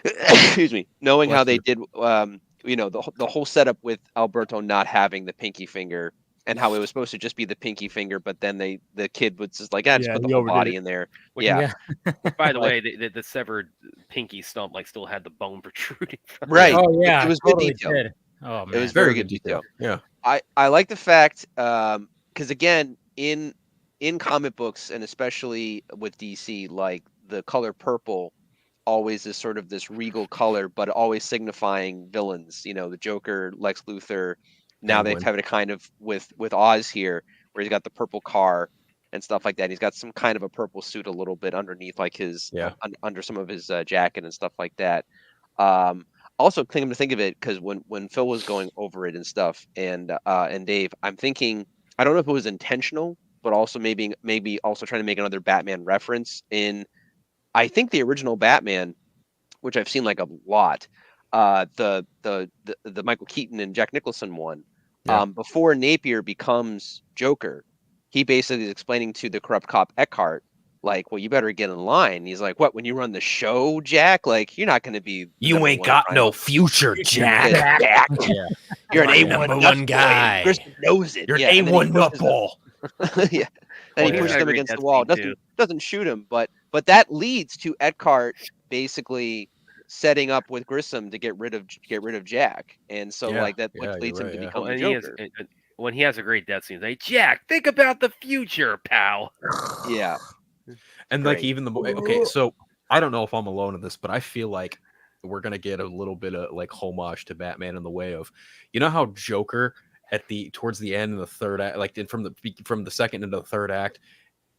excuse me, knowing how they did, the whole setup with Alberto not having the pinky finger. And how it was supposed to just be the pinky finger, but then the kid was just like, just put the whole body in there. By the way, the severed pinky stump still had the bone protruding. Right. Oh yeah, it was totally good detail. Oh man, it was very good detail. Yeah. I like the fact because again in comic books and especially with DC, like the color purple always is sort of this regal color, but always signifying villains. The Joker, Lex Luthor. Now they've had it kind of with Oz here, where he's got the purple car and stuff like that. He's got some kind of a purple suit a little bit underneath, like his under some of his jacket and stuff like that. Also, come to think of it, because when Phil was going over it and stuff, and Dave, I'm thinking, I don't know if it was intentional, but also maybe also trying to make another Batman reference in, I think the original Batman, which I've seen like a lot, the Michael Keaton and Jack Nicholson one. Before Napier becomes Joker, he basically is explaining to the corrupt cop Eckhart, like, well, you better get in line. And he's like, what, when you run the show, Jack? Like, you're not going to be. You ain't got no future, Jack. You're an A1 number one guy. Chris knows it. You're an A1 nutball. Yeah. And he pushes him against the wall. Doesn't shoot him, but that leads to Eckhart basically setting up with Grissom to get rid of Jack, and so which leads him to become a Joker. When he has a great death scene, he's like, Jack, think about the future, pal. Yeah, and like even the so I don't know if I'm alone in this, but I feel like we're gonna get a little bit of like homage to Batman in the way of, how Joker towards the end of the third act, like from the second into the third act.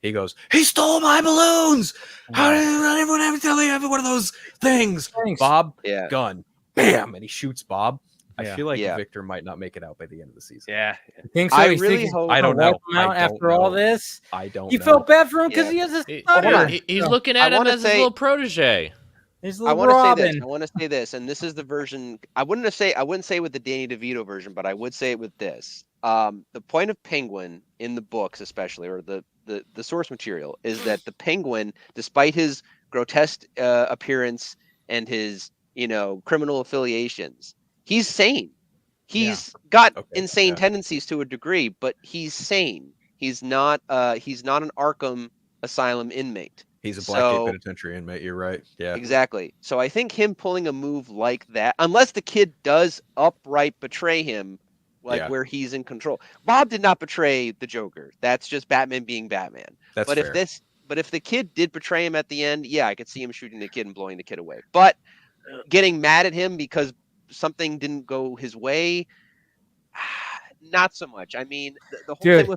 He goes, he stole my balloons. How did everyone ever tell you every one of those things? Thanks. Bob, gun, bam, and he shoots Bob. I feel like Yeah. Victor might not make it out by the end of the season. Yeah. You think so? I You really think hope- I don't know. After all this, I don't you know. felt bad for him because Yeah. he has a stutter. He's looking at I him wanna as his say- little protege. His I little want to say Robin. this. I want to say this, and this is the version. I wouldn't say it with the Danny DeVito version, but I would say it with this. The point of Penguin in the books, especially, or the source material, is that the Penguin, despite his grotesque appearance and his criminal affiliations, he's sane. He's got insane tendencies to a degree, but he's sane. He's not an Arkham Asylum inmate. He's a Blackgate Penitentiary inmate. You're right. Yeah. Exactly. So I think him pulling a move like that, unless the kid does outright betray him, like where he's in control. Bob did not betray the Joker. That's just Batman being Batman. That's but fair. If the kid did betray him at the end, yeah, I could see him shooting the kid and blowing the kid away. But getting mad at him because something didn't go his way, not so much. I mean, the whole thing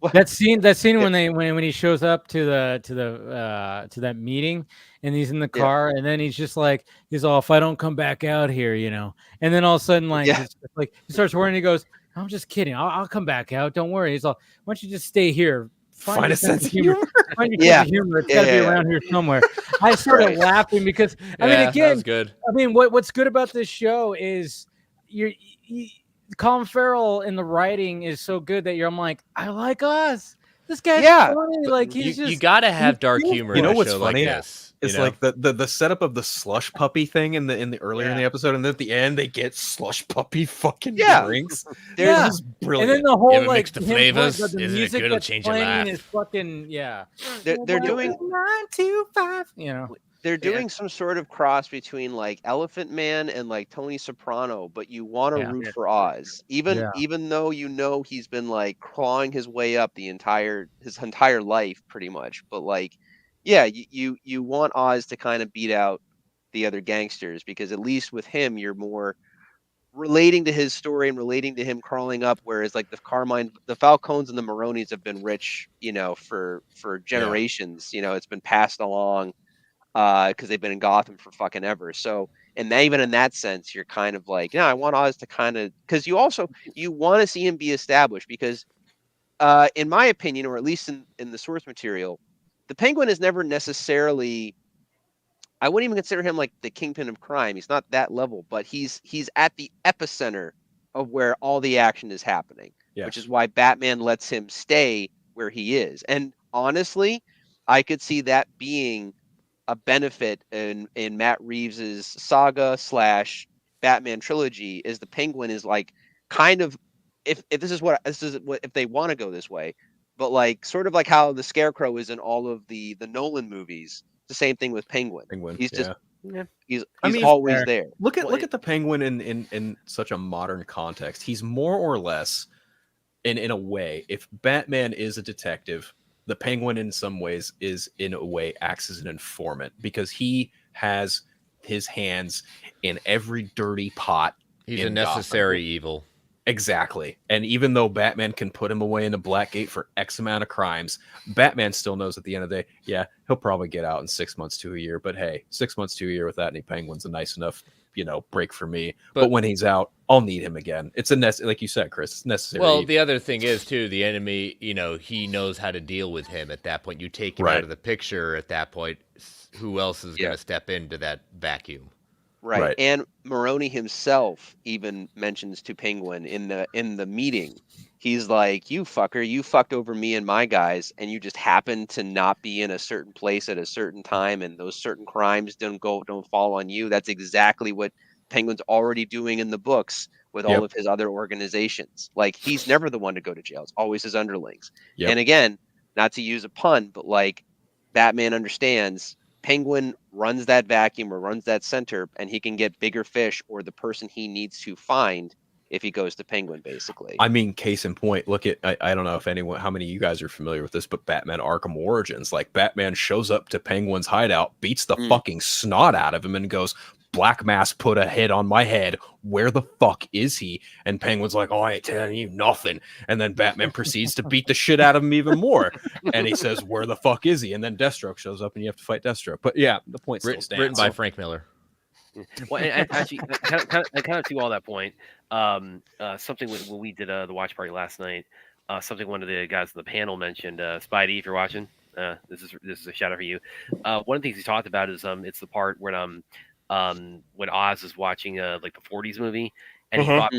with that scene when he shows up to that meeting and he's in the car and then he's just like, he's all, if I don't come back out here, and then all of a sudden like he starts worrying. He goes, I'm just kidding. I'll come back out. Don't worry. He's all, why don't you just stay here? Find a sense of humor. Find your sense of humor. It's got to be around here somewhere. I started laughing because I mean, again, that was good. I mean, what's good about this show is Colin Farrell in the writing is so good that I'm like, I like Oz. This guy's funny. Like you gotta have dark humor. You know in a what's show funny? Like this, it's like the setup of the slush puppy thing in the earlier in the episode, and then at the end they get slush puppy fucking drinks. There's is brilliant. And then the whole mix the flavors. The Isn't it music good? It'll that's change your playing life. is fucking They're doing 925. They're doing some sort of cross between like Elephant Man and like Tony Soprano, but you want to root for Oz, even though he's been like clawing his way up his entire life pretty much. But like, you want Oz to kind of beat out the other gangsters because at least with him you're more relating to his story and relating to him crawling up. Whereas like the Falcones and the Maronis have been rich, for generations. It's been passed along. Because they've been in Gotham for fucking ever. So, and even in that sense, you're kind of like, I want Oz to kind of, because you want to see him be established because, in my opinion, or at least in the source material, the Penguin is never necessarily, I wouldn't even consider him like the kingpin of crime. He's not that level, but he's at the epicenter of where all the action is happening, which is why Batman lets him stay where he is. And honestly, I could see that being a benefit in Matt Reeves's saga / Batman trilogy is the Penguin is like kind of if they want to go this way, but like sort of like how the Scarecrow is in all of the Nolan movies. The same thing with Penguin. He's just he's always there. Look at the Penguin in such a modern context. He's more or less in a way, if Batman is a detective, the Penguin in some ways is in a way acts as an informant because he has his hands in every dirty pot. He's a necessary evil. Exactly. And even though Batman can put him away in a Blackgate for X amount of crimes, Batman still knows at the end of the day, he'll probably get out in 6 months to a year. But hey, 6 months to a year without any Penguin's a nice enough, break for me. But when he's out, I'll need him again. It's like you said, Chris, it's necessary. Well, the other thing is too, the enemy, he knows how to deal with him at that point. You take him out of the picture at that point. Who else is going to step into that vacuum? Right. And Maroni himself even mentions to Penguin in the meeting, he's like, you fucker, you fucked over me and my guys, and you just happened to not be in a certain place at a certain time, and those certain crimes don't fall on you. That's exactly what Penguin's already doing in the books with all of his other organizations. Like, he's never the one to go to jail. It's always his underlings. And again, not to use a pun, but like Batman understands Penguin runs that vacuum or runs that center, and he can get bigger fish or the person he needs to find if he goes to Penguin, basically. I mean, case in point, look at, I don't know if how many of you guys are familiar with this, but Batman Arkham Origins, like Batman shows up to Penguin's hideout, beats the fucking snot out of him and goes, Black Mass put a hit on my head. Where the fuck is he? And Penguin's like, I ain't telling you nothing. And then Batman proceeds to beat the shit out of him even more. And he says, where the fuck is he? And then Deathstroke shows up and you have to fight Deathstroke. But yeah, the point still stands. Written by Frank Miller. Well, and actually, kind of to all that point, something when we did the watch party last night, something one of the guys on the panel mentioned, Spidey, if you're watching, this is a shout out for you. One of the things he talked about is it's the part when Oz is watching like the 40s movie, and he thought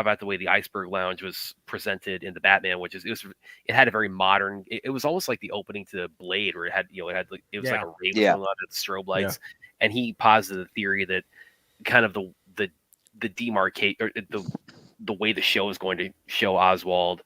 about the way the Iceberg Lounge was presented in the Batman, which is it had a very modern. It was almost like the opening to Blade, where it was like a rainbow going on at the strobe lights, and he posited the theory that kind of the demarcate or the way the show is going to show Oswald.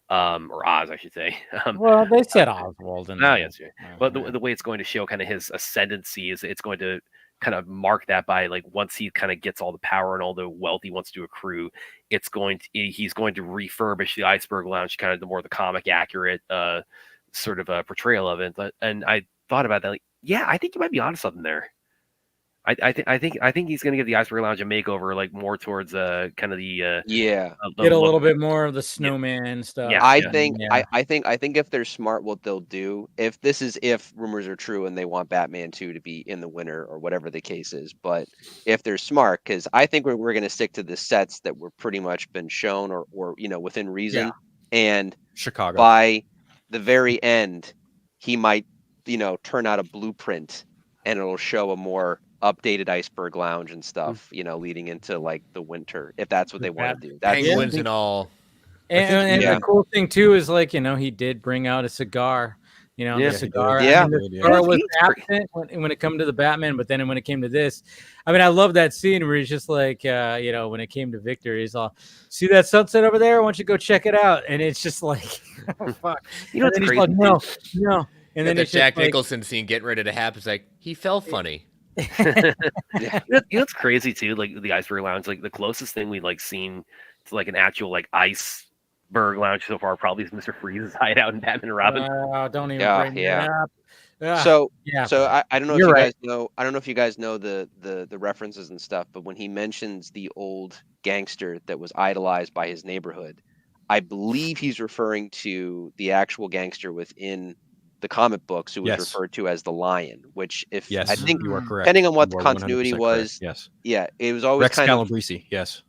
Or Oz, I should say. Well, they said Oswald. Yes, but the way it's going to show kind of his ascendancy is it's going to kind of mark that by like once he kind of gets all the power and all the wealth he wants to accrue, he's going to refurbish the Iceberg Lounge, kind of the more the comic accurate sort of a portrayal of it. And I thought about that, like, yeah, I think you might be onto something there. I think he's gonna give the Iceberg Lounge a makeover, like more towards kind of the get a little bit more of the snowman stuff. Yeah, I think if they're smart, what they'll do, if rumors are true and they want Batman 2 to be in the winter or whatever the case is, but if they're smart, because I think we're going to stick to the sets that were pretty much been shown or within reason, and Chicago by the very end, he might turn out a blueprint and it'll show a more updated Iceberg Lounge and stuff, leading into like the winter, if that's what they want to do. That's Penguins and all. And the cool thing too is like, he did bring out a cigar. The cigar. Yeah. The cigar was absent when it come to the Batman, but then when it came to this, I mean, I love that scene where he's just like, when it came to Victor, he's all, see that sunset over there? Why don't you go check it out? And it's just like, oh, fuck. It's he's crazy. like, no. And then the it's Jack like, Nicholson scene getting ready to happen. It's like he felt funny. It's crazy too. Like the Iceberg Lounge, like the closest thing we've like seen to like an actual like Iceberg Lounge so far probably is Mr. Freeze's hideout in Batman and Robin. Don't even bring that up. So I don't know if you guys know. I don't know if you guys know the references and stuff, but when he mentions the old gangster that was idolized by his neighborhood, I believe he's referring to the actual gangster within the comic books who was referred to as the Lion. Which, I think you are correct. Depending on what the continuity was, it was always Rex kind Calabrese. Yes,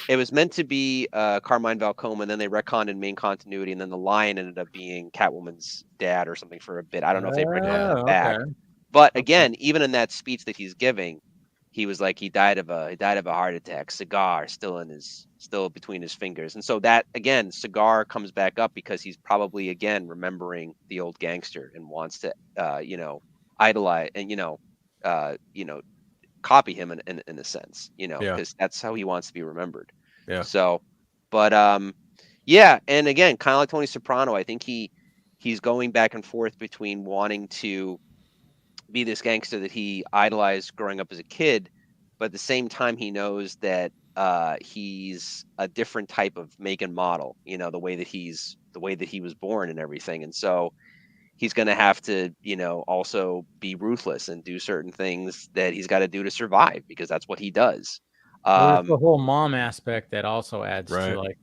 it was meant to be Carmine Falcone, and then they retconned in main continuity, and then the Lion ended up being Catwoman's dad or something for a bit. I don't know if they bring that back. But again, even in that speech that he's giving, he was like, he died of a heart attack, cigar still between his fingers. And so that, again, cigar comes back up because he's probably, again, remembering the old gangster and wants to, idolize and, copy him in a sense, because that's how he wants to be remembered. Yeah. So, but, and again, kind of like Tony Soprano, I think he's going back and forth between wanting to be this gangster that he idolized growing up as a kid, but at the same time he knows that he's a different type of make and model, the way that he was born and everything. And so he's going to have to, also be ruthless and do certain things that he's got to do to survive, because that's what he does. There's the whole mom aspect that also adds to like,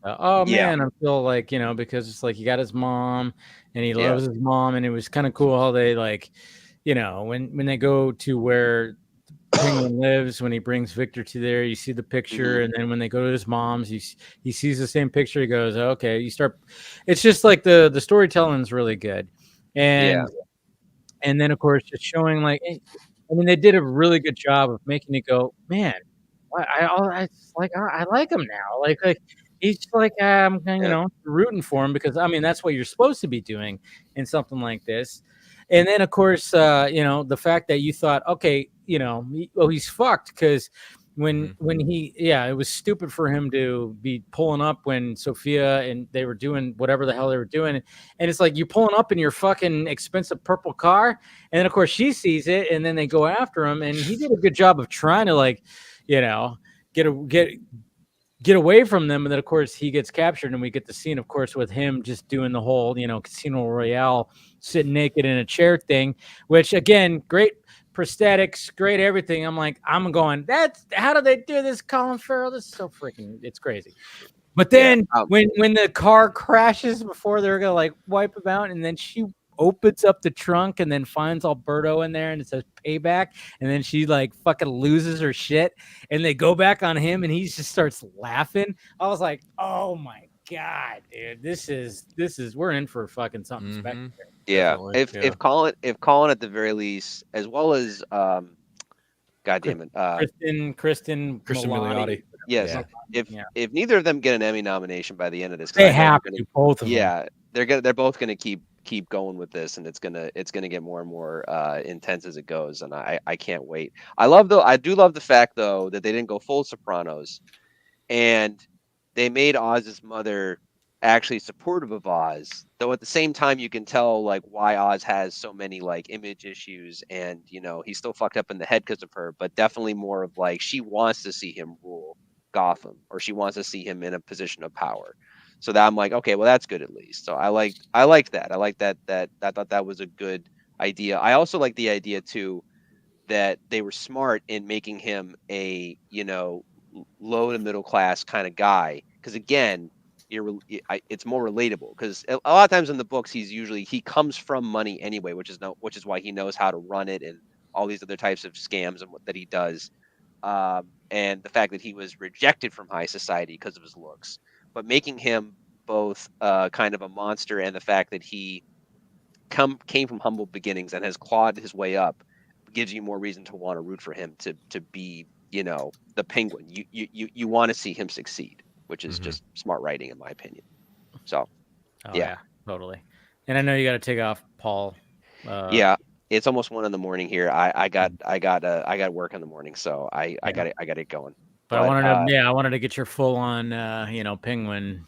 man, I feel like, because it's like he got his mom and he loves his mom, and it was kind of cool how they like, when they go to where Penguin lives, when he brings Victor to there, you see the picture, and then when they go to his mom's, he sees the same picture. He goes, okay, it's just like the storytelling is really good, and then of course just showing like, I mean, they did a really good job of making it go, man, I like him now, like he's like, I'm rooting for him, because I mean that's what you're supposed to be doing in something like this. And then, of course, the fact that you thought, okay, he's fucked, because when he, it was stupid for him to be pulling up when Sophia and they were doing whatever the hell they were doing. And it's like, you're pulling up in your fucking expensive purple car. And then, of course, she sees it, and then they go after him. And he did a good job of trying to, like, get away from them. And then, of course, he gets captured, and we get the scene, of course, with him just doing the whole, Casino Royale, sitting naked in a chair thing, which, again, great prosthetics, great everything. I'm going, how do they do this, Colin Farrell? This is so freaking, it's crazy. But then when the car crashes before they're going to like wipe him out, and then she opens up the trunk and then finds Alberto in there, and it says payback, and then she like fucking loses her shit, and they go back on him, and he just starts laughing. I was like, oh my god, dude, this is we're in for fucking something special. Yeah, if Colin at the very least, as well as God damn it, Kristen Milioti. Yes, if neither of them get an Emmy nomination by the end of this, they have to, both of them. Yeah, they're both gonna keep going with this, and it's gonna get more and more intense as it goes, and I can't wait. I do love the fact though that they didn't go full Sopranos, and they made Oz's mother actually supportive of Oz, though at the same time you can tell like why Oz has so many like image issues, and he's still fucked up in the head because of her, but definitely more of like she wants to see him rule Gotham, or she wants to see him in a position of power. So that I'm like, okay, well that's good at least. So I liked that. I like that I thought that was a good idea. I also like the idea too that they were smart in making him a low to middle class kind of guy, because again, it's more relatable, because a lot of times in the books he comes from money anyway, which is why he knows how to run it and all these other types of scams and what that he does. And the fact that he was rejected from high society because of his looks, but making him both kind of a monster, and the fact that he came from humble beginnings and has clawed his way up gives you more reason to want to root for him to be the Penguin. You want to see him succeed, which is just smart writing in my opinion. So yeah, totally. And I know you got to take off, Paul. Yeah, it's almost 1 a.m. here. I got work in the morning, so I got it going. But I wanted to get your full on Penguin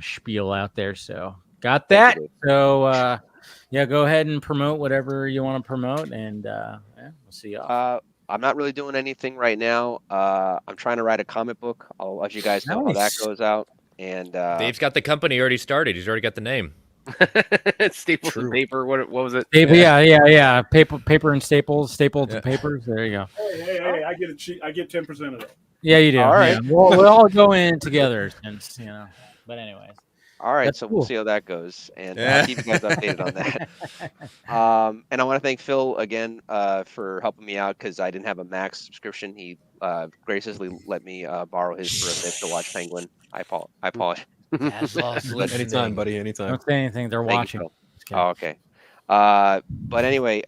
spiel out there. So got that. So go ahead and promote whatever you want to promote, and we'll see you off. I'm not really doing anything right now. I'm trying to write a comic book. I'll let you guys know how that goes out. And Dave's got the company already started. He's already got the name. Staples and paper. What was it? Yeah. Paper and staples and papers. There you go. Hey! I get a cheat. I get 10% of that. Yeah, you do. All right. Yeah. We'll all go in together, since But anyways. All right, That's so cool. We'll see how that goes, and I'll keep you guys updated on that. And I want to thank Phil again for helping me out, because I didn't have a Max subscription. He graciously let me borrow his for a bit to watch Penguin. I apologize. Anytime, buddy. Anytime. Don't say anything. They're watching. Oh, okay. But anyway,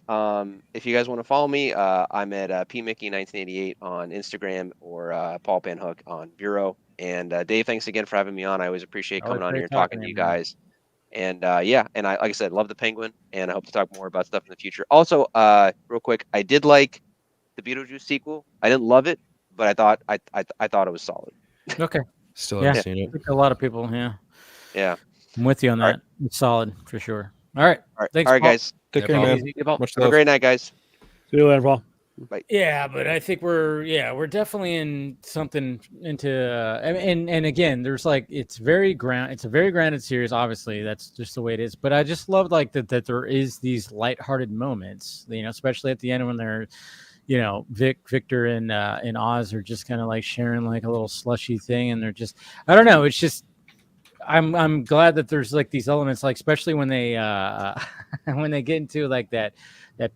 if you guys want to follow me, I'm at pmickey1988 on Instagram, or Paul Panhook on Bureau. And Dave, thanks again for having me on. I always appreciate coming on here and talking to you guys. And and I, like I said, love the Penguin, and I hope to talk more about stuff in the future. Also, real quick, I did like the Beetlejuice sequel. I didn't love it, but I thought it was solid. Okay. Still haven't seen it. I think a lot of people, Yeah. I'm with you on that. Right. It's solid for sure. All right. Thanks, All right, Paul. guys. Take care, man. Have a great night, guys. See you later, Paul. Bye. Yeah, but I think we're definitely in something into and again, there's like it's a very grounded series. Obviously, that's just the way it is. But I just love like that there is these lighthearted moments, especially at the end when they're, Victor and Oz are just kind of like sharing like a little slushy thing, and they're just, I don't know, it's just. I'm glad that there's like these elements, like especially when they when they get into like that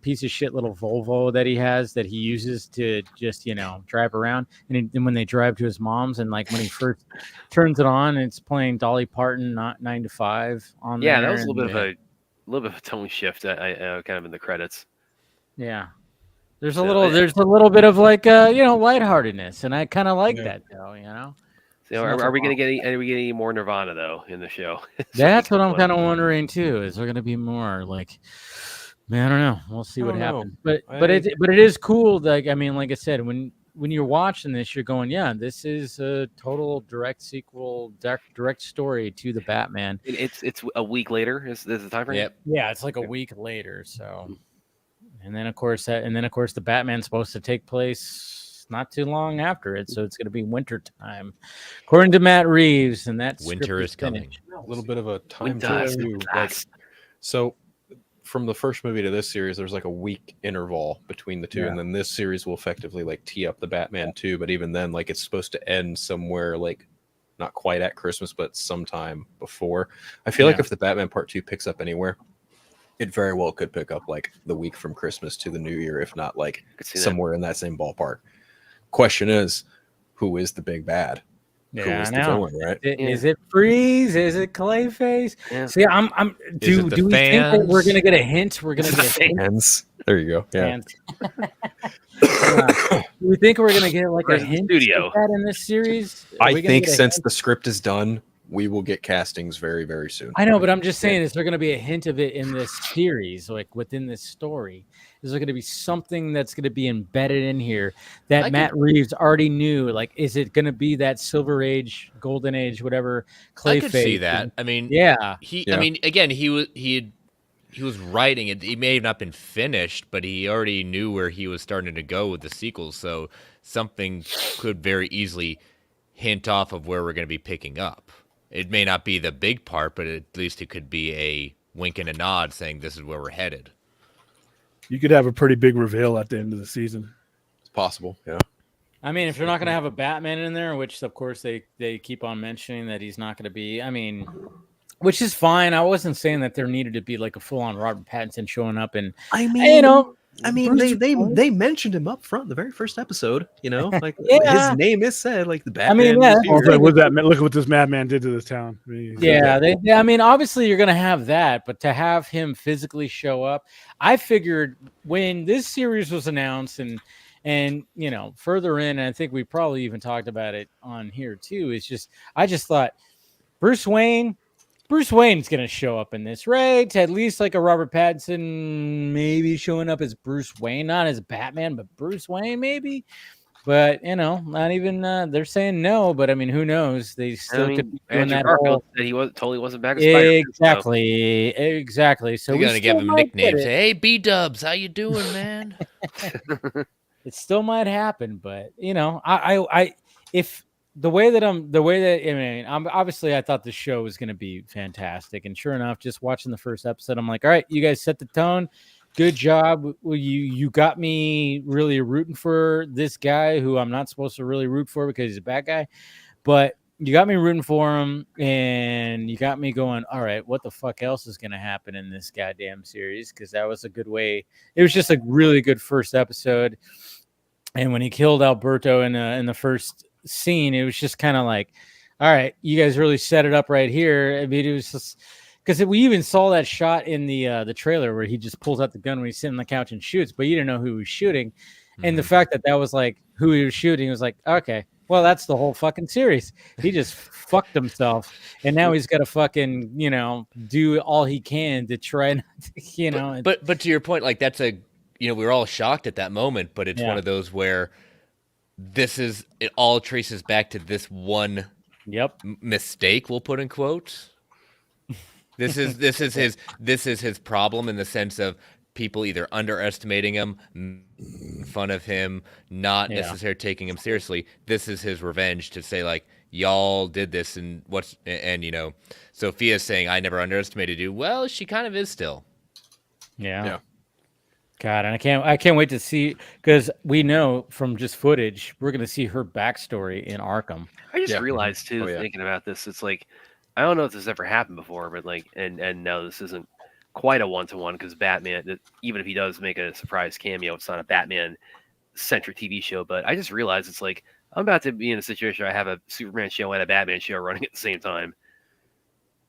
piece of shit little Volvo that he has that he uses to just drive around, and then when they drive to his mom's, and like when he first turns it on, and it's playing Dolly Parton, not 9 to 5 on there. Yeah, that was a little bit of a tone shift. Kind of in the credits. Yeah, there's a little bit of like lightheartedness, and I kind of like that though. So are we going to get any more Nirvana though in the show? That's what I'm kind of wondering too. Is there going to be more? Like, man, I don't know. We'll see what happens. But it is cool. Like, I mean, like I said, when you're watching this, you're going, yeah, this is a total direct sequel, direct story to the Batman. It's a week later. Is the time frame? Yep. Yeah, it's like a week later. So, and then of course the Batman's supposed to take place not too long after it, so it's going to be winter time, according to Matt Reeves, and that winter is coming. A little bit of a time jump too. So from the first movie to this series, there's like a week interval between the two, and then this series will effectively like tee up the Batman 2. But even then, like it's supposed to end somewhere like not quite at Christmas, but sometime before. I feel like if the Batman Part 2 picks up anywhere, it very well could pick up like the week from Christmas to the New Year, if not like somewhere in that same ballpark. Question is, who is the big bad? Yeah, who is the villain, right? Is it Freeze? Is it Clayface? Yeah. See, do we think that we're gonna get a hint? We're gonna get fans. There you go. Yeah. Do we think we're gonna get like a hint studio that in this series? I think since the script is done, We will get castings very, very soon. I know, but I'm just saying, is there going to be a hint of it in this series, like within this story? Is there going to be something that's going to be embedded in here that Matt Reeves already knew? Like, is it going to be that Silver Age, Golden Age, whatever? I could see Clayface? that. I mean, yeah. I mean, again, he was writing it. He may have not been finished, but he already knew where he was starting to go with the sequels. So something could very easily hint off of where we're going to be picking up. It may not be the big part, but at least it could be a wink and a nod saying this is where we're headed. You could have a pretty big reveal at the end of the season. It's possible, yeah. I mean, if you're not going to have a Batman in there, which of course they keep on mentioning that he's not going to be, I mean, which is fine. I wasn't saying that there needed to be like a full-on Robert Pattinson showing up, and I mean, you know, they mentioned him up front in the very first episode. You know, like Yeah. his name is said, like the I Batman. mean, yeah, was here. Look at what this madman did to this town. I mean, obviously you're going to have that, but to have him physically show up, I figured when this series was announced and you know, further in, and I think we probably even talked about it on here too, is just, I just thought Bruce Wayne's going to show up in this, right? At least like a Robert Pattinson maybe showing up as Bruce Wayne, not as Batman, but Bruce Wayne maybe. But, you know, not even, they're saying no, but I mean, who knows? They still could be doing that. He totally wasn't back as Spider-Man. Exactly. So we're we're going to give him nicknames. Say, hey, B-Dubs, how you doing, man? It still might happen, but, you know, if the way that I mean, obviously I thought the show was going to be fantastic. And sure enough, just watching the first episode, I'm like, all right, you guys set the tone. Good job. You got me really rooting for this guy who I'm not supposed to really root for because he's a bad guy, but you got me rooting for him and you got me going, all right, what the fuck else is going to happen in this goddamn series? Because that was a good way. It was just a really good first episode. And when he killed Alberto in the first scene, it was just kind of like, all right, you guys really set it up right here. I mean, it was just because we even saw that shot in the trailer where he just pulls out the gun when he's sitting on the couch and shoots, but you didn't know who he was shooting. Mm-hmm. And the fact that was like who he was shooting was like, okay, well, that's the whole fucking series. He just fucked himself, and now he's got to fucking, you know, do all he can to try not to, you know. But to your point, like that's a, you know, we were all shocked at that moment, but it's one of those where it all traces back to this one mistake, we'll put in quotes. This is his problem in the sense of people either underestimating him, making fun of him, not necessarily taking him seriously. This is his revenge to say like, y'all did this and you know, Sophia's saying I never underestimated you. Well, she kind of is still. Yeah. God, and I can't wait to see, because we know from just footage we're gonna see her backstory in Arkham. I just realized too, thinking about this, it's like, I don't know if this ever happened before, but like, and no, this isn't quite a one-to-one because Batman, even if he does make a surprise cameo, it's not a Batman-centric TV show. But I just realized it's like I'm about to be in a situation where I have a Superman show and a Batman show running at the same time.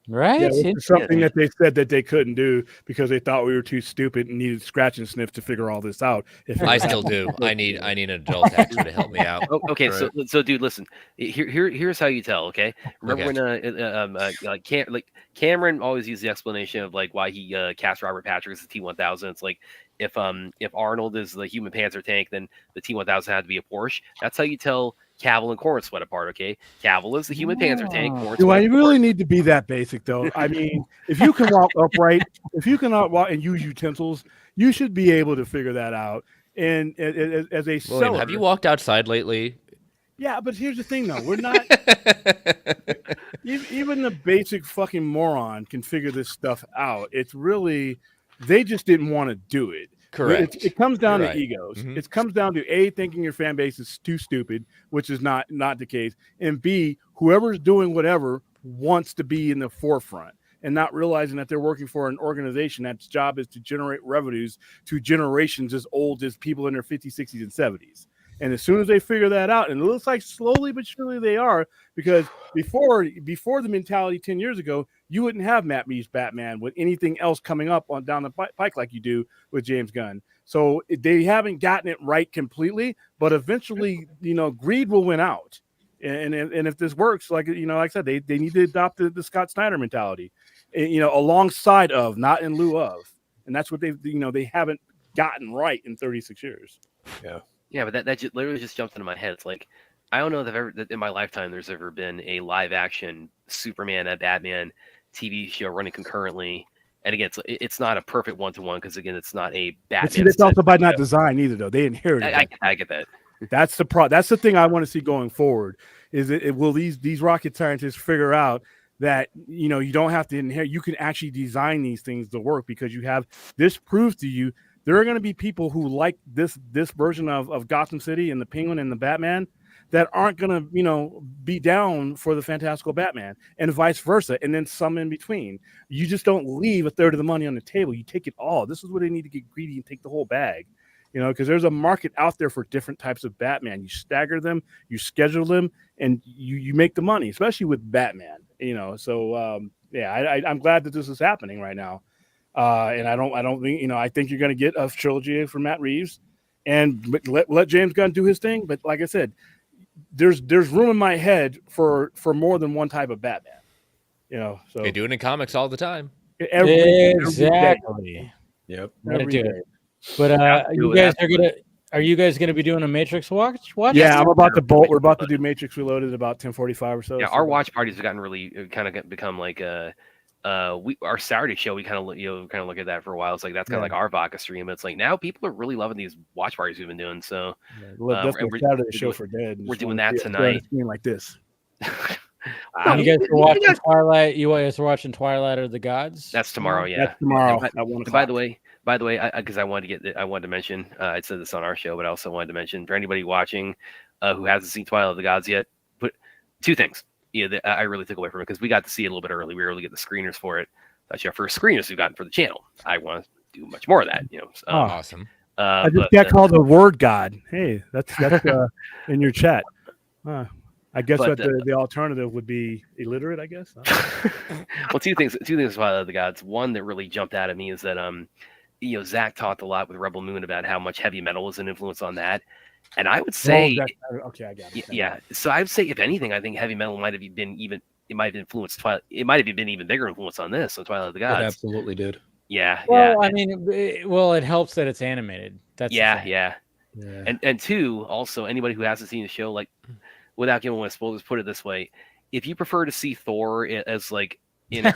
Right? Yeah, it's something that they said that they couldn't do because they thought we were too stupid and needed scratch and sniff to figure all this out. I still do. I need an adult actor to help me out. Okay, right. So dude, listen. Here's how you tell. Okay, remember when Cameron always used the explanation of like why he cast Robert Patrick as the T-1000. It's like if Arnold is the human Panzer tank, then the T-1000 had to be a Porsche. That's how you tell Cavill and Corrin split apart, okay? Cavill is the human Panzer tank. Do I really need to be that basic, though? I mean, if you can walk upright, if you cannot walk and use utensils, you should be able to figure that out. And as a seller, have you walked outside lately? Yeah, but here's the thing, though. We're not even the basic fucking moron can figure this stuff out. It's really they just didn't want to do it. Correct. It comes down to egos. Mm-hmm. It comes down to A, thinking your fan base is too stupid, which is not the case, and B, whoever's doing whatever wants to be in the forefront and not realizing that they're working for an organization that's job is to generate revenues to generations as old as people in their 50s, 60s, and 70s. And as soon as they figure that out, and it looks like slowly but surely they are, because before the mentality 10 years ago, you wouldn't have Matt Reeves Batman with anything else coming up on down the pike like you do with James Gunn. So they haven't gotten it right completely, but eventually, you know, greed will win out. And if this works, like I said, they need to adopt the Scott Snyder mentality, alongside of, not in lieu of, and that's what they haven't gotten right in 36 years. Yeah, but that literally just jumped into my head. It's like, I don't know that in my lifetime there's ever been a live action Superman and Batman TV show running concurrently. And again, it's not a perfect one-to-one because again, it's not a Batman. See, that's also by not design either, though. They inherited. I get that. That's the thing I want to see going forward. Is will these rocket scientists figure out that you don't have to inherit? You can actually design these things to work because you have this proves to you there are going to be people who like this version of Gotham City and the Penguin and the Batman that aren't going to be down for the fantastical Batman, and vice versa, and then some in between. You just don't leave a third of the money on the table. You take it all. This is where they need to get greedy and take the whole bag. Because there's a market out there for different types of Batman. You stagger them, you schedule them, and you make the money, especially with Batman. So I'm glad that this is happening right now. And I don't think I think you're going to get a trilogy from Matt Reeves, and let James Gunn do his thing. But like I said, there's room in my head for more than one type of Batman. So they do it in comics all the time. Exactly. Yep. Every day. But are you guys gonna be doing a Matrix watch? Yeah, I'm about to bolt. We're about to do Matrix Reloaded at about 10:45 or so. Yeah, our watch parties have gotten really become like our Saturday show. We kind of look at that for a while. It's like that's kind of like our Vodka stream. It's like now people are really loving these watch parties we've been doing. So that's the Saturday show for dead. We're doing that tonight. Like this. You guys were watching Twilight. You guys were watching Twilight of the Gods. That's tomorrow. Yeah, that's tomorrow. By the way, because I wanted to mention, I said this on our show, but I also wanted to mention for anybody watching who hasn't seen Twilight of the Gods yet, put two things. That I really took away from it because we got to see it a little bit early. We were able to get the screeners for it. That's our first screeners we've gotten for the channel. I want to do much more of that. Awesome. I just got called a word god. Hey, that's in your chat. I guess the alternative would be illiterate. I guess. Well, two things about Twilight of the Gods. One that really jumped out at me is that Zach talked a lot with Rebel Moon about how much heavy metal was an influence on that. And I would say, okay, I got it. Yeah. So I would say, if anything, I think heavy metal might have influenced Twilight. It might have been even bigger influence on this. On Twilight of the Gods. It absolutely did. Yeah. Well, I mean, it helps that it's animated. That's yeah. And two, also, anybody who hasn't seen the show, like, without giving away spoilers, put it this way: if you prefer to see Thor as like in a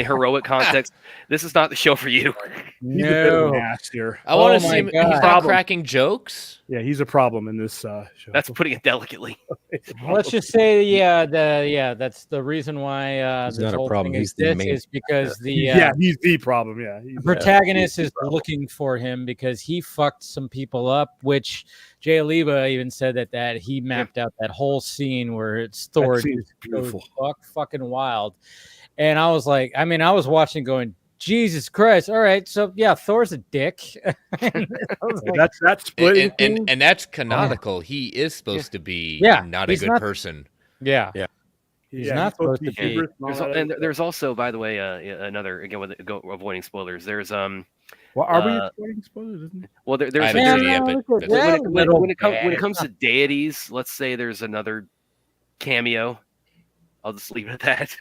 heroic context, this is not the show for you. No, I want to see him. He's not cracking jokes. Yeah, he's a problem in this show. That's putting it delicately. Let's just say, that's the reason why he's this not a whole problem. thing He's the main. is because he's the problem. Yeah, the protagonist is looking for him because he fucked some people up. Which Jay Oliva even said that he mapped out that whole scene where it's Thor beautiful, fucking wild. And I was like, I was watching going, Jesus Christ. All right. So yeah, Thor's a dick. That's splitting. And that's canonical. He is supposed to be not a good person. Yeah. He's not supposed to be. There's also, by the way, another, again, avoiding spoilers. There's well, are we avoiding spoilers? Isn't it? Well, there's I haven't seen it yet, but when it comes to deities, let's say there's another cameo. I'll just leave it at that.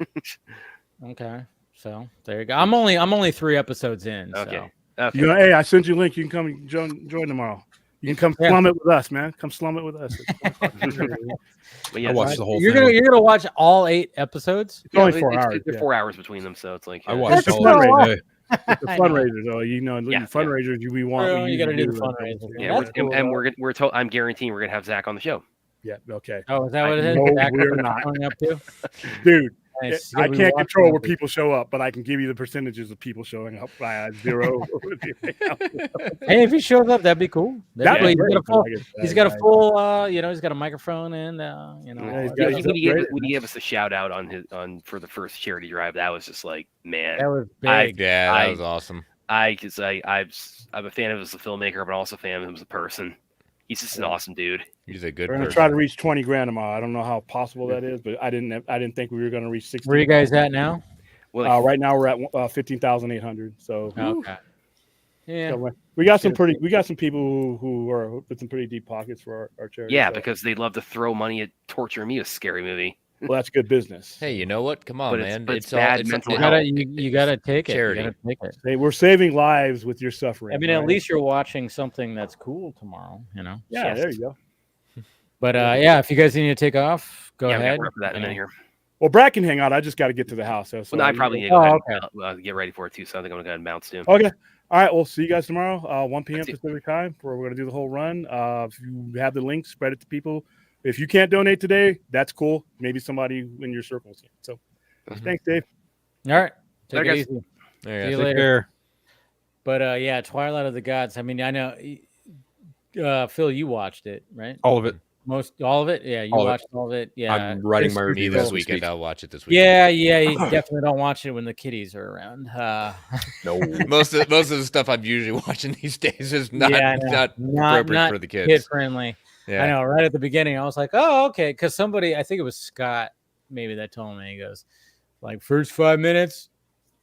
Okay, so there you go. I'm only 3 episodes in. Okay. So. Okay. Hey, I sent you a link. You can come join tomorrow. You can come slum it with us, man. Come slum it with us. But yeah, I watched the whole you're thing. gonna watch all 8 episodes. It's only 4 hours. They're 4 hours between them, so it's like I watched It's all of it. It's a fundraiser, though. Fundraisers. We want. You got to do the fundraiser. Yeah, I'm guaranteeing we're gonna have Zach on the show. Yeah. Okay. Oh, is that what it is? No, Zach we're not. coming up too? Dude. Nice. I can't control where people show up, but I can give you the percentages of people showing up. 0. Hey, if he shows up, that'd be cool. He's got a full. He's got a microphone and when he gave us a shout out for the first charity drive, that was just like, man, that was big. That was awesome. I'm a fan of him as a filmmaker, but also a fan of him as a person. He's just an awesome dude. He's a good We're person. gonna try to reach 20 grand tomorrow. I don't know how possible that is, but I didn't think we were gonna reach 60. Where are you guys at now? Well, right now we're at 15,800. So okay. Yeah. So we got some people who are with some pretty deep pockets for our charity. Yeah, so. because they love to throw money at torture me a scary movie. Well, that's good business. Hey, you know what? Come on, But it's- man. but it's all bad it's mental it- health. You gotta take it. charity. You gotta take it. Hey, we're saving lives with your suffering. I mean, right? at least you're watching something that's cool tomorrow, you know. Yeah, Yes. there you go. But yeah, if you guys need to take off, go Yeah, we ahead. got for that in a minute here. Well, Brad can hang out. I just got to get to the house. So Well, no, I probably need to Oh, go ahead okay. and get ready for it too. So I think I'm gonna go ahead and bounce too. Okay. All right. We'll see you guys tomorrow, 1 p.m. That's it. Pacific time, where we're going to do the whole run. If you have the link, spread it to people. If you can't donate today, that's cool. Maybe somebody in your circles can. So thanks, Dave. All right, take Later, it guys. easy. There See you you go. later. But yeah, Twilight of the Gods. I mean, I know, Phil, you watched it, right? All of it. All of it. Yeah, you All of it. watched all of it. Yeah, I'm writing my Chris, review Me as this we weekend. speak. I'll watch it this weekend. Yeah, you definitely don't watch it when the kiddies are around. No. Most of the stuff I'm usually watching these days is not Yeah, I know. not appropriate not for the kid kids. friendly. Yeah. I know. Right at the beginning, I was like, "Oh, okay," because somebody, I think it was Scott, maybe that told me. He goes, "Like first 5 minutes,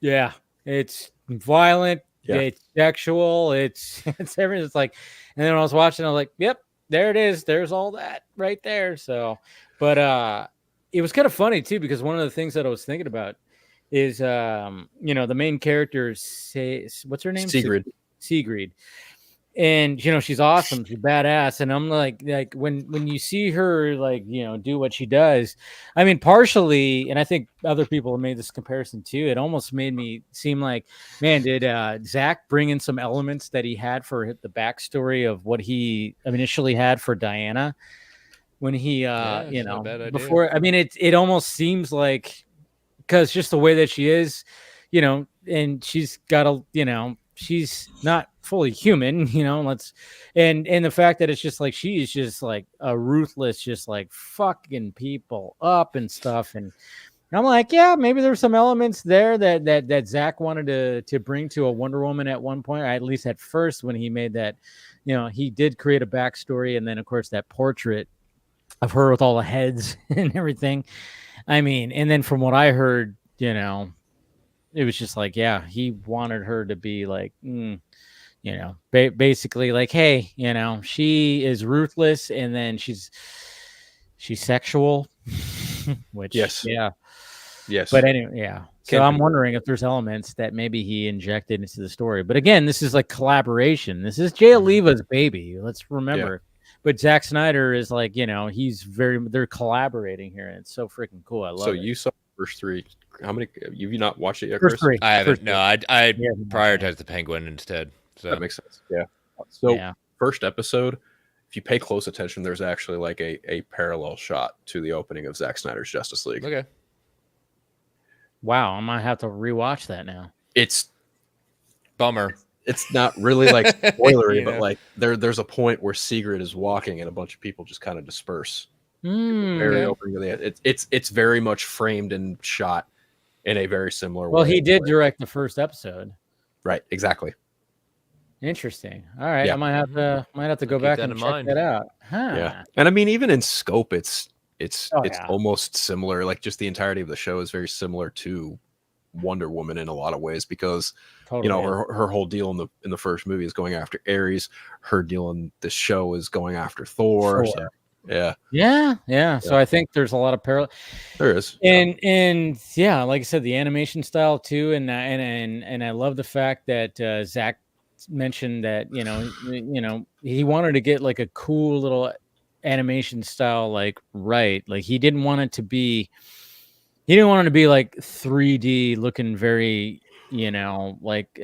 yeah, it's violent, Yeah. it's sexual, it's everything." It's like, and then when I was watching, I was like, "Yep, there it is. There's all that right there." So, but it was kind of funny too because one of the things that I was thinking about is, the main character, what's her name? Sigrid. Sigrid. And she's awesome, she's badass, and I'm like when you see her do what she does, I mean, partially, and I think other people have made this comparison too, it almost made me seem like, man, did Zach bring in some elements that he had for the backstory of what he initially had for Diana when he it's not a bad idea. before. I mean, it almost seems like, because just the way that she is, and she's got she's not fully human, and the fact that it's just like she's just like a ruthless, just like fucking people up and stuff. And I'm like, yeah, maybe there's some elements there that Zach wanted to bring to a Wonder Woman at one point, or at least at first when he made that, he did create a backstory, and then of course that portrait of her with all the heads and everything. I mean, and then from what I heard, it was just like, yeah, he wanted her to be like, basically like, hey, she is ruthless, and then she's sexual, which, Yes. yeah. Yes. But anyway, yeah. So Can't I'm be- wondering if there's elements that maybe he injected into the story. But again, this is like collaboration. This is Jay Oliva's baby. Let's remember. But Zack Snyder is like, they're collaborating here, and it's so freaking cool. I love So it. you saw the first three. How many? Have you not watched it yet, First Chris? three. I haven't. First No, three. I Yeah, prioritized the Penguin instead. So That makes sense. Yeah. So Yeah. first episode, if you pay close attention, there's actually like a parallel shot to the opening of Zack Snyder's Justice League. okay. Wow, I might have to rewatch that now. It's Bummer. not really like spoilery, You but know. like there's a point where Sigrid is walking and a bunch of people just kind of disperse. Very Okay. opening of the it's very much framed and shot in a very similar way. Well, he did direct the first episode. Right, exactly. Interesting. All right, Yeah. I might have to go Keep back that and in check mind. that out. Huh. Yeah. And I mean, even in scope, it's Oh, it's yeah. almost similar. Like just the entirety of the show is very similar to Wonder Woman in a lot of ways because Totally. you know her whole deal in the first movie is going after Ares. Her deal in this show is going after Thor. Thor. So, yeah, Yeah. So I think there's a lot of parallel. there is. And yeah, like I said, the animation style too, and I love the fact that Zach mentioned that he wanted to get like a cool little animation style, like he didn't want it to be like 3D looking very like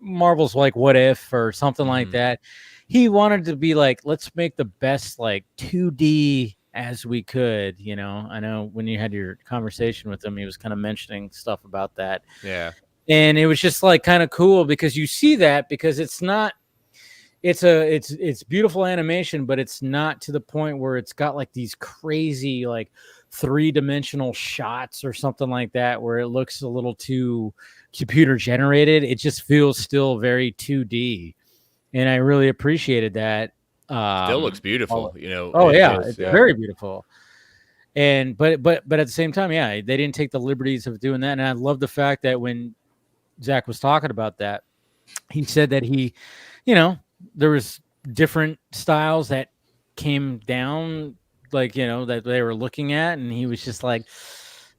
Marvel's like What If or something like Mhm. that. He wanted to be like, let's make the best like 2D as we could. I know when you had your conversation with him, he was kind of mentioning stuff about that. Yeah. And it was just like kind of cool because you see that because it's not, it's beautiful animation, but it's not to the point where it's got like these crazy like 3-dimensional shots or something like that where it looks a little too computer generated. It just feels still very 2D, and I really appreciated that. Still looks beautiful. Oh it yeah, does, it's very beautiful. And but at the same time, yeah, they didn't take the liberties of doing that. And I love the fact that when Zach was talking about that, he said that he, there was different styles that came down like, that they were looking at, and he was just like,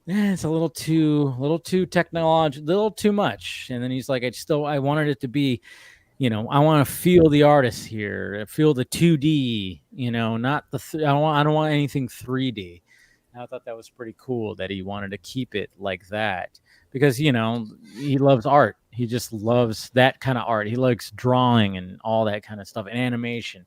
it's a little too technological, a little too much. And then he's like, I wanted it to be, I want to feel the artist here, feel the 2D, not the, I don't want anything 3D. And I thought that was pretty cool that he wanted to keep it like that because, he loves art. He just loves that kind of art. He likes drawing and all that kind of stuff and animation.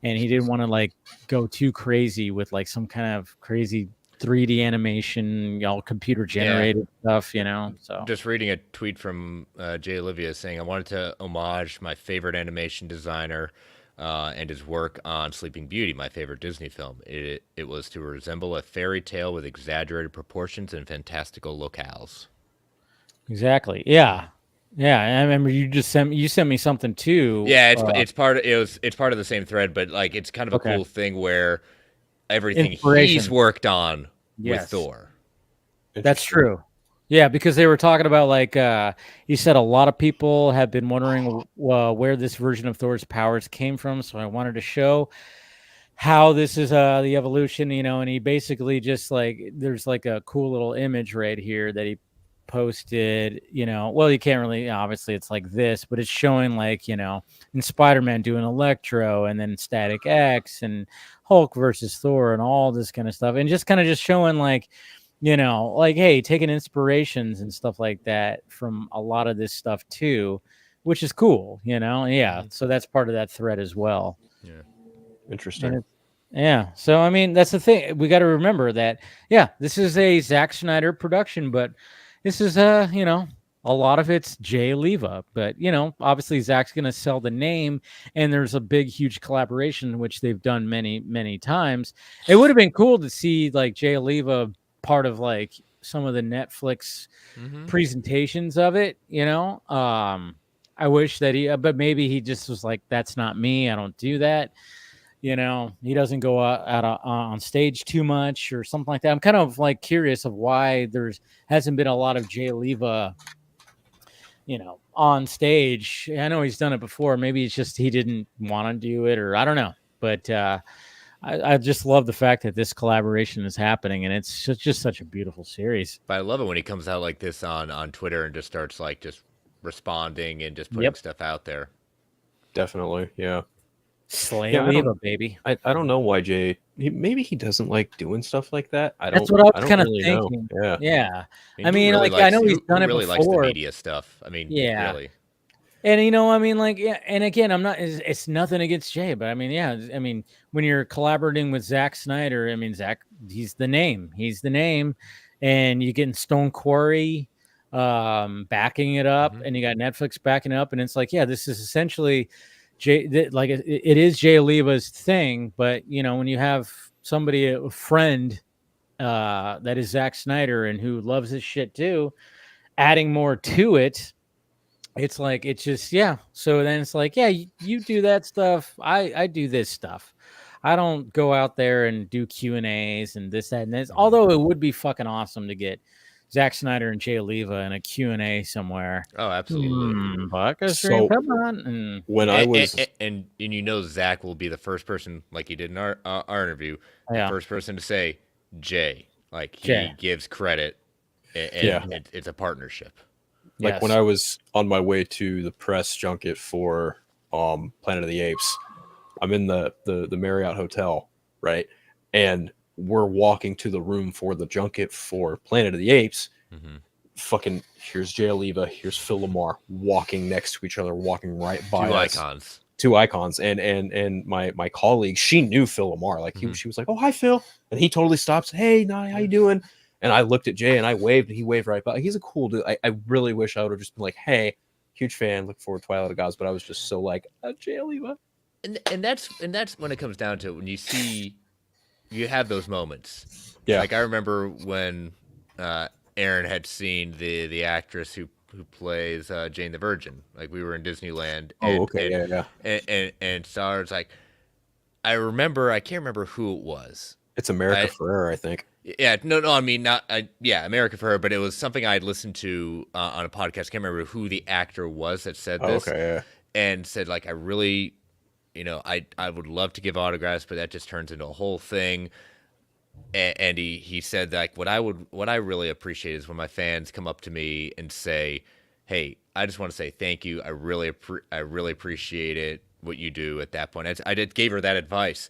And he didn't want to like go too crazy with like some kind of crazy 3D animation, all computer generated stuff, So just reading a tweet from Jay Olivia saying, I wanted to homage my favorite animation designer and his work on Sleeping Beauty, my favorite Disney film. It was to resemble a fairy tale with exaggerated proportions and fantastical locales. Exactly. Yeah. Yeah, I remember you sent me something too. Yeah, it's part of the same thread, but like it's kind of a cool thing where everything he's worked on with Thor. That's true. Yeah, because they were talking about like he said a lot of people have been wondering where this version of Thor's powers came from, so I wanted to show how this is the evolution, and he basically just like there's like a cool little image right here that he posted, well, you can't really, obviously it's like this, but it's showing like, in Spider-Man doing Electro and then Static X and Hulk versus Thor and all this kind of stuff. And just kind of just showing like, like, hey, taking inspirations and stuff like that from a lot of this stuff too, which is cool, Yeah. So that's part of that thread as well. Yeah. Interesting. Yeah. So, I mean, that's the thing. We got to remember that, this is a Zack Snyder production, but this is, a lot of it's Jay Oliva, but, obviously Zack's going to sell the name, and there's a big, huge collaboration, which they've done many, many times. It would have been cool to see like Jay Oliva part of like some of the Netflix presentations of it, I wish that but maybe he just was like, that's not me. I don't do that. He doesn't go out on stage too much or something like that. I'm kind of like curious of why hasn't been a lot of Jay Oliva, on stage. I know he's done it before. Maybe it's just he didn't want to do it, or I don't know. But I just love the fact that this collaboration is happening, and it's just such a beautiful series. But I love it when he comes out like this on Twitter and just starts like just responding and just putting stuff out there. Definitely, yeah. Slay Oliva, baby. I don't know why Jay. Maybe he doesn't like doing stuff like that. That's what I was kind of really thinking. Know. Yeah. I mean, like I know he's done it really before. Likes the media stuff. I mean, really. And like, and again, it's nothing against Jay, but I mean, when you're collaborating with Zack Snyder, Zack, he's the name, and you're getting Stone Quarry backing it up, and you got Netflix backing it up, and it's like, this is essentially like it is Jay Oliva's thing, but when you have somebody, a friend that is Zack Snyder and who loves his shit too, adding more to it, it's like, it's just, so then it's like, you do that stuff, I do this stuff. I don't go out there and do Q&As and this, that, and this, although it would be fucking awesome to get Zack Snyder and Jay Oliva in a Q&A somewhere. Oh, absolutely. Vodka stream, come on. When I was... And Zack will be the first person, like he did in our interview, the first person to say, Jay. Like, he gives credit, and it's a partnership. Like, when I was on my way to the press junket for Planet of the Apes, I'm in the Marriott Hotel, right? And we're walking to the room for the junket for Planet of the Apes. Fucking, here's Jay Oliva, here's Phil Lamar, walking next to each other, walking right by us. Two icons. And my colleague, she knew Phil Lamar. Like, she was like, oh, hi, Phil. And he totally stops. Hey, Nye, how you doing? And I looked at Jay and I waved, and he waved right by. He's a cool dude. I really wish I would have just been like, hey, huge fan, look forward to Twilight of Gods. But I was just so like, Jay Oliva. And that's when it comes down to it, when you see, you have those moments. Yeah. Like, I remember when Aaron had seen the actress who plays Jane the Virgin. Like, we were in Disneyland. And stars, like, I can't remember who it was. It's America Ferrera, I think. Yeah, no, I mean, not, America Ferrera, but it was something I had listened to on a podcast. I can't remember who the actor was that said this. Okay, yeah. And said, like, I really I would love to give autographs, but that just turns into a whole thing. And he said like what I really appreciate is when my fans come up to me and say, "Hey, I just want to say thank you. I really appreciate it what you do." At that point, I did gave her that advice,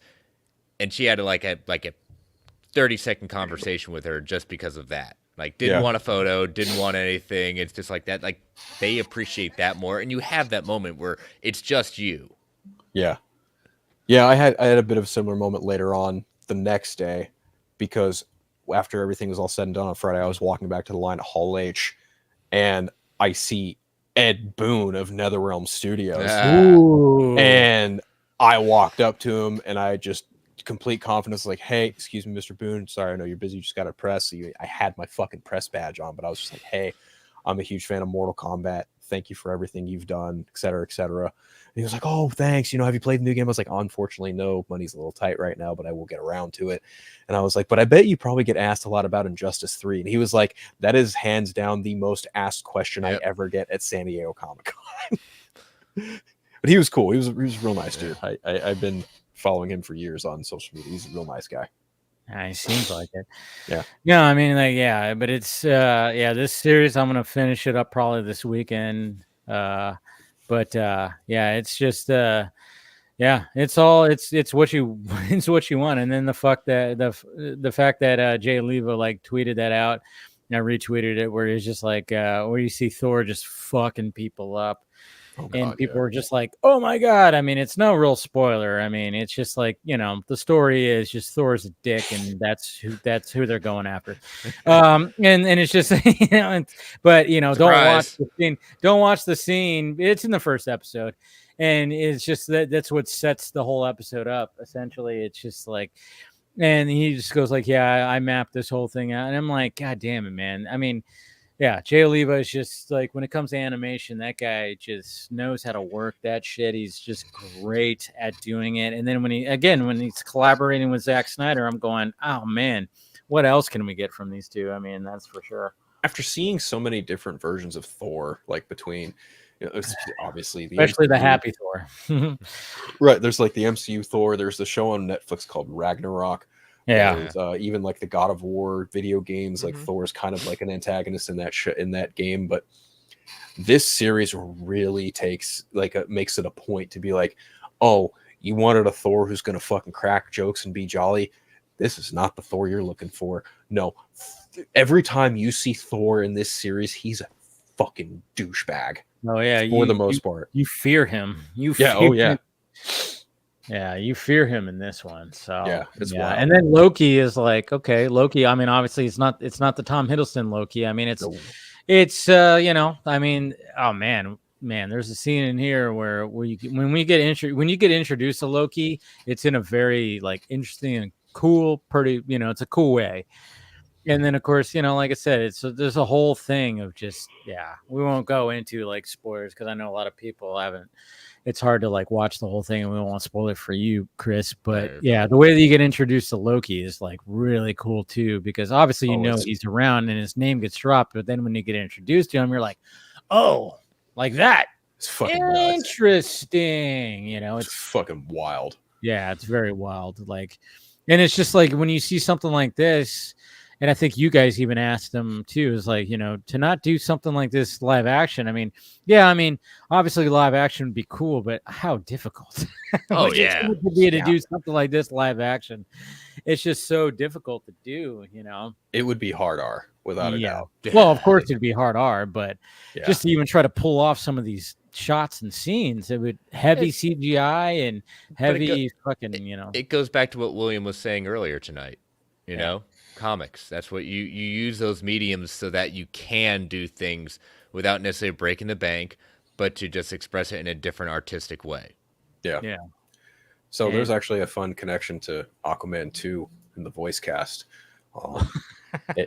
and she had like a 30-second conversation with her just because of that. Like, didn't want a photo, didn't want anything. It's just like that. Like, they appreciate that more, and you have that moment where it's just you. Yeah. I had a bit of a similar moment later on the next day, because after everything was all said and done on Friday, I was walking back to the line at Hall H, and I see Ed Boon of NetherRealm Studios, and I walked up to him, and I just complete confidence, like, "Hey, excuse me, Mr. Boone. Sorry, I know you're busy. You just got a press." So I had my fucking press badge on, but I was just like, "Hey, I'm a huge fan of Mortal Kombat. Thank you for everything you've done, et cetera, et cetera." And he was like, "Oh, thanks. Have you played the new game?" I was like, "Unfortunately, no. Money's a little tight right now, but I will get around to it." And I was like, "But I bet you probably get asked a lot about Injustice 3. And he was like, "That is hands down the most asked question I ever get at San Diego Comic-Con." But he was cool. He was a real nice dude. I've been following him for years on social media. He's a real nice guy. It seems like it. Yeah. I mean, like, but it's this series I'm gonna finish it up probably this weekend. But it's just it's what you it's what you want. And then the fact that Jay Leva like tweeted that out, and I retweeted it, where it's just like where you see Thor just fucking people up. And people were just like, "Oh my god!" I mean, it's no real spoiler. I mean, it's just like, the story is just Thor's a dick, and that's who they're going after. And it's just but Surprise. Don't watch the scene. Don't watch the scene. It's in the first episode, and it's just that's what sets the whole episode up. Essentially, it's just like, and he just goes like, "Yeah, I mapped this whole thing out," and I'm like, "God damn it, man!" I mean. Yeah, Jay Oliva is just like, when it comes to animation, that guy just knows how to work that shit. He's just great at doing it. And then when he's collaborating with Zack Snyder, I'm going, oh man, what else can we get from these two? I mean, that's for sure. After seeing so many different versions of Thor, like between, obviously especially the happy Thor, right? There's like the MCU Thor. There's the show on Netflix called Ragnarok. Yeah, even like the God of War video games, like Thor's kind of like an antagonist in that game. But this series really makes it a point to be like, oh, you wanted a Thor who's gonna fucking crack jokes and be jolly. This is not the Thor you're looking for. No, every time you see Thor in this series, he's a fucking douchebag. Oh yeah, for the most part, you fear him. Yeah, you fear him in this one. So it's wild. And then Loki is like, okay, Loki. I mean, obviously, it's not the Tom Hiddleston Loki. I mean, it's I mean, oh man, there's a scene in here where when you get introduced to Loki, it's in a very like interesting and cool, pretty, it's a cool way. And then, of course, like I said, there's a whole thing of just, we won't go into like spoilers because I know a lot of people haven't. It's hard to like watch the whole thing, and we won't spoil it for you, Chris. But the way that you get introduced to Loki is like really cool too, because obviously he's around and his name gets dropped, but then when you get introduced to him, you're like, oh, like that. It's fucking interesting. It's fucking wild. Yeah, it's very wild. Like, and it's just like when you see something like this. And I think you guys even asked them too, is like, to not do something like this live action. I mean, obviously live action would be cool, but how difficult? Oh, it would be to do something like this live action. It's just so difficult to do, It would be hard R without a doubt. Well, of course it'd be hard R, but just to even try to pull off some of these shots and scenes, it would heavy CGI and heavy It goes back to what William was saying earlier tonight, you know? Comics, that's what you use those mediums so that you can do things without necessarily breaking the bank, but to just express it in a different artistic way. So there's actually a fun connection to Aquaman 2 in the voice cast.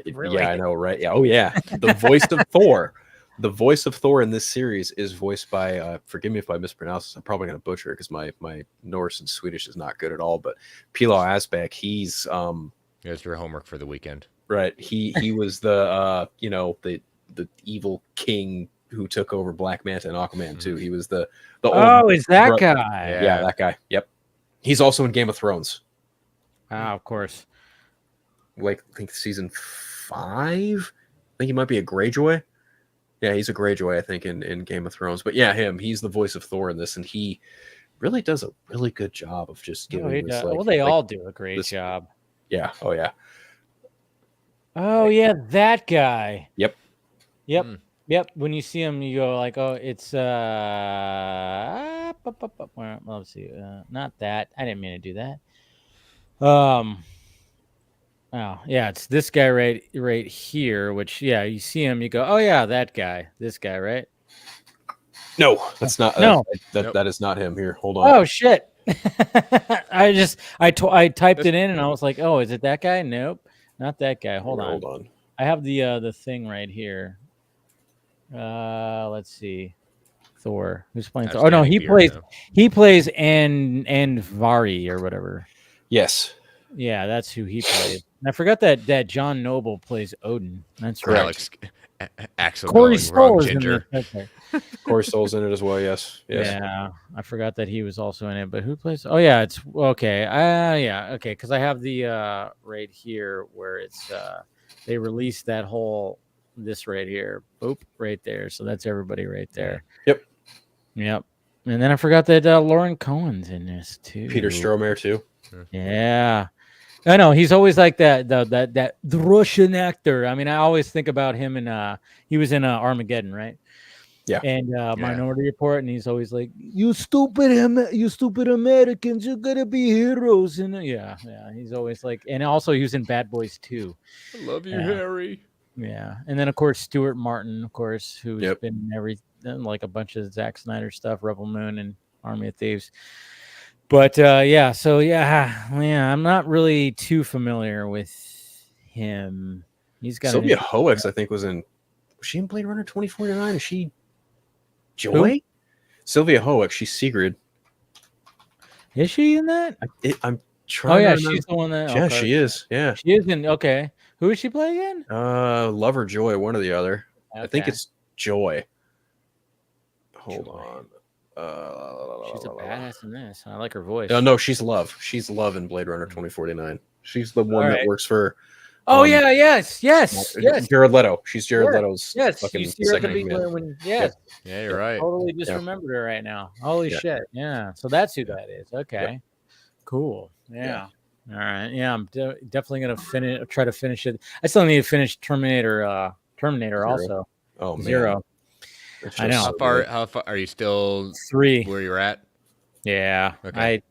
Really? Yeah, I know, right? Yeah. Oh yeah, the voice of Thor. The voice of Thor in this series is voiced by forgive me if I mispronounce this, I'm probably going to butcher it because my Norse and Swedish is not good at all, but Pilo Asbæk, he's There's your homework for the weekend. Right. He was the the evil king who took over Black Manta and Aquaman too. He was the old Oh, is that bro- guy? Yeah, that guy. Yep. He's also in Game of Thrones. Ah, of course. Like I think season 5. I think he might be a Greyjoy. Yeah, he's a Greyjoy, I think, in Game of Thrones. But yeah, he's the voice of Thor in this, and he really does a really good job of just Oh, giving he this. does. Like, Well, they like all do a great this- job. Yeah. Oh yeah. Oh yeah, that guy. Yep. Yep. Mm. Yep. When you see him, you go like, "Oh, it's well, let's see, not that. I didn't mean to do that." Oh yeah, it's this guy right here. Which you see him, you go, "Oh yeah, that guy. This guy, right?" No, that's not. No. That is not him. Here, hold on. Oh shit! I typed it in and I was like, "Oh, is it that guy?" Nope, not that guy. Hold on. I have the thing right here. Let's see. Thor. Who's playing Thor? Oh no, he plays Andvari or whatever. Yes. Yeah, that's who he plays. And I forgot that John Noble plays Odin. That's right. Alex, Axel Corey going wrong, Stoll is in Ginger. this. Okay. Corey Stoll's in it as well. Yes. Yeah, I forgot that he was also in it. But who plays? Oh yeah, it's okay. Yeah, okay. Because I have the right here where it's they released that whole this right here. Boop, right there. So that's everybody right there. Yep. And then I forgot that Lauren Cohen's in this too. Peter Stormare too. Yeah. I know he's always like that Russian actor. I mean, I always think about him and he was in Armageddon, right? Yeah. And Minority Report, and he's always like, you stupid Americans, you're gonna be heroes. And he's always like, and also he was in Bad Boys 2. I love you, Harry. Yeah. And then of course Stuart Martin, of course, who's been in like a bunch of Zack Snyder stuff, Rebel Moon and Army of Thieves. But I'm not really too familiar with him. He's got Sylvia Hoeks, I think, was she in Blade Runner 2049? Is she Joy? Who? Sylvia Hoeks, she's Sigrid. Is she in that? I'm trying. Oh yeah, to she's the one that. Yeah, okay. she is. Yeah, she is in. Okay, who is she playing again? Love or Joy, one or the other. Okay. I think it's Joy. Hold on. She's a badass in this. I like her voice. No, she's Love. She's Love in Blade Runner 2049. She's the one that works for. Oh yes. Jared Leto. She's Jared Leto's. Yes, fucking you see her at the second beginning. Yeah, you're right. Totally just remembered her right now. Holy shit! Yeah, so that's who that is. Okay, cool. Yeah. All right. Yeah, I'm definitely gonna try to finish it. I still need to finish Terminator. Terminator also. Oh man. Zero. I know. How far are you still 3? where you're at? Yeah. Okay.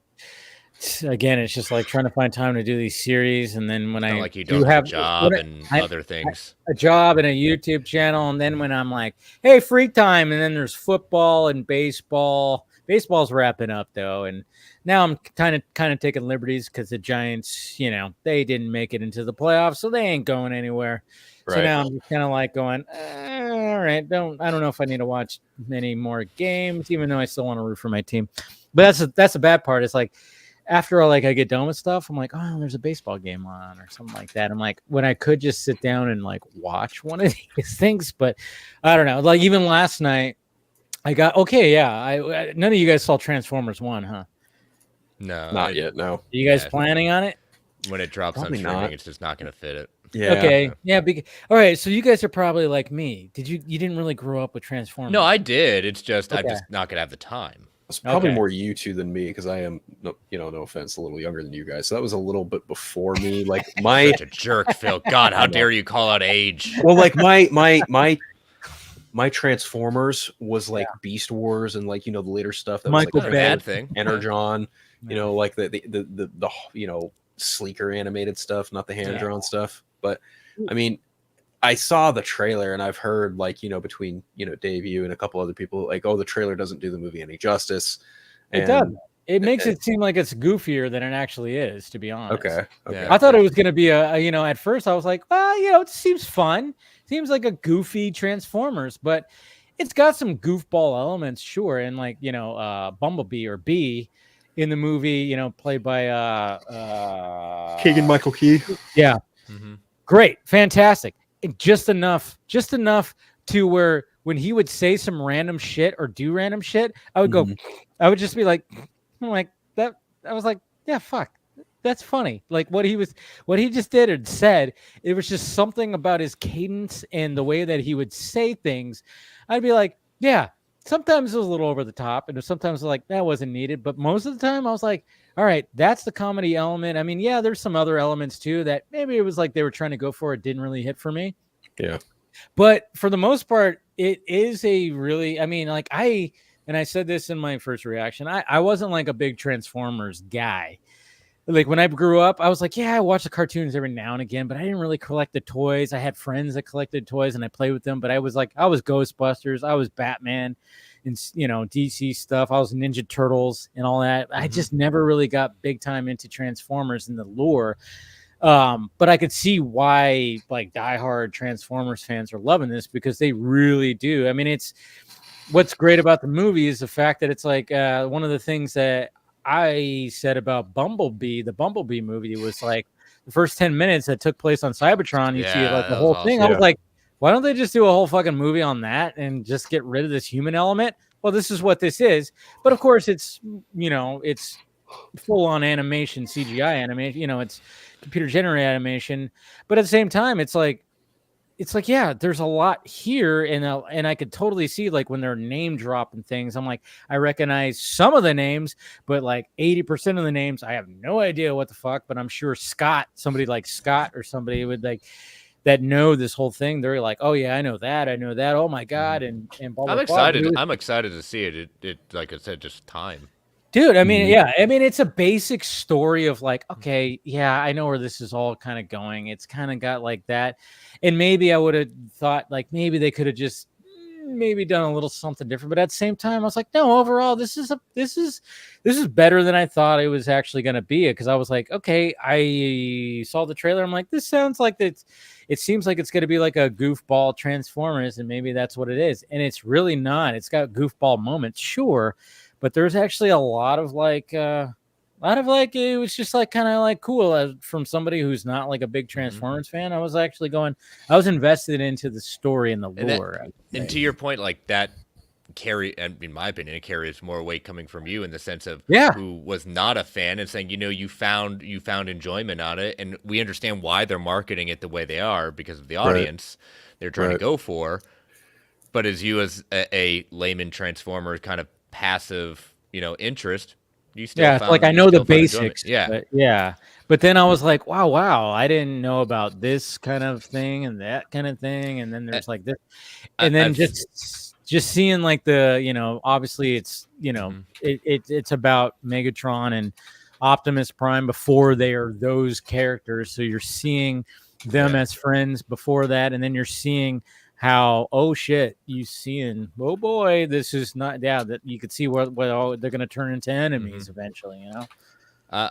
Again, it's just like trying to find time to do these series, and then when I like you don't have a job and other things, a job and a YouTube channel, and then when I'm like, hey, free time, and then there's football and baseball. Baseball's wrapping up though, and now I'm kind of taking liberties because the Giants, they didn't make it into the playoffs, so they ain't going anywhere. Right. So now I'm just kind of like going, all right, I don't know if I need to watch many more games, even though I still want to root for my team. But that's the bad part. It's like after I get done with stuff, I'm like, oh, there's a baseball game on or something like that. I'm like, when I could just sit down and like watch one of these things, but I don't know. Like even last night, I got none of you guys saw Transformers 1, huh? No, not yet. No. Are you guys planning on it? When it drops Probably on streaming, not. it's just not going to fit it. Yeah. Okay. Yeah. All right. So you guys are probably like me. You didn't really grow up with Transformers? No, I did. It's just Okay. I'm just not going to have the time. It's probably Okay. more you two than me because I am, no offense, a little younger than you guys. So that was a little bit before me. Like my Such a jerk, Phil. God, how dare you call out age? well, like my Transformers was like Beast Wars and like the later stuff that Michael was Not like a bad thing. Energon, like the sleeker animated stuff, not the hand drawn stuff. But I mean, I saw the trailer and I've heard like between Dave, you and a couple other people like, oh, the trailer doesn't do the movie any justice. It does. It makes it seem like it's goofier than it actually is, to be honest. Okay. Yeah. I thought it was going to be at first I was like, well, it seems fun. Seems like a goofy Transformers, but it's got some goofball elements, sure. And like, Bumblebee or B in the movie, played by Keegan-Michael Key. Yeah. Mm-hmm. Great. Fantastic. And just enough to where when he would say some random shit or do random shit, I would go, I would just be like, I'm like that. I was like, yeah, fuck. That's funny. Like what he just did or said, it was just something about his cadence and the way that he would say things. I'd be like, yeah, sometimes it was a little over the top. And sometimes like that wasn't needed. But most of the time I was like, all right, that's the comedy element. I mean, yeah, there's some other elements too that maybe it was like they were trying to go for. It didn't really hit for me. Yeah. But for the most part, it is a really, I mean, like I said this in my first reaction, I wasn't like a big Transformers guy. Like when I grew up, I was like, yeah, I watch the cartoons every now and again, but I didn't really collect the toys. I had friends that collected toys and I played with them, but I was Ghostbusters, I was Batman and, you know, DC stuff. I was Ninja Turtles and all that. I just never really got big time into Transformers and the lore. But I could see why like diehard Transformers fans are loving this because they really do. I mean, it's what's great about the movie is the fact that it's like one of the things that I said about Bumblebee, the Bumblebee movie, was like the first 10 minutes that took place on Cybertron. You see like the whole thing. Awesome. I was like, why don't they just do a whole fucking movie on that and just get rid of this human element? Well, this is what this is. But of course, it's, you know, it's full on animation, CGI animation, you know, it's computer generated animation. But at the same time, it's like, yeah, there's a lot here, and I could totally see like when they're name dropping things. I'm like, I recognize some of the names, but like 80% of the names, I have no idea what the fuck. But I'm sure somebody like Scott or somebody would like that know this whole thing. They're like, oh yeah, I know that. Oh my god, and blah, blah, I'm blah. excited. I'm excited to see it. It like I said, just time. Dude, I mean, yeah, I mean, it's a basic story of like, okay, yeah, I know where this is all kind of going. It's kind of got like that. And maybe I would have thought like maybe they could have just maybe done a little something different. But at the same time, I was like, no, overall, this is better than I thought it was actually going to be. Because I was like, okay, I saw the trailer. I'm like, this sounds like it seems like it's going to be like a goofball Transformers, and maybe that's what it is. And it's really not. It's got goofball moments, sure. But there's actually a lot of it was just like kind of like cool from somebody who's not like a big Transformers fan. I was invested into the story and the lore. And to your point, like that and in my opinion, it carries more weight coming from you in the sense of who was not a fan and saying, you know, you found enjoyment on it. And we understand why they're marketing it the way they are because of the audience they're trying to go for. But as you as a layman Transformer kind of passive, you know, interest, you still like I know the basics, but then I was like, wow, I didn't know about this kind of thing and that kind of thing, and then there's like this, and then just seeing like the, you know, obviously it's, you know, it's about Megatron and Optimus Prime before they are those characters, so you're seeing them as friends before that, and then you're seeing how, oh shit, oh boy, this is not, that you could see what they're going to turn into enemies eventually, you know.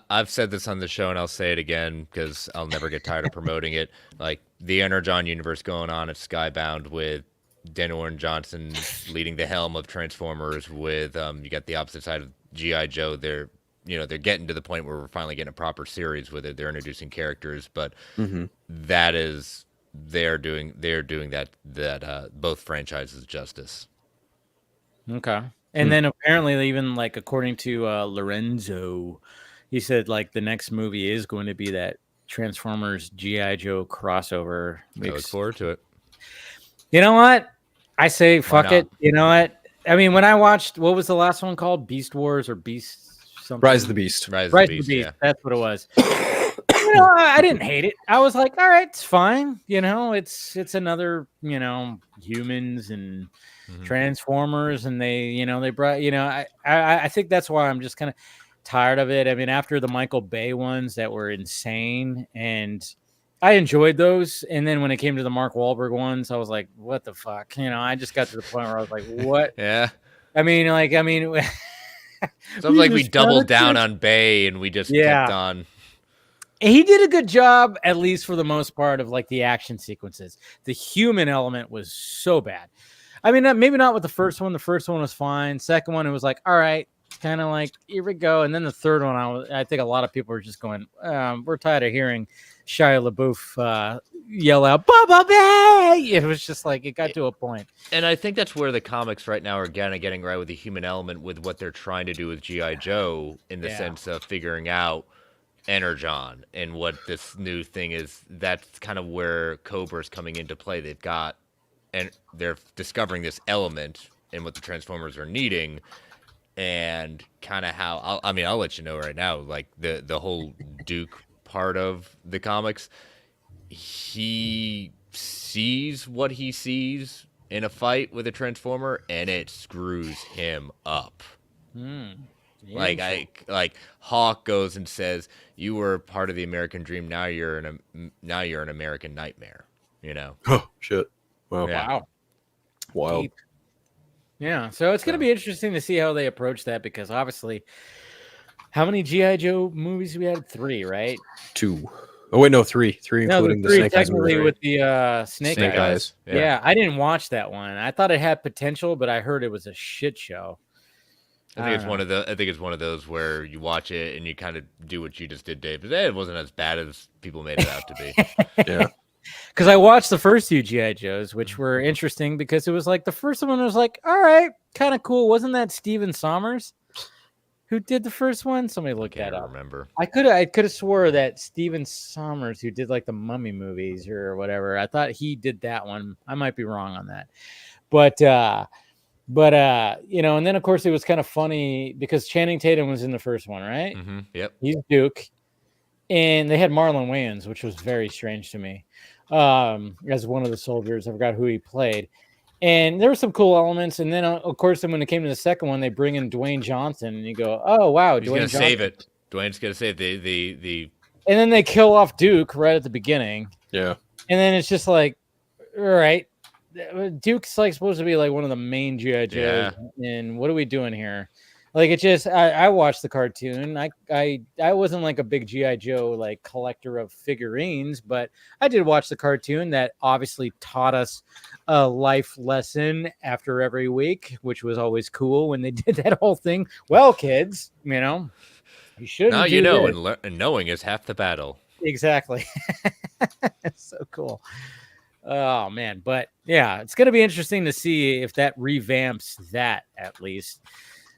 I've said this on the show and I'll say it again because I'll never get tired of promoting it. Like the Energon universe going on at Skybound with Daniel Warren Johnson leading the helm of Transformers with you got the opposite side of G.I. Joe. They're getting to the point where we're finally getting a proper series with it. They're introducing characters, but that is, they're doing that both franchises justice. Okay. And then apparently even like according to Lorenzo, he said like the next movie is going to be that Transformers G.I. Joe crossover. I look forward to it. You know what? I say fuck it. You know what? I mean, when I watched, what was the last one called? Beast Wars or Beast something? Rise of the Beast. Rise of the Beast. Yeah. That's what it was. You know, I didn't hate it. I was like, all right, it's fine. You know, it's another, you know, humans and Transformers, and they brought, you know, I think that's why I'm just kind of tired of it. I mean, after the Michael Bay ones that were insane, and I enjoyed those, and then when it came to the Mark Wahlberg ones, I was like, what the fuck? You know, I just got to the point where I was like, what? Yeah. I mean, sounds like we doubled down on Bay and we just kept on. He did a good job, at least for the most part, of like the action sequences. The human element was so bad. I mean, maybe not with the first one. The first one was fine. Second one, it was like, all right, kind of like, here we go. And then the third one, I think a lot of people were just going, we're tired of hearing Shia LaBeouf yell out "Bumblebee." It was just like it got to a point. And I think that's where the comics right now are kind of getting right with the human element with what they're trying to do with G.I. Joe in the sense of figuring out Energon and what this new thing is. That's kind of where Cobra's coming into play. And they're discovering this element and what the Transformers are needing, and kind of how I'll let you know right now, like the whole Duke part of the comics, he sees what he sees in a fight with a Transformer, and it screws him up. Like Hawk goes and says, "You were part of the American dream. Now you're an American nightmare." You know? Oh shit! Wow! Yeah. Wow. Wild. Deep. Yeah, so it's going to be interesting to see how they approach that, because obviously, how many G.I. Joe movies we had? 3, right? 2. Oh wait, no, 3. 3 including the Snake Eyes movie. technically with the Snake Snake Eyes. Eyes. Yeah, I didn't watch that one. I thought it had potential, but I heard it was a shit show. I think it's one of those where you watch it and you kind of do what you just did, Dave. But it wasn't as bad as people made it out to be. Yeah. Because I watched the first 2 G.I. Joes, which were interesting because it was like the first one was like, all right, kind of cool. Wasn't that Steven Sommers who did the first one? Somebody look that up. Remember? I could have swore that Steven Sommers, who did like the Mummy movies or whatever, I thought he did that one. I might be wrong on that, but you know, and then of course it was kind of funny because Channing Tatum was in the first one, right? Mm-hmm. Yep. He's Duke, and they had Marlon Wayans, which was very strange to me, as one of the soldiers. I forgot who he played, and there were some cool elements. And then of course, when it came to the second one, they bring in Dwayne Johnson, and you go, "Oh wow, he's gonna save it." Dwayne's gonna save the. And then they kill off Duke right at the beginning. Yeah. And then it's just like, all right, Duke's like supposed to be like one of the main G.I. Joes, and what are we doing here? Like, it just, I watched the cartoon. I wasn't like a big G.I. Joe like collector of figurines, but I did watch the cartoon that obviously taught us a life lesson after every week, which was always cool when they did that whole thing. Well, kids, you know, you shouldn't. Now you know, and knowing is half the battle. Exactly. It's so cool. Oh man, but yeah, it's going to be interesting to see if that revamps that at least.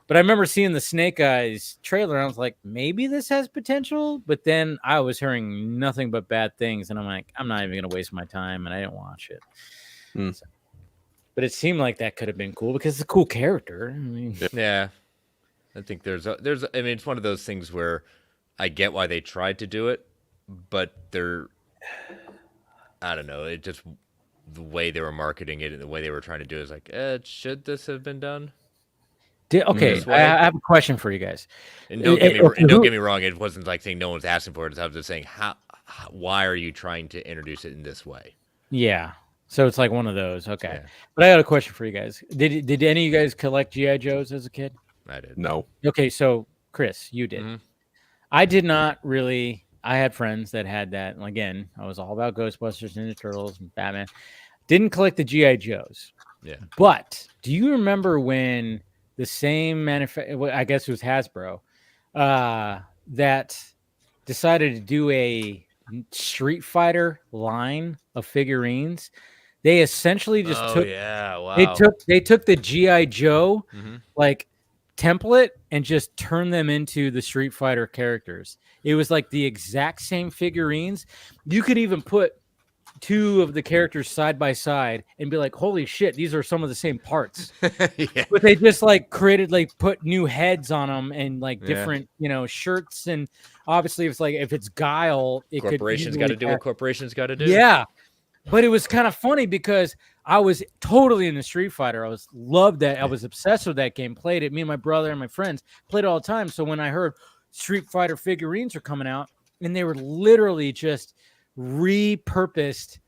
But I remember seeing the Snake Eyes trailer, and I was like, maybe this has potential. But then I was hearing nothing but bad things, and I'm like, I'm not even going to waste my time, and I didn't watch it. So, but it seemed like that could have been cool because it's a cool character. I mean, yeah, I think there's. I mean, it's one of those things where I get why they tried to do it, but I don't know. It just the way they were marketing it and the way they were trying to do it is like, should this have been done? Okay, I have a question for you guys. And don't get me wrong. It wasn't like saying no one's asking for it. I was just saying, why are you trying to introduce it in this way? Yeah. So it's like one of those. Okay. Yeah. But I got a question for you guys. Did any of you guys collect G.I. Joes as a kid? I did. No. Okay, so Chris, you did. Mm-hmm. I did not really. I had friends that had that. And again, I was all about Ghostbusters, Ninja Turtles, and Batman. Didn't collect the G.I. Joes. Yeah. But do you remember when the same manufacturer, I guess it was Hasbro, that decided to do a Street Fighter line of figurines? They essentially just they took the G.I. Joe like template and just turned them into the Street Fighter characters. It was like the exact same figurines. You could even put 2 of the characters side by side and be like, holy shit, these are some of the same parts. Yeah. But they just like created, like put new heads on them and like different, you know, shirts. And obviously it's like, if it's Guile, corporations got to do what corporations got to do. Yeah. But it was kind of funny because I was totally into Street Fighter. I loved that. I was obsessed with that game. Played it. Me and my brother and my friends played it all the time. So when I heard Street Fighter figurines are coming out, and they were literally just repurposed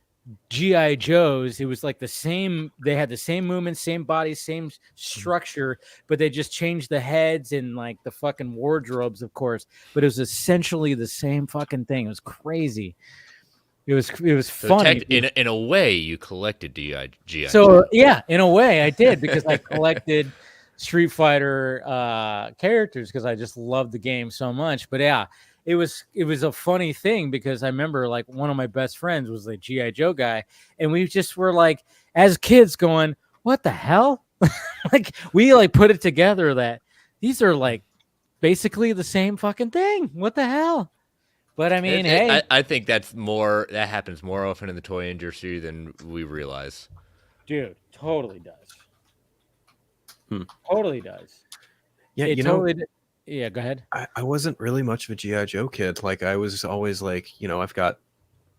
G.I. Joes. It was like the same. They had the same movements, same body, same structure, but they just changed the heads and like the fucking wardrobes, of course. But it was essentially the same fucking thing. It was crazy. It was funny. In a way, you collected G.I. So yeah, in a way, I did because I collected Street Fighter characters because I just loved the game so much. But yeah, it was a funny thing because I remember like one of my best friends was the G.I. Joe guy, and we just were like as kids going, what the hell? Like we like put it together that these are like basically the same fucking thing. What the hell? But I mean, hey, I think that happens more often in the toy industry than we realize. dude, totally does. Hmm. Totally does. Yeah, it totally. Yeah, go ahead. I wasn't really much of a G.I. Joe kid. Like I was always like, I've got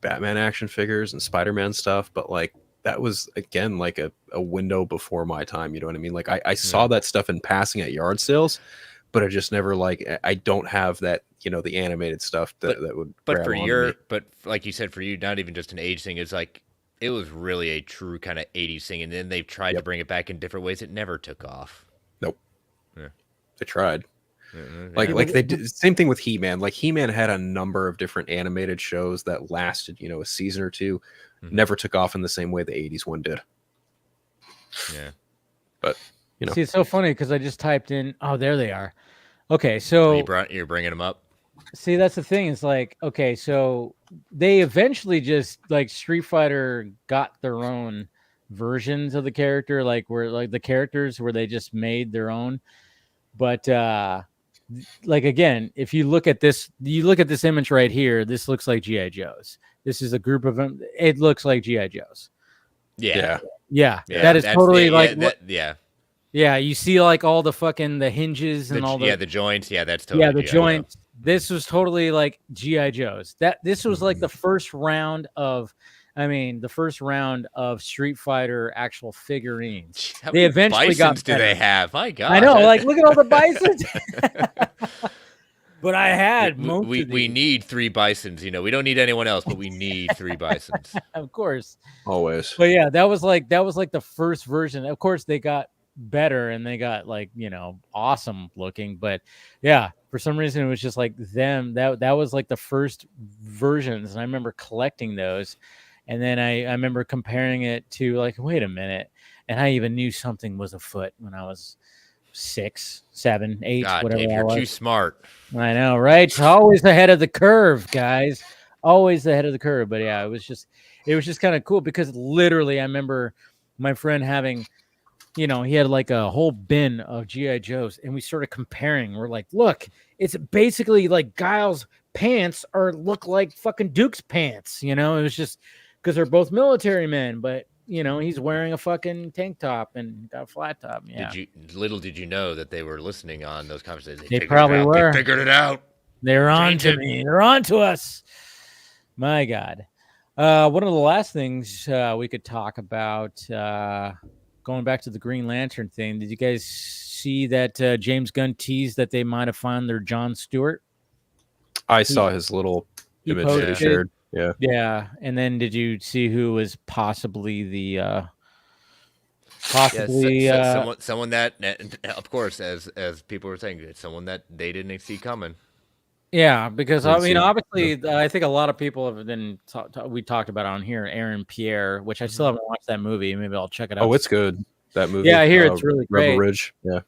Batman action figures and Spider-Man stuff, but like that was again like a window before my time. You know what I mean? Like I saw that stuff in passing at yard sales, but I just never like I don't have that, the animated stuff that would. But for your, but like you said, for you, not even just an age thing. It's like it was really a true kind of 80s thing, and then they've tried to bring it back in different ways. It never took off. Nope. Yeah. They tried. Like they did same thing with He-Man. Like He-Man had a number of different animated shows that lasted, a season or two. Never took off in the same way the 80s one did. Yeah. But, See, it's so funny because I just typed in, oh, there they are. Okay, so you're bringing them up. See, that's the thing. It's like, okay, so they eventually just like Street Fighter got their own versions of the character, like where like the characters where they just made their own. But like again, if you look at this image right here, this looks like G.I. Joes. This is a group of them. It looks like G.I. Joes. Yeah. That is totally yeah. Yeah, you see like all the fucking the hinges and all the joints. Yeah, that's totally the joints. This was totally like G.I. Joes. This was like the first round of Street Fighter actual figurines. How they many eventually bisons got do they have? My God. I know, like look at all the bisons. But I had we need 3 bisons, we don't need anyone else, but we need 3 bisons. Of course. Always. But yeah, that was like the first version. Of course they got better and they got like, awesome looking, but yeah, for some reason it was just like them. That was like the first versions, and I remember collecting those. And then I remember comparing it to like, wait a minute. And I even knew something was afoot when I was 6, 7, 8, God, whatever. Dave, you're too smart. I know, right? Always ahead of the curve, guys. Always ahead of the curve. But yeah, it was just kind of cool because literally I remember my friend having, he had like a whole bin of G.I. Joes, and we started comparing. We're like, look, it's basically like Giles' pants look like fucking Duke's pants. It was just because they're both military men, but he's wearing a fucking tank top and got a flat top. Yeah. Little did you know that they were listening on those conversations. They probably were. They figured it out. They're on to me. They're on to us. My God. One of the last things we could talk about, going back to the Green Lantern thing, did you guys see that James Gunn teased that they might have found their Jon Stewart? I saw his little image that he shared. Yeah. Yeah. And then did you see who was possibly the someone that, of course, as people were saying, it's someone that they didn't see coming. Yeah, because obviously, I think a lot of people have been. We talked about it on here, Aaron Pierre, which I still haven't watched that movie. Maybe I'll check it out. Oh, it's good. That movie. Yeah, I hear it's really great. Rebel Ridge. Yeah,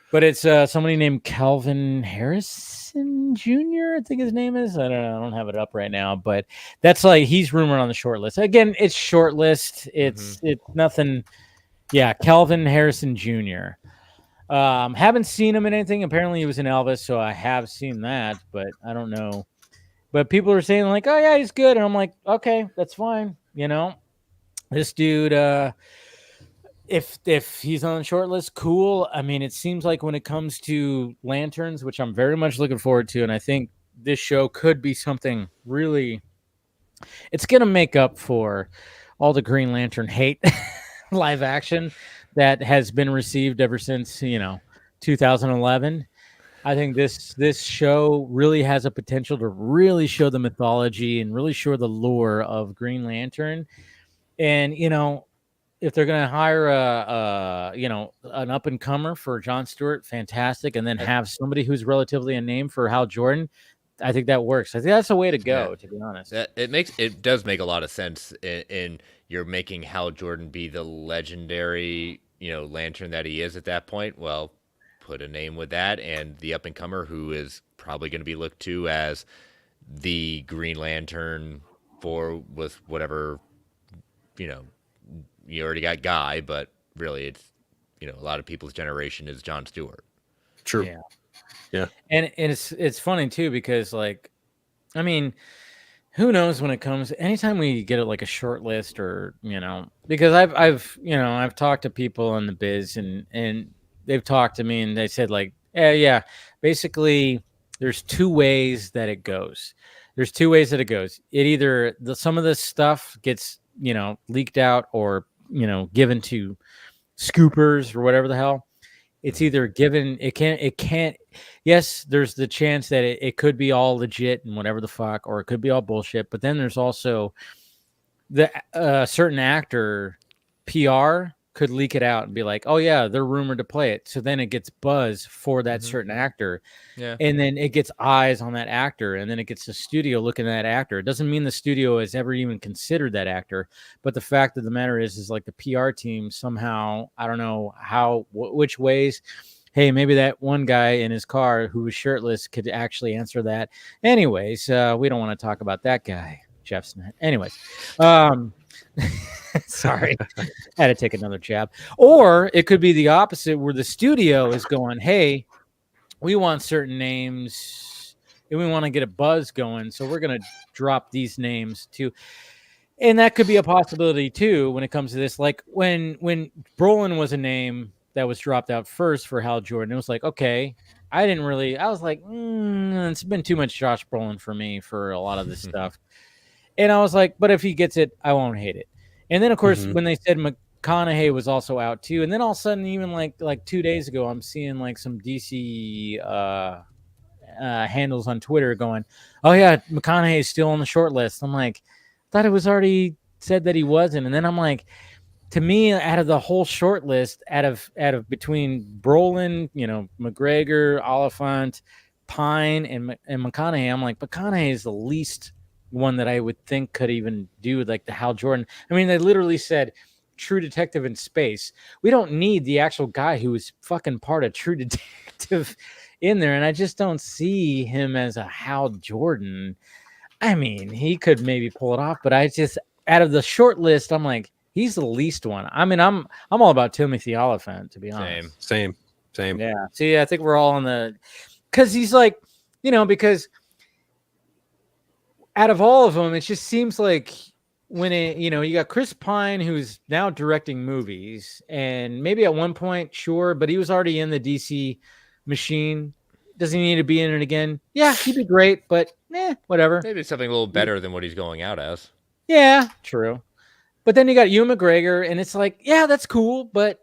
but it's somebody named Calvin Harrison Jr. I think his name is. I don't have it up right now, but that's like he's rumored on the short list. Again, it's short list. It's nothing. Yeah, Calvin Harrison Jr. Haven't seen him in anything. Apparently he was in Elvis, so I have seen that, but I don't know. But people are saying like, oh yeah, he's good. And I'm like, okay, that's fine. This dude, if he's on the short list, cool. I mean, it seems like when it comes to lanterns, which I'm very much looking forward to, and I think this show could be something really, it's going to make up for all the Green Lantern hate live action that has been received ever since 2011. I think this show really has a potential to really show the mythology and really show the lore of Green Lantern. And if they're going to hire an up and comer for Jon Stewart, fantastic, and then have somebody who's relatively a name for Hal Jordan, I think that works. I think that's the way to go. To be honest, it does make a lot of sense. In you're making Hal Jordan be the legendary Lantern that he is at that point. Well, put a name with that, and the up and comer who is probably going to be looked to as the Green Lantern with whatever, you already got Guy, but really it's, a lot of people's generation is Jon Stewart. True. Yeah. Yeah. And it's funny too, because like, I mean, who knows when it comes, anytime we get like a short list or, because I've talked to people in the biz and they've talked to me and they said like, yeah, basically there's two ways that it goes. It either some of this stuff gets, leaked out or, given to scoopers or whatever the hell. It's either given, it can't, yes, there's the chance that it could be all legit and whatever the fuck, or it could be all bullshit. But then there's also the certain actor PR could leak it out and be like, oh yeah, they're rumored to play it. So then it gets buzz for that certain actor. Yeah. And then it gets eyes on that actor, and then it gets the studio looking at that actor. It doesn't mean the studio has ever even considered that actor, but the fact of the matter is like the PR team somehow, I don't know which ways, hey, maybe that one guy in his car who was shirtless could actually answer that. Anyways, we don't want to talk about that guy, Jeff Snyder. Anyways, sorry, had to take another jab. Or it could be the opposite, where the studio is going, hey, we want certain names and we want to get a buzz going, so we're going to drop these names too. And that could be a possibility too when it comes to this. Like when Brolin was a name that was dropped out first for Hal Jordan, it was like, okay, I was like, it's been too much Josh Brolin for me for a lot of this stuff. And I was like, but if he gets it, I won't hate it. And then of course, when they said McConaughey was also out too, and then all of a sudden, even like 2 days ago, I'm seeing like some DC handles on Twitter going, oh yeah, McConaughey is still on the short list. I'm like, thought it was already said that he wasn't. And then I'm like, to me, out of the whole short list, out of between Brolin, McGregor, Oliphant, Pine, and McConaughey, I'm like, McConaughey is the least one that I would think could even do like the Hal Jordan. I mean, they literally said True Detective in space. We don't need the actual guy who was fucking part of True Detective in there, and I just don't see him as a Hal Jordan. I mean, he could maybe pull it off, but I just, out of the short list, I'm like, he's the least one. I mean, I'm all about Timothy Oliphant, to be honest. Same. Yeah. See, I think we're all on the, because he's like, because out of all of them, it just seems like when you got Chris Pine, who's now directing movies, and maybe at one point, sure, but he was already in the DC machine. Does he need to be in it again? Yeah, he'd be great, but whatever. Maybe something a little better than what he's going out as. Yeah, true. But then you got Ewan McGregor, and it's like, yeah, that's cool, but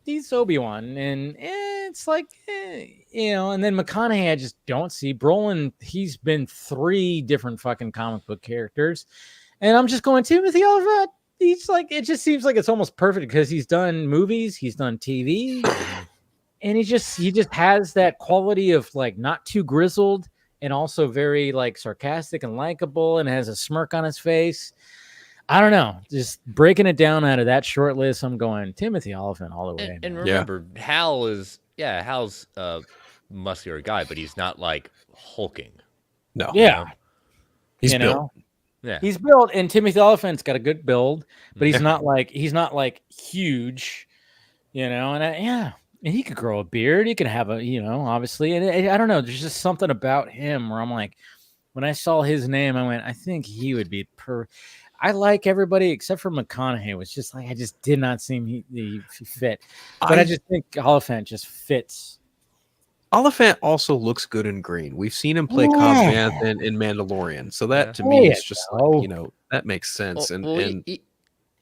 he's Obi-Wan, and it's like, and then McConaughey, I just don't see. Brolin, he's been 3 different fucking comic book characters, and I'm just going, Timothy Oliphant, he's like, it just seems like it's almost perfect because he's done movies, he's done TV, and he just has that quality of like not too grizzled and also very like sarcastic and likable and has a smirk on his face. I don't know. Just breaking it down out of that short list, I'm going Timothy Oliphant all the way. And remember, Hal's a muscular guy, but he's not like hulking. No. Yeah. He's built. Yeah. He's built, and Timothy Oliphant's got a good build, but he's not like huge, and and he could grow a beard. He could have obviously, and I don't know. There's just something about him where I'm like, when I saw his name, I went, I think he would be I like everybody except for McConaughey. It was just like, I just did not seem he fit, but I just think Oliphant just fits. Oliphant also looks good in green. We've seen him play Cobb Vanth in Mandalorian, so that to me is just like, that makes sense.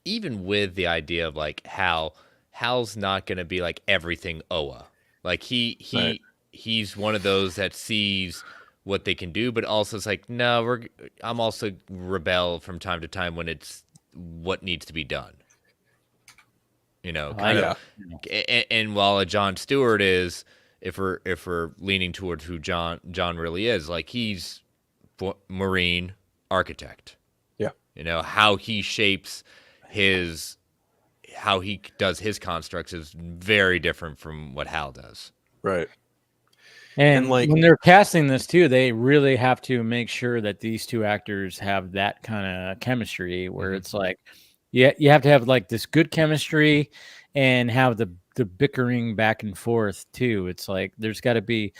Even with the idea of like Hal's not going to be like everything Oa. Like he's one of those that sees what they can do, but also it's like, no, I'm also rebel from time to time when it's what needs to be done. Kind of. And while a Jon Stewart is, if we're leaning towards who John really is, like he's Marine architect. Yeah. How he shapes how he does his constructs is very different from what Hal does. Right. And like- when they're casting this too, they really have to make sure that these two actors have that kind of chemistry where it's like, yeah, you have to have like this good chemistry and have the bickering back and forth too. It's like there's got to be,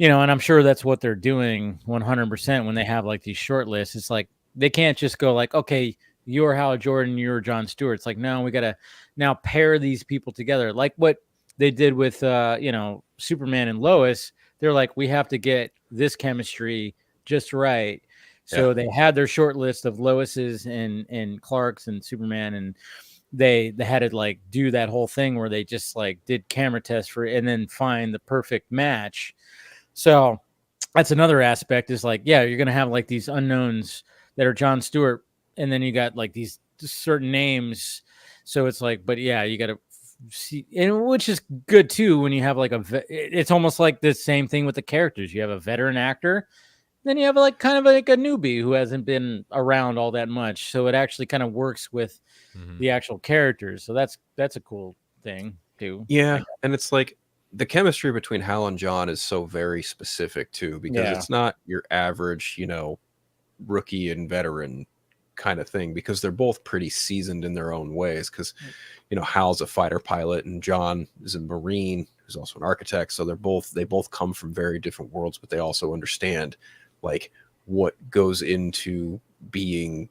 and I'm sure that's what they're doing 100% when they have like these short lists. It's like they can't just go like, okay, you're Hal Jordan, you're Jon Stewart. It's like, no, we got to now pair these people together, like what they did with Superman and Lois. They're like, we have to get this chemistry right. So they had their short list of Lois's and Clark's and Superman, and they had to like do that whole thing where they just like did camera tests for it and then find the perfect match. So that's another aspect is like, yeah, you're gonna have like these unknowns that are Jon Stewart, and then you got like these certain names. So it's like, but yeah, you got to see, and which is good too when you have like it's almost like the same thing with the characters. You have a veteran actor, then you have like kind of like a newbie who hasn't been around all that much, so it actually kind of works with the actual characters. So that's a cool thing too. Yeah, and it's like the chemistry between Hal and John is so very specific too, because it's not your average, rookie and veteran kind of thing, because they're both pretty seasoned in their own ways, because Hal's a fighter pilot and John is a Marine who's also an architect, so they both come from very different worlds, but they also understand like what goes into being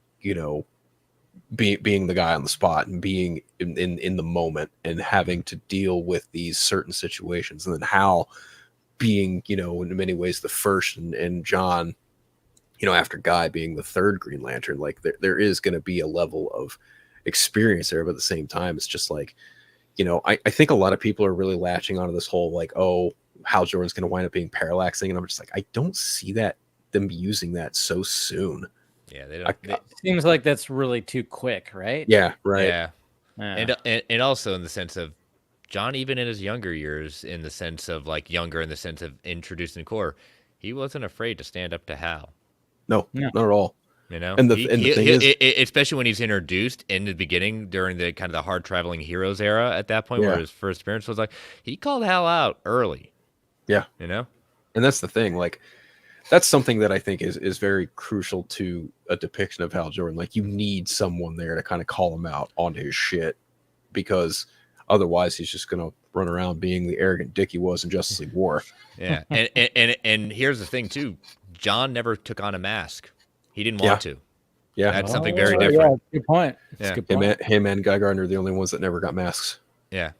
being the guy on the spot and being in the moment and having to deal with these certain situations. And then Hal being in many ways the first, and John after Guy being the third Green Lantern. Like there is going to be a level of experience there, but at the same time it's just like I think a lot of people are really latching onto this whole like, oh, Hal Jordan's going to wind up being parallaxing, and I'm just like, I don't see them using that so soon. Yeah, they don't. It seems like that's really too quick, right? Yeah, right. Yeah. And also in the sense of John, even in his younger years, in the sense of like younger in the sense of introducing core, he wasn't afraid to stand up to Hal. No, not at all. And the thing is, especially when he's introduced in the beginning during the kind of the hard traveling heroes era, at that point where his first appearance was like, he called Hal out early. Yeah. And that's the thing. Like, that's something that I think is very crucial to a depiction of Hal Jordan. Like, you need someone there to kind of call him out on his shit, because otherwise he's just going to run around being the arrogant dick he was in Justice League War. Yeah. And here's the thing too. John never took on a mask. He didn't want to. Yeah. That's something very different. Good point. Yeah. Good point. Him and Guy Gardner are the only ones that never got masks. Yeah.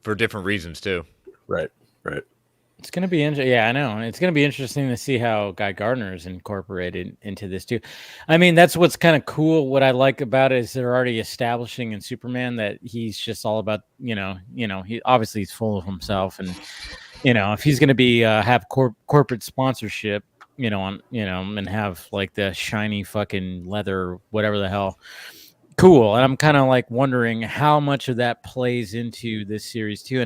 For different reasons too. Right. It's going to be interesting. Yeah, I know. It's going to be interesting to see how Guy Gardner is incorporated into this too. I mean, that's what's kind of cool. What I like about it is they're already establishing in Superman that he's just all about, he obviously he's full of himself, and if he's going to be have corporate sponsorship, and have like the shiny fucking leather, whatever the hell. Cool. And I'm kind of like wondering how much of that plays into this series too.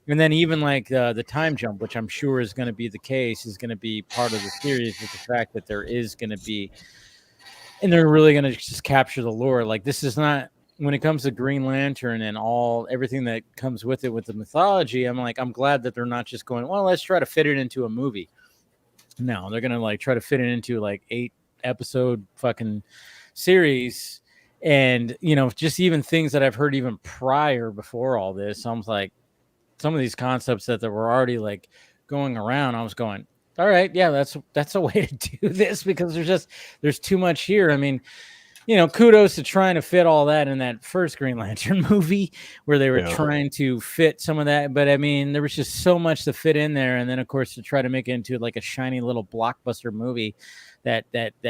And then even like the time jump, which I'm sure is going to be the case, is going to be part of the series, with the fact that there is going to be, and they're really going to just capture the lore. Like, this is not, when it comes to Green Lantern and everything that comes with it, with the mythology, I'm glad that they're not just going, well, let's try to fit it into a movie. No, they're going to like try to fit it into like 8 episode fucking series. And, just even things that I've heard even before all this, I was like, some of these concepts that were already like going around, I was going, all right, yeah, that's a way to do this, because there's too much here. I mean, kudos to trying to fit all that in that first Green Lantern movie, where they were trying to fit some of that. But I mean, there was just so much to fit in there. And then of course, to try to make it into like a shiny little blockbuster movie that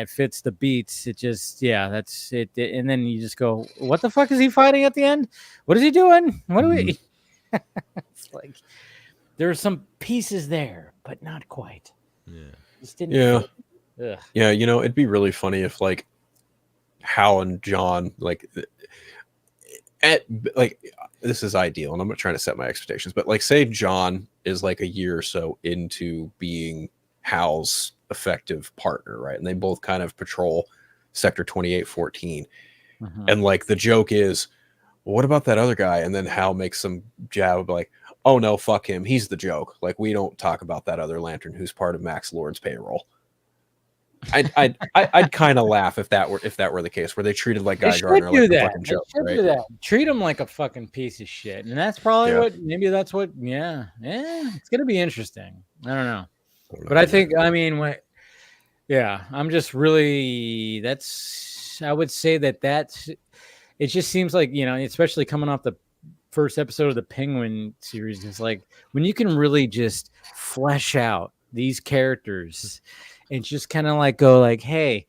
fits the beats. It just, that's it. And then you just go, what the fuck is he fighting at the end? What is he doing? What do we... It's like there's some pieces there, but not quite. Yeah. It'd be really funny if like Hal and John, like this is ideal, and I'm not trying to set my expectations, but like say John is like a year or so into being Hal's effective partner, right? And they both kind of patrol Sector 2814. And like the joke is, what about that other guy? And then Hal makes some jab like, oh no, fuck him, he's the joke. Like, we don't talk about that other Lantern who's part of Max Lord's payroll. I'd kind of laugh if that were the case, where they treated like Guy Gardner like a fucking joke, right? Do that. Treat him like a fucking piece of shit, and that's probably what. Yeah, it's gonna be interesting. I don't know, but I think I'm just really I would say that's it. Just seems like, especially coming off the first episode of the Penguin series, it's like when you can really just flesh out these characters and just kind of like go like, hey,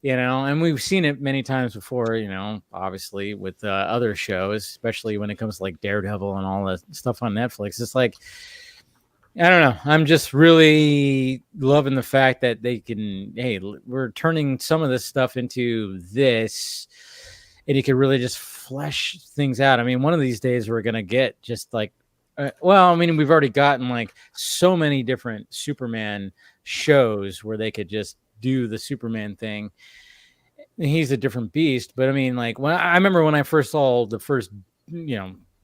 and we've seen it many times before, obviously with other shows, especially when it comes to like Daredevil and all the stuff on Netflix. It's like, I don't know. I'm just really loving the fact that they can, hey, we're turning some of this stuff into this, and you can really just flesh things out. I mean, one of these days we're going to get just like, we've already gotten like so many different Superman shows where they could just do the Superman thing. He's a different beast, but I mean, like I remember when I first saw the first,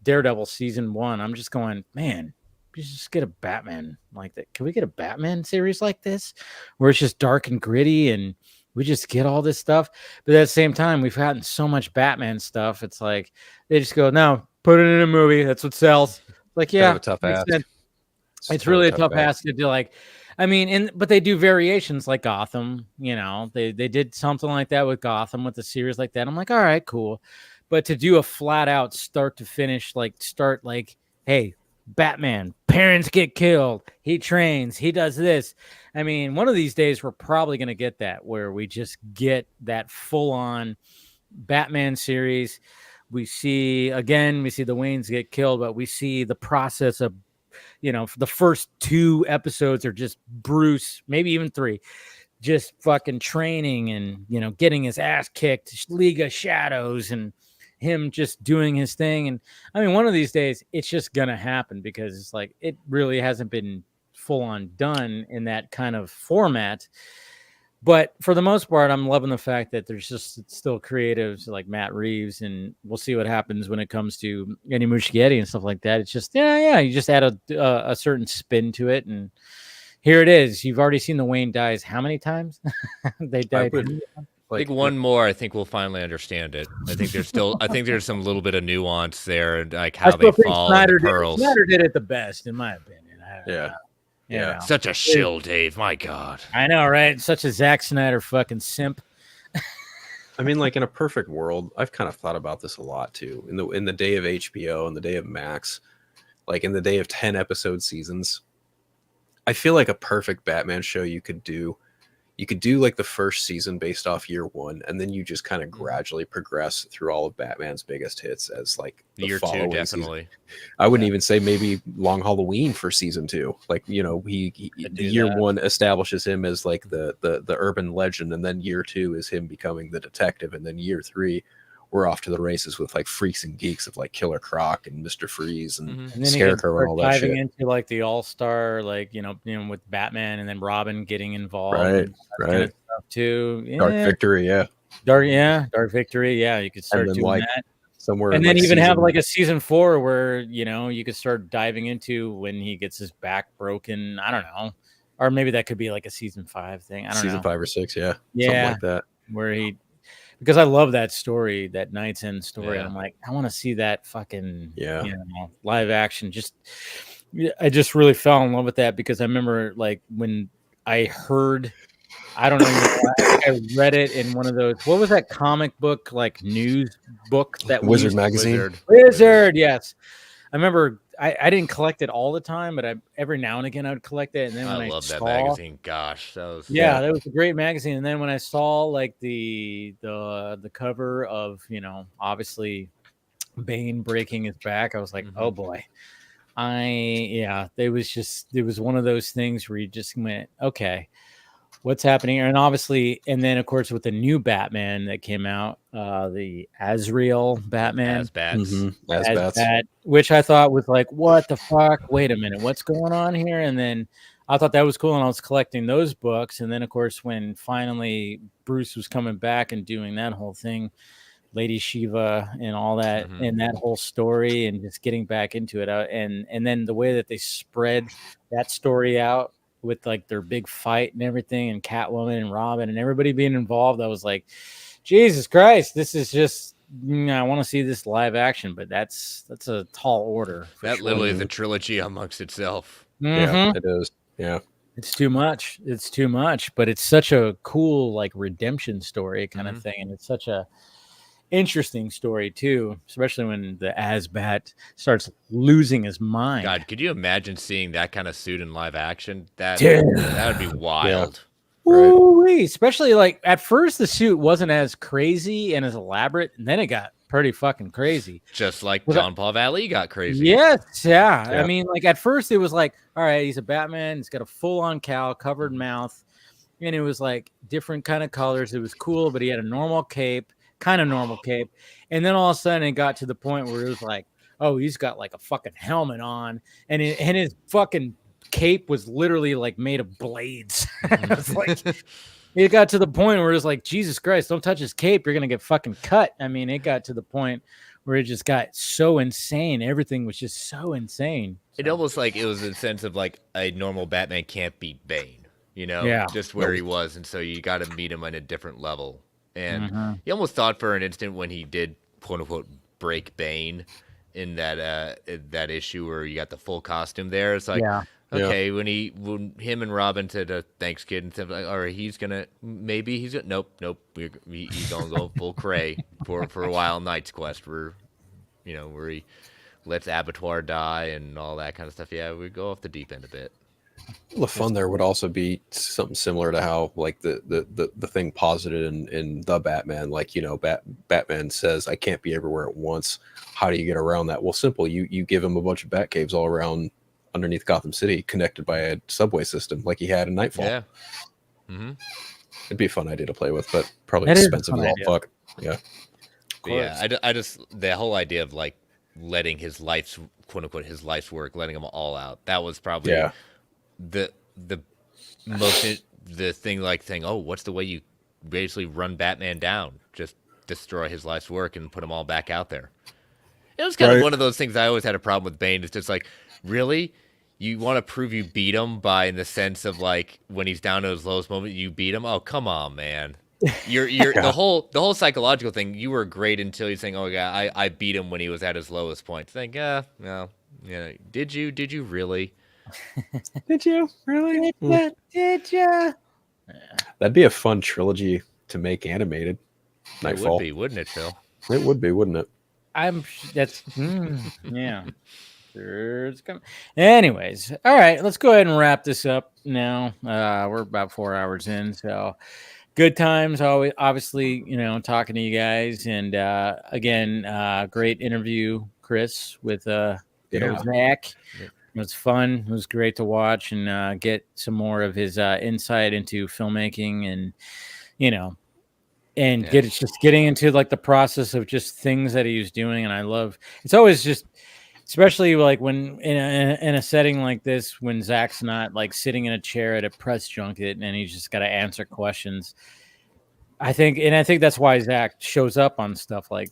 Daredevil season 1, I'm just going, man, we should just get a Batman like that. Can we get a Batman series like this where it's just dark and gritty and we just get all this stuff? But at the same time, we've gotten so much Batman stuff. It's like they just go, no, put it in a movie. That's what sells. Like, yeah, kind of a tough ask. It's really a tough ask to do. Like, I mean, but they do variations like Gotham. They did something like that with Gotham with a series like that. I'm like, all right, cool. But to do a flat out start to finish, hey, Batman, parents get killed, he trains, he does this. I mean, one of these days we're probably going to get that where we just get that full on Batman series. We see the Waynes get killed, but we see the process of, the first 2 episodes are just Bruce, maybe even 3, just fucking training and, getting his ass kicked, League of Shadows, and him just doing his thing. And I mean, one of these days it's just going to happen because it's like, it really hasn't been full on done in that kind of format. But for the most part, I'm loving the fact that there's just still creatives like Matt Reeves, and we'll see what happens when it comes to Eddie Muschietti and stuff like that. It's just, you just add a certain spin to it, and here it is. You've already seen the Wayne dies how many times? They died. I think one more, I think we'll finally understand it. I think there's some little bit of nuance there, like how they fall into pearls. Snyder did it the best, in my opinion. Yeah. Such a shill, Dave. My God. I know, right? Such a Zack Snyder fucking simp. I mean, like in a perfect world, I've kind of thought about this a lot too. In the day of HBO and the day of Max, like in the day of 10 episode seasons, I feel like a perfect Batman show you could do like the first season based off year 1, and then you just kind of gradually progress through all of Batman's biggest hits as like the year 2, definitely. Season. I wouldn't even say maybe Long Halloween for season 2. Like, he year 1 establishes him as like the urban legend, and then year 2 is him becoming the detective, and then year 3 we're off to the races with like freaks and geeks of like Killer Croc and Mr. Freeze and Scarecrow and all that shit. Diving into like the all-star, like, with Batman, and then Robin getting involved. Right. Kind of stuff too. Yeah. Dark Victory. Yeah. Dark Victory. Yeah. You could start doing that. Somewhere. And then even have like a season 4 where, you could start diving into when he gets his back broken. I don't know. Or maybe that could be like a season 5 thing. I don't know. Season 5 or 6. Yeah. Yeah. Something like that. Where because I love that story, that Night's End story. Yeah. I'm like, I want to see that fucking live action. I just really fell in love with that because I remember like when I heard, I don't know, I read it in one of those. What was that comic book like news book that Wizard magazine? Wizard, yes. I remember I didn't collect it all the time, but every now and again I would collect it. And then when I love that magazine. Gosh, that was that was a great magazine. And then when I saw like the cover of, obviously Bane breaking his back, I was like, oh boy. It was one of those things where you just went, okay, what's happening? And then of course with the new Batman that came out, the Azrael Batman, As-Bats, which I thought was like, what the fuck? Wait a minute, what's going on here? And then I thought that was cool, and I was collecting those books. And then of course when finally Bruce was coming back and doing that whole thing, Lady Shiva and all that, and that whole story, and just getting back into it, and then the way that they spread that story out with like their big fight and everything, and Catwoman and Robin and everybody being involved, I was like, Jesus Christ, this is just, I want to see this live action, but that's a tall order. That literally is a trilogy amongst itself. Yeah, it is. Yeah. It's too much. It's too much, but it's such a cool like redemption story kind of thing, and it's such a interesting story too, especially when the Asbat starts losing his mind. God, could you imagine seeing that kind of suit in live action? That Dude. would be wild. Right. Especially like at first the suit wasn't as crazy and as elaborate, and then it got pretty fucking crazy. Just like John Paul Valley got crazy. Yes, yeah. I mean, like at first it was like, all right, he's a Batman, he's got a full-on cowl, covered mouth, and it was like different kind of colors. It was cool, but he had a normal cape. Kind of normal cape, and then all of a sudden it got to the point where it was like, oh, he's got like a fucking helmet on, and his fucking cape was literally like made of blades. It's like it got to the point where it was like, Jesus Christ, don't touch his cape, you're gonna get fucking cut. I mean, it got to the point where it just got so insane. Everything was just so insane. It almost like it was a sense of like a normal Batman can't beat Bane, you know, just where he was, and so you got to meet him on a different level. And you almost thought for an instant when he did quote unquote break Bane in that issue where you got the full costume there. It's like, okay, when him and Robin said thanks kid and stuff, like, all right, he's gonna nope, he's gonna go full cray for a while. Knight's Quest where he lets Abattoir die and all that kind of stuff. Yeah, we go off the deep end a bit. Well, the fun there would also be something similar to how like the thing posited in the Batman, like, Batman says, I can't be everywhere at once. How do you get around that? Well, simple. You give him a bunch of bat caves all around underneath Gotham City connected by a subway system like he had in Nightfall. Yeah. It'd be a fun idea to play with, but probably expensive as all fuck. Yeah. Yeah. I just the whole idea of like letting his life's quote unquote his life's work, letting him all out. That was probably the most the thing, like saying, oh, what's the way you basically run Batman down? Just destroy his life's work and put him all back out there. It was kind of one of those things I always had a problem with Bane. It's just like, really? You want to prove you beat him by in the sense of like when he's down to his lowest moment, you beat him? Oh, come on, man. You're the whole psychological thing. You were great until you're saying, oh yeah, I beat him when he was at his lowest point. Think, no, did you really? Did you really? Did you? That'd be a fun trilogy to make animated. Nightfall. It would be, wouldn't it, Phil? It would be, wouldn't it? Yeah. Sure, it's coming. Anyways, all right, let's go ahead and wrap this up now. We're about 4 hours in, so good times. Always, obviously, talking to you guys, and again, great interview, Chris, with Zach. It was fun. It was great to watch and get some more of his insight into filmmaking, and getting into like the process of just things that he was doing. And I love it's always just, especially like when in a setting like this, when Zach's not like sitting in a chair at a press junket and he's just got to answer questions. I think that's why Zach shows up on stuff like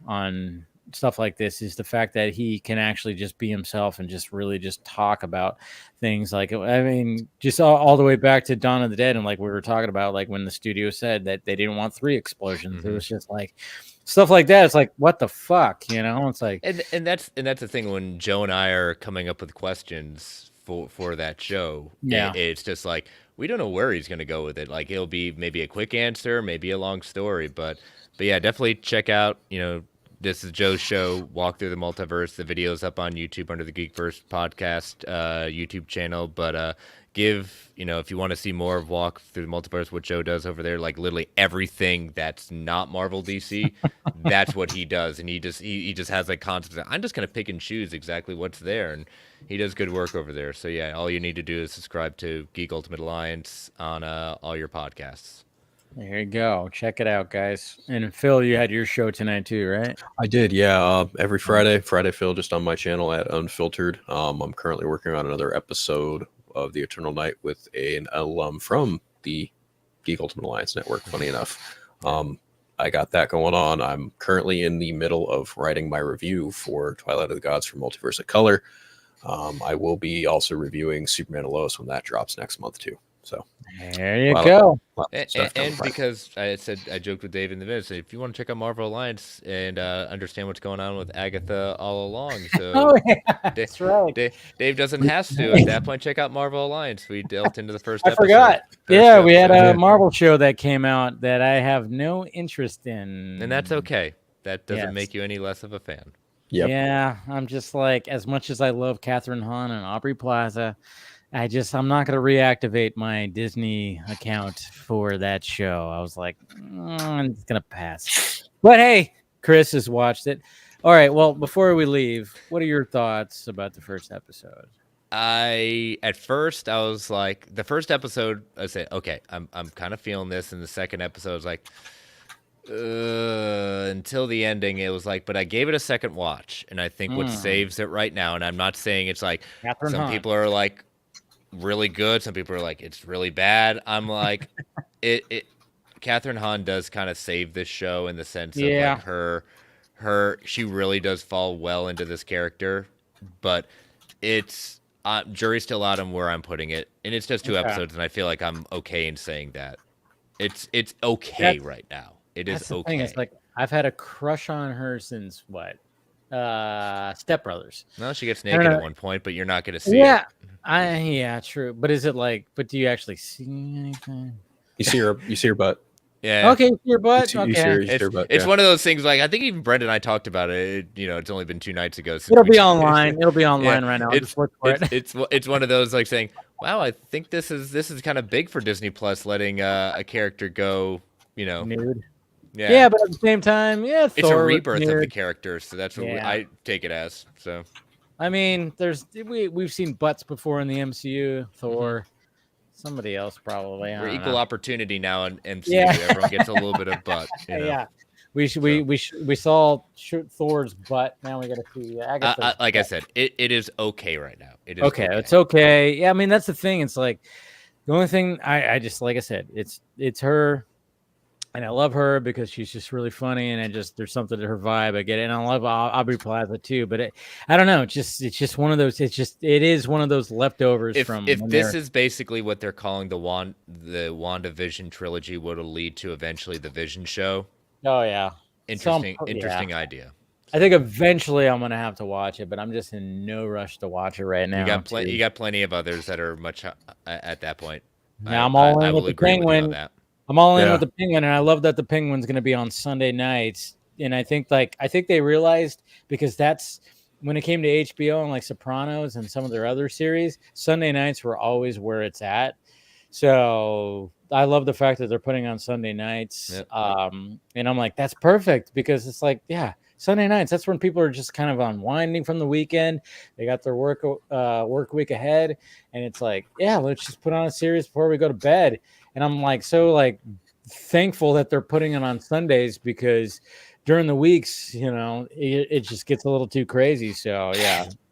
on stuff like this, is the fact that he can actually just be himself and just really just talk about things. Like, I mean, just all the way back to Dawn of the Dead, and like we were talking about, like when the studio said that they didn't want 3 explosions, it was just like stuff like that. It's like, what the fuck, It's like, and that's the thing when Joe and I are coming up with questions for that show. Yeah, it's just like we don't know where he's going to go with it. Like it'll be maybe a quick answer, maybe a long story, but yeah, definitely check out this is Joe's show, Walk Through the Multiverse. The video's up on YouTube under the Geekverse podcast YouTube channel. But if you want to see more of Walk Through the Multiverse, what Joe does over there, like literally everything that's not Marvel DC, that's what he does. And he just has like concepts. I'm just going to pick and choose exactly what's there. And he does good work over there. So yeah, all you need to do is subscribe to Geek Ultimate Alliance on all your podcasts. There you go. Check it out, guys. And Phil, you had your show tonight too, right? I did, yeah. Every Friday, Phil, just on my channel at Unfiltered. I'm currently working on another episode of The Eternal Night with an alum from the Geek Ultimate Alliance Network, funny enough. I got that going on. I'm currently in the middle of writing my review for Twilight of the Gods for Multiverse of Color. I will be also reviewing Superman and Lois when that drops next month too. So there you go. And because I joked with Dave in the minutes, if you want to check out Marvel Alliance and understand what's going on with Agatha all along, so Oh yeah, that's right. Dave doesn't have to. At that point, check out Marvel Alliance. We delved into the first I episode. forgot. Yeah, we had a Marvel show that came out that I have no interest in. And that's okay. That doesn't make you any less of a fan. Yep. Yeah, I'm just like, as much as I love Catherine Hahn and Aubrey Plaza, I'm not going to reactivate my Disney account for that show. I was like, I'm just going to pass. But hey, Chris has watched it. All right, well, before we leave, what are your thoughts about the first episode? At first I was like, the first episode I said, okay, I'm kind of feeling this, and the second episode was like, until the ending it was like, but I gave it a second watch, and I think what saves it right now, and I'm not saying it's like Catherine some Hahn. people are like really good, some people are like it's really bad. I'm like, it Catherine Hahn does kind of save this show in the sense of like her she really does fall well into this character, but it's jury's still out on where I'm putting it, and it's just 2 episodes, and I feel like I'm okay in saying that it's okay right now. It is okay. Thing. It's like I've had a crush on her since what? Step Brothers. No, she gets naked at one point, but you're not going to see it. Yeah, true. But is it like? But do you actually see anything? You see her butt. Yeah. Okay, your butt. You Okay. see her butt. It's one of those things. Like I think even Brendan and I talked about it. It's only been 2 nights ago. It'll be online. It'll be online right now. It's one of those like saying, "Wow, I think this is kind of big for Disney Plus, letting a character go." Nude. Yeah, but at the same time, it's a rebirth of the character, so that's what I take it as. So, I mean, we've seen butts before in the MCU. Thor, somebody else probably. We're equal opportunity now in MCU. Everyone gets a little bit of butt. Yeah, we saw Thor's butt. Now we got to see Agatha's like butt. I said, it is okay right now. It is okay. It's okay. Yeah, I mean that's the thing. It's like the only thing I just like I said, it's her. And I love her because she's just really funny, and there's something to her vibe. I get it, and I love Aubrey Plaza too. But I don't know. It's just one of those. It is one of those leftovers from. If this is basically what they're calling the WandaVision trilogy, what'll lead to eventually the Vision show. Oh yeah, interesting idea. I think eventually I'm gonna have to watch it, but I'm just in no rush to watch it right now. You got plenty of others that are much at that point. Now I'm all in with the Penguin. I'm all in with the Penguin, and I love that the Penguin's going to be on Sunday nights. And I think they realized, because that's when it came to HBO and like Sopranos and some of their other series, Sunday nights were always where it's at. So I love the fact that they're putting on Sunday nights. Yep. And I'm like, that's perfect, because it's like, Sunday nights, that's when people are just kind of unwinding from the weekend. They got their work week ahead, and it's like, let's just put on a series before we go to bed. And I'm like so thankful that they're putting it on Sundays, because during the weeks, it just gets a little too crazy. So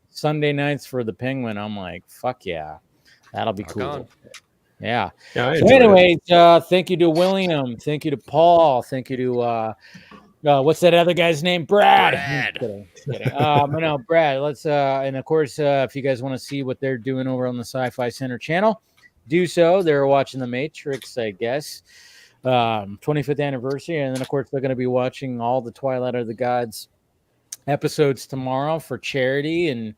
Sunday nights for the Penguin, I'm like, fuck yeah, that'll be cool. Yeah. So anyways, thank you to William, thank you to Paul, thank you to what's that other guy's name? Brad. Kidding. No, Brad. Let's and of course, if you guys want to see what they're doing over on the Sci-Fi Center channel, do so. They're watching The Matrix, I guess, 25th anniversary, and then of course they're going to be watching all the Twilight of the Gods episodes tomorrow for charity. And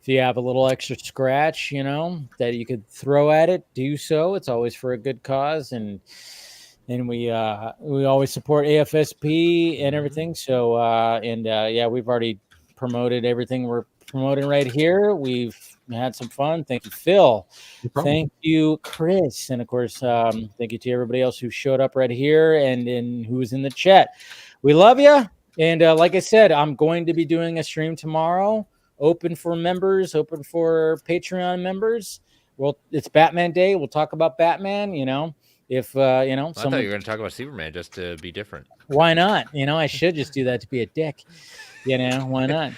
if you have a little extra scratch, that you could throw at it, do so. It's always for a good cause, and we always support AFSP and everything. So we've already promoted everything we're promoting right here. We've had some fun. Thank you, Phil. No thank you, Chris, and of course, thank you to everybody else who showed up right here and who was in the chat. We love you. And like I said, I'm going to be doing a stream tomorrow, open for members, open for Patreon members. Well, it's Batman Day. We'll talk about Batman. If I thought you were going to talk about Superman just to be different. Why not? I should just do that to be a dick. Why not?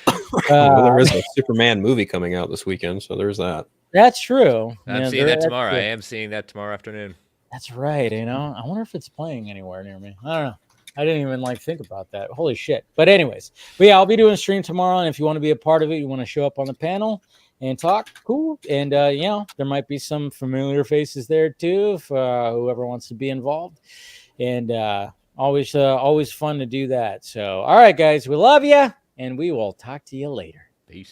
There is a Superman movie coming out this weekend, so there's that. That's true. I'm seeing that tomorrow. I am seeing that tomorrow afternoon. That's right. I wonder if it's playing anywhere near me. I don't know. I didn't even like think about that. Holy shit. But anyways, but yeah, I'll be doing a stream tomorrow. And if you want to be a part of it, you want to show up on the panel and talk, cool. And, you know, there might be some familiar faces there too, if whoever wants to be involved. And always fun to do that. So, all right, guys, we love you, and we will talk to you later. Peace.